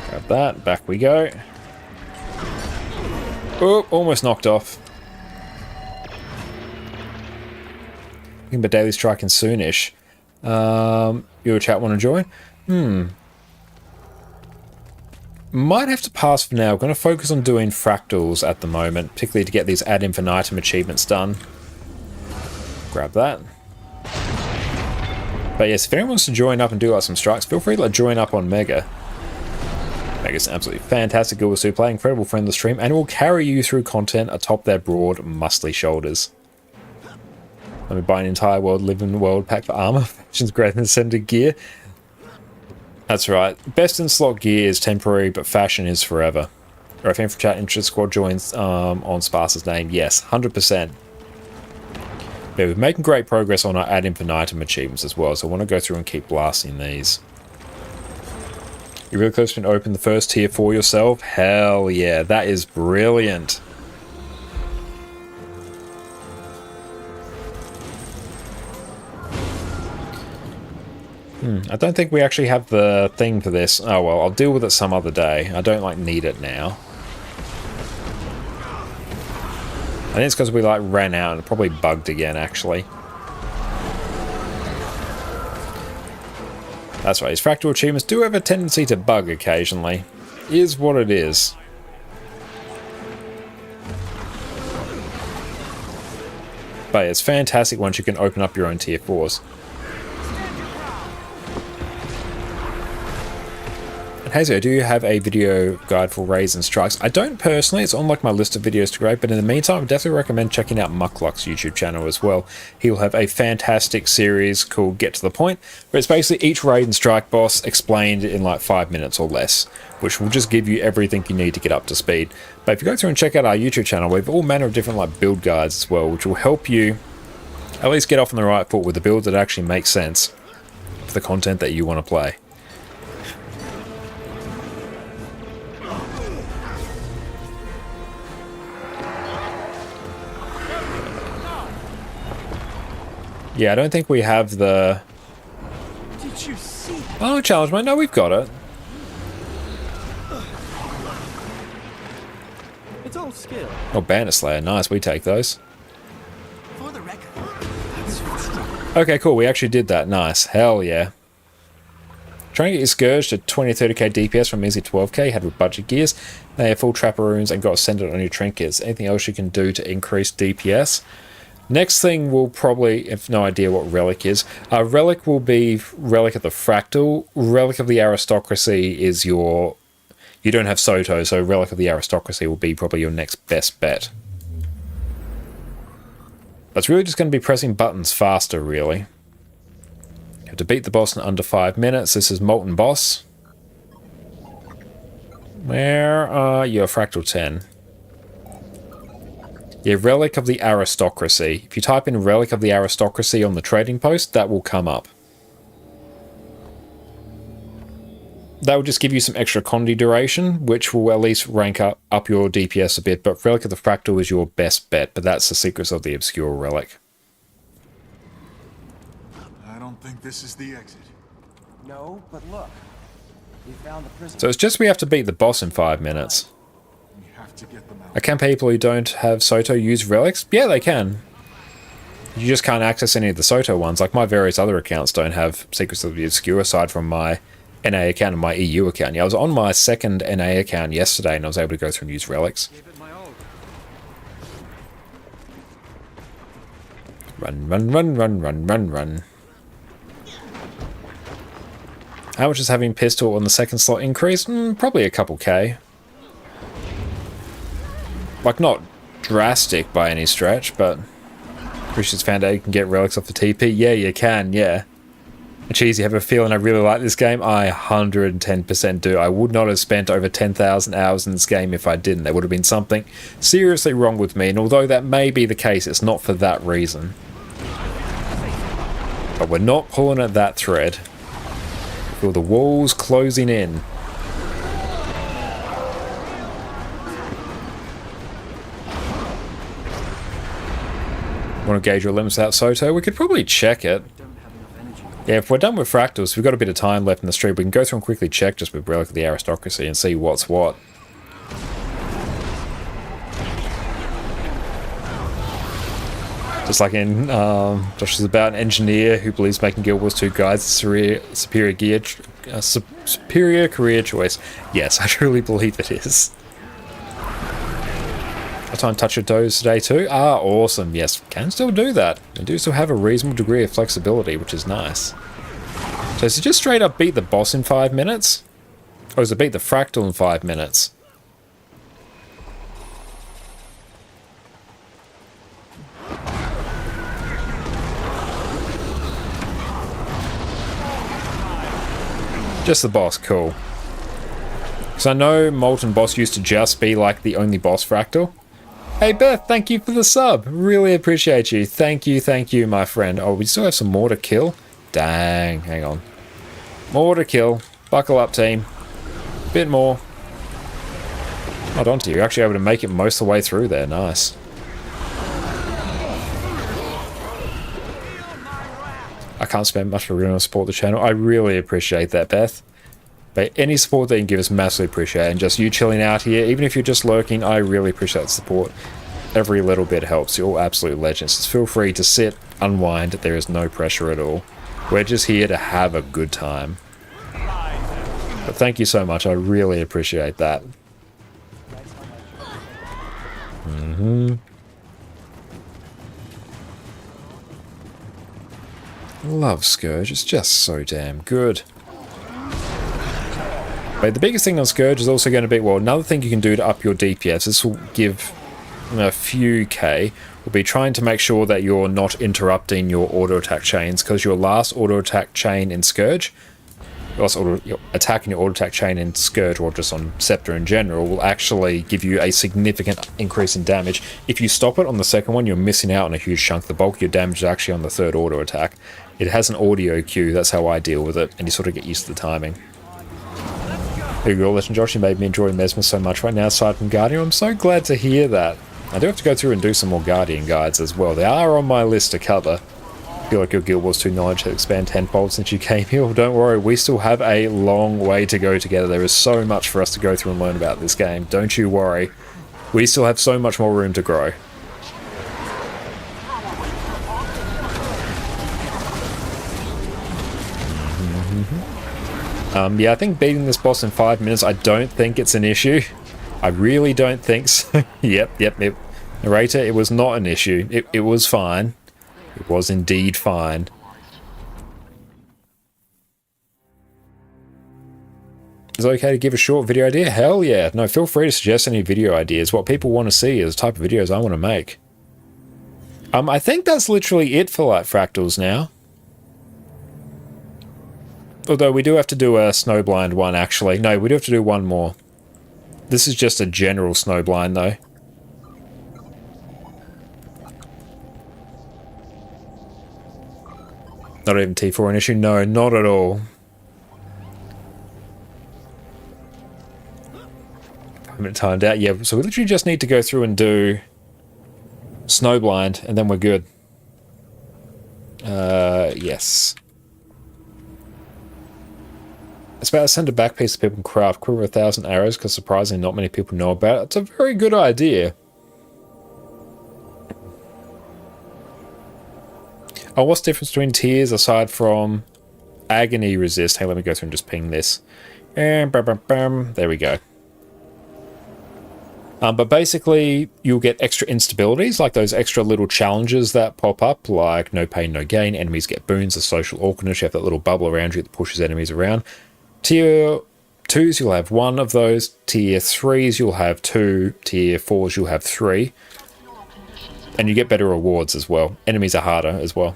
Grab that. Back we go. Oh, almost knocked off. Thinking about daily striking soonish. Your chat want to join? Might have to pass for now. I'm going to focus on doing fractals at the moment, particularly to get these Ad Infinitum achievements done. Grab that. But yes, if anyone wants to join up and do like some strikes, feel free to like join up on Mega. Mega's an absolutely fantastic guild to play, incredible friend of the stream, and will carry you through content atop their broad, muscly shoulders. Let me buy an entire world, living world pack for armor. Fashion's greater than 70 gear. That's right. Best in slot gear is temporary, but fashion is forever. Or if Infra Chat interest squad joins on Sparse's name, yes, 100%. Yeah, we're making great progress on our Ad Infinitum achievements as well, so I want to go through and keep blasting these. You're really close to open the first tier 4 yourself? Hell yeah, that is brilliant. I don't think we actually have the thing for this. Oh well, I'll deal with it some other day. I don't need it now. I think it's because we ran out and probably bugged again actually. That's right, these fractal achievements do have a tendency to bug occasionally. Is what it is. But it's fantastic once you can open up your own tier 4s. And Hazel, do you have a video guide for raids and strikes? I don't personally, it's on my list of videos to grade, but in the meantime, I definitely recommend checking out Muckluck's YouTube channel as well. He'll have a fantastic series called Get to the Point, where it's basically each raid and strike boss explained in 5 minutes or less, which will just give you everything you need to get up to speed. But if you go through and check out our YouTube channel, we have all manner of different build guides as well, which will help you at least get off on the right foot with the build that actually makes sense for the content that you want to play. Yeah, I don't think we have the... Did you see? Oh, challenge mate. No, we've got it. It's all skill. Oh, Bandit Slayer. Nice, we take those. For the record, that's Okay, cool. We actually did that. Nice. Hell yeah. Trying to get your Scourge to 20-30k DPS from easy 12k, had with budget gears. They have full trapperoons and got ascendant on your trinkets. Anything else you can do to increase DPS? Next thing we'll probably have no idea what Relic is. Relic will be Relic of the Fractal. Relic of the Aristocracy is your... You don't have Soto, so Relic of the Aristocracy will be probably your next best bet. That's really just going to be pressing buttons faster, really. You have to beat the boss in under 5 minutes. This is Molten Boss. Where are you? Fractal 10. Yeah, Relic of the Aristocracy. If you type in Relic of the Aristocracy on the trading post, that will come up. That will just give you some extra condi duration, which will at least rank up your DPS a bit, but Relic of the Fractal is your best bet, but that's the Secrets of the Obscure Relic. I don't think this is the exit. No, but look. We found the prison. So it's just we have to beat the boss in 5 minutes. We have to get them out. Can people who don't have Soto use relics? Yeah, they can. You just can't access any of the Soto ones. Like my various other accounts don't have Secrets of the Obscure aside from my NA account and my EU account. Yeah, I was on my second NA account yesterday and I was able to go through and use relics. Run, run, run, run, run, run, run. How much is having pistol on the second slot increase? Probably a couple K. Like, not drastic by any stretch, but... Christian's found out you can get relics off the TP. Yeah, you can, yeah. Cheesy, have a feeling I really like this game? I 110% do. I would not have spent over 10,000 hours in this game if I didn't. There would have been something seriously wrong with me, and although that may be the case, it's not for that reason. But we're not pulling at that thread. Feel the walls closing in. Want to gauge your limits without Soto? We could probably check it. Yeah, if we're done with Fractals, we've got a bit of time left in the stream. We can go through and quickly check just with Relic of the Aristocracy and see what's what. Just like in Josh is about an engineer who believes making Guild Wars 2 guides a superior career choice. Yes, I truly believe it is. I time touch your toes today too. Ah, awesome. Yes, can still do that. And do still have a reasonable degree of flexibility, which is nice. So is it just straight up beat the boss in 5 minutes? Or is it beat the Fractal in 5 minutes? Just the boss, cool. Because I know Molten Boss used to just be like the only boss Fractal. Hey Beth, thank you for the sub. Really appreciate you. Thank you, my friend. Oh, we still have some more to kill? Dang, hang on. More to kill. Buckle up, team. Bit more. Hold on to you. You're actually able to make it most of the way through there. Nice. I can't spend much for real to support the channel. I really appreciate that, Beth. But any support that you can give is massively appreciated. And just you chilling out here, even if you're just lurking, I really appreciate the support. Every little bit helps. You're all absolute legends. Just feel free to sit, unwind. There is no pressure at all. We're just here to have a good time. But thank you so much. I really appreciate that. Love Scourge. It's just so damn good. But the biggest thing on Scourge is also going to be, well, another thing you can do to up your DPS, this will give a few K, will be trying to make sure that you're not interrupting your auto attack chains, because your last auto attack chain in Scourge, you're attacking your auto attack chain in Scourge or just on Scepter in general, will actually give you a significant increase in damage. If you stop it on the second one, you're missing out on a huge chunk. The bulk of your damage is actually on the third auto attack. It has an audio cue, that's how I deal with it, and you sort of get used to the timing. Here you go, Legend Josh, you made me enjoy Mesmer so much right now, aside from Guardian. I'm so glad to hear that. I do have to go through and do some more Guardian guides as well. They are on my list to cover. I feel like your Guild Wars 2 knowledge has expanded tenfold since you came here. Well, don't worry, we still have a long way to go together. There is so much for us to go through and learn about this game. Don't you worry. We still have so much more room to grow. Yeah, I think beating this boss in 5 minutes, I don't think it's an issue. I really don't think so. Yep. Narrator, it was not an issue. It was fine. It was indeed fine. Is it okay to give a short video idea? Hell yeah. No, feel free to suggest any video ideas. What people want to see is the type of videos I want to make. I think that's literally it for like Fractals now. Although we do have to do a Snowblind one, actually. No, we do have to do one more. This is just a general Snowblind, though. Not even T4 an issue? No, not at all. I haven't timed out. Yeah, so we literally just need to go through and do Snowblind, and then we're good. Yes. It's about to send a back piece that people can craft. Quiver 1,000 arrows, because surprisingly not many people know about it. It's a very good idea. Oh, what's the difference between tiers aside from agony resist? Hey, let me go through and just ping this. There we go. But basically, you'll get extra instabilities, like those extra little challenges that pop up, like no pain, no gain. Enemies get boons, a social awkwardness. You have that little bubble around you that pushes enemies around. Tier 2s, you'll have 1 of those. Tier 3s, you'll have 2. Tier 4s, you'll have 3. And you get better rewards as well. Enemies are harder as well.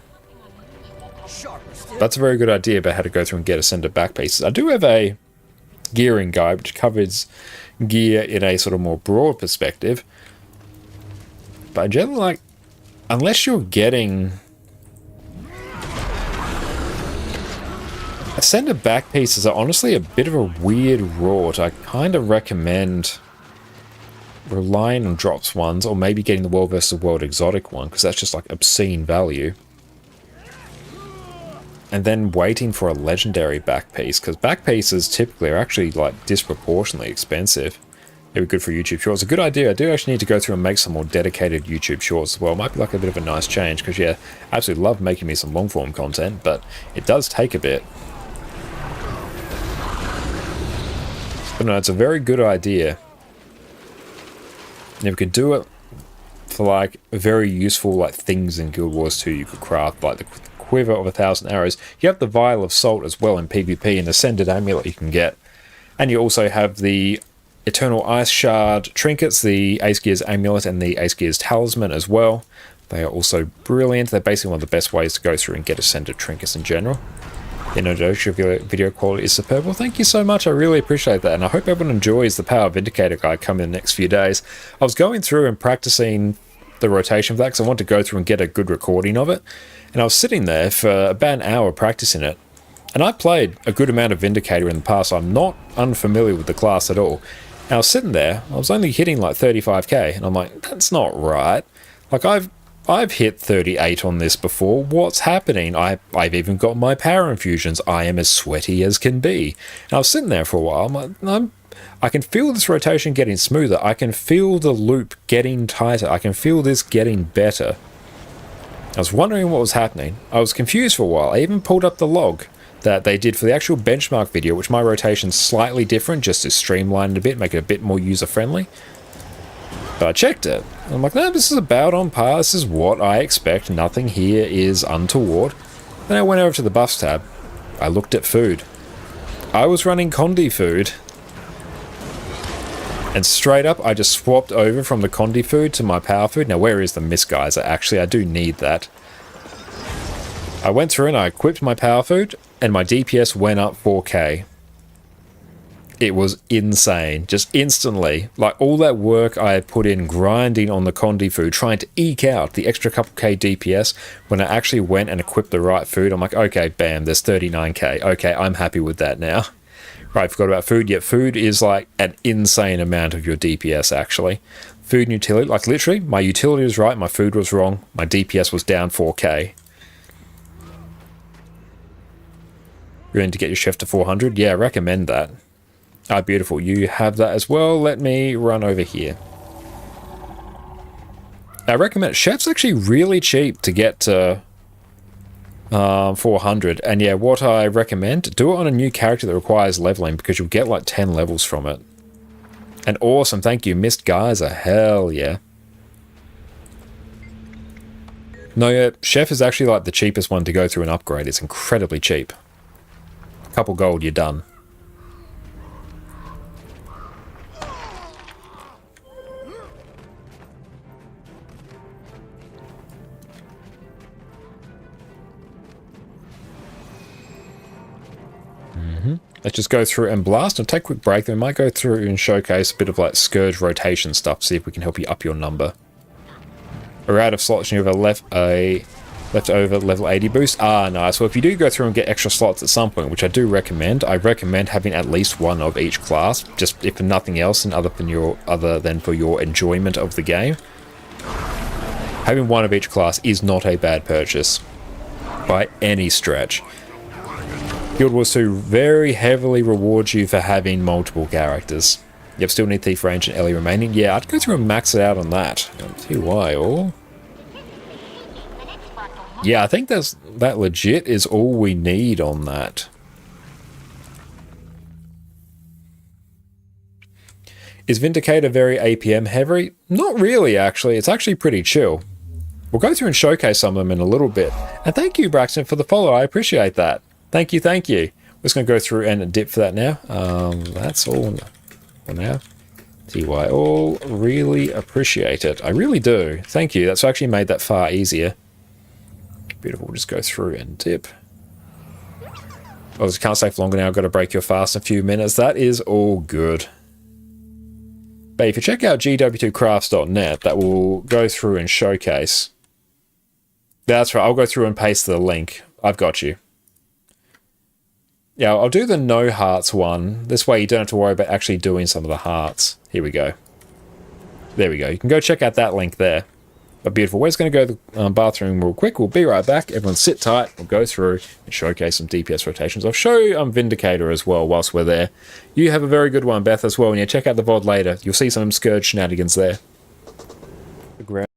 That's a very good idea about how to go through and get ascended back pieces. I do have a gearing guide which covers gear in a sort of more broad perspective. But generally, like, unless you're getting ascended back pieces are honestly a bit of a weird rort. I kind of recommend relying on drops ones, or maybe getting the world versus world exotic one, because that's just like obscene value. And then waiting for a legendary back piece, because back pieces typically are actually like disproportionately expensive. It'd be good for YouTube shorts. A good idea. I do actually need to go through and make some more dedicated YouTube shorts as well. Might be like a bit of a nice change, because yeah, I absolutely love making me some long form content, but it does take a bit. But no, it's a very good idea. And if we could do it for like very useful like things in Guild Wars 2 you could craft, like the quiver of 1,000 arrows. You have the vial of salt as well in PvP, and ascended amulet you can get. And you also have the Eternal Ice Shard trinkets, the Ace Gears amulet and the Ace Gears talisman as well. They are also brilliant. They're basically one of the best ways to go through and get ascended trinkets in general. You know, your video quality is superb. Well, thank you so much. I really appreciate that. And I hope everyone enjoys the Power Vindicator guide coming in the next few days. I was going through and practicing the rotation for that because I want to go through and get a good recording of it. And I was sitting there for about an hour practicing it. And I played a good amount of Vindicator in the past. I'm not unfamiliar with the class at all. And I was sitting there, I was only hitting like 35k, and I'm like, that's not right. Like, I've hit 38 on this before. What's happening? I've even got my power infusions. I am as sweaty as can be. And I was sitting there for a while. I'm like, I can feel this rotation getting smoother. I can feel the loop getting tighter. I can feel this getting better. I was wondering what was happening. I was confused for a while. I even pulled up the log that they did for the actual benchmark video, which my rotation's slightly different, just to streamline it a bit, make it a bit more user-friendly. But I checked it. I'm like, no, this is about on par. This is what I expect. Nothing here is untoward. Then I went over to the buffs tab. I looked at food. I was running Condi food. And straight up, I just swapped over from the Condi food to my power food. Now, where is the Misgeyser? Actually, I do need that. I went through and I equipped my power food, and my DPS went up 4k. It was insane. Just instantly. Like, all that work I had put in grinding on the Condi food, trying to eke out the extra couple k DPS, when I actually went and equipped the right food, I'm like, okay, bam, there's 39k. Okay, I'm happy with that now. Right, forgot about food. Yet food is like an insane amount of your DPS, actually. Food and utility, like literally, my utility was right, my food was wrong, my DPS was down 4k. You're going to get your chef to 400? Yeah, I recommend that. Ah, beautiful. You have that as well. Let me run over here. I recommend it. Chef's actually really cheap to get to 400. And yeah, what I recommend, do it on a new character that requires leveling, because you'll get like 10 levels from it. And awesome. Thank you. Mist Geyser. Hell yeah. No, yeah, Chef is actually like the cheapest one to go through and upgrade. It's incredibly cheap. Couple gold, you're done. Let's just go through and blast and take a quick break. Then we might go through and showcase a bit of like Scourge rotation stuff, see if we can help you up your number. We're out of slots and you have a leftover level 80 boost. Ah, nice. Well, if you do go through and get extra slots at some point, which I do recommend, I recommend having at least one of each class, just if for nothing else and other than for your enjoyment of the game. Having one of each class is not a bad purchase by any stretch. Guild Wars 2 very heavily rewards you for having multiple characters. Yep, still need Thief Range and Ellie remaining. Yeah, I'd go through and max it out on that. I'll tell you why, or... Yeah, I think that legit is all we need on that. Is Vindicator very APM heavy? Not really, actually. It's actually pretty chill. We'll go through and showcase some of them in a little bit. And thank you, Braxton, for the follow. I appreciate that. Thank you, thank you. We're just going to go through and dip for that now. That's all for now. TY all really appreciate it. I really do. Thank you. That's actually made that far easier. Beautiful. We'll just go through and dip. Oh, I can't stay for longer now. I've got to break your fast in a few minutes. That is all good. But if you check out gw2crafts.net, that will go through and showcase. That's right. I'll go through and paste the link. I've got you. Yeah, I'll do the no hearts one. This way you don't have to worry about actually doing some of the hearts. Here we go. There we go. You can go check out that link there. But beautiful. We're just going to go to the bathroom real quick. We'll be right back. Everyone sit tight. We'll go through and showcase some DPS rotations. I'll show you Vindicator as well whilst we're there. You have a very good one, Beth, as well. When you check out the VOD later, you'll see some Scourge shenanigans there. The ground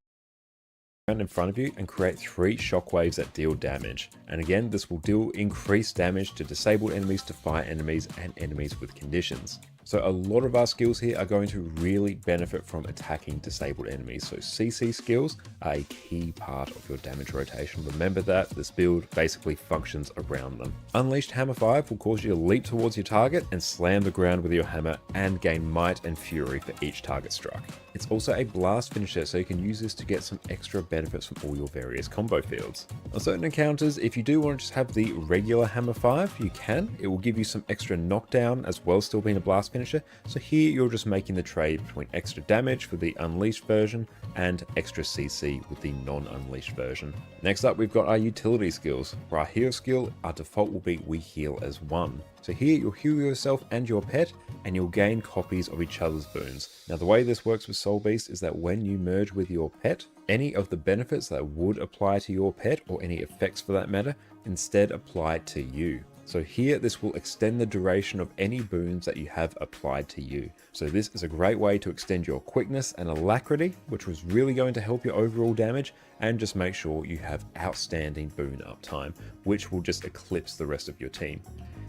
in front of you and create 3 shockwaves that deal damage. And again, this will deal increased damage to disabled enemies, to fire enemies, and enemies with conditions. So a lot of our skills here are going to really benefit from attacking disabled enemies. So CC skills are a key part of your damage rotation. Remember that this build basically functions around them. Unleashed Hammer 5 will cause you to leap towards your target and slam the ground with your hammer and gain might and fury for each target struck. It's also a blast finisher, so you can use this to get some extra benefits from all your various combo fields. On certain encounters, if you do want to just have the regular Hammer 5, you can. It will give you some extra knockdown as well, still being a blast finisher. So here you're just making the trade between extra damage for the unleashed version and extra CC with the non-unleashed version. Next up, we've got our utility skills. For our heal skill, our default will be we heal as 1. So here you'll heal yourself and your pet, and you'll gain copies of each other's boons. Now the way this works with Soul Beast is that when you merge with your pet, any of the benefits that would apply to your pet, or any effects for that matter, instead apply to you. So here this will extend the duration of any boons that you have applied to you. So this is a great way to extend your quickness and alacrity, which was really going to help your overall damage, and just make sure you have outstanding boon uptime, which will just eclipse the rest of your team.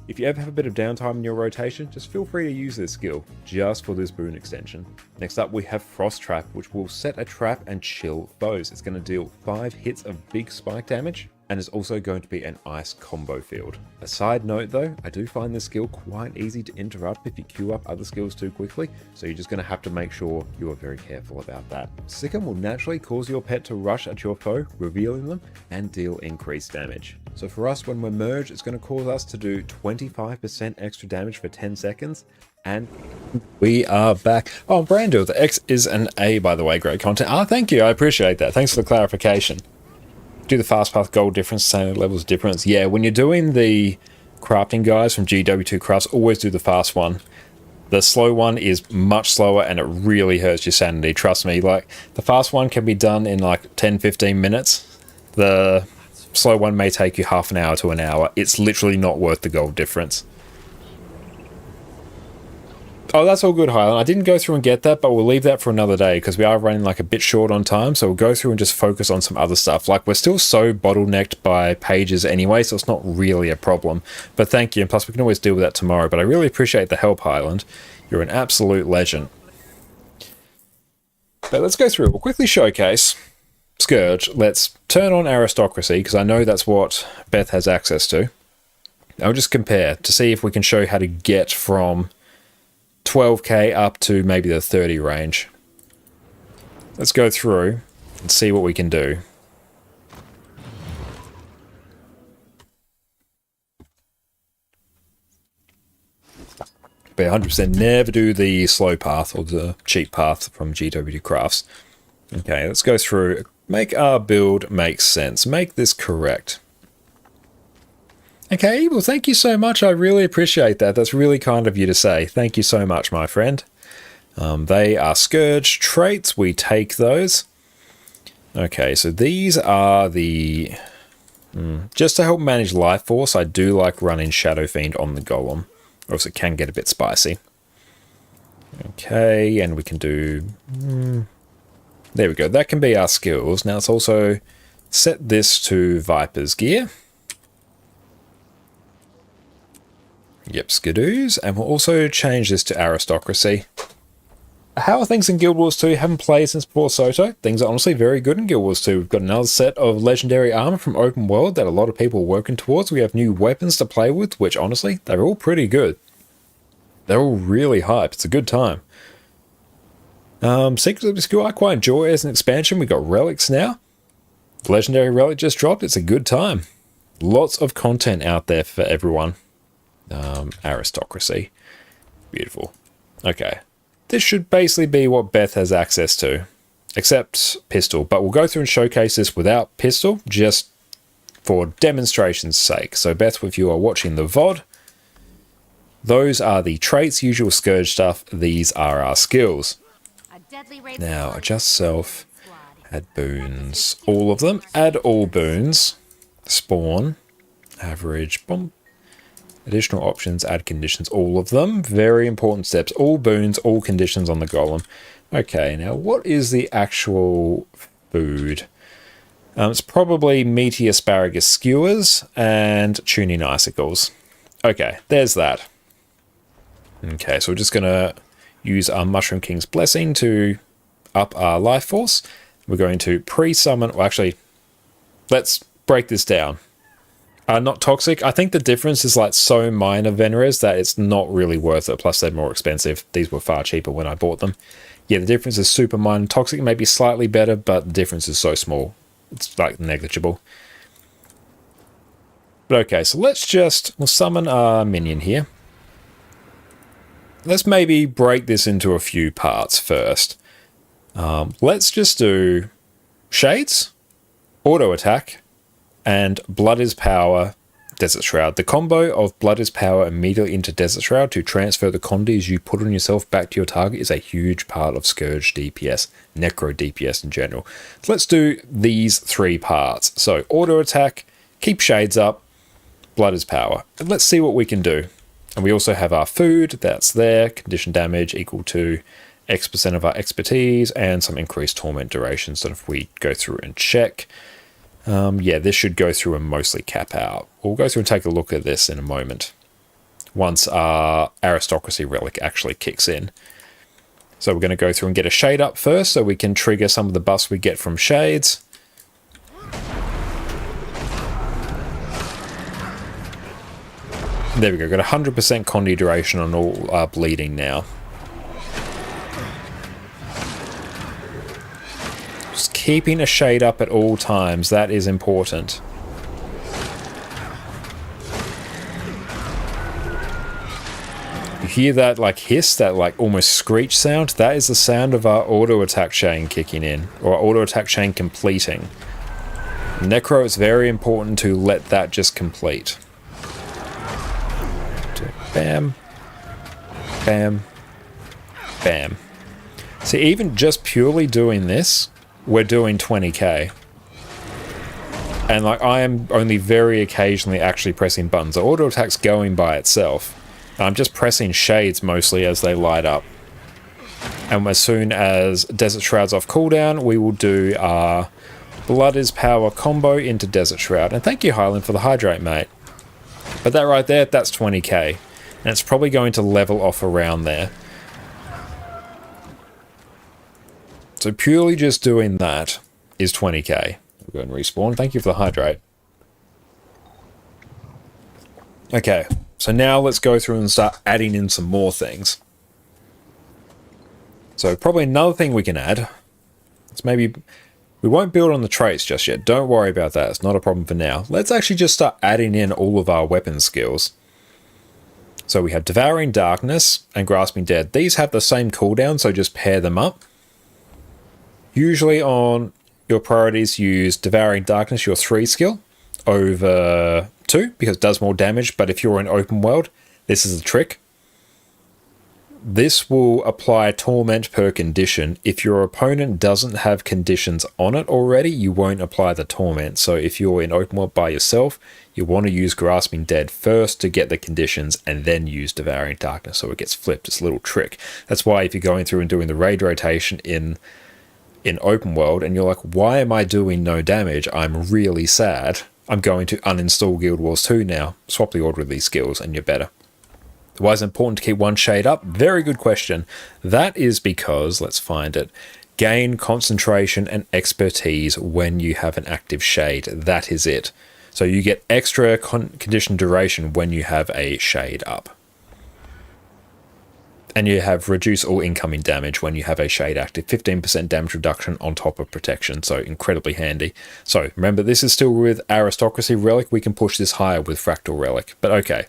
If you ever have a bit of downtime in your rotation, just feel free to use this skill, just for this boon extension. Next up we have Frost Trap, which will set a trap and chill foes. It's going to deal 5 hits of big spike damage, and is also going to be an ice combo field. A side note though, I do find this skill quite easy to interrupt if you queue up other skills too quickly, so you're just going to have to make sure you are very careful about that. Sicken will naturally cause your pet to rush at your foe, revealing them, and deal increased damage. So for us, when we're merged, it's going to cause us to do 25% extra damage for 10 seconds, and we are back. Oh, Brando, the X is an A, by the way. Great content. Ah, thank you. I appreciate that. Thanks for the clarification. Do the fast path gold difference, standard levels difference. Yeah, when you're doing the crafting guides from GW2 Crafts, always do the fast one. The slow one is much slower and it really hurts your sanity, trust me. Like, the fast one can be done in like 10-15 minutes. The slow one may take you half an hour to an hour. It's literally not worth the gold difference. Oh, that's all good, Highland. I didn't go through and get that, but we'll leave that for another day because we are running like a bit short on time, so we'll go through and just focus on some other stuff. Like, we're still so bottlenecked by pages anyway, so it's not really a problem. But thank you, and plus we can always deal with that tomorrow. But I really appreciate the help, Highland. You're an absolute legend. But let's go through. We'll quickly showcase Scourge. Let's turn on aristocracy, because I know that's what Beth has access to. I'll just compare to see if we can show you how to get from 12k up to maybe the 30 range. Let's go through and see what we can do. But 100% never do the slow path or the cheap path from GW Crafts. Okay, let's go through. Make our build make sense. Make this correct. Okay, well, thank you so much. I really appreciate that. That's really kind of you to say. Thank you so much, my friend. They are Scourge traits. We take those. Okay, so these are the... just to help manage Life Force, I do like running Shadow Fiend on the Golem. Or else it can get a bit spicy. Okay, and we can do... there we go. That can be our skills. Now let's also set this to Viper's Gear. Yep, skidoos. And we'll also change this to aristocracy. How are things in Guild Wars 2? Haven't played since before Soto. Things are honestly very good in Guild Wars 2. We've got another set of legendary armor from Open World that a lot of people are working towards. We have new weapons to play with, which honestly, they're all pretty good. They're all really hyped. It's a good time. Secrets of the Skill I quite enjoy as an expansion. We've got Relics now. The legendary Relic just dropped. It's a good time. Lots of content out there for everyone. Aristocracy. Beautiful. Okay. This should basically be what Beth has access to, except pistol, but we'll go through and showcase this without pistol, just for demonstration's sake. So Beth, if you are watching the VOD, those are the traits, usual Scourge stuff. These are our skills. A deadly rape Now, squad. adjust self, add boons, all of them, add all boons, spawn, average, boom. Additional options, add conditions, all of them. Very important steps. All boons, all conditions on the golem. Okay, now what is the actual food? It's probably meaty asparagus skewers and tuning icicles. Okay, there's that. Okay, so we're just going to use our Mushroom King's Blessing to up our life force. We're going to pre-summon... Well, actually, let's break this down. Not toxic. I think the difference is like so minor, Venerers, that it's not really worth it. Plus, they're more expensive. These were far cheaper when I bought them. Yeah, the difference is super minor. Toxic may be slightly better, but the difference is so small. It's like negligible. But okay, so we'll summon our minion here. Let's maybe break this into a few parts first. Let's just do Shades, Auto Attack, and Blood is Power, Desert Shroud. The combo of Blood is Power immediately into Desert Shroud to transfer the condies you put on yourself back to your target is a huge part of Scourge DPS, Necro DPS in general. So let's do these three parts. So Auto Attack, keep Shades up, Blood is Power. And let's see what we can do. And we also have our food, that's there, condition damage equal to X% of our expertise, and some increased torment duration. So if we go through and check... yeah, this should go through and mostly cap out. We'll go through and take a look at this in a moment, once our aristocracy relic actually kicks in. So we're going to go through and get a shade up first, so we can trigger some of the buffs we get from shades. There we go, got 100% condi duration on all our bleeding now. Just keeping a shade up at all times, that is important. You hear that like hiss, that like almost screech sound? That is the sound of our auto attack chain kicking in, or auto attack chain completing. Necro, it's very important to let that just complete. Bam, bam, bam. See, even just purely doing this, we're doing 20k. And like, I am only very occasionally actually pressing buttons. The auto attack's going by itself. I'm just pressing shades mostly as they light up. And as soon as Desert Shroud's off cooldown, we will do our Blood is Power combo into Desert Shroud. And thank you, Highland, for the hydrate, mate. But that right there, that's 20k. And it's probably going to level off around there. So purely just doing that is 20k. We'll go and respawn. Thank you for the hydrate. Okay, so now let's go through and start adding in some more things. So probably another thing we can add is maybe... We won't build on the traits just yet. Don't worry about that. It's not a problem for now. Let's actually just start adding in all of our weapon skills. So we have Devouring Darkness and Grasping Dead. These have the same cooldown, so just pair them up. Usually on your priorities, use Devouring Darkness, your 3 skill, over 2, because it does more damage. But if you're in open world, this is a trick. This will apply Torment per condition. If your opponent doesn't have conditions on it already, you won't apply the Torment. So if you're in open world by yourself, you want to use Grasping Dead first to get the conditions and then use Devouring Darkness so it gets flipped. It's a little trick. That's why if you're going through and doing the raid rotation in open world and you're like, why am I doing no damage? I'm really sad. I'm going to uninstall Guild Wars 2 now. Swap the order of these skills and you're better. Why is it important to keep one shade up? Very good question. That is because, let's find it, gain concentration and expertise when you have an active shade. That is it. So you get extra condition duration when you have a shade up. And you have reduce all incoming damage when you have a shade active. 15% damage reduction on top of protection. So incredibly handy. So remember, this is still with Aristocracy Relic. We can push this higher with Fractal Relic. But okay.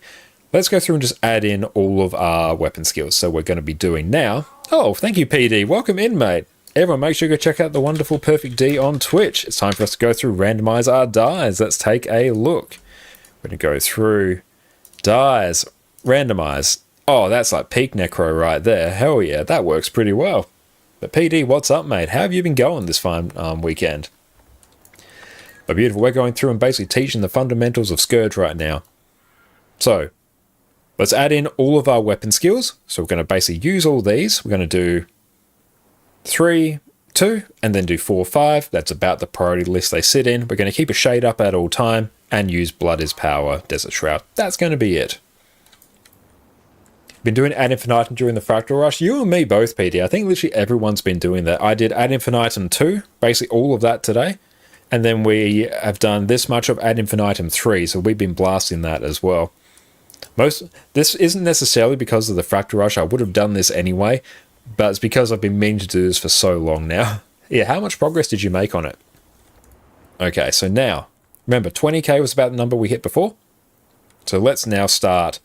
Let's go through and just add in all of our weapon skills. So we're going to be doing now... Oh, thank you, PD. Welcome in, mate. Everyone, make sure you go check out the wonderful Perfect D on Twitch. It's time for us to go through randomize our dies. Let's take a look. We're going to go through dies, randomize. Oh, that's like peak necro right there. Hell yeah, that works pretty well. But PD, what's up, mate? How have you been going this fine weekend? But beautiful, we're going through and basically teaching the fundamentals of Scourge right now. So, let's add in all of our weapon skills. So we're going to basically use all these. We're going to do 3, 2, and then do 4, 5. That's about the priority list they sit in. We're going to keep a shade up at all time and use Blood is Power, Desert Shroud. That's going to be it. Been doing Ad Infinitum during the Fractal Rush. You and me both, PD. I think literally everyone's been doing that. I did Ad Infinitum 2, basically all of that today. And then we have done this much of Ad Infinitum 3, so we've been blasting that as well. This isn't necessarily because of the Fractal Rush. I would have done this anyway, but it's because I've been meaning to do this for so long now. Yeah, how much progress did you make on it? Okay, so now, remember 20k was about the number we hit before? So let's now start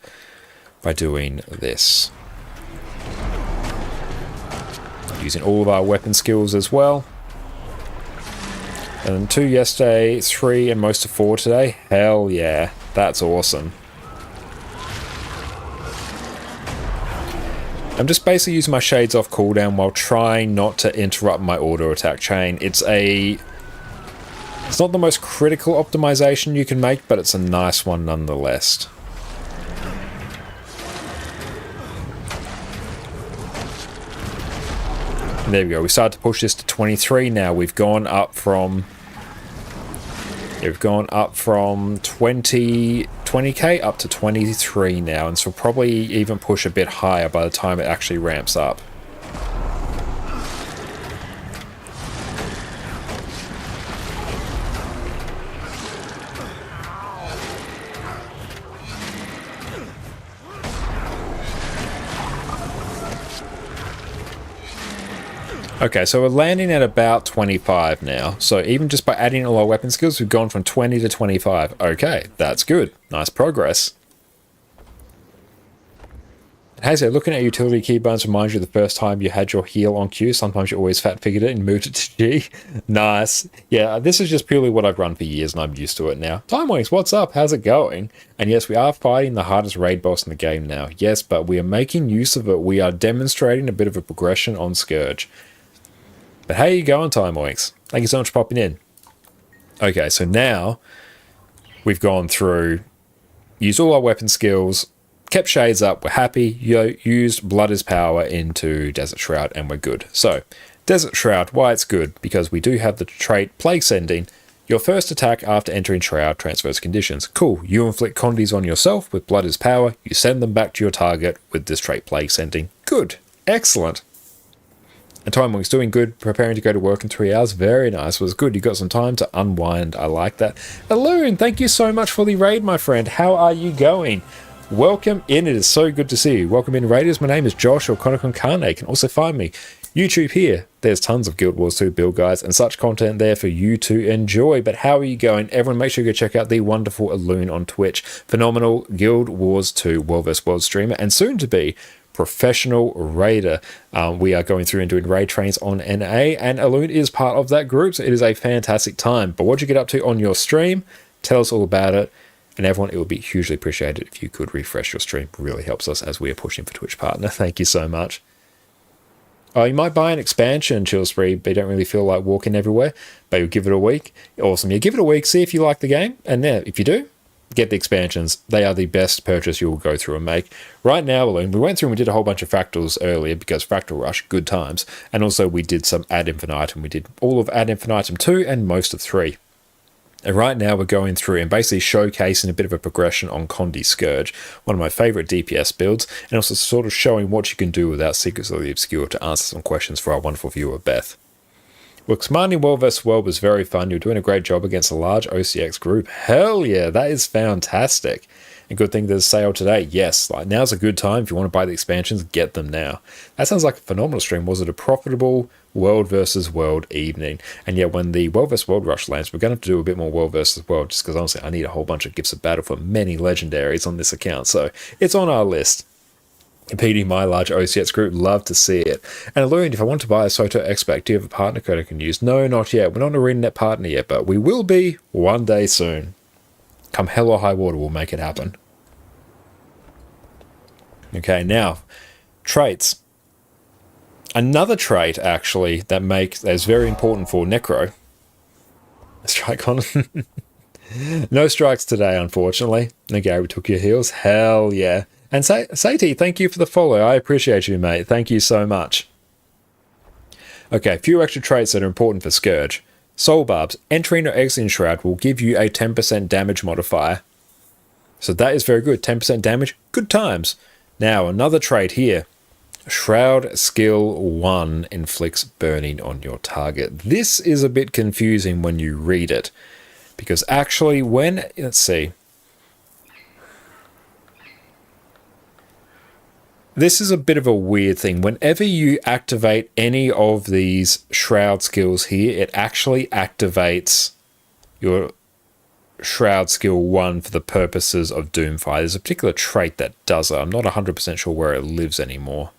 by doing this. Using all of our weapon skills as well. And 2 yesterday, 3 and most of 4 today. Hell yeah, that's awesome. I'm just basically using my shades off cooldown while trying not to interrupt my auto attack chain. It's not the most critical optimization you can make, but it's a nice one nonetheless. And there we go. We started to push this to 23 now. We've gone up from 20k up to 23 now, and so we'll probably even push a bit higher by the time it actually ramps up. Okay, so we're landing at about 25 now. So even just by adding all our weapon skills, we've gone from 20 to 25. Okay, that's good. Nice progress. Hey, so looking at utility keybinds reminds you of the first time you had your heal on Q. Sometimes you always fat figured it and moved it to G. Nice. Yeah, this is just purely what I've run for years and I'm used to it now. Timewings, what's up? How's it going? And yes, we are fighting the hardest raid boss in the game now. Yes, but we are making use of it. We are demonstrating a bit of a progression on Scourge. But how you going, Timewings? Thank you so much for popping in. Okay, so now we've gone through, used all our weapon skills, kept shades up, we're happy, used Blood is Power into Desert Shroud, and we're good. So, Desert Shroud, why it's good? Because we do have the trait Plague Sending. Your first attack after entering Shroud transfers conditions. Cool, you inflict condies on yourself with Blood is Power, you send them back to your target with this trait Plague Sending. Good, excellent. And Timewing's doing good, preparing to go to work in 3 hours. Very nice, was good. You got some time to unwind. I like that. Alune, thank you so much for the raid, my friend. How are you going? Welcome in. It is so good to see you. Welcome in, raiders. My name is Josh or Konokon Kane. You can also find me YouTube here. There's tons of Guild Wars 2 build guides and such content there for you to enjoy. But how are you going? Everyone, make sure you go check out the wonderful Alune on Twitch. Phenomenal Guild Wars 2 World vs. World streamer and soon to be professional raider. We are going through and doing raid trains on NA, and Alune is part of that group, so it is a fantastic time. But what you get up to on your stream, tell us all about it. And everyone, it would be hugely appreciated if you could refresh your stream. It really helps us as we are pushing for Twitch Partner. Thank you so much. You might buy an expansion, Chill Spree, but you don't really feel like walking everywhere, but you'll give it a week. Awesome. You give it a week, see if you like the game, and yeah, if you do, get the expansions. They are the best purchase you will go through and make. Right now, Alone, we went through and we did a whole bunch of Fractals earlier because Fractal Rush, good times. And also we did some Ad Infinitum. We did all of Ad Infinitum 2 and most of 3. And right now we're going through and basically showcasing a bit of a progression on Condi Scourge, one of my favorite DPS builds, and also sort of showing what you can do without Secrets of the Obscure to answer some questions for our wonderful viewer, Beth. Well, commanding World vs. World was very fun. You're doing a great job against a large OCX group. Hell yeah, that is fantastic. And good thing there's a sale today. Yes, like now's a good time. If you want to buy the expansions, get them now. That sounds like a phenomenal stream. Was it a profitable World vs. World evening? And yeah, when the World vs. World rush lands, we're going to have to do a bit more World vs. World, just because honestly, I need a whole bunch of gifts of battle for many legendaries on this account. So it's on our list. Competing my large OCX group, love to see it. And Alluring, if I want to buy a Soto X-Pack, do you have a partner code I can use? No, not yet. We're not an ArenaNet partner yet, but we will be one day soon. Come hell or high water, we'll make it happen. Okay, now, traits. Another trait, actually, that is very important for Necro. Strike on. No strikes today, unfortunately. Okay, we took your heals. Hell yeah. And Saiti, thank you for the follow. I appreciate you, mate. Thank you so much. Okay, a few extra traits that are important for Scourge. Soul Barbs. Entering or exiting Shroud will give you a 10% damage modifier. So that is very good. 10% damage. Good times. Now, another trait here. Shroud Skill 1 inflicts burning on your target. This is a bit confusing when you read it. Because actually when... Let's see. This is a bit of a weird thing. Whenever you activate any of these Shroud skills here, it actually activates your Shroud Skill 1 for the purposes of Doomfire. There's a particular trait that does it. I'm not 100% sure where it lives anymore.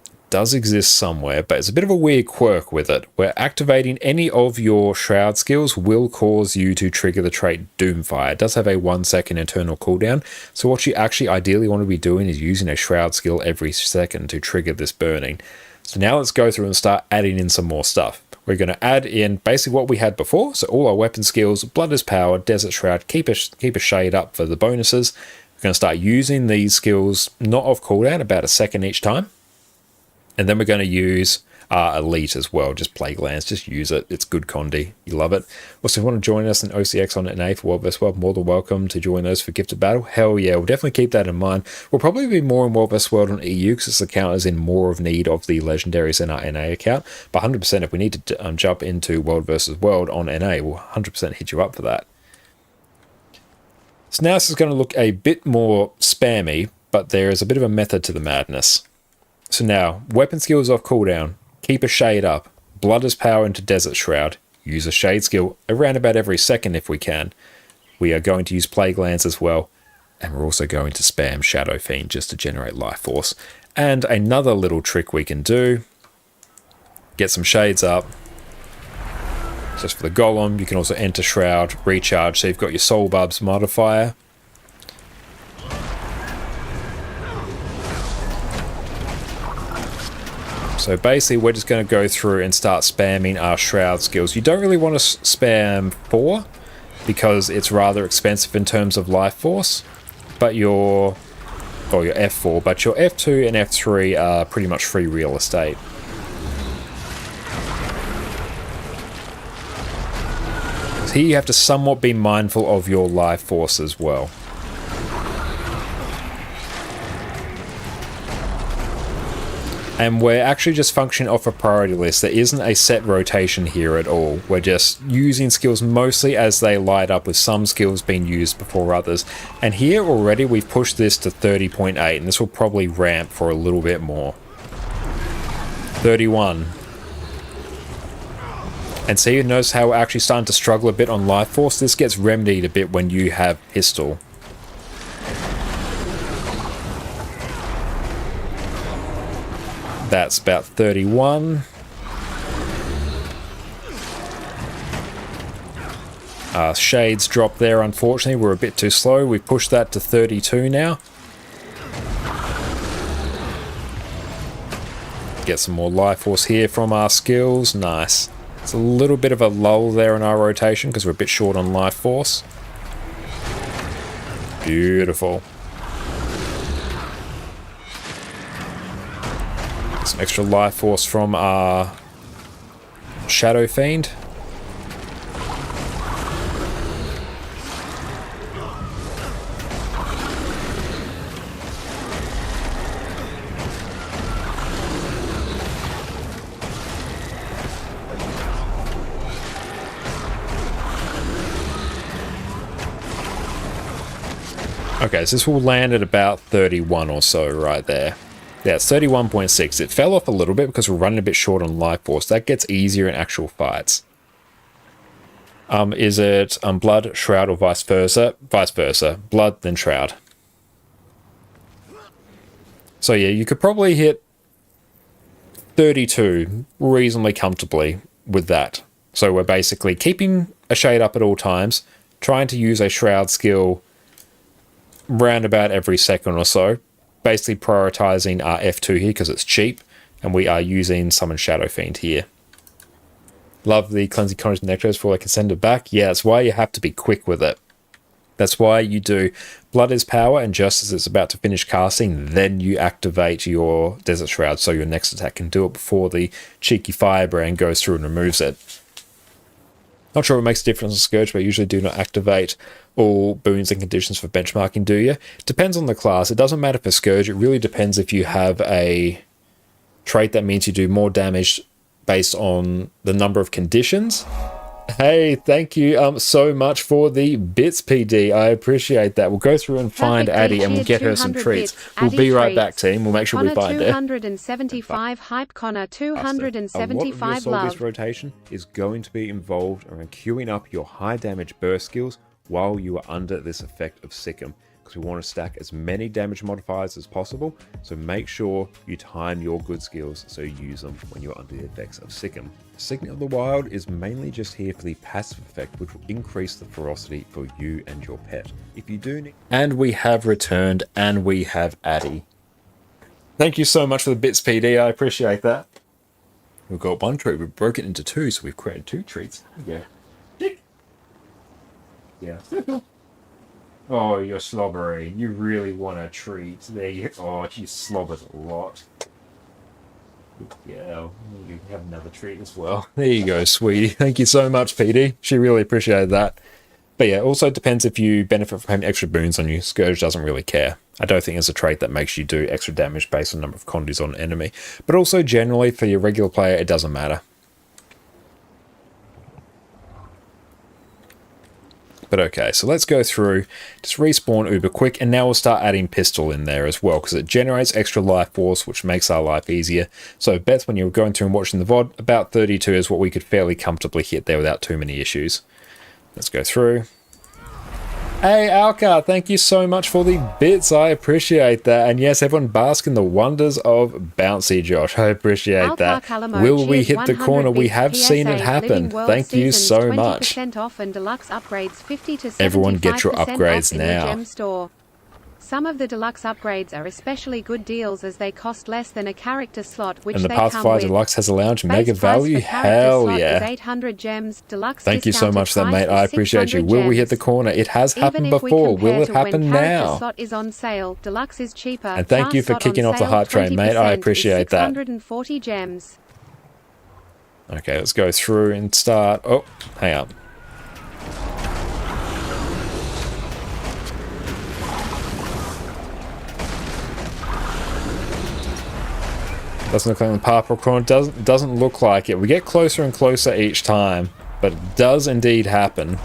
It does exist somewhere, but it's a bit of a weird quirk with it, where activating any of your Shroud skills will cause you to trigger the trait Doomfire. It does have a 1 second internal cooldown, so what you actually ideally want to be doing is using a Shroud skill every second to trigger this burning. So now let's go through and start adding in some more stuff. We're going to add in basically what we had before, so all our weapon skills, Blood is Power, Desert Shroud, keep a shade up for the bonuses. We're going to start using these skills not off cooldown, about a second each time. And then we're going to use Elite as well, just Plague Lands, just use it. It's good condi. You love it. Also, if you want to join us in OCX on NA for World vs. World, more than welcome to join us for Gifted Battle. Hell yeah, we'll definitely keep that in mind. We'll probably be more in World vs. World on EU because this account is in more of need of the legendaries in our NA account. But 100% if we need to jump into World vs. World on NA, we'll 100% hit you up for that. So now this is going to look a bit more spammy, but there is a bit of a method to the madness. So now, weapon skills off cooldown, keep a shade up, Blood is Power into Desert Shroud, use a shade skill around about every second if we can. We are going to use Plague Lands as well, and we're also going to spam Shadow Fiend just to generate life force. And another little trick we can do, get some shades up. Just for the Golem, you can also enter Shroud, recharge, so you've got your Soul Barbs modifier. So basically we're just going to go through and start spamming our Shroud skills. You don't really want to spam 4 because it's rather expensive in terms of life force, but your F4, but your F2 and F3 are pretty much free real estate. So here you have to somewhat be mindful of your life force as well. And we're actually just functioning off a priority list. There isn't a set rotation here at all. We're just using skills mostly as they light up, with some skills being used before others. And here already we've pushed this to 30.8, and this will probably ramp for a little bit more. 31. And so you notice how we're actually starting to struggle a bit on life force. This gets remedied a bit when you have pistol. That's about 31. Shades drop there, unfortunately. We're a bit too slow. We've pushed that to 32 now. Get some more life force here from our skills. Nice. It's a little bit of a lull there in our rotation because we're a bit short on life force. Beautiful. Some extra life force from our Shadow Fiend. Okay, so this will land at about 31 or so right there. Yeah, it's 31.6. It fell off a little bit because we're running a bit short on life force. That gets easier in actual fights. Is it Blood, Shroud, or vice versa? Vice versa. Blood, then Shroud. So yeah, you could probably hit 32 reasonably comfortably with that. So we're basically keeping a shade up at all times, trying to use a Shroud skill round about every second or so. Basically prioritizing our F2 here because it's cheap. And we are using Summon Shadow Fiend here. Love the Cleansing Conjuring Necros before I can send it back. Yeah, that's why you have to be quick with it. That's why you do Blood is Power, and just as it's about to finish casting, then you activate your Desert Shroud so your next attack can do it before the cheeky Firebrand goes through and removes it. Not sure what makes a difference in Scourge, but I usually do not activate all boons and conditions for benchmarking, do you? Depends on the class. It doesn't matter for Scourge. It really depends if you have a trait that means you do more damage based on the number of conditions. Hey, thank you so much for the bits, PD. I appreciate that. We'll go through and find Addie and we'll get her some treats. We'll be right back, team. We'll make sure we find her. 275 hype, Connor 275 love. A lot of your love. this rotation is going to be involved around queuing up your high damage burst skills while you are under this effect of Sikkim, because we want to stack as many damage modifiers as possible. So make sure you time your good skills so you use them when you're under the effects of Sikkim. Signet of the Wild is mainly just here for the passive effect, which will increase the ferocity for you and your pet. If you do need... And we have returned, and we have Addie. Thank you so much for the bits, PD. I appreciate that. We've got one treat. We've broken it into two, so we've created two treats. Yeah. Yeah. Oh, you're slobbery. You really want a treat. There you... Oh, you slobbered a lot. Yeah, you have another treat as well. There you go, sweetie. Thank you so much, PD. She really appreciated that. But yeah, also depends if you benefit from having extra boons on you. Scourge doesn't really care. I don't think it's a trait that makes you do extra damage based on the number of condies on an enemy. But also generally, for your regular player, it doesn't matter. But okay, so let's go through, just respawn uber quick, and now we'll start adding pistol in there as well, because it generates extra life force, which makes our life easier. So Beth, when you're going through and watching the VOD, about 32 is what we could fairly comfortably hit there without too many issues. Let's go through. Hey, Alka, thank you so much for the bits. I appreciate that. And yes, everyone bask in the wonders of Bouncy Josh. I appreciate that. Will we hit the corner? We have seen it happen. Thank you so much. Off and deluxe upgrades 50 to everyone get your upgrades now. Some of the deluxe upgrades are especially good deals as they cost less than a character slot, which and the they Pathfinder come Deluxe has a lounge with. mega value. Hell yeah. 800 gems. Deluxe Thank you so much for that, mate. I appreciate you. Will we hit the corner? It has happened before. Will it happen now? Slot is on sale. Deluxe is cheaper. And thank you for kicking off the hype train, mate. I appreciate that. 640 gems. Okay, let's go through and start. Oh, hang on. Doesn't look like the purple corner. Doesn't look like it. We get closer and closer each time, but it does indeed happen.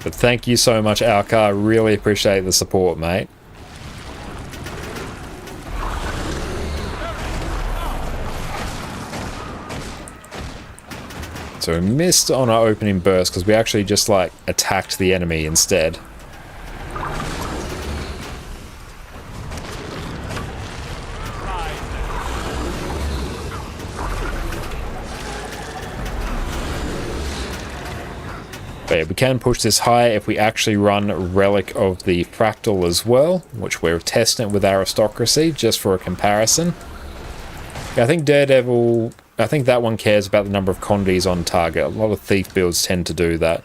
But thank you so much, Alka. I really appreciate the support, mate. So we missed on our opening burst because we actually just like attacked the enemy instead. But yeah, we can push this higher if we actually run Relic of the Fractal as well, which we're testing with Aristocracy just for a comparison. I think Daredevil... I think that one cares about the number of condies on target. A lot of thief builds tend to do that.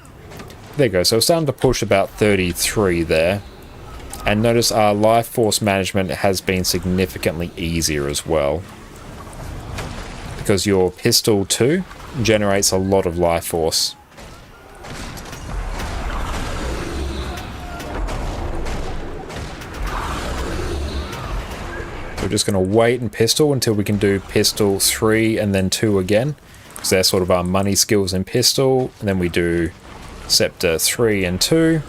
There you go. So we're starting to push about 33 there. And notice our life force management has been significantly easier as well. Because your pistol too generates a lot of life force. We're just going to wait and pistol until we can do pistol 3 and then 2 again. Because they're sort of our money skills in pistol. And then we do scepter 3 and 2.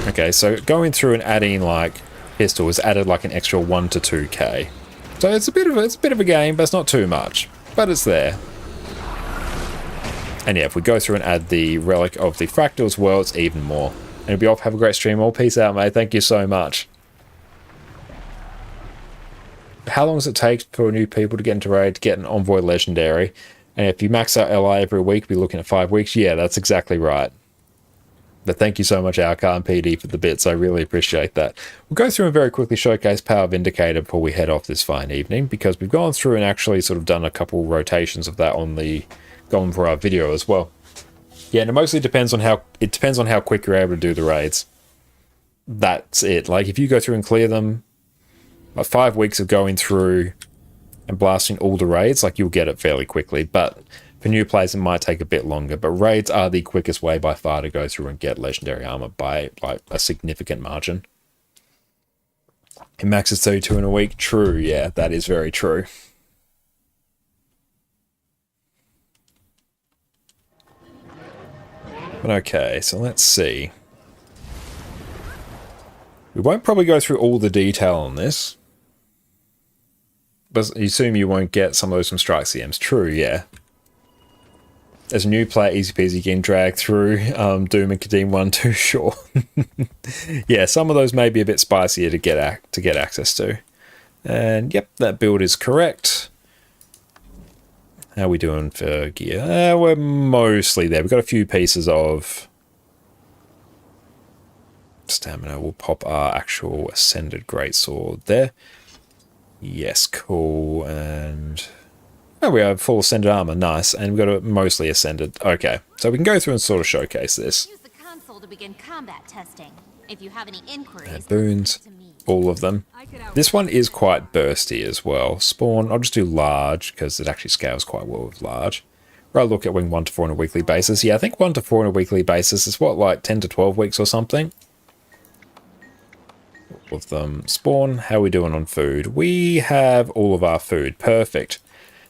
Okay, so going through and adding like pistol has added like an extra 1 to 2k. So it's a bit of a game, but it's not too much. But it's there. And yeah, if we go through and add the Relic of the Fractal as well, it's even more. And it'll be off. Have a great stream. All peace out, mate. Thank you so much. how long does it take for new people to get into raid to get an envoy legendary? And if you max out LI every week, we're looking at 5 weeks. Yeah, that's exactly right. But thank you so much, Alcar and PD, for the bits. I really appreciate that. We'll go through and very quickly showcase Power Vindicator before we head off this fine evening, because we've gone through and actually sort of done a couple rotations of that on the gone for our video as well. Yeah, and it mostly depends on how quick you're able to do the raids. That's it. Like if you go through and clear them, like 5 weeks of going through and blasting all the raids, like you'll get it fairly quickly. But for new players, it might take a bit longer, but raids are the quickest way by far to go through and get legendary armor by like a significant margin. It maxes 32 in a week. True, yeah, that is very true. But okay, so let's see. We won't probably go through all the detail on this, but you assume you won't get some of those from Strike CMs. True, yeah. As a new player, easy peasy getting dragged through Doom and Kadim 1 too, sure. Yeah, some of those may be a bit spicier to get access to. And yep, that build is correct. How are we doing for gear? We're mostly there. We've got a few pieces of stamina. We'll pop our actual Ascended Greatsword there. Yes, cool. And oh, we have full Ascended armor. Nice. And we've got a mostly Ascended. Okay, so we can go through and sort of showcase this. Use the console to begin combat testing. If you have any inquiries, Boons, all of them. This one is quite bursty as well. Spawn, I'll just do large because it actually scales quite well with large. Right, look at wing 1 to 4 on a weekly basis. Yeah, I think 1 to 4 on a weekly basis is what, like 10 to 12 weeks or something? With them. Spawn, how are we doing on food? We have all of our food. Perfect.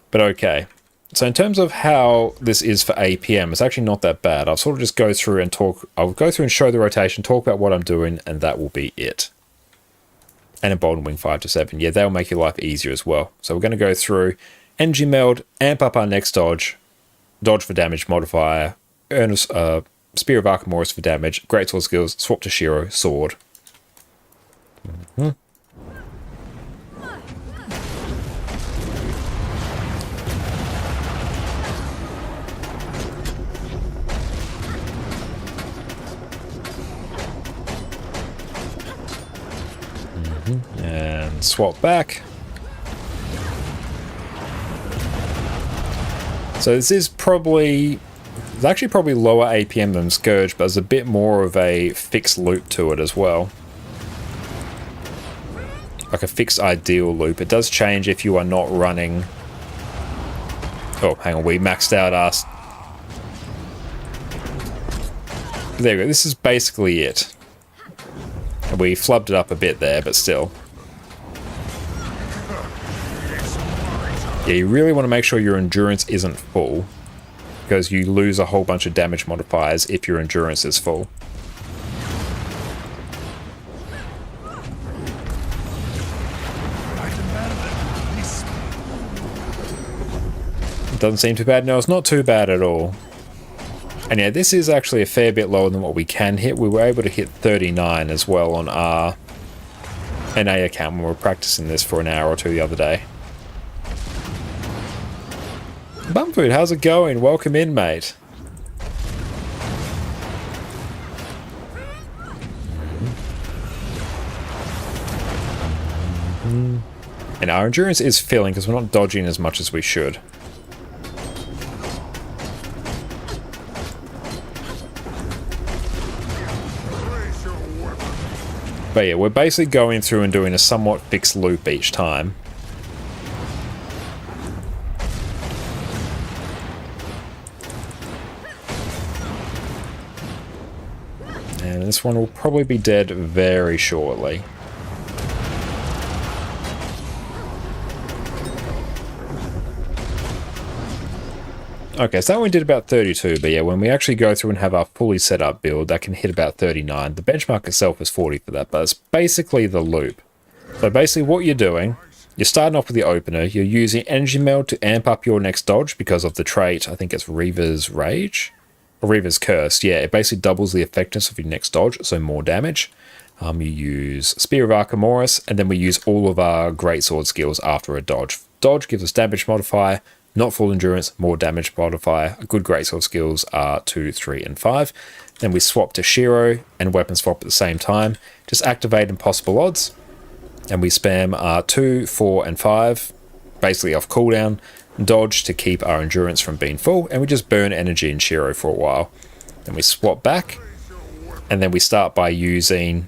But okay. So in terms of how this is for APM, it's actually not that bad. I'll sort of just go through and talk. I'll go through and show the rotation, talk about what I'm doing, and that will be it. And embolden wing 5 to 7. Yeah, that'll make your life easier as well. So we're going to go through energy meld, amp up our next dodge, dodge for damage modifier, earn a Spear of Archimedes for damage, greatsword skills, swap to Shiro, sword. And swap back. So this is probably, it's actually probably lower APM than Scourge, but there's a bit more of a fixed loop to it as well. Like a fixed ideal loop. It does change if you are not running. Oh, hang on, we maxed out our. There we go, this is basically it. We flubbed it up a bit there, but still. Yeah, you really want to make sure your endurance isn't full, because you lose a whole bunch of damage modifiers if your endurance is full. It doesn't seem too bad. No, it's not too bad at all. And yeah, this is actually a fair bit lower than what we can hit. We were able to hit 39 as well on our NA account when we were practicing this for an hour or two the other day. Bumfood, how's it going? Welcome in, mate. And our endurance is filling because we're not dodging as much as we should. But yeah, we're basically going through and doing a somewhat fixed loop each time. And this one will probably be dead very shortly. Okay, so that one did about 32, but yeah, when we actually go through and have our fully set up build, that can hit about 39. The benchmark itself is 40 for that, but it's basically the loop. So basically what you're doing, you're starting off with the opener, you're using Energy Meld to amp up your next dodge because of the trait, I think it's Reaver's Rage? Or Reaver's Curse, yeah, it basically doubles the effectiveness of your next dodge, so more damage. You use Spear of Archimedes, and then we use all of our greatsword skills after a dodge. Dodge gives us damage modifier, not full endurance, more damage modifier. Good greatsword skills are 2, 3, and 5. Then we swap to Shiro and weapon swap at the same time. Just activate impossible odds, and we spam 2, 4, and 5, basically off cooldown. Dodge to keep our endurance from being full, and we just burn energy in Shiro for a while. Then we swap back, and then we start by using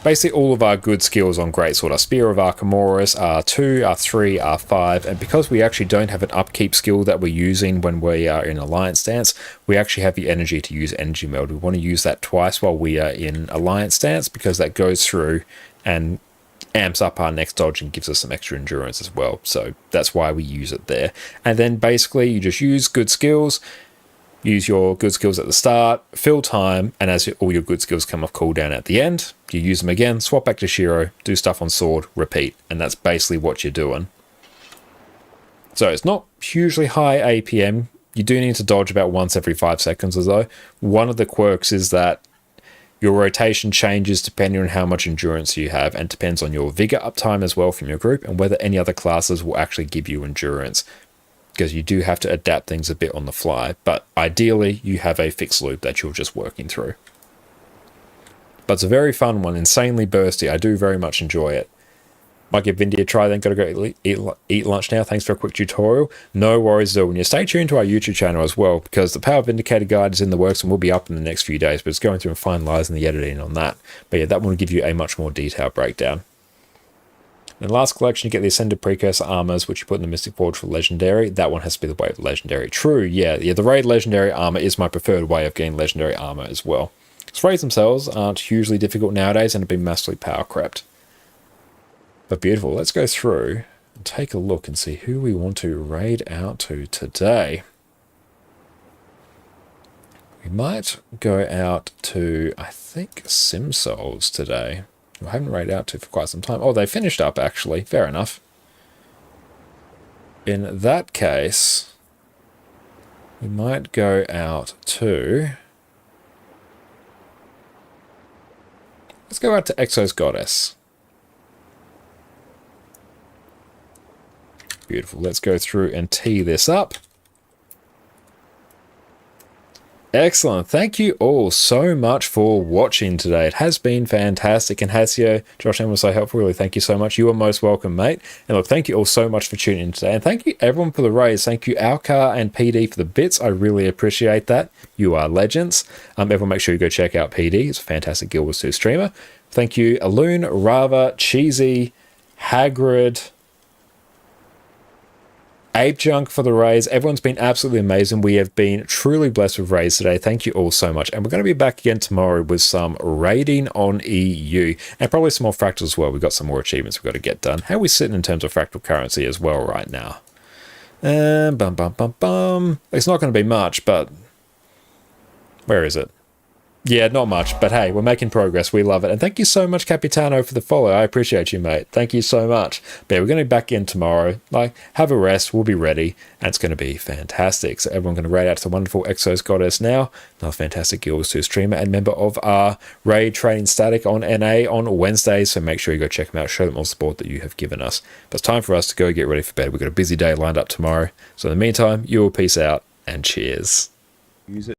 basically all of our good skills on greatsword. Our Spear of Archimedes, R2, R3, R5, and because we actually don't have an upkeep skill that we're using when we are in Alliance stance, we actually have the energy to use Energy Meld. We want to use that twice while we are in Alliance stance, because that goes through and amps up our next dodge and gives us some extra endurance as well. So that's why we use it there. And then basically you just use good skills, use your good skills at the start, fill time, and as all your good skills come off cooldown at the end, you use them again, swap back to Shiro, do stuff on sword, repeat, and that's basically what you're doing. So it's not hugely high APM. You do need to dodge about once every 5 seconds or so. One of the quirks is that your rotation changes depending on how much endurance you have, and depends on your vigor uptime as well from your group, and whether any other classes will actually give you endurance, because you do have to adapt things a bit on the fly. But ideally, you have a fixed loop that you're just working through. But it's a very fun one, insanely bursty. I do very much enjoy it. Might give Vindy a try then. Gotta go eat lunch now. Thanks for a quick tutorial. No worries though. When you stay tuned to our YouTube channel as well, because the Power Vindicator guide is in the works and will be up in the next few days, but it's going through and finalizing the editing on that. But yeah, that one will give you a much more detailed breakdown. In the last collection, you get the Ascended Precursor Armors, which you put in the Mystic Forge for Legendary. That one has to be the way of Legendary. True, yeah, the Raid Legendary Armor is my preferred way of getting Legendary Armor as well. Because raids themselves aren't hugely difficult nowadays and have been massively power crept. But beautiful. Let's go through and take a look and see who we want to raid out to today. We might go out to, I think, Sim Souls today. I haven't raided out to for quite some time. Oh, they finished up actually. Fair enough. In that case, we might go out to... Let's go out to Exo's Goddess. Beautiful. Let's go through and tee this up. Excellent. Thank you all so much for watching today. It has been fantastic. And Hasio, Josh, and was so helpful. Really, thank you so much. You are most welcome, mate. And look, thank you all so much for tuning in today. And thank you everyone for the raise. Thank you, Alcar and PD, for the bits. I really appreciate that. You are legends. Everyone make sure you go check out PD. It's a fantastic Guild Wars 2 streamer. Thank you, Aloon, Rava, Cheesy, Hagrid, Ape Junk for the raise. Everyone's been absolutely amazing. We have been truly blessed with raids today. Thank you all so much. And we're going to be back again tomorrow with some raiding on EU and probably some more Fractals as well. We've got some more achievements we've got to get done. How are we sitting in terms of Fractal currency as well right now? It's not going to be much, but where is it? Yeah, not much, but hey, we're making progress. We love it. And thank you so much, Capitano, for the follow. I appreciate you, mate. Thank you so much. But yeah, we're going to be back in tomorrow. Like, have a rest. We'll be ready. And it's going to be fantastic. So everyone going to raid out to the wonderful Exo's Goddess now. Another fantastic Guild Wars 2 streamer and member of our raid training static on NA on Wednesdays. So make sure you go check them out. Show them all the support that you have given us. But it's time for us to go get ready for bed. We've got a busy day lined up tomorrow. So in the meantime, you all peace out and cheers. Use it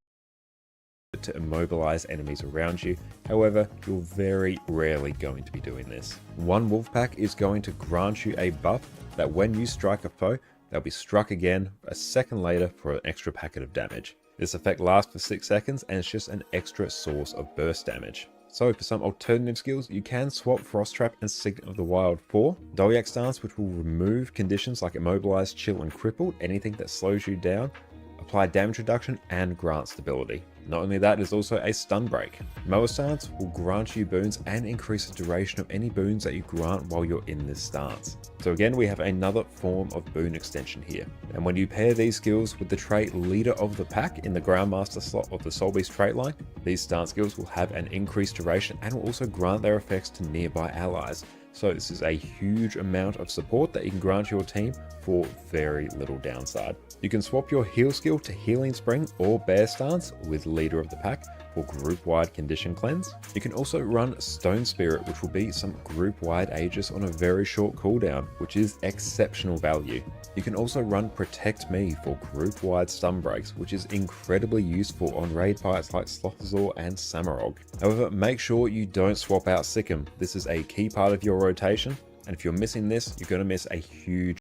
to immobilize enemies around you. However, you're very rarely going to be doing this. One wolf pack is going to grant you a buff that when you strike a foe, they'll be struck again a second later for an extra packet of damage. This effect lasts for 6 seconds and it's just an extra source of burst damage. So for some alternative skills, you can swap Frost Trap and Signet of the Wild for Dolyak Stance, which will remove conditions like Immobilized, Chill, and Crippled, anything that slows you down, apply damage reduction, and grant stability. Not only that, it's also a stun break. Mower Stance will grant you boons and increase the duration of any boons that you grant while you're in this stance. So again, we have another form of boon extension here. And when you pair these skills with the trait Leader of the Pack in the Groundmaster slot of the Soul Beast trait line, these stance skills will have an increased duration and will also grant their effects to nearby allies. So this is a huge amount of support that you can grant your team for very little downside. You can swap your heal skill to Healing Spring or Bear Stance with Leader of the Pack, for group-wide condition cleanse. You can also run Stone Spirit, which will be some group-wide Aegis on a very short cooldown, which is exceptional value. You can also run Protect Me for group-wide stun breaks, which is incredibly useful on raid fights like Slothazor and Samurog. However, make sure you don't swap out Sikkim. This is a key part of your rotation, and if you're missing this, you're going to miss a huge